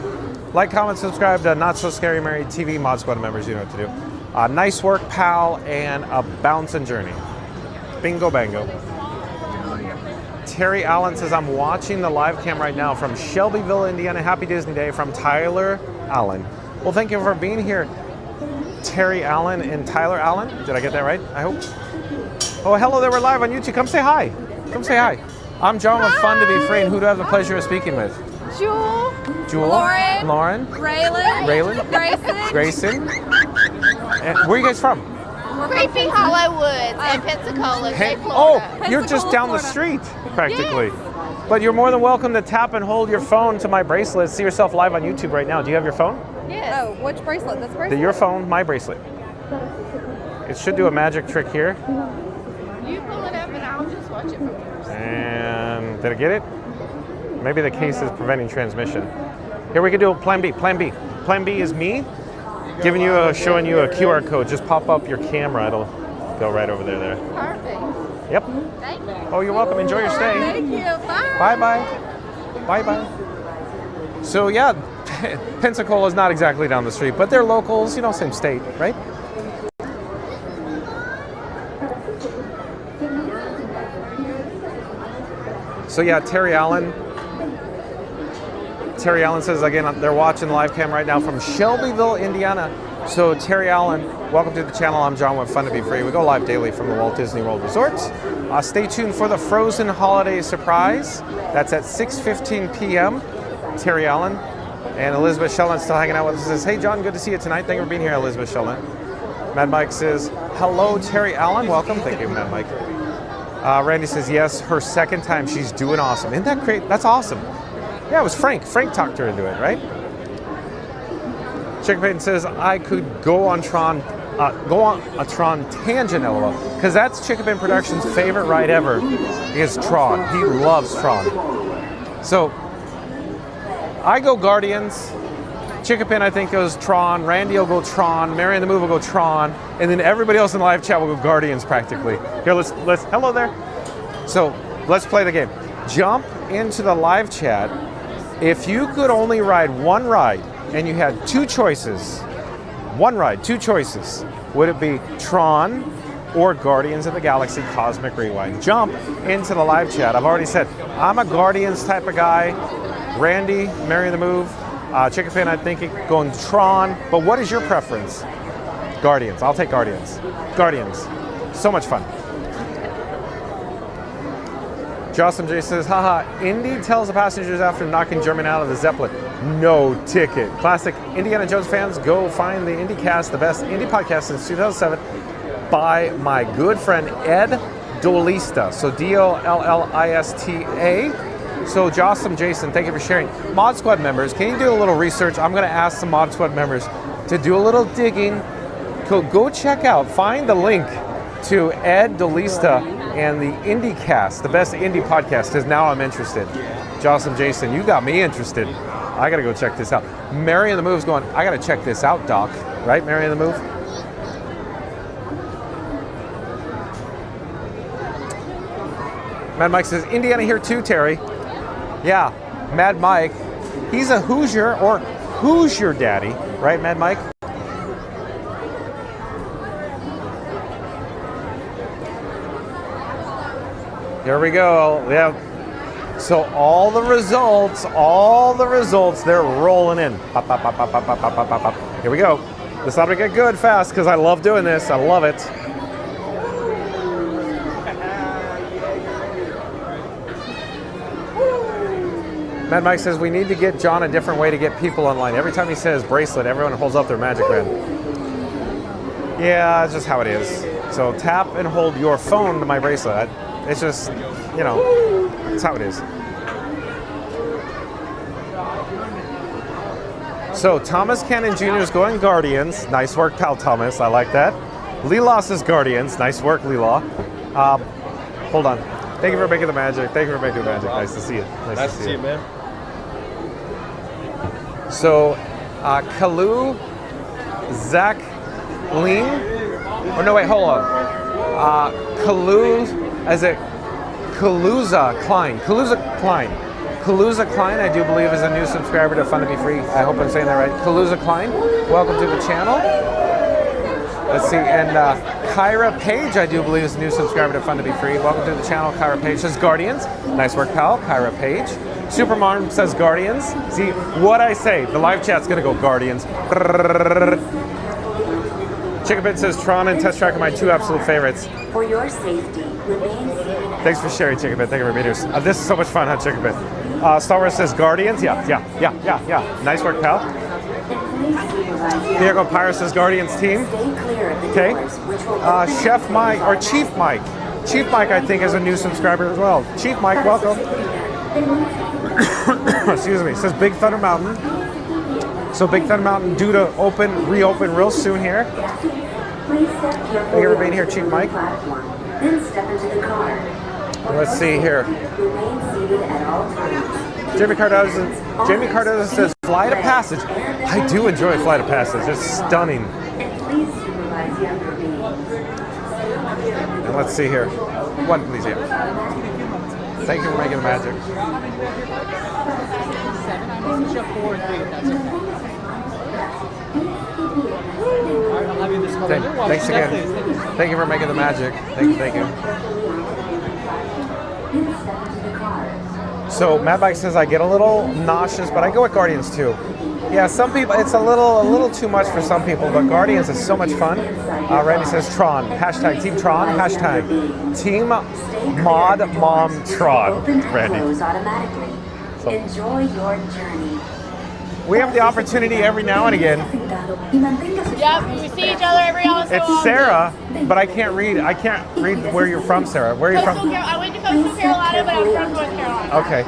Like, comment, subscribe to Not So Scary Mary TV. Mod Squad members, you know what to do. Nice Work, Pal, and A Bouncing Journey. Bingo bango. Terry Allen says, I'm watching the live cam right now from Shelbyville, Indiana. Happy Disney Day from Tyler Allen. Well, thank you for being here, Terry Allen and Tyler Allen. Did I get that right? I hope. Oh, hello there. We're live on YouTube. Come say hi. Come say hi. I'm John with Fun to Be Free, and who do I have the pleasure of speaking with? Jewel. Jewel. Lauren. Raylan. Grayson. And where are you guys from? Creepy Hollowoods and Pensacola, Hey, Florida. oh, you're just down the street, practically. But you're more than welcome to tap and hold your phone to my bracelet. See yourself live on YouTube right now. Do you have your phone? Yes. Oh, which bracelet? This bracelet? Your phone, my bracelet. It should do a magic trick here. You pull it up and I'll just watch it from yours. And did I get it? Maybe the case is preventing transmission. Here we can do a plan B. Plan B. Plan B is me giving you showing you a QR code. Just pop up your camera. It'll go right over there. Perfect. Yep. Thank you. Oh, you're welcome. Enjoy your stay. Thank you. Bye. Bye-bye. Bye-bye. So yeah, Pensacola is not exactly down the street, but they're locals, you know, same state, right? So yeah, Terry Allen says, again, they're watching the live cam right now from Shelbyville, Indiana. So Terry Allen, welcome to the channel. I'm John with Fun to Be Free. We go live daily from the Walt Disney World Resorts. Stay tuned for the Frozen Holiday Surprise. That's at 6:15 p.m. Terry Allen and Elizabeth Sheldon still hanging out with us. Says, hey John, good to see you tonight. Thank you for being here, Elizabeth Sheldon. Mad Mike says, hello, Terry Allen. Welcome. Thank you, Mad Mike. Randy says, yes, her second time. She's doing awesome. Isn't that great? That's awesome. Yeah, it was Frank. Frank talked her into it, right? Chicken Payton says, I could go on a Tron tangent, LOL. Because that's Chicken Payton Productions' favorite ride ever is Tron. He loves Tron. So, I go Guardians. Chicken Payton, I think, goes Tron. Randy will go Tron. Mary and the Move will go Tron. And then everybody else in the live chat will go Guardians, practically. Here, let's hello there. So, let's play the game. Jump into the live chat. If you could only ride one ride and you had two choices, one ride, two choices, would it be Tron, or Guardians of the Galaxy Cosmic Rewind. Jump into the live chat. I've already said I'm a Guardians type of guy. Randy, Mary the Move, Chicken Pin, I'm thinking going Tron. But what is your preference? Guardians. I'll take Guardians. Guardians. So much fun. Jocelyn J says, haha, Indy tells the passengers after knocking German out of the Zeppelin, no ticket. Classic Indiana Jones fans, go find the IndyCast, the best Indy podcast since 2007, by my good friend Ed Dolista. So D-O-L-L-I-S-T-A. So Jocelyn Jason, thank you for sharing. Mod Squad members, can you do a little research? I'm going to ask some Mod Squad members to do a little digging. Go check out, find the link to Ed Dolista and the IndyCast, the best indie podcast, because now I'm interested. Jocelyn Jason, you got me interested. I got to go check this out. Mary and the Move's going, I got to check this out, Doc. Right, Mary and the Move? Mad Mike says, Indiana here too, Terry. Yeah, Mad Mike. He's a Hoosier or Hoosier daddy, right, Mad Mike? Here we go. Yeah. So all the results, they're rolling in. Pop, pop, pop, pop, pop, pop, pop, pop, pop. Here we go. This ought to get good fast because I love doing this. I love it. Mad Mike says we need to get John a different way to get people online. Every time he says bracelet, everyone holds up their magic band. Yeah, it's just how it is. So tap and hold your phone to my bracelet. It's just, you know, it's how it is. So Thomas Cannon Jr. is going Guardians. Nice work, pal Thomas. I like that. Leela says Guardians. Nice work, Leela. Hold on. Thank you for making the magic. Thank you for making the magic. Nice to see you. Nice to see you, man. So, Kalu, Zach, Lean. Oh no, wait, hold on. Kaluza Klein. Kaluza Klein, I do believe, is a new subscriber to Fun to Be Free. I hope I'm saying that right. Kaluza Klein, welcome to the channel. Let's see, and Kyra Page, I do believe, is a new subscriber to Fun to Be Free. Welcome to the channel. Kyra Page says Guardians. Nice work, pal. Kyra Page. Supermarm says Guardians. See, what I say, the live chat's gonna go Guardians. Chickabit says Tron and Test Track are my two absolute favorites. For your safety, remain seated. Thanks for sharing, Chickabit. Thank you for being here. This is so much fun, huh, Chickabit? Star Wars says Guardians. Yeah. Nice work, pal. Diego Pyre says Guardians team. Okay. Chef Mike, or Chief Mike. Chief Mike, I think, is a new subscriber as well. Chief Mike, welcome. Excuse me. Says Big Thunder Mountain. So Big Thunder Mountain due to reopen real soon here. Thank you for being here, Chief Mike. Let's see here. Jamie Cardozo says Flight of Passage. I do enjoy Flight of Passage. It's stunning. And let's see here. One, please, yeah. Thank you for making the magic. Thanks again. Thank you for making the magic. Thank you. So Mad Bike says I get a little nauseous, but I go with Guardians too. Yeah, some people it's a little too much for some people, but Guardians is so much fun. Randy says Tron. Hashtag Team Tron. Hashtag Team Mod Mom Tron. Randy. So. Enjoy your journey. We have the opportunity every now and again. Yep, we see each other every now and then. It's Sarah, but I can't read where you're from, Sarah. Where are you from? I went to Coastal Carolina, but I'm from North Carolina. Okay.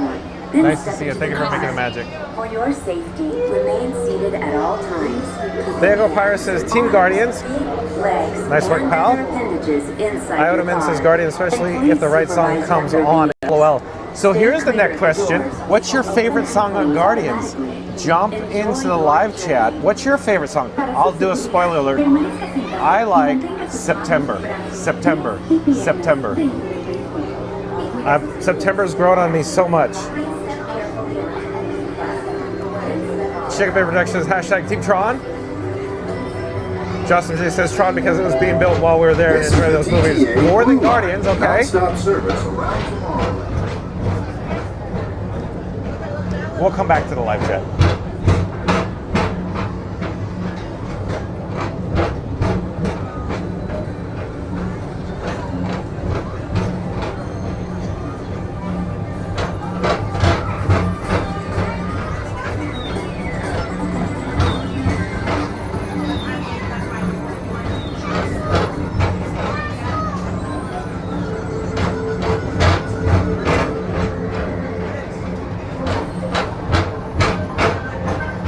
Nice to see you. Thank you for making the magic. For your safety, remain seated at all times. Diego Pyre says Team Guardians. Nice work, pal. Iotamin says Guardians, especially if the right song comes on. LOL. So here's the next question. What's your favorite song on Guardians? Jump into the live chat. What's your favorite song? I'll do a spoiler alert. I like September. September's grown on me so much. Chicken Bay Productions, hashtag Team Tron. Justin just says Tron because it was being built while we were there. This It's one of is those the movies. TTA More than Blue Line, Guardians, okay. Non-stop service around Tomorrowland. We'll come back to the live chat.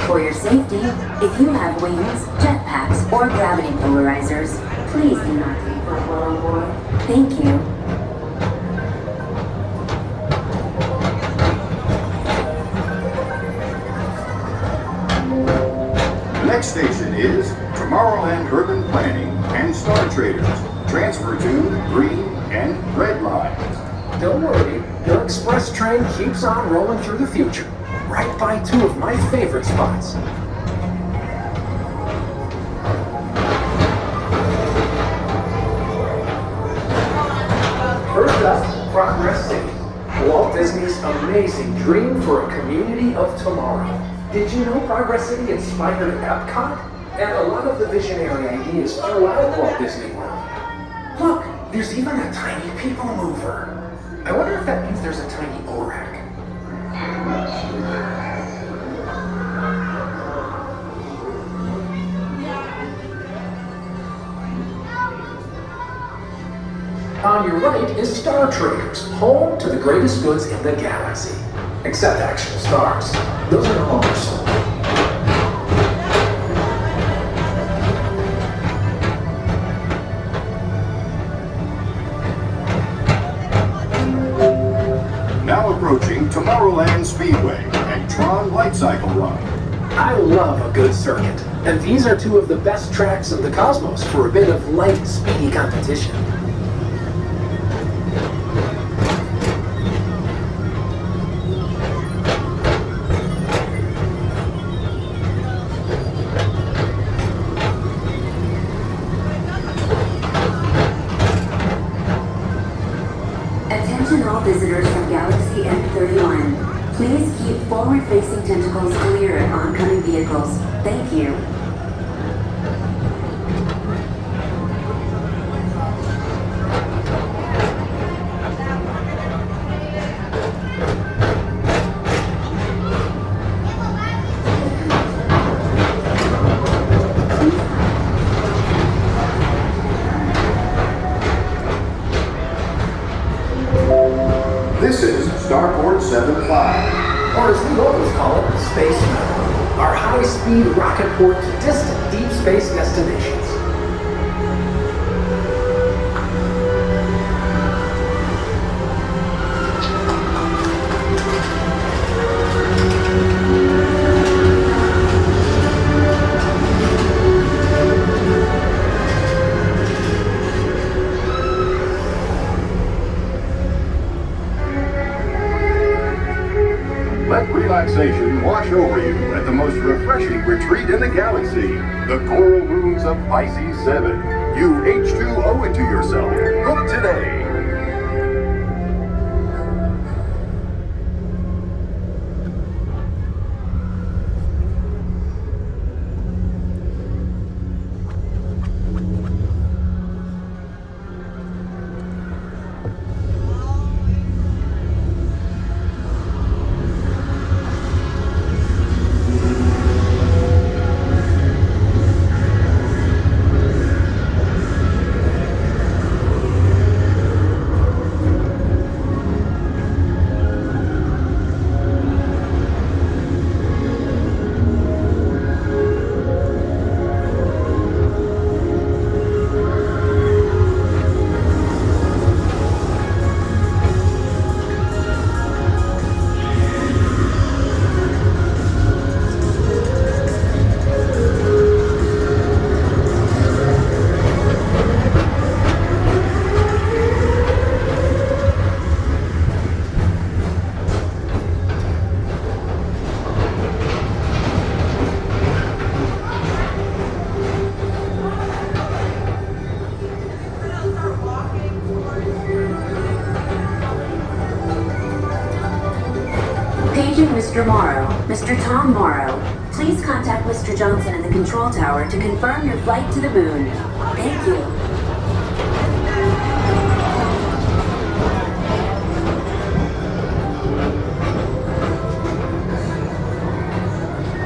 For your safety, if you have wings, jetpacks, or gravity polarizers, please do not take that while on board. Thank you. Next station is Tomorrowland Urban Planning and Star Traders. Transfer to green and red lines. Don't worry, your express train keeps on rolling through the future, right by two of my favorite spots. First up, Progress City. Walt Disney's amazing dream for a community of tomorrow. Did you know Progress City inspired Epcot? And a lot of the visionary ideas throughout Walt Disney World. Look, there's even a tiny people mover. I wonder if that means there's a tiny ORAC. On your right is Star Traders, home to the greatest goods in the galaxy. Except actual stars. Those are no longer sold. Now approaching Tomorrowland Speedway and Tron Light Cycle Run. I love a good circuit, and these are two of the best tracks in the cosmos for a bit of light, speedy competition. Attention all visitors from Galaxy M31. Please keep forward-facing tentacles clear of oncoming vehicles. Thank you. This is Starport 75. Or as we locals call it, Space Mountain. Our high-speed rocket port to distant deep space destinations. Let relaxation wash over you at the most refreshing retreat in the galaxy, the Coral Rooms of Pisces 7. You H2O into yourself. Book today. Mr. Morrow, Mr. Tom Morrow, please contact Mr. Johnson in the control tower to confirm your flight to the moon. Thank you.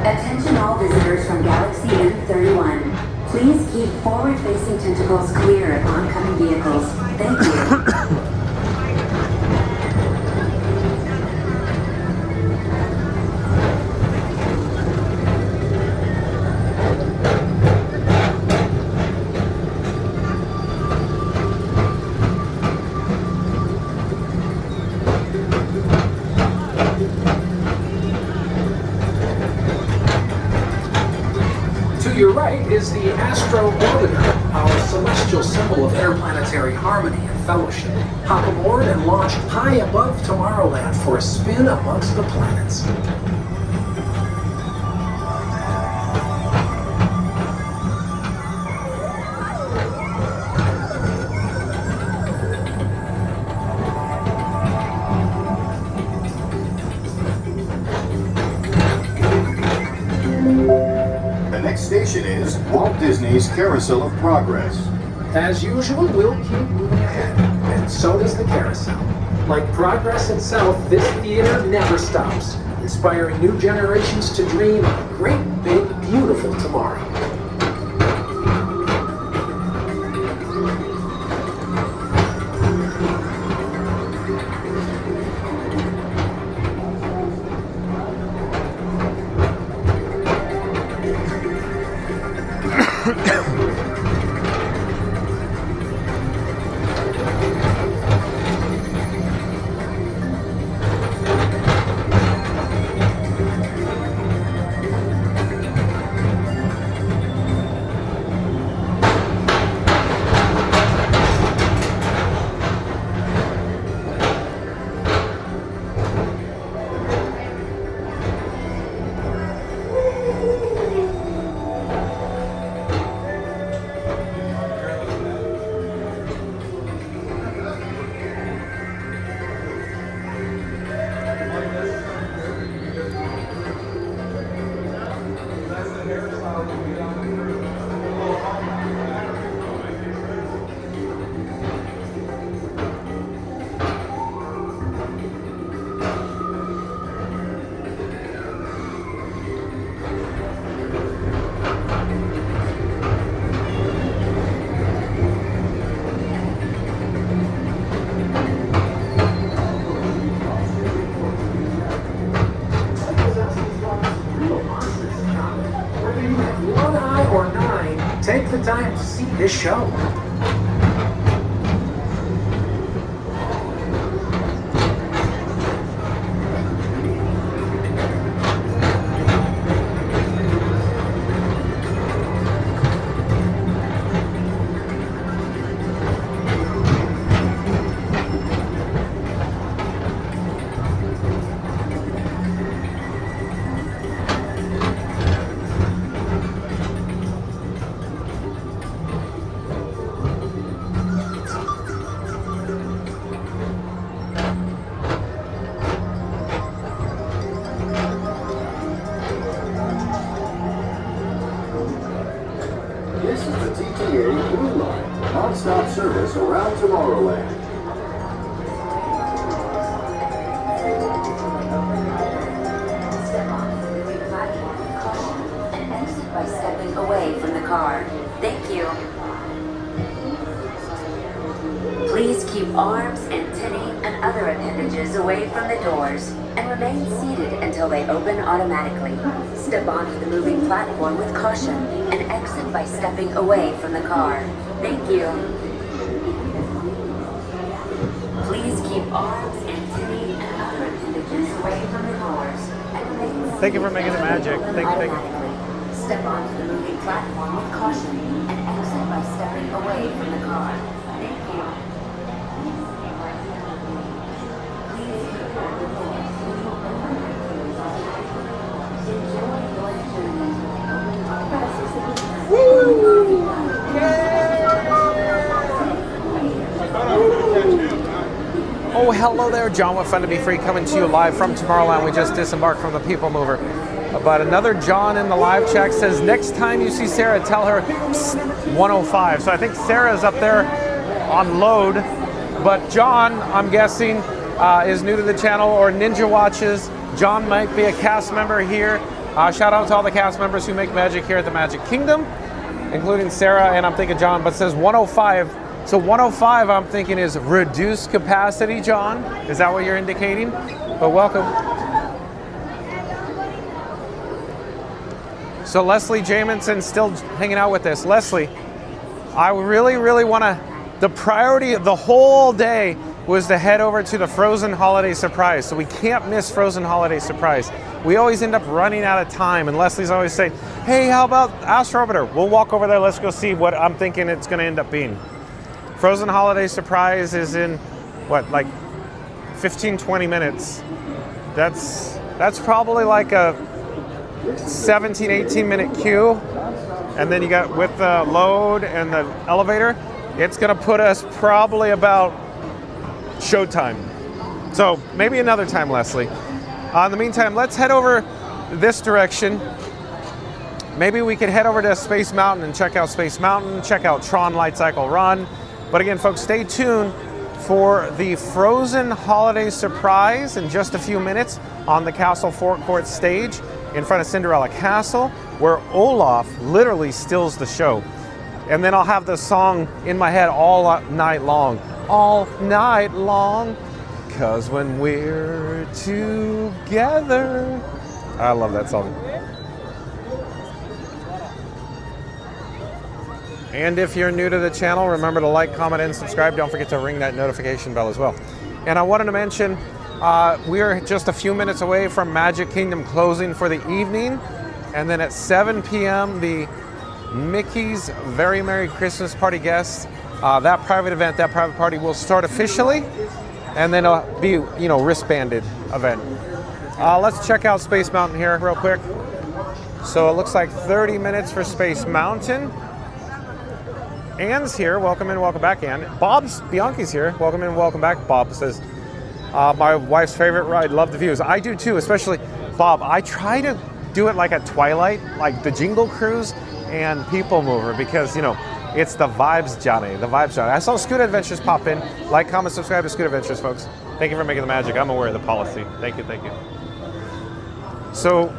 Attention all visitors from Galaxy N31. Please keep forward-facing tentacles clear of oncoming vehicles. Thank you. To your right is the Astro Orbiter, our celestial symbol of interplanetary harmony and fellowship. Hop aboard and launch high above Tomorrowland for a spin amongst the planets. The next station is Walt Disney's Carousel of Progress. As usual, we'll keep moving ahead, and so does the carousel. Like progress itself, this theater never stops, inspiring new generations to dream of a great, big, beautiful tomorrow. Take the time to see this show. Non-stop service around Tomorrowland. Step onto the moving platform with caution and exit by stepping away from the car. Thank you. Please keep arms, antennae, and other appendages away from the doors and remain seated until they open automatically. Step onto the moving platform with caution and exit by stepping away from the car. Thank you. Please keep arms, antennae, and other appendages away from the doors and remain seated. Thank you for making the magic. Thank you. Step onto the moving platform with caution and exit by stepping away from the car. Thank you. Oh, hello. hello there. John with Fun to Be Free coming to you live from Tomorrowland. We just disembarked from the People Mover. But another John in the live chat says, next time you see Sarah, tell her 105. So I think Sarah's up there on load. But John, I'm guessing, is new to the channel or Ninja watches. John might be a cast member here. Shout out to all the cast members who make magic here at the Magic Kingdom, including Sarah, and I'm thinking John, but it says 105. So 105, I'm thinking, is reduced capacity, John. Is that what you're indicating? But welcome. So Leslie Jamison still hanging out with us. Leslie, I really, really want to, the priority of the whole day was to head over to the Frozen Holiday Surprise. So we can't miss Frozen Holiday Surprise. We always end up running out of time, and Leslie's always saying, hey, how about Astro Orbiter? We'll walk over there, let's go see what I'm thinking it's gonna end up being. Frozen Holiday Surprise is in, what, like 15, 20 minutes. That's probably like a 17, 18 minute queue. And then you got, with the load and the elevator, it's gonna put us probably about showtime. So maybe another time, Leslie. In the meantime, let's head over this direction. Maybe we could head over to Space Mountain and check out Space Mountain, check out Tron Light Cycle Run. But again, folks, stay tuned for the Frozen Holiday Surprise in just a few minutes on the Castle Forecourt stage in front of Cinderella Castle, where Olaf literally steals the show. And then I'll have the song in my head all night long. All night long. 'Cause when we're together. I love that song. And if you're new to the channel, remember to like, comment, and subscribe. Don't forget to ring that notification bell as well. And I wanted to mention, we're just a few minutes away from Magic Kingdom closing for the evening. And then at 7 p.m., the Mickey's Very Merry Christmas Party guests, that private event, that private party will start officially. And then it'll be, you know, wristbanded event. Let's check out Space Mountain here real quick. So it looks like 30 minutes for Space Mountain. Anne's here. Welcome in, welcome back, Anne. Bianchi's here. Welcome in, welcome back. Bob says, my wife's favorite ride, love the views. I do too, especially, Bob, I try to do it like at Twilight, like the Jingle Cruise and People Mover, because, you know, it's the vibes, Johnny, the vibes, Johnny. I saw Scoot Adventures pop in. Like, comment, subscribe to Scoot Adventures, folks. Thank you for making the magic. I'm aware of the policy. Thank you, thank you. So,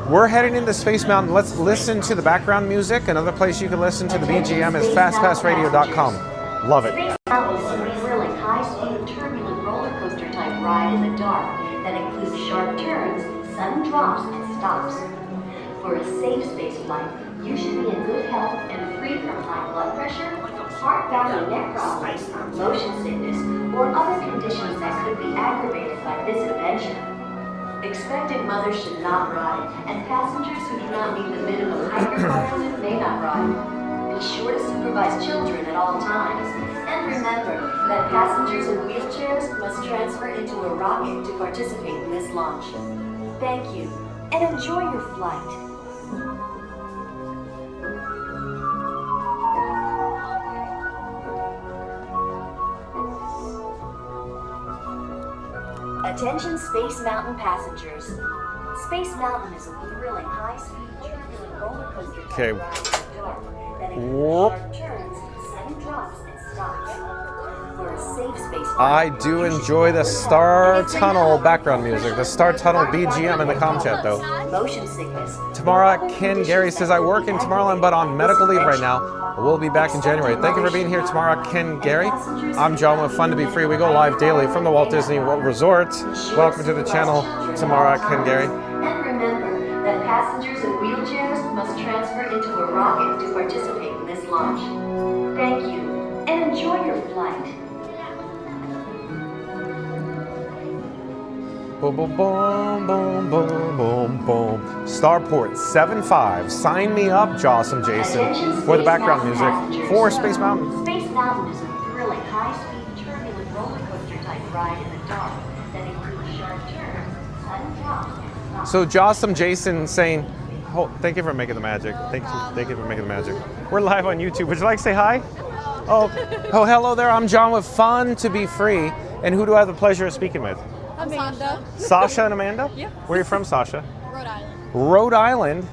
we're heading into Space Mountain. Let's listen to the background music. Another place you can listen to the BGM is fastpassradio.com. Love it. Space Mountain is a thrilling, high-speed, turbulent roller coaster type ride in the dark that includes sharp turns, sudden drops, and stops. For a safe space flight, you should be in good health and free from high blood pressure, heart valve neck problems, motion sickness, or other conditions that could be aggravated by this adventure. Expectant mothers should not ride, and passengers who do not meet the minimum height requirement may not ride. Be sure to supervise children at all times, and remember that passengers in wheelchairs must transfer into a rocket to participate in this launch. Thank you, and enjoy your flight. Attention Space Mountain passengers. Space Mountain is a thrilling high-speed turbulent roller coaster Okay. that includes sharp turns, sudden drops, and stops. For a safe space I do enjoy the Star Tunnel background music, the Star Tunnel BGM in the comm chat though. Motion sickness. Tamara Ken Gary says, I work in Tomorrowland but on medical leave right now. We'll be back in January. Thank you for being here, Tamara Ken Gary. I'm John with Fun to Be Free. We go live daily from the Walt Disney World Resort. Welcome to the channel, Tamara Ken Gary. And remember that passengers in wheelchairs must transfer into a rocket to participate in this launch. Thank you, and enjoy your flight. Boom, boom, boom, boom, boom, boom, boom. Starport 7.5. Sign me up, Jawsome Jason, for the background music for Space Mountain. Space Mountain is a thrilling, high-speed, turbulent roller coaster type ride in the dark that includes sharp turns, sudden drops, and stops. So Jawsome Jason saying, oh, thank you for making the magic. Thank you for making the magic. We're live on YouTube. Would you like to say hi? Oh, hello there. I'm John with Fun to Be Free. And who do I have the pleasure of speaking with? Amanda. Sasha and Amanda? Yeah. Where are you from, Sasha? Rhode Island. Rhode Island.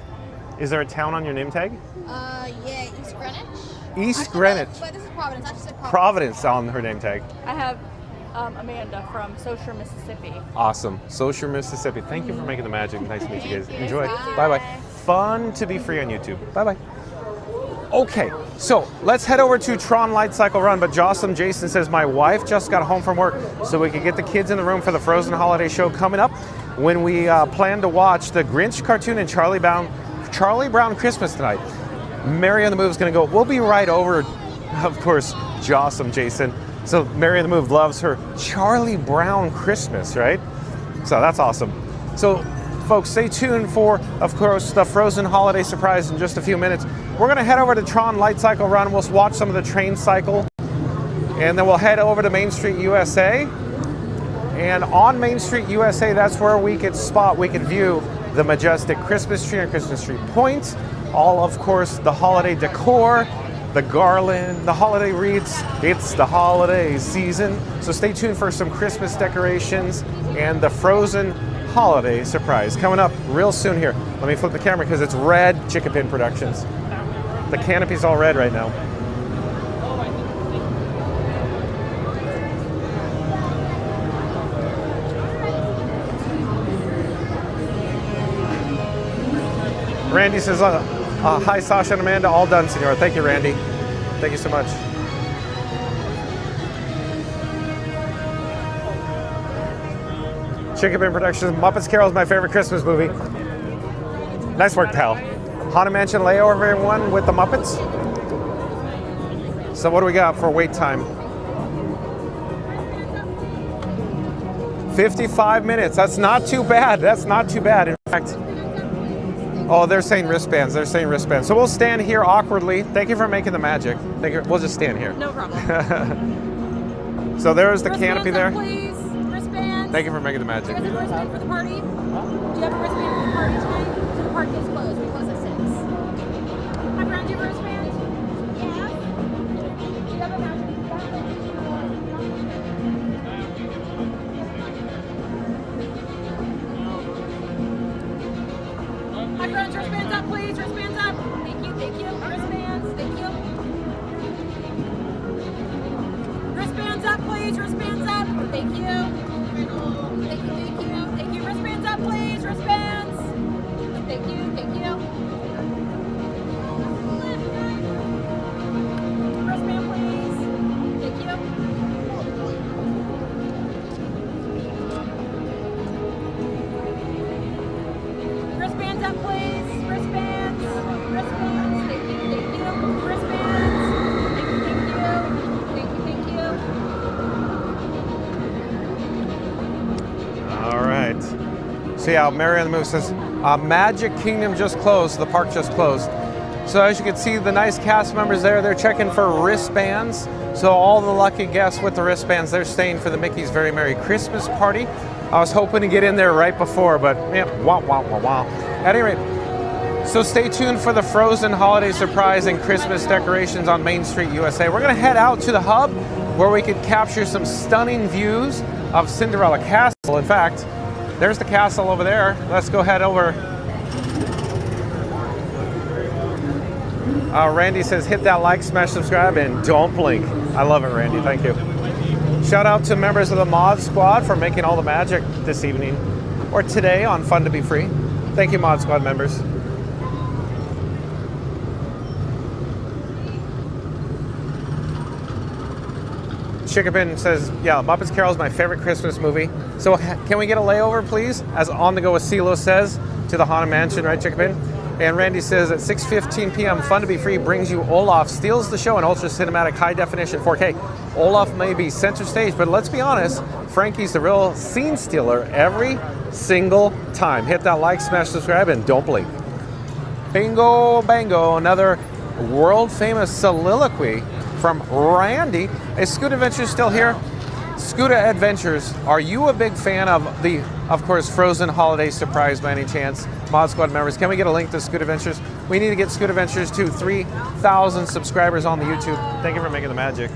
Is there a town on your name tag? Yeah, East Greenwich. East Greenwich. But this is Providence. I just said Providence on her name tag. I have Amanda from Socher, Mississippi. Awesome. Socher, Mississippi. Thank you for making the magic. Nice to meet you guys. Thank you. Enjoy. Bye. Bye-bye. Fun to be free on YouTube. Bye-bye. Okay, so let's head over to Tron Light Cycle Run, but Jocelyn Jason says, my wife just got home from work, so we could get the kids in the room for the Frozen Holiday Show coming up when we plan to watch the Grinch cartoon and Charlie Brown Christmas tonight. Mary on the Move is going to go. We'll be right over, of course, Jocelyn Jason. So Mary on the Move loves her Charlie Brown Christmas, right? So that's awesome. So folks, stay tuned for, of course, the Frozen Holiday Surprise in just a few minutes. We're going to head over to Tron Light Cycle Run. We'll watch some of the train cycle. And then we'll head over to Main Street, USA. And on Main Street, USA, that's where we could view the majestic Christmas tree and Christmas tree point. All, of course, the holiday decor, the garland, the holiday wreaths. It's the holiday season. So stay tuned for some Christmas decorations and the Frozen Holiday Surprise coming up real soon here. Let me flip the camera because it's red. Chickapin Productions. The canopy's all red right now. Randy says, hi Sasha and Amanda, all done, senor. Thank you, Randy. Thank you so much. Chickapin Productions, Muppets Carol is my favorite Christmas movie. Nice work, pal. Haunted Mansion layover, everyone, with the Muppets. So what do we got for wait time? 55 minutes. That's not too bad. That's not too bad. In fact, oh, they're saying wristbands. They're saying wristbands. So we'll stand here awkwardly. Thank you for making the magic. Thank you. We'll just stand here. No problem. So there's the canopy there. Please, wristbands. Thank you for making the magic. Do you have a wristband for the party? Do you have a wristband for the party tonight? So the party is closed. We close at 6. My friend, do you have a wristband? Yeah. Do you have a magic? My friends, wristbands up, please. Wristbands up. Thank you, thank you. Wristbands, thank you. Wristbands up, please. Wristbands up. Thank you. Thank you, thank you. Thank you. Wristbands up, please. Wristbands. Thank you, thank you. Wristband, please. Thank you. Wristbands up, please. Wristbands. Wristbands. Thank you, thank you. Wristbands. Thank you, thank you. Thank you, thank you. All right. So yeah, Mary on the Move says, Magic Kingdom just closed. The park just closed. So as you can see, the nice cast members there, they're checking for wristbands. So all the lucky guests with the wristbands, they're staying for the Mickey's Very Merry Christmas Party. I was hoping to get in there right before, but yeah, wah, wah, wah, wah. At any rate, so stay tuned for the Frozen Holiday Surprise and Christmas decorations on Main Street, USA. We're gonna head out to the hub where we could capture some stunning views of Cinderella Castle. In fact, there's the castle over there. Let's go head over. Randy says, hit that like, smash subscribe, and don't blink. I love it, Randy. Thank you. Shout out to members of the Mod Squad for making all the magic this evening or today on Fun to Be Free. Thank you, Mod Squad members. Chickapin says, yeah, Muppets Carol is my favorite Christmas movie. So can we get a layover, please? As On the Go with CeeLo says, to the Haunted Mansion, right, Chickapin? And Randy says at 6:15 p.m., Fun to Be Free brings you Olaf, steals the show in ultra cinematic high definition 4K. Olaf may be center stage, but let's be honest, Frankie's the real scene stealer every single time. Hit that like, smash, subscribe, and don't blink. Bingo, bango, another world famous soliloquy from Randy. Is Scoot Adventures still here? Scoot Adventures, are you a big fan of the, of course, Frozen Holiday Surprise by any chance? Mod Squad members, can we get a link to Scoot Adventures? We need to get Scoot Adventures to 3,000 subscribers on the YouTube. Thank you for making the magic.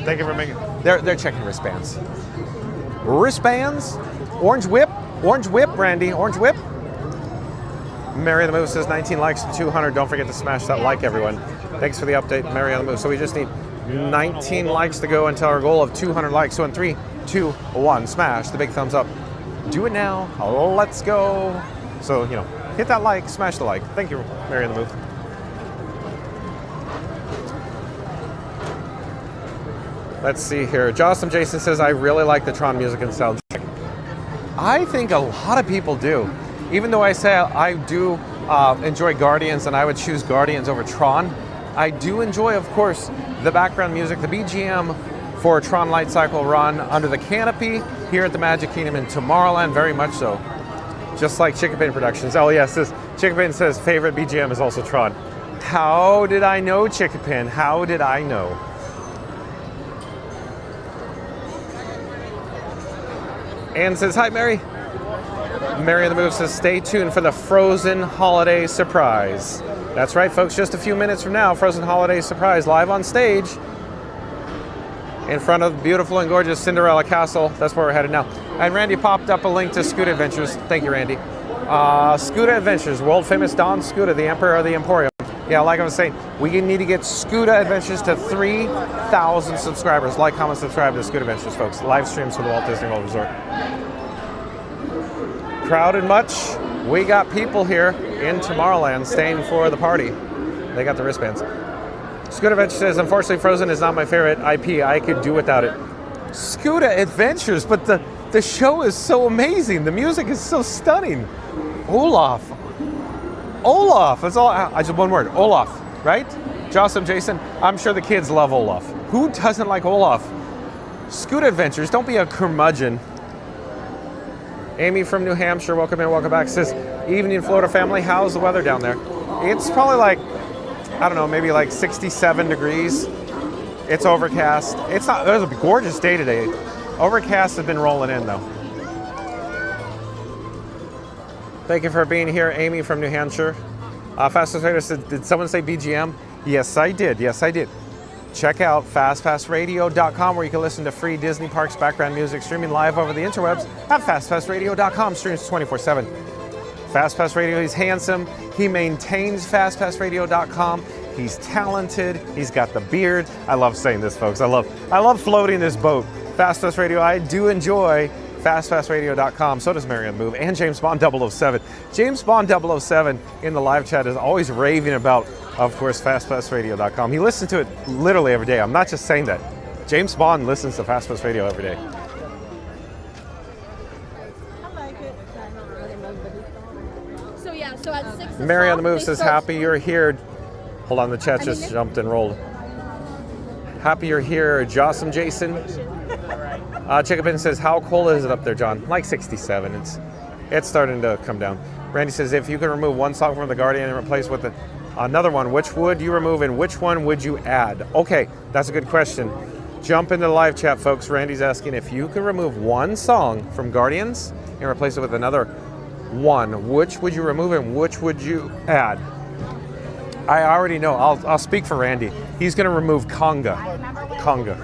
Thank you for making They're checking wristbands. Wristbands? Orange whip, Randy, orange whip. Mary on the Move says 19 likes and 200. Don't forget to smash that like, everyone. Thanks for the update, Mary on the Move. So we just need 19 likes to go until our goal of 200 likes. So in 3, 2, 1, smash the big thumbs up. Do it now. Let's go. So, hit that like, smash the like. Thank you, Mary on the Move. Let's see here. Jocelyn Jason says, I really like the Tron music and soundtrack. I think a lot of people do. Even though I say I do enjoy Guardians and I would choose Guardians over Tron, I do enjoy, of course, the background music, the BGM for Tron Light Cycle Run Under the Canopy here at the Magic Kingdom in Tomorrowland, very much so. Just like Chickapin Productions. Oh yes, Chickapin says favorite BGM is also Tron. How did I know, Chickapin? How did I know? Anne says, hi, Mary. Mary on the Move says, stay tuned for the Frozen Holiday Surprise. That's right, folks. Just a few minutes from now, Frozen Holiday Surprise live on stage in front of the beautiful and gorgeous Cinderella Castle. That's where we're headed now. And Randy popped up a link to Scooter Adventures. Thank you, Randy. Scooter Adventures, world famous Don Scooter, the Emperor of the Emporium. Yeah, like I was saying, we need to get Scooter Adventures to 3,000 subscribers. Like, comment, subscribe to Scooter Adventures, folks. Live streams for the Walt Disney World Resort. Crowded much? We got people here in Tomorrowland staying for the party. They got the wristbands. Scooter Adventures says, unfortunately, Frozen is not my favorite IP. I could do without it. Scooter Adventures, but the show is so amazing. The music is so stunning. Olaf, that's all. I just one word, Olaf, right? Jocelyn, Jason, I'm sure the kids love Olaf. Who doesn't like Olaf? Scooter Adventures, don't be a curmudgeon. Amy from New Hampshire, welcome in, welcome back. Says, evening, Florida family, how's the weather down there? It's probably like, I don't know, maybe like 67 degrees. It's overcast. It was a gorgeous day today. Overcast has been rolling in though. Thank you for being here, Amy from New Hampshire. Fastest Trader said, did someone say BGM? Yes, I did. Check out fastpassradio.com where you can listen to free Disney Parks background music streaming live over the interwebs at fastpassradio.com. Streams 24/7. FastPass Radio, he's handsome. He maintains fastpassradio.com. He's talented. He's got the beard. I love saying this, folks. I love floating this boat. FastPass Radio, I do enjoy fastpassradio.com. So does Mary on the Move and James Bond 007. James Bond 007 in the live chat is always raving about, of course, fastpassradio.com. He listens to it literally every day. I'm not just saying that. James Bond listens to Fastpass Radio every day. So at 6 Mary on the Move says, happy you're here. Hold on, the chat just jumped and rolled. Happy you're here, Jocelyn Jason. Chickapin says, how cold is it up there, John? Like 67. It's starting to come down. Randy says, if you could remove one song from The Guardian and replace with another one, which would you remove and which one would you add? Okay, that's a good question. Jump into the live chat, folks. Randy's asking if you could remove one song from Guardians and replace it with another one, which would you remove and which would you add? I already know. I'll speak for Randy. He's going to remove Conga. Conga.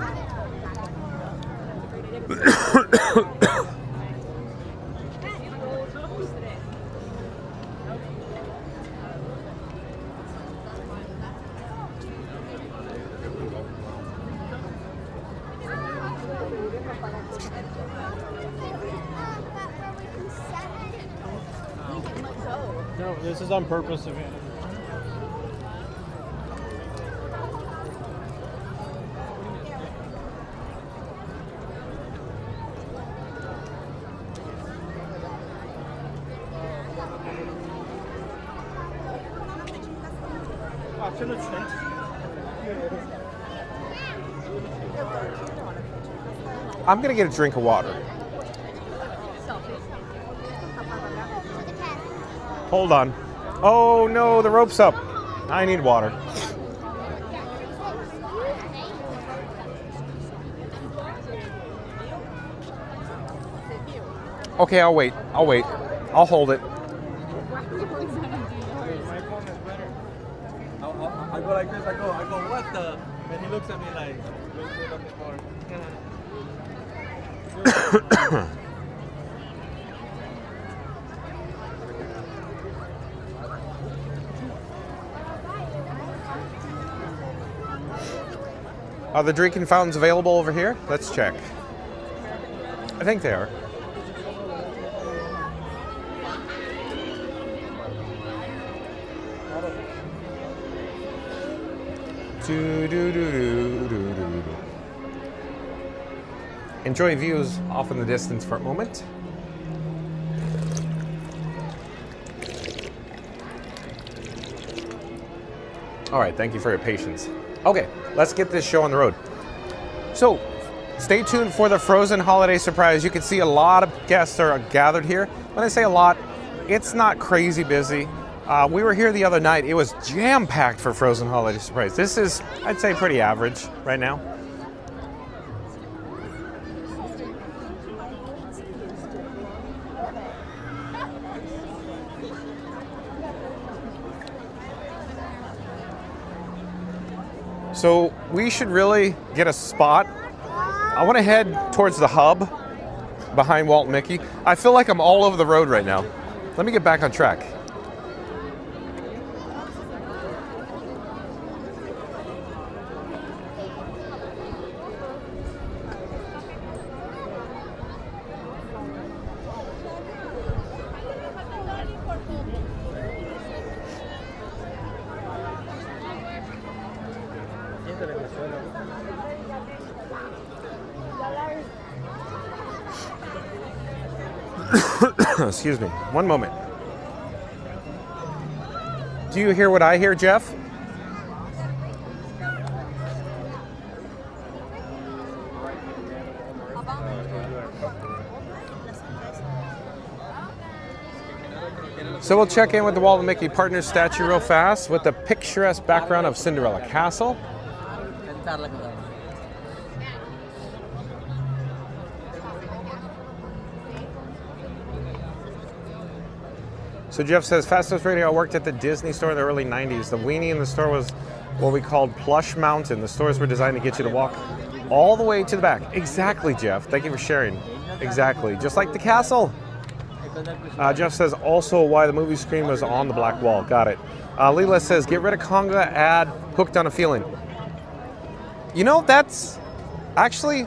No, this is on purpose. I'm going to get a drink of water. Hold on. Oh no, the rope's up. I need water. Okay, I'll wait. I'll hold it. I go like this, I go, what the? And he looks at me like, "Look a bit more." Are the drinking fountains available over here? Let's check. I think they are. Enjoy views off in the distance for a moment. All right, thank you for your patience. Okay, let's get this show on the road. So, stay tuned for the Frozen holiday surprise. You can see a lot of guests are gathered here. When I say a lot, it's not crazy busy. We were here the other night. It was jam-packed for Frozen holiday surprise. This is, I'd say, pretty average right now. So we should really get a spot. I want to head towards the hub behind Walt and Mickey. I feel like I'm all over the road right now. Let me get back on track. Excuse me, one moment. Do you hear what I hear, Jeff? So we'll check in with the Walt and Mickey Partners statue real fast with the picturesque background of Cinderella Castle. So Jeff says, Fastest Radio, I worked at the Disney store in the early 90s. The weenie in the store was what we called Plush Mountain. The stores were designed to get you to walk all the way to the back. Exactly, Jeff. Thank you for sharing. Exactly. Just like the castle. Jeff says, also why the movie screen was on the black wall. Got it. Leela says, get rid of conga, add Hooked on a Feeling. You know, that's actually,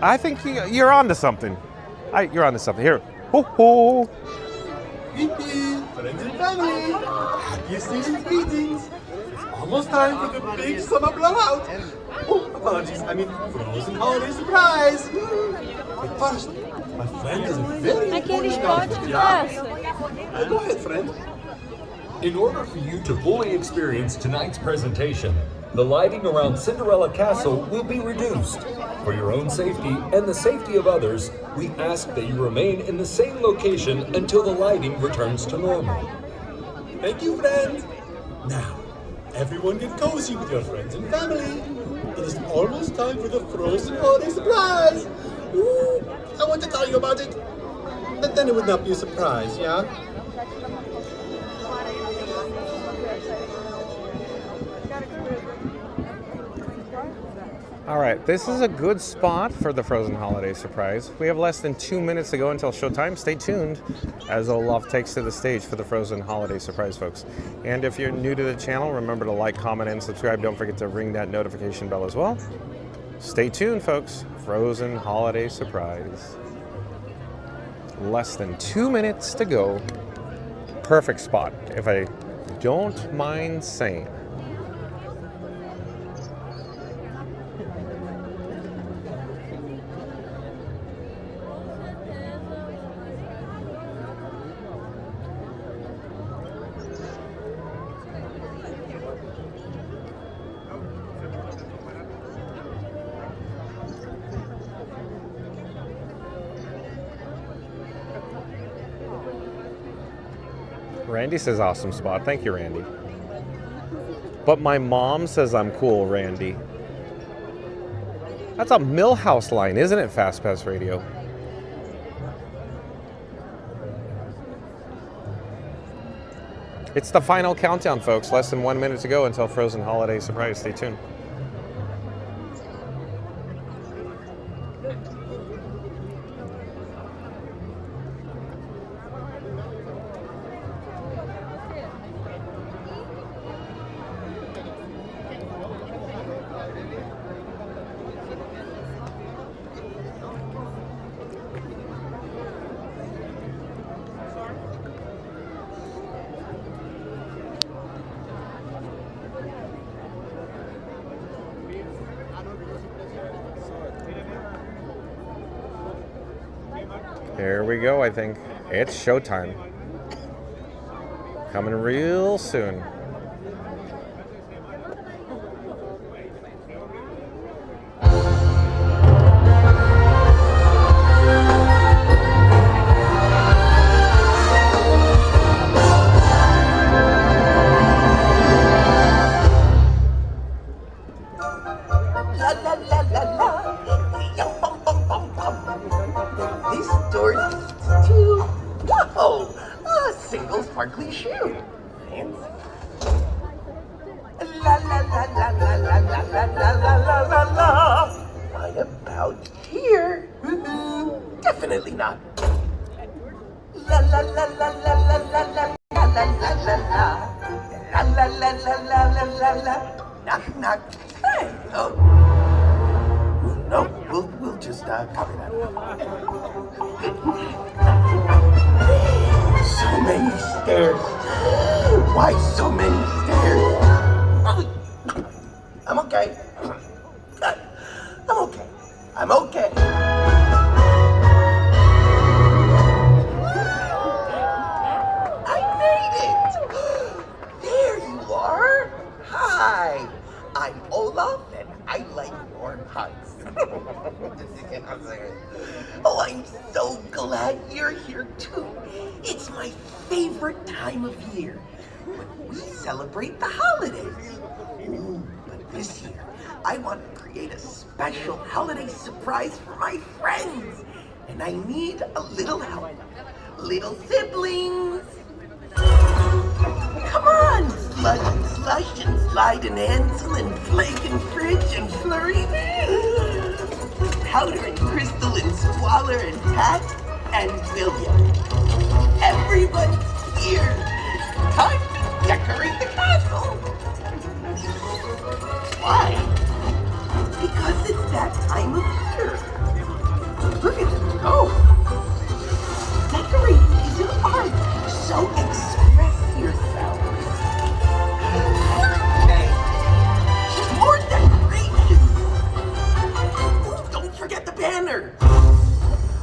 I think you're onto something. You're onto something. Here. Ho, ho. Friends and family, happiest season greetings. It's almost time for the big summer blowout. Oh, apologies, I mean Frozen holiday surprise. But first, my friend has a very important announcement. Go ahead, friend. In order for you to fully experience tonight's presentation, the lighting around Cinderella Castle will be reduced. For your own safety and the safety of others, we ask that you remain in the same location until the lighting returns to normal. Thank you, friend. Now, everyone get cozy with your friends and family. It is almost time for the Frozen holiday surprise. Ooh, I want to tell you about it. But then it would not be a surprise, yeah? All right, this is a good spot for the Frozen holiday surprise. We have less than 2 minutes to go until showtime. Stay tuned as Olaf takes to the stage for the Frozen holiday surprise, folks. And if you're new to the channel, remember to like, comment, and subscribe. Don't forget to ring that notification bell as well. Stay tuned, folks. Frozen holiday surprise. Less than 2 minutes to go. Perfect spot, if I don't mind saying. Randy says awesome spot. Thank you, Randy. But my mom says I'm cool, Randy. That's a Millhouse line, isn't it, Fast Pass Radio? It's the final countdown, folks. Less than 1 minute to go until Frozen holiday surprise. Stay tuned. Here we go, I think. It's showtime. Coming real soon. La la la la la. Yum, bum, bum, bum, bum. This door leads to, whoa, a single sparkly shoe. Fancy. La la la la la la la la la la la la la. What about here? Definitely not. La la la la la la la la la la la la la. La la la la la la la la. Knock knock. Hey. Oh. No, we'll just cover that. So many stairs. Why so many stairs? I'm okay. I'm okay. I'm okay. I made it. There you are. Hi. I'm Olaf and I like warm hugs. Oh, I'm so glad you're here too. It's my favorite time of year when we celebrate the holidays. But this year, I want to create a special holiday surprise for my friends. And I need a little help. Little siblings. Come on, Sludge and Slush and Slide and Ansel and Flake and Fridge and Flurry. Powder and Crystal and Squalor and Pat and William. Everyone's here. Time to decorate the castle. Why? Because it's that time of year. Look at them go. Decorating is an art, so express yourself. Okay. More decorations. Ooh, don't forget the banner.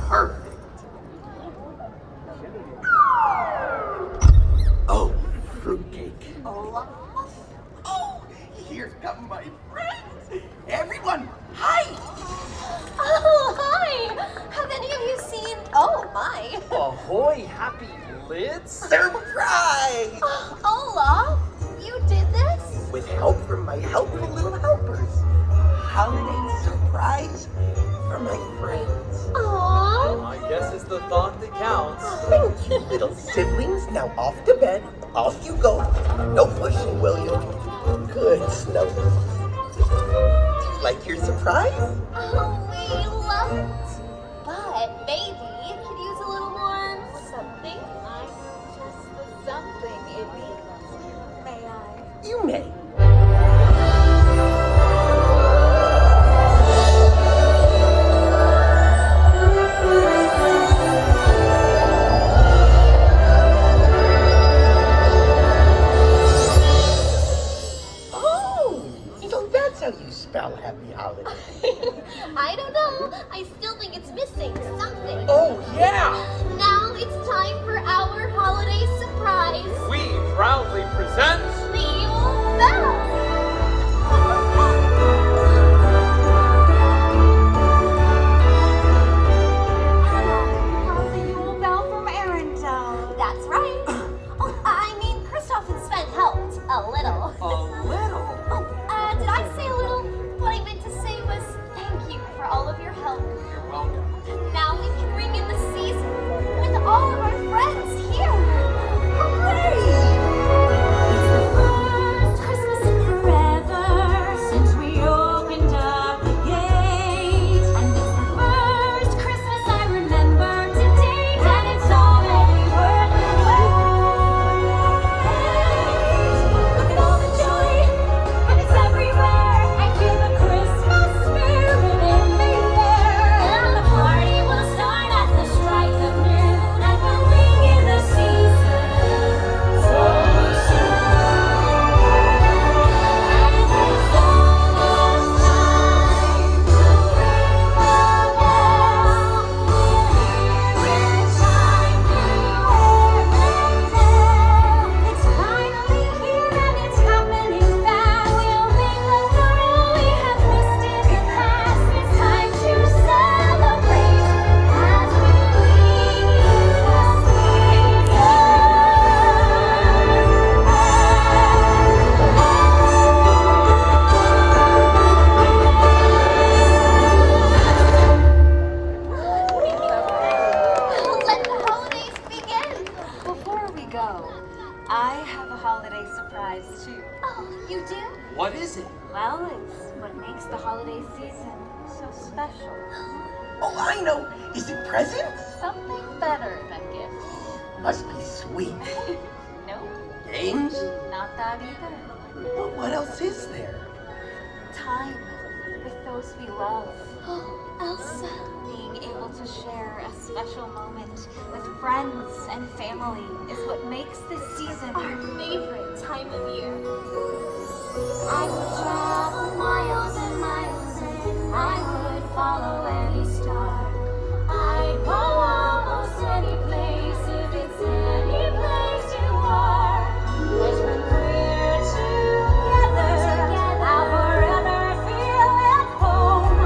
Perfect. Oh, fruitcake. Oh, here come my friends. Everyone, hi. Oh, hi! Have any of you seen... Oh, my. Ahoy, happy lids. Surprise! Olaf, you did this? With help from my helpful little helpers. Holiday surprise for my friends. Aww. I guess it's the thought that counts. Thank you, little siblings. Now off to bed. Off you go. No pushing, William. Good, Snow. Do you like your surprise? Oh, we love it. But maybe it could use a little more something. I'm just the something it needs. May I? You may. So that's how you spell happy holiday. I don't know. I still think it's missing something. Oh, yeah! Now it's time for our holiday surprise. We proudly present The Yule Bell. The Yule Bell from Arendelle. That's right. Oh, I mean, Kristoff and Sven helped a little. a little. Did I say a little? What I meant to say was thank you for all of your help. You're welcome. Now we can ring in the season. What is it? Well, it's what makes the holiday season so special. Oh, I know. Is it presents? Something better than gifts. Must be sweet. Nope. Games? Not that either. Well, what else is there? Time with those we love. Oh, Elsa. Being able to share a special moment with friends and family is what makes this season Our favorite time of year. I would travel miles and miles and I would follow any star. I'd go almost any place if it's any place you are. 'Cause when we're together, I'll forever feel at home.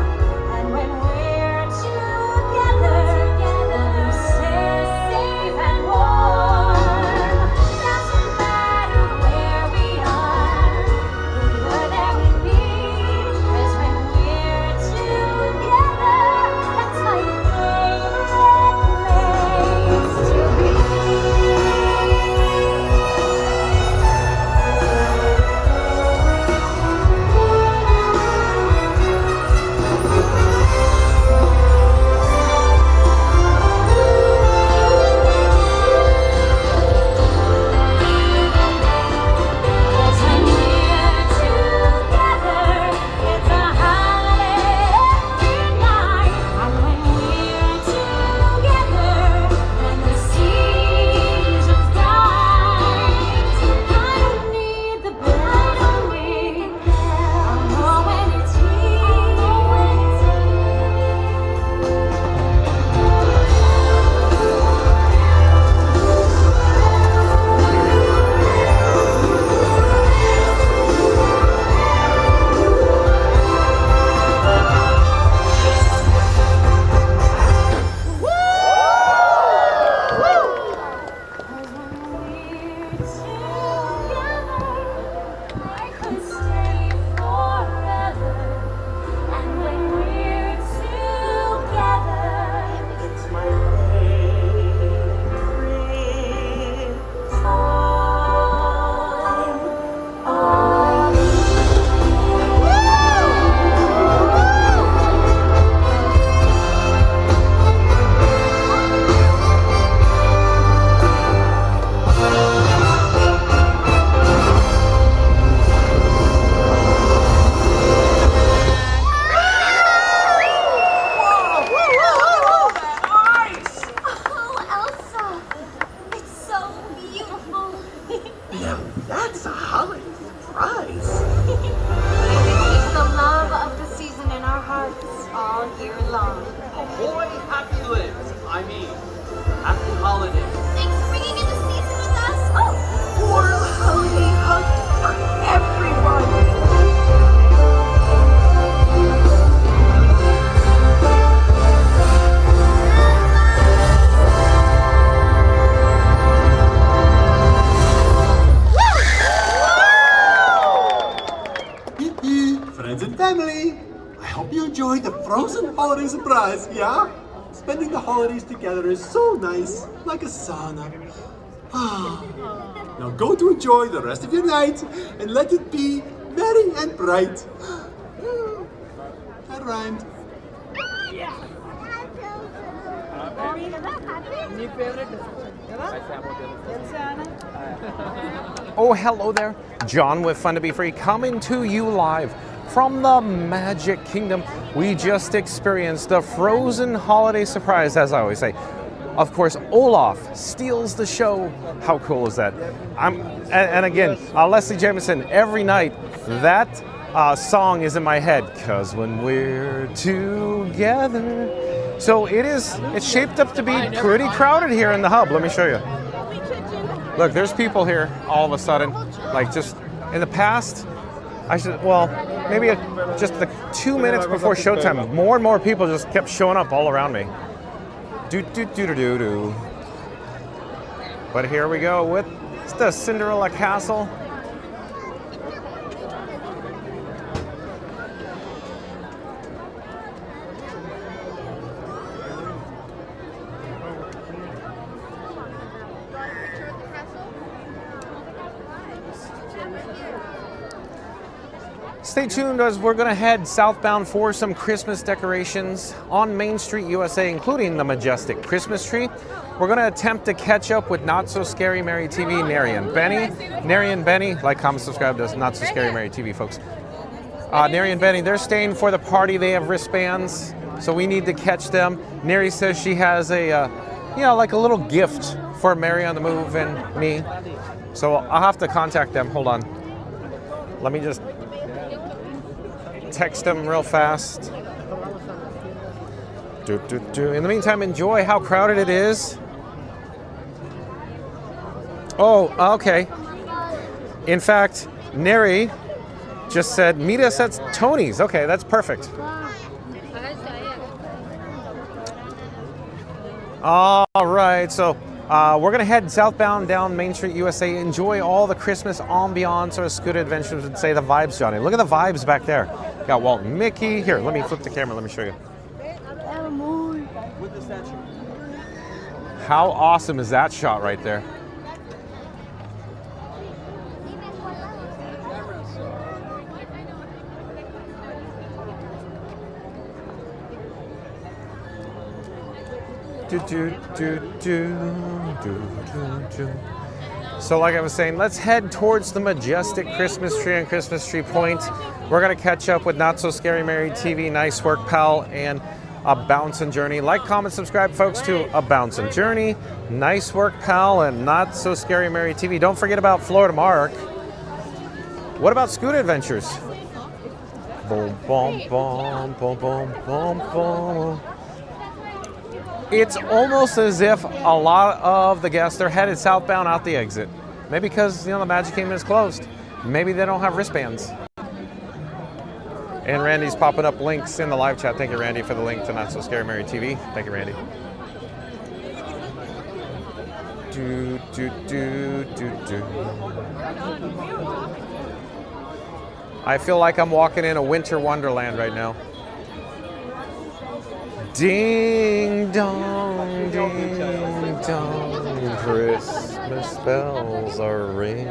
And when we're together, we'll be safe and warm. Doesn't matter where we are, whatever we need. 'Cause when we're together, that's my favorite place to be. Cause when we're together, it's a holiday every night. And when we're together, then the seasons bright. I don't need the bell to ring. I'll know when it's I could stay forever. And when we're together, it's my favorite time of Oh, Elsa. It's so beautiful. Now that's a holiday surprise. Keep the love of the season in our hearts all year long. Ahoy, happy lives. I mean, happy holidays. Thanks for bringing in the season with us. Oh, Warm holiday hug for everyone. Friends and family, I hope you enjoyed the frozen holiday surprise, yeah? Spending the holidays together is so nice, like a sauna. Now go to enjoy the rest of your night and let it be merry and bright. That rhymed. Oh, hello there. John with Fun to Be Free coming to you live from the Magic Kingdom. We just experienced the frozen holiday surprise, as I always say. Of course, Olaf steals the show. How cool is that? And again, Leslie Jamison, every night that song is in my head. 'Cause when we're together. So it's shaped up to be pretty crowded here in the hub. Let me show you. Look, there's people here all of a sudden. Like just in the past, maybe just the 2 minutes before showtime, more and more people just kept showing up all around me. Do. But here we go with the Cinderella Castle. Stay tuned as we're going to head southbound for some Christmas decorations on Main Street, USA, including the majestic Christmas tree. We're going to attempt to catch up with Not So Scary Mary TV, Neri and Benny. Neri and Benny, like, comment, subscribe to Not So Scary Mary TV, folks. Neri and Benny, they're staying for the party. They have wristbands, so we need to catch them. Neri says she has a, like a little gift for Mary on the Move and me. So I'll have to contact them. Hold on. Let me just text them real fast. In the meantime, enjoy how crowded it is. Oh, okay. In fact, Neri just said, meet us at Tony's. Okay, that's perfect. All right, so we're going to head southbound down Main Street, USA. Enjoy all the Christmas ambiance, or Scooter Adventures would say, the vibes, Johnny. Look at the vibes back there. Got Walt and Mickey. Here, let me flip the camera. Let me show you. With the statue. How awesome is that shot right there? So like I was saying, let's head towards the majestic Christmas tree and Christmas Tree Point. We're going to catch up with Not So Scary Mary TV, Nice Work Pal, and A Bouncin' Journey. Like, comment, subscribe, folks, to A Bouncin' Journey, Nice Work Pal, and Not So Scary Mary TV. Don't forget about Florida Mark. What about Scooter Adventures? Boom, boom, boom, boom, boom, boom, boom. It's almost as if a lot of the guests are headed southbound out the exit. Maybe because, the Magic Kingdom is closed. Maybe they don't have wristbands. And Randy's popping up links in the live chat. Thank you, Randy, for the link to Not So Scary Mary TV. Thank you, Randy. I feel like I'm walking in a winter wonderland right now. Ding dong, ding dong, Christmas bells are ringing.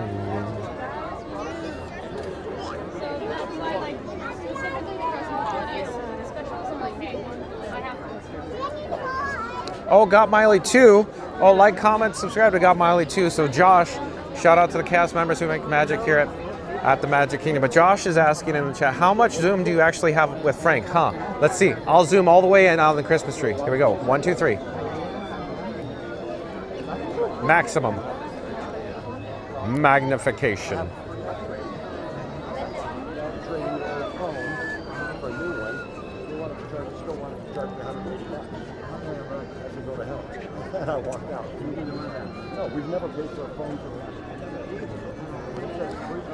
Oh, Got Miley too. Oh, like, comment, subscribe to Got Miley too. So Josh, shout out to the cast members who make magic here at the Magic Kingdom. But Josh is asking in the chat, how much zoom do you actually have with Frank? Let's see. I'll zoom all the way in on the Christmas tree. Here we go. 1, 2, 3. Maximum magnification. I walked out. No, we've never paid for a phone for that.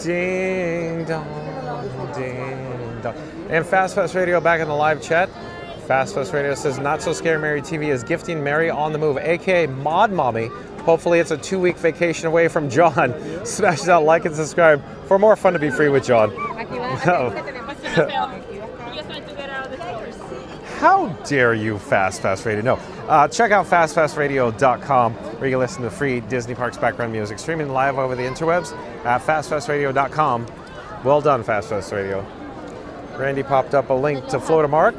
Ding dong, ding dong. And Fast Radio back in the live chat. Fast Radio says, Not So Scary Mary TV is gifting Mary on the Move, aka Mod Mommy. Hopefully it's a 2-week vacation away from John. Smash that like and subscribe for more fun to be free with John. How dare you, Fast Radio? No. Check out fastfastradio.com, where you can listen to free Disney Parks background music, streaming live over the interwebs at fastfastradio.com. Well done, Fast Radio. Randy popped up a link to Florida Mark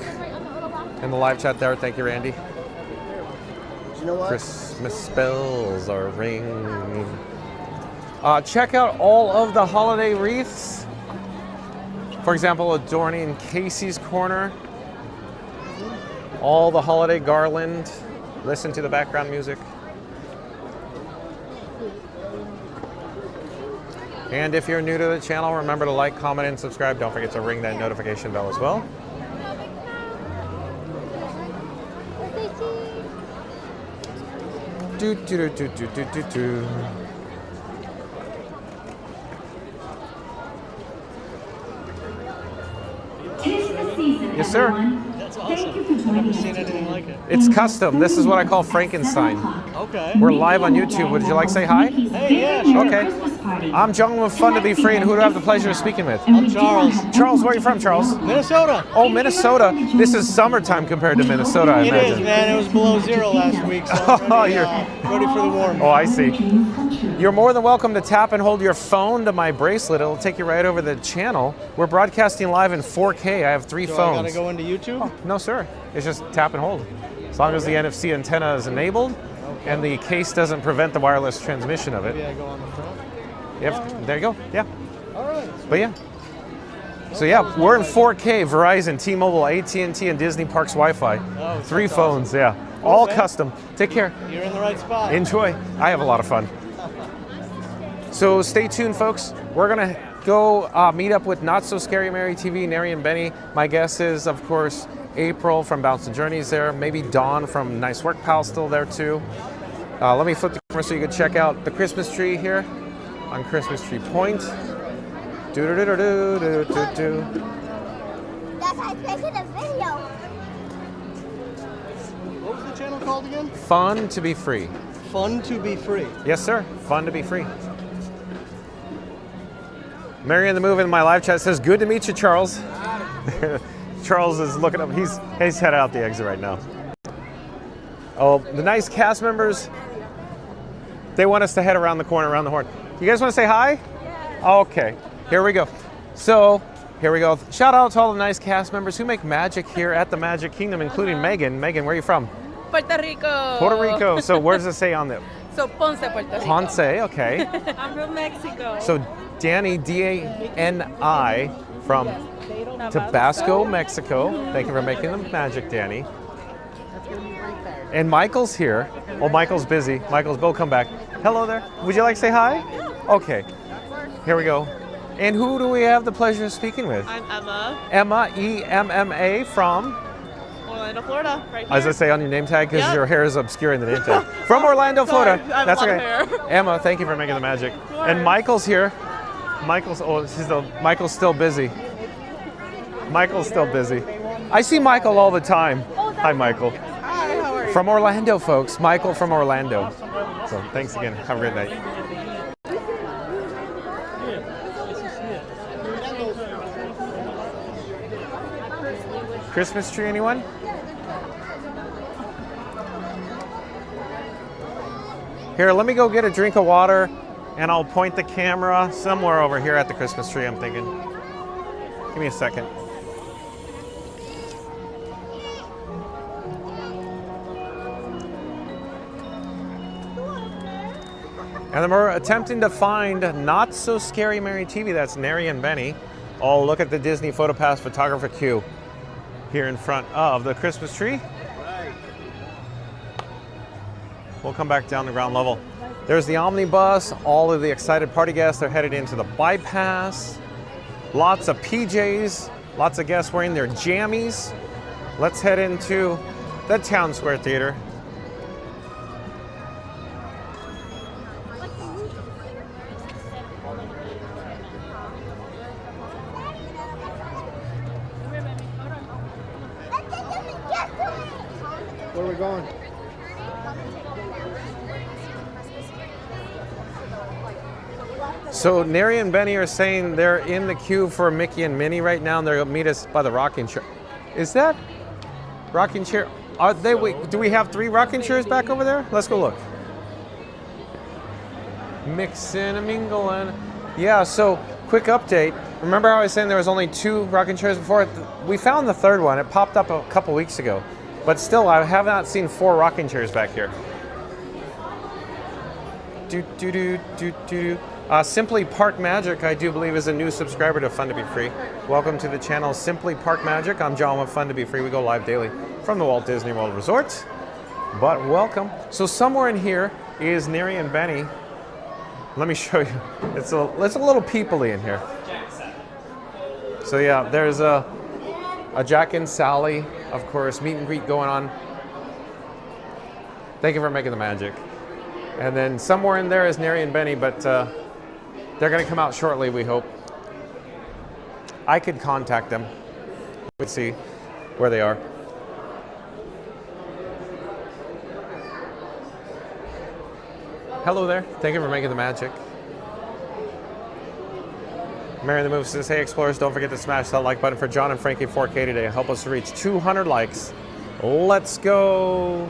in the live chat there. Thank you, Randy. You know what? Christmas bells are ringing. Check out all of the holiday wreaths. For example, adorning Casey's Corner. All the holiday garland. Listen to the background music. And if you're new to the channel, remember to like, comment, and subscribe. Don't forget to ring that notification bell as well. Yes, sir. That's awesome. I've never seen anything like it. It's custom. This is what I call Frankenstein. Okay. We're live on YouTube. Would you like to say hi? Hey, yeah, sure. Okay. I'm John with Fun to Be Free, and who do I have the pleasure of speaking with? I'm Charles. Charles, where are you from, Charles? Minnesota. Oh, Minnesota. This is summertime compared to Minnesota, I It imagine. is, man. It was below zero last week, so I'm ready, You're ready for the warm. Oh, I see. You're more than welcome to tap and hold your phone to my bracelet. It'll take you right over the channel. We're broadcasting live in 4K. I have 3 phones. I gotta go into YouTube? Oh, no, sir. It's just tap and hold. As long as the NFC antenna is enabled and the case doesn't prevent the wireless transmission of it. Maybe I go on the front? Yep, there you go. Yeah. All right. But yeah. So yeah, we're in 4K, Verizon, T-Mobile, AT&T, and Disney Parks Wi-Fi. Oh, 3 that's phones, awesome. yeah. All custom. Take care. You're in the right spot. Enjoy. I have a lot of fun. So stay tuned, folks. We're gonna go meet up with Not So Scary Mary TV, Neri and Benny. My guess is, of course, April from Bouncing Journeys there. Maybe Dawn from Nice Work Pal still there too. Let me flip the camera so you can check out the Christmas tree here on Christmas Tree Point. Do-do-do-do-do-do-do-do. That's how I created a video. What was the channel called again? Fun to be free. Fun to be free. Yes, sir. Fun to be free. Mary in the Move in my live chat says, good to meet you, Charles. Charles is looking up. He's headed out the exit right now. Oh, the nice cast members, they want us to head around the corner, around the horn. You guys want to say hi? Yeah. Okay, here we go. So, here we go. Shout out to all the nice cast members who make magic here at the Magic Kingdom, including Megan. Megan, where are you from? Puerto Rico. Puerto Rico. So where does it say on there? So Ponce, Puerto Rico. Ponce, okay. I'm from Mexico. So Danny, D-A-N-I, from Tabasco, Mexico. Thank you for making the magic, Danny. And Michael's here. Oh, Michael's busy. Michael's, go come back. Hello there. Would you like to say hi? Okay. Here we go. And who do we have the pleasure of speaking with? I'm Emma. Emma, E-M-M-A, from? Orlando, Florida, right here. As I say on your name tag, because Yep. your hair is obscuring the name tag. From Orlando, Sorry, Florida. I have That's a lot okay. of hair. Emma, thank you for making the magic. And Michael's here. Michael's Michael's still busy. Michael's still busy. I see Michael all the time. Hi, Michael. Hi, how are you? From Orlando, folks. Michael from Orlando. So thanks again. Have a great night. Christmas tree, anyone? Here, let me go get a drink of water and I'll point the camera somewhere over here at the Christmas tree, I'm thinking. Give me a second. And then we're attempting to find Not So Scary Mary TV. That's Neri and Benny. Oh, look at the Disney PhotoPass photographer queue here in front of the Christmas tree. We'll come back down the ground level. There's the omnibus. All of the excited party guests are headed into the bypass. Lots of PJs. Lots of guests wearing their jammies. Let's head into the Town Square Theater. Where are we going? So Neri and Benny are saying they're in the queue for Mickey and Minnie right now, and they're gonna meet us by the rocking chair. Is that rocking chair? Are they? Wait, do we have 3 rocking chairs back over there? Let's go look. Mixin' and mingling. Yeah. So quick update. Remember how I was saying there was only 2 rocking chairs before? We found the 3rd one. It popped up a couple weeks ago, but still, I have not seen 4 rocking chairs back here. Simply Park Magic, I do believe, is a new subscriber to Fun to Be Free. Welcome to the channel Simply Park Magic. I'm John with Fun to Be Free. We go live daily from the Walt Disney World Resort. But welcome. So somewhere in here is Neri and Benny. Let me show you. It's a little people-y in here. So yeah, there's a Jack and Sally, of course, meet and greet going on. Thank you for making the magic. And then somewhere in there is Neri and Benny, but they're going to come out shortly, we hope. I could contact them. Let's see where they are. Hello there. Thank you for making the magic. Mary the Move says, hey explorers, don't forget to smash that like button for John and Frankie 4K today. Help us reach 200 likes. Let's go.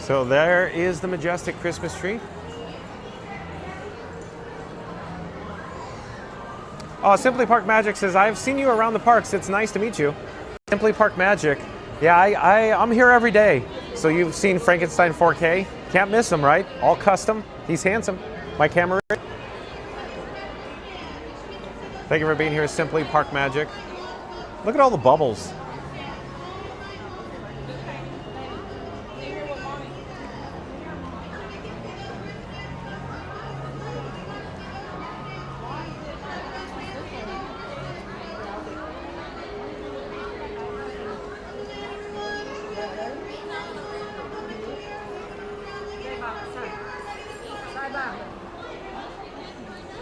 So there is the majestic Christmas tree. Oh, Simply Park Magic says, I've seen you around the parks. It's nice to meet you. Simply Park Magic. Yeah, I'm here every day. So you've seen Frankenstein 4K. Can't miss him, right? All custom. He's handsome. My camera. Thank you for being here, Simply Park Magic. Look at all the bubbles.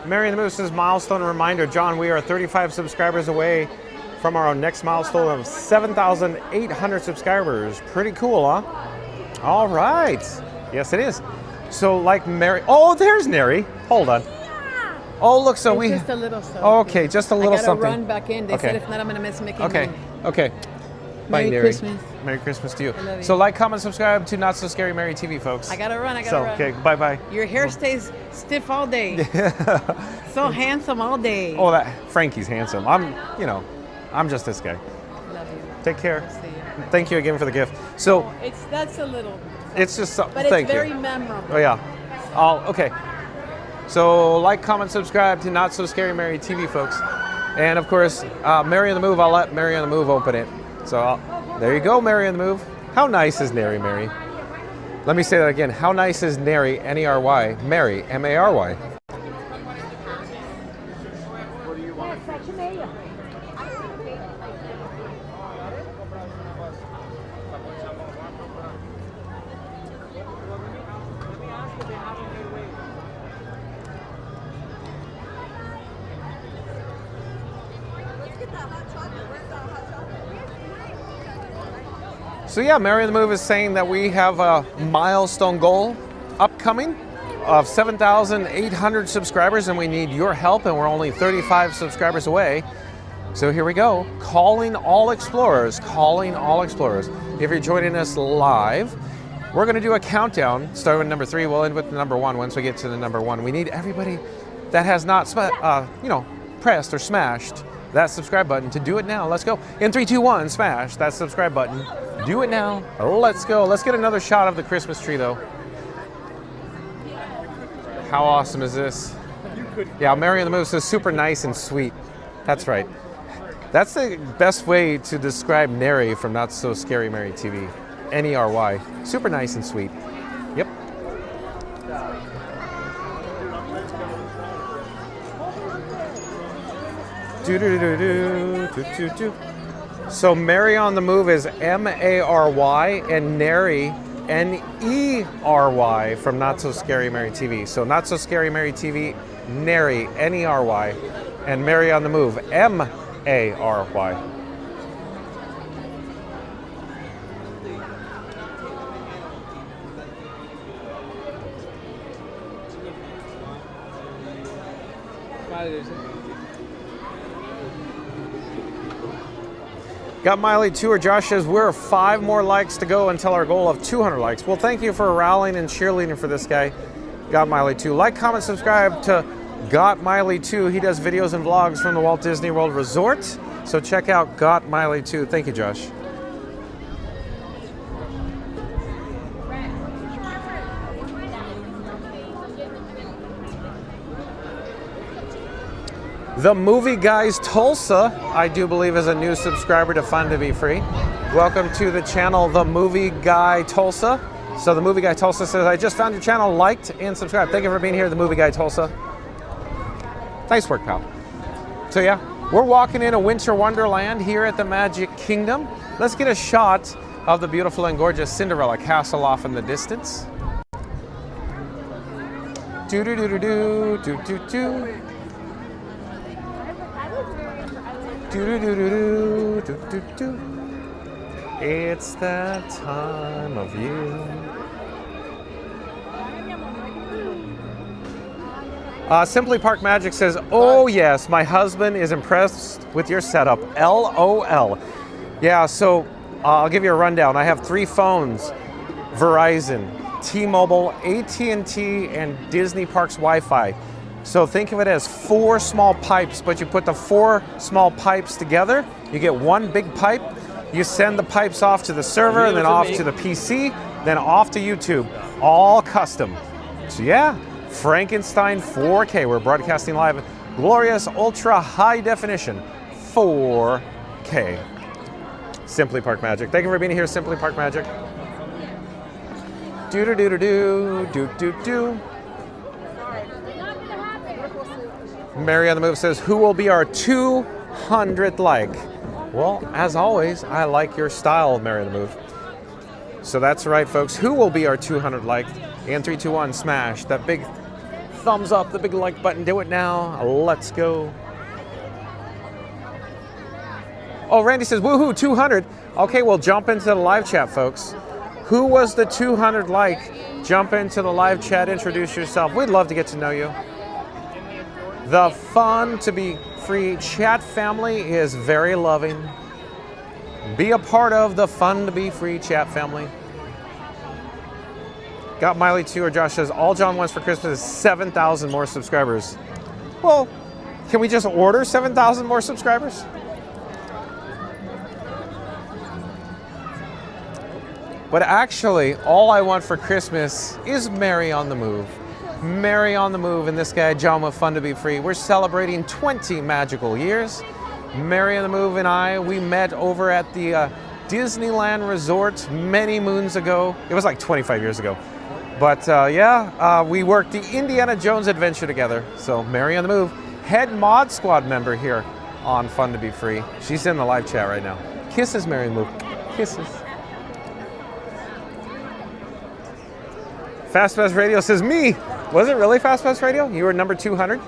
Mary and the Moose's milestone reminder. John, we are 35 subscribers away from our next milestone of 7,800 subscribers. Pretty cool, huh? All right. Yes, it is. So like Mary, oh, there's Neri. Hold on. Oh, look, so It's we. just a little something. Okay, just a little I gotta something. run back in. They said if not, I'm gonna miss Mickey. Okay, Mouse. okay. Bye, Merry Neri. Christmas. Merry Christmas to you. I love you. So like, comment, subscribe to Not So Scary Mary TV, folks. I gotta run. So, okay, bye-bye. Your hair stays stiff all day. So handsome all day. Oh, that Frankie's handsome. I'm just this guy. Love you. Take care. See you. Thank you again for the gift. So That's a little. it's just something. But it's Thank very you. memorable. Oh yeah. Okay. So like, comment, subscribe to Not So Scary Mary TV, folks. And of course, Mary on the Move. I'll let Mary on the Move open it. So there you go, Mary on the Move. How nice is Neri, Mary? Let me say that again. How nice is Neri, N-E-R-Y, Mary, M-A-R-Y. So yeah, Mary on the Move is saying that we have a milestone goal upcoming of 7,800 subscribers, and we need your help, and we're only 35 subscribers away. So here we go. Calling all explorers, calling all explorers. If you're joining us live, we're gonna do a countdown, starting with number 3, we'll end with the number 1 once we get to the number 1. We need everybody that has not pressed or smashed that subscribe button to do it now. Let's go. In 3, 2, 1, smash that subscribe button. Do it now. Let's go. Let's get another shot of the Christmas tree, though. How awesome is this? Yeah, Mary on the Move says super nice and sweet. That's right. That's the best way to describe Neri from Not So Scary Mary TV. N-E-R-Y. Super nice and sweet. Yep. Do-do-do-do-do-do-do. So Mary on the Move is M-A-R-Y and Neri, N-E-R-Y from Not So Scary Mary TV. So Not So Scary Mary TV, Neri, N-E-R-Y, and Mary on the Move, M-A-R-Y. Got Miley 2, or Josh says, we're 5 more likes to go until our goal of 200 likes. Well, thank you for rallying and cheerleading for this guy. Got Miley 2. Like, comment, subscribe to Got Miley 2. He does videos and vlogs from the Walt Disney World Resort. So check out Got Miley 2. Thank you, Josh. The Movie Guys Tulsa, I do believe, is a new subscriber to Fun to Be Free. Welcome to the channel, The Movie Guy Tulsa. So the Movie Guy Tulsa says, I just found your channel, liked and subscribed. Thank you for being here, The Movie Guy Tulsa. Nice work, pal. So yeah, we're walking in a winter wonderland here at the Magic Kingdom. Let's get a shot of the beautiful and gorgeous Cinderella Castle off in the distance. Do-do-do-do-do, do-do-do. Do-do-do-do-do-do-do-do. It's that time of year. Simply Park Magic says, oh yes, my husband is impressed with your setup. LOL. Yeah, so I'll give you a rundown. I have 3 phones. Verizon, T-Mobile, AT&T, and Disney Parks Wi-Fi. So think of it as 4 small pipes, but you put the 4 small pipes together, you get one big pipe, you send the pipes off to the server, and then off to the PC, then off to YouTube, all custom. So yeah, Frankenstein 4K, we're broadcasting live, glorious ultra high definition 4K. Simply Park Magic. Thank you for being here, Simply Park Magic. Do-do-do-do-do, Mary on the Move says, who will be our 200th like? Well, as always, I like your style, Mary on the Move. So that's right, folks. Who will be our 200 like? And 3, 2, 1, smash that big thumbs up, the big like button. Do it now. Let's go. Oh, Randy says, woohoo, 200. Okay, well, jump into the live chat, folks. Who was the 200 like? Jump into the live chat, introduce yourself. We'd love to get to know you. The Fun to Be Free chat family is very loving. Be a part of the Fun to Be Free chat family. Got Miley too, or Josh says, all John wants for Christmas is 7,000 more subscribers. Well, can we just order 7,000 more subscribers? But actually, all I want for Christmas is Mary on the Move. Mary on the Move and this guy, John with Fun to Be Free. We're celebrating 20 magical years. Mary on the Move and I, we met over at the Disneyland Resort many moons ago. It was like 25 years ago. But we worked the Indiana Jones adventure together. So Mary on the Move, head mod squad member here on Fun to Be Free. She's in the live chat right now. Kisses, Mary on the Move. Kisses. Fast Best Radio says, me. Was it really Fast Best Radio? You were number 200?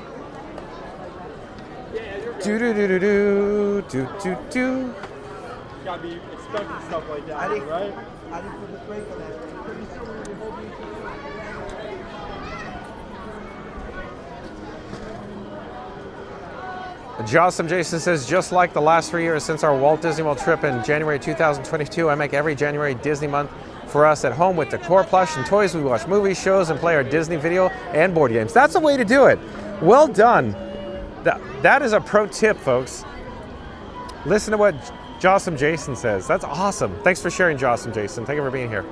Do-do-do-do-do, Gotta be expecting stuff like that, right? I didn't put the break on that. Jossam Jason says, just like the last 3 years since our Walt Disney World trip in January 2022, I make every January Disney month for us at home with decor, plush, and toys. We watch movies, shows, and play our Disney video and board games. That's the way to do it. Well done. That is a pro tip, folks. Listen to what Jossam Jason says. That's awesome. Thanks for sharing, Jossam Jason. Thank you for being here.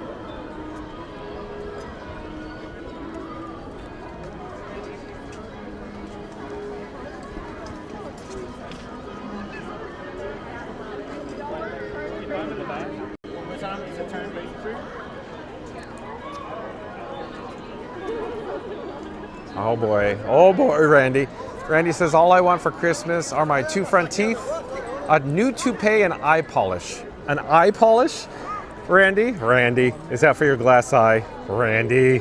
Oh boy, Randy. Randy says, all I want for Christmas are my 2 front teeth, a new toupee, and eye polish. An eye polish? Randy, is that for your glass eye? Randy.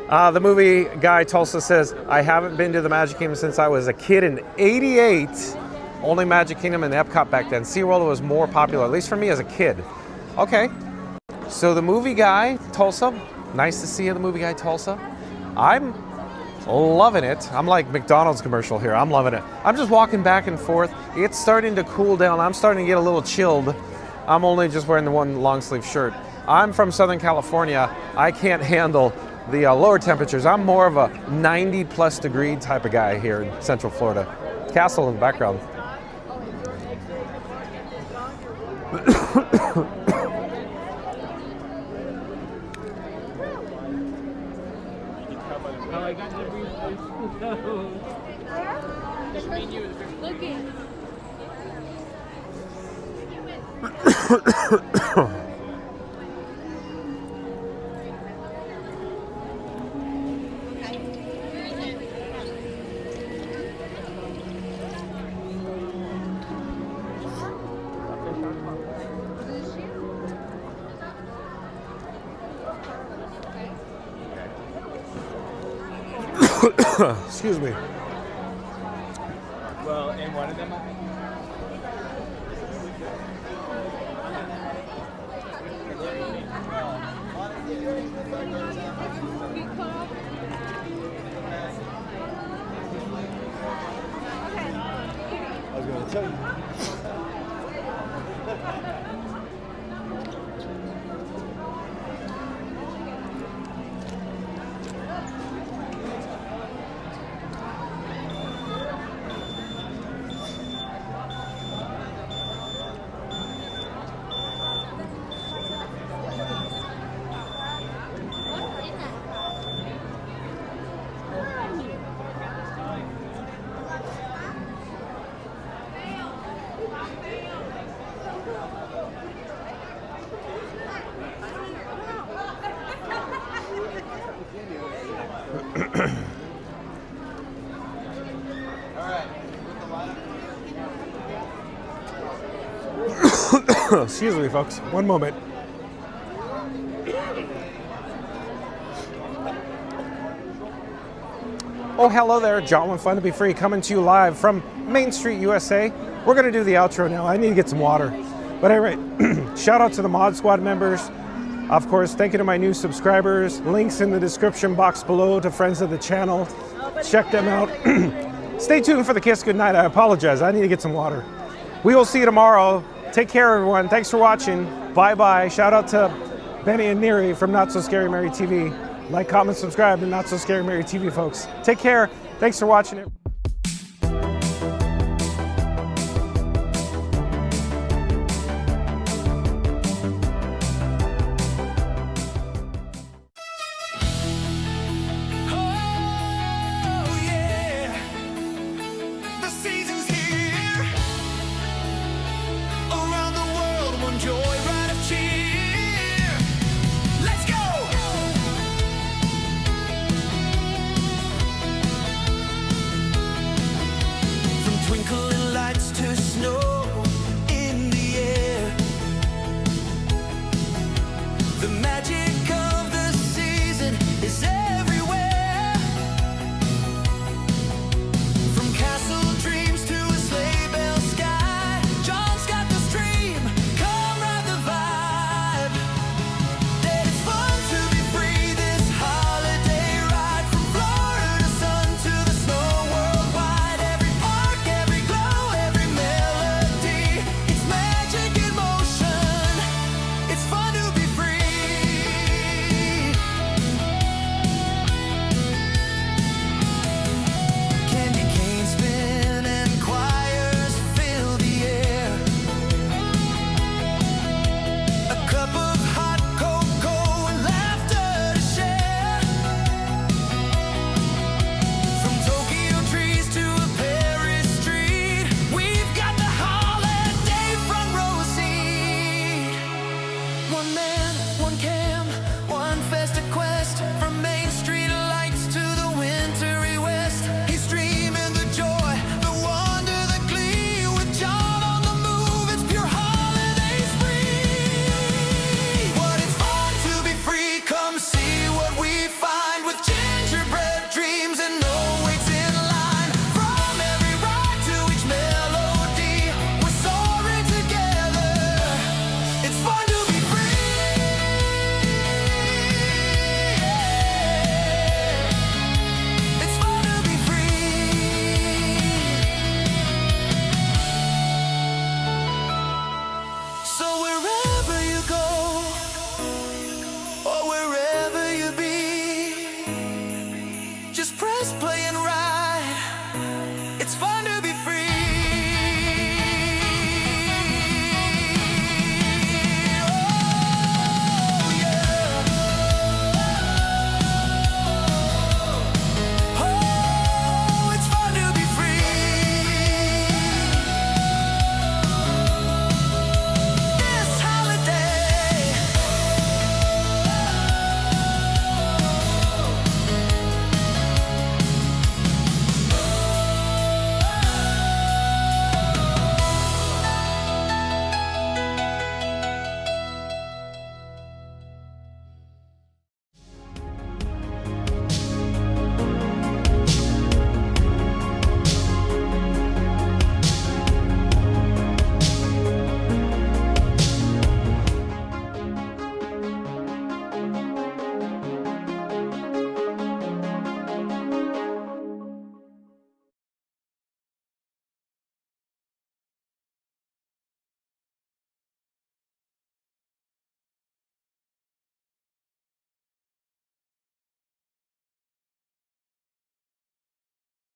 The movie guy Tulsa says, I haven't been to the Magic Kingdom since I was a kid in '88. Only Magic Kingdom and Epcot back then. SeaWorld was more popular, at least for me as a kid. Okay, so the movie guy Tulsa, nice to see you, the movie guy Tulsa. I'm loving it. I'm like McDonald's commercial here. I'm loving it. I'm just walking back and forth. It's starting to cool down. I'm starting to get a little chilled. I'm only just wearing the one long sleeve shirt. I'm from Southern California. I can't handle the lower temperatures. I'm more of a 90 plus degree type of guy here in Central Florida. Castle in the background. Excuse me. Well, and one of them. I was going to tell you. Excuse me, folks. One moment. Oh, hello there. John with Fun to Be Free coming to you live from Main Street, USA. We're going to do the outro now. I need to get some water. But anyway, shout out to the Mod Squad members. Of course, thank you to my new subscribers. Links in the description box below to friends of the channel. Check them out. Stay tuned for the kiss goodnight. I apologize. I need to get some water. We will see you tomorrow. Take care, everyone. Thanks for watching. Bye-bye. Shout out to Benny and Neri from Not So Scary Mary TV. Like, comment, subscribe to Not So Scary Mary TV, folks. Take care. Thanks for watching. Twinkling lights to snow in the air. The magic of the season is everywhere. From castle dreams to a sleigh bell sky, John's got the stream, come ride the vibe. That it's fun to be free this holiday ride. From Florida sun to the snow worldwide. Every park, every glow, every melody. It's magic in motion. It's fun to be free. Candy canes spin and choirs fill the air. A cup of hot cocoa and laughter to share. From Tokyo trees to a Paris street, we've got the holiday front row seat. One man, one can,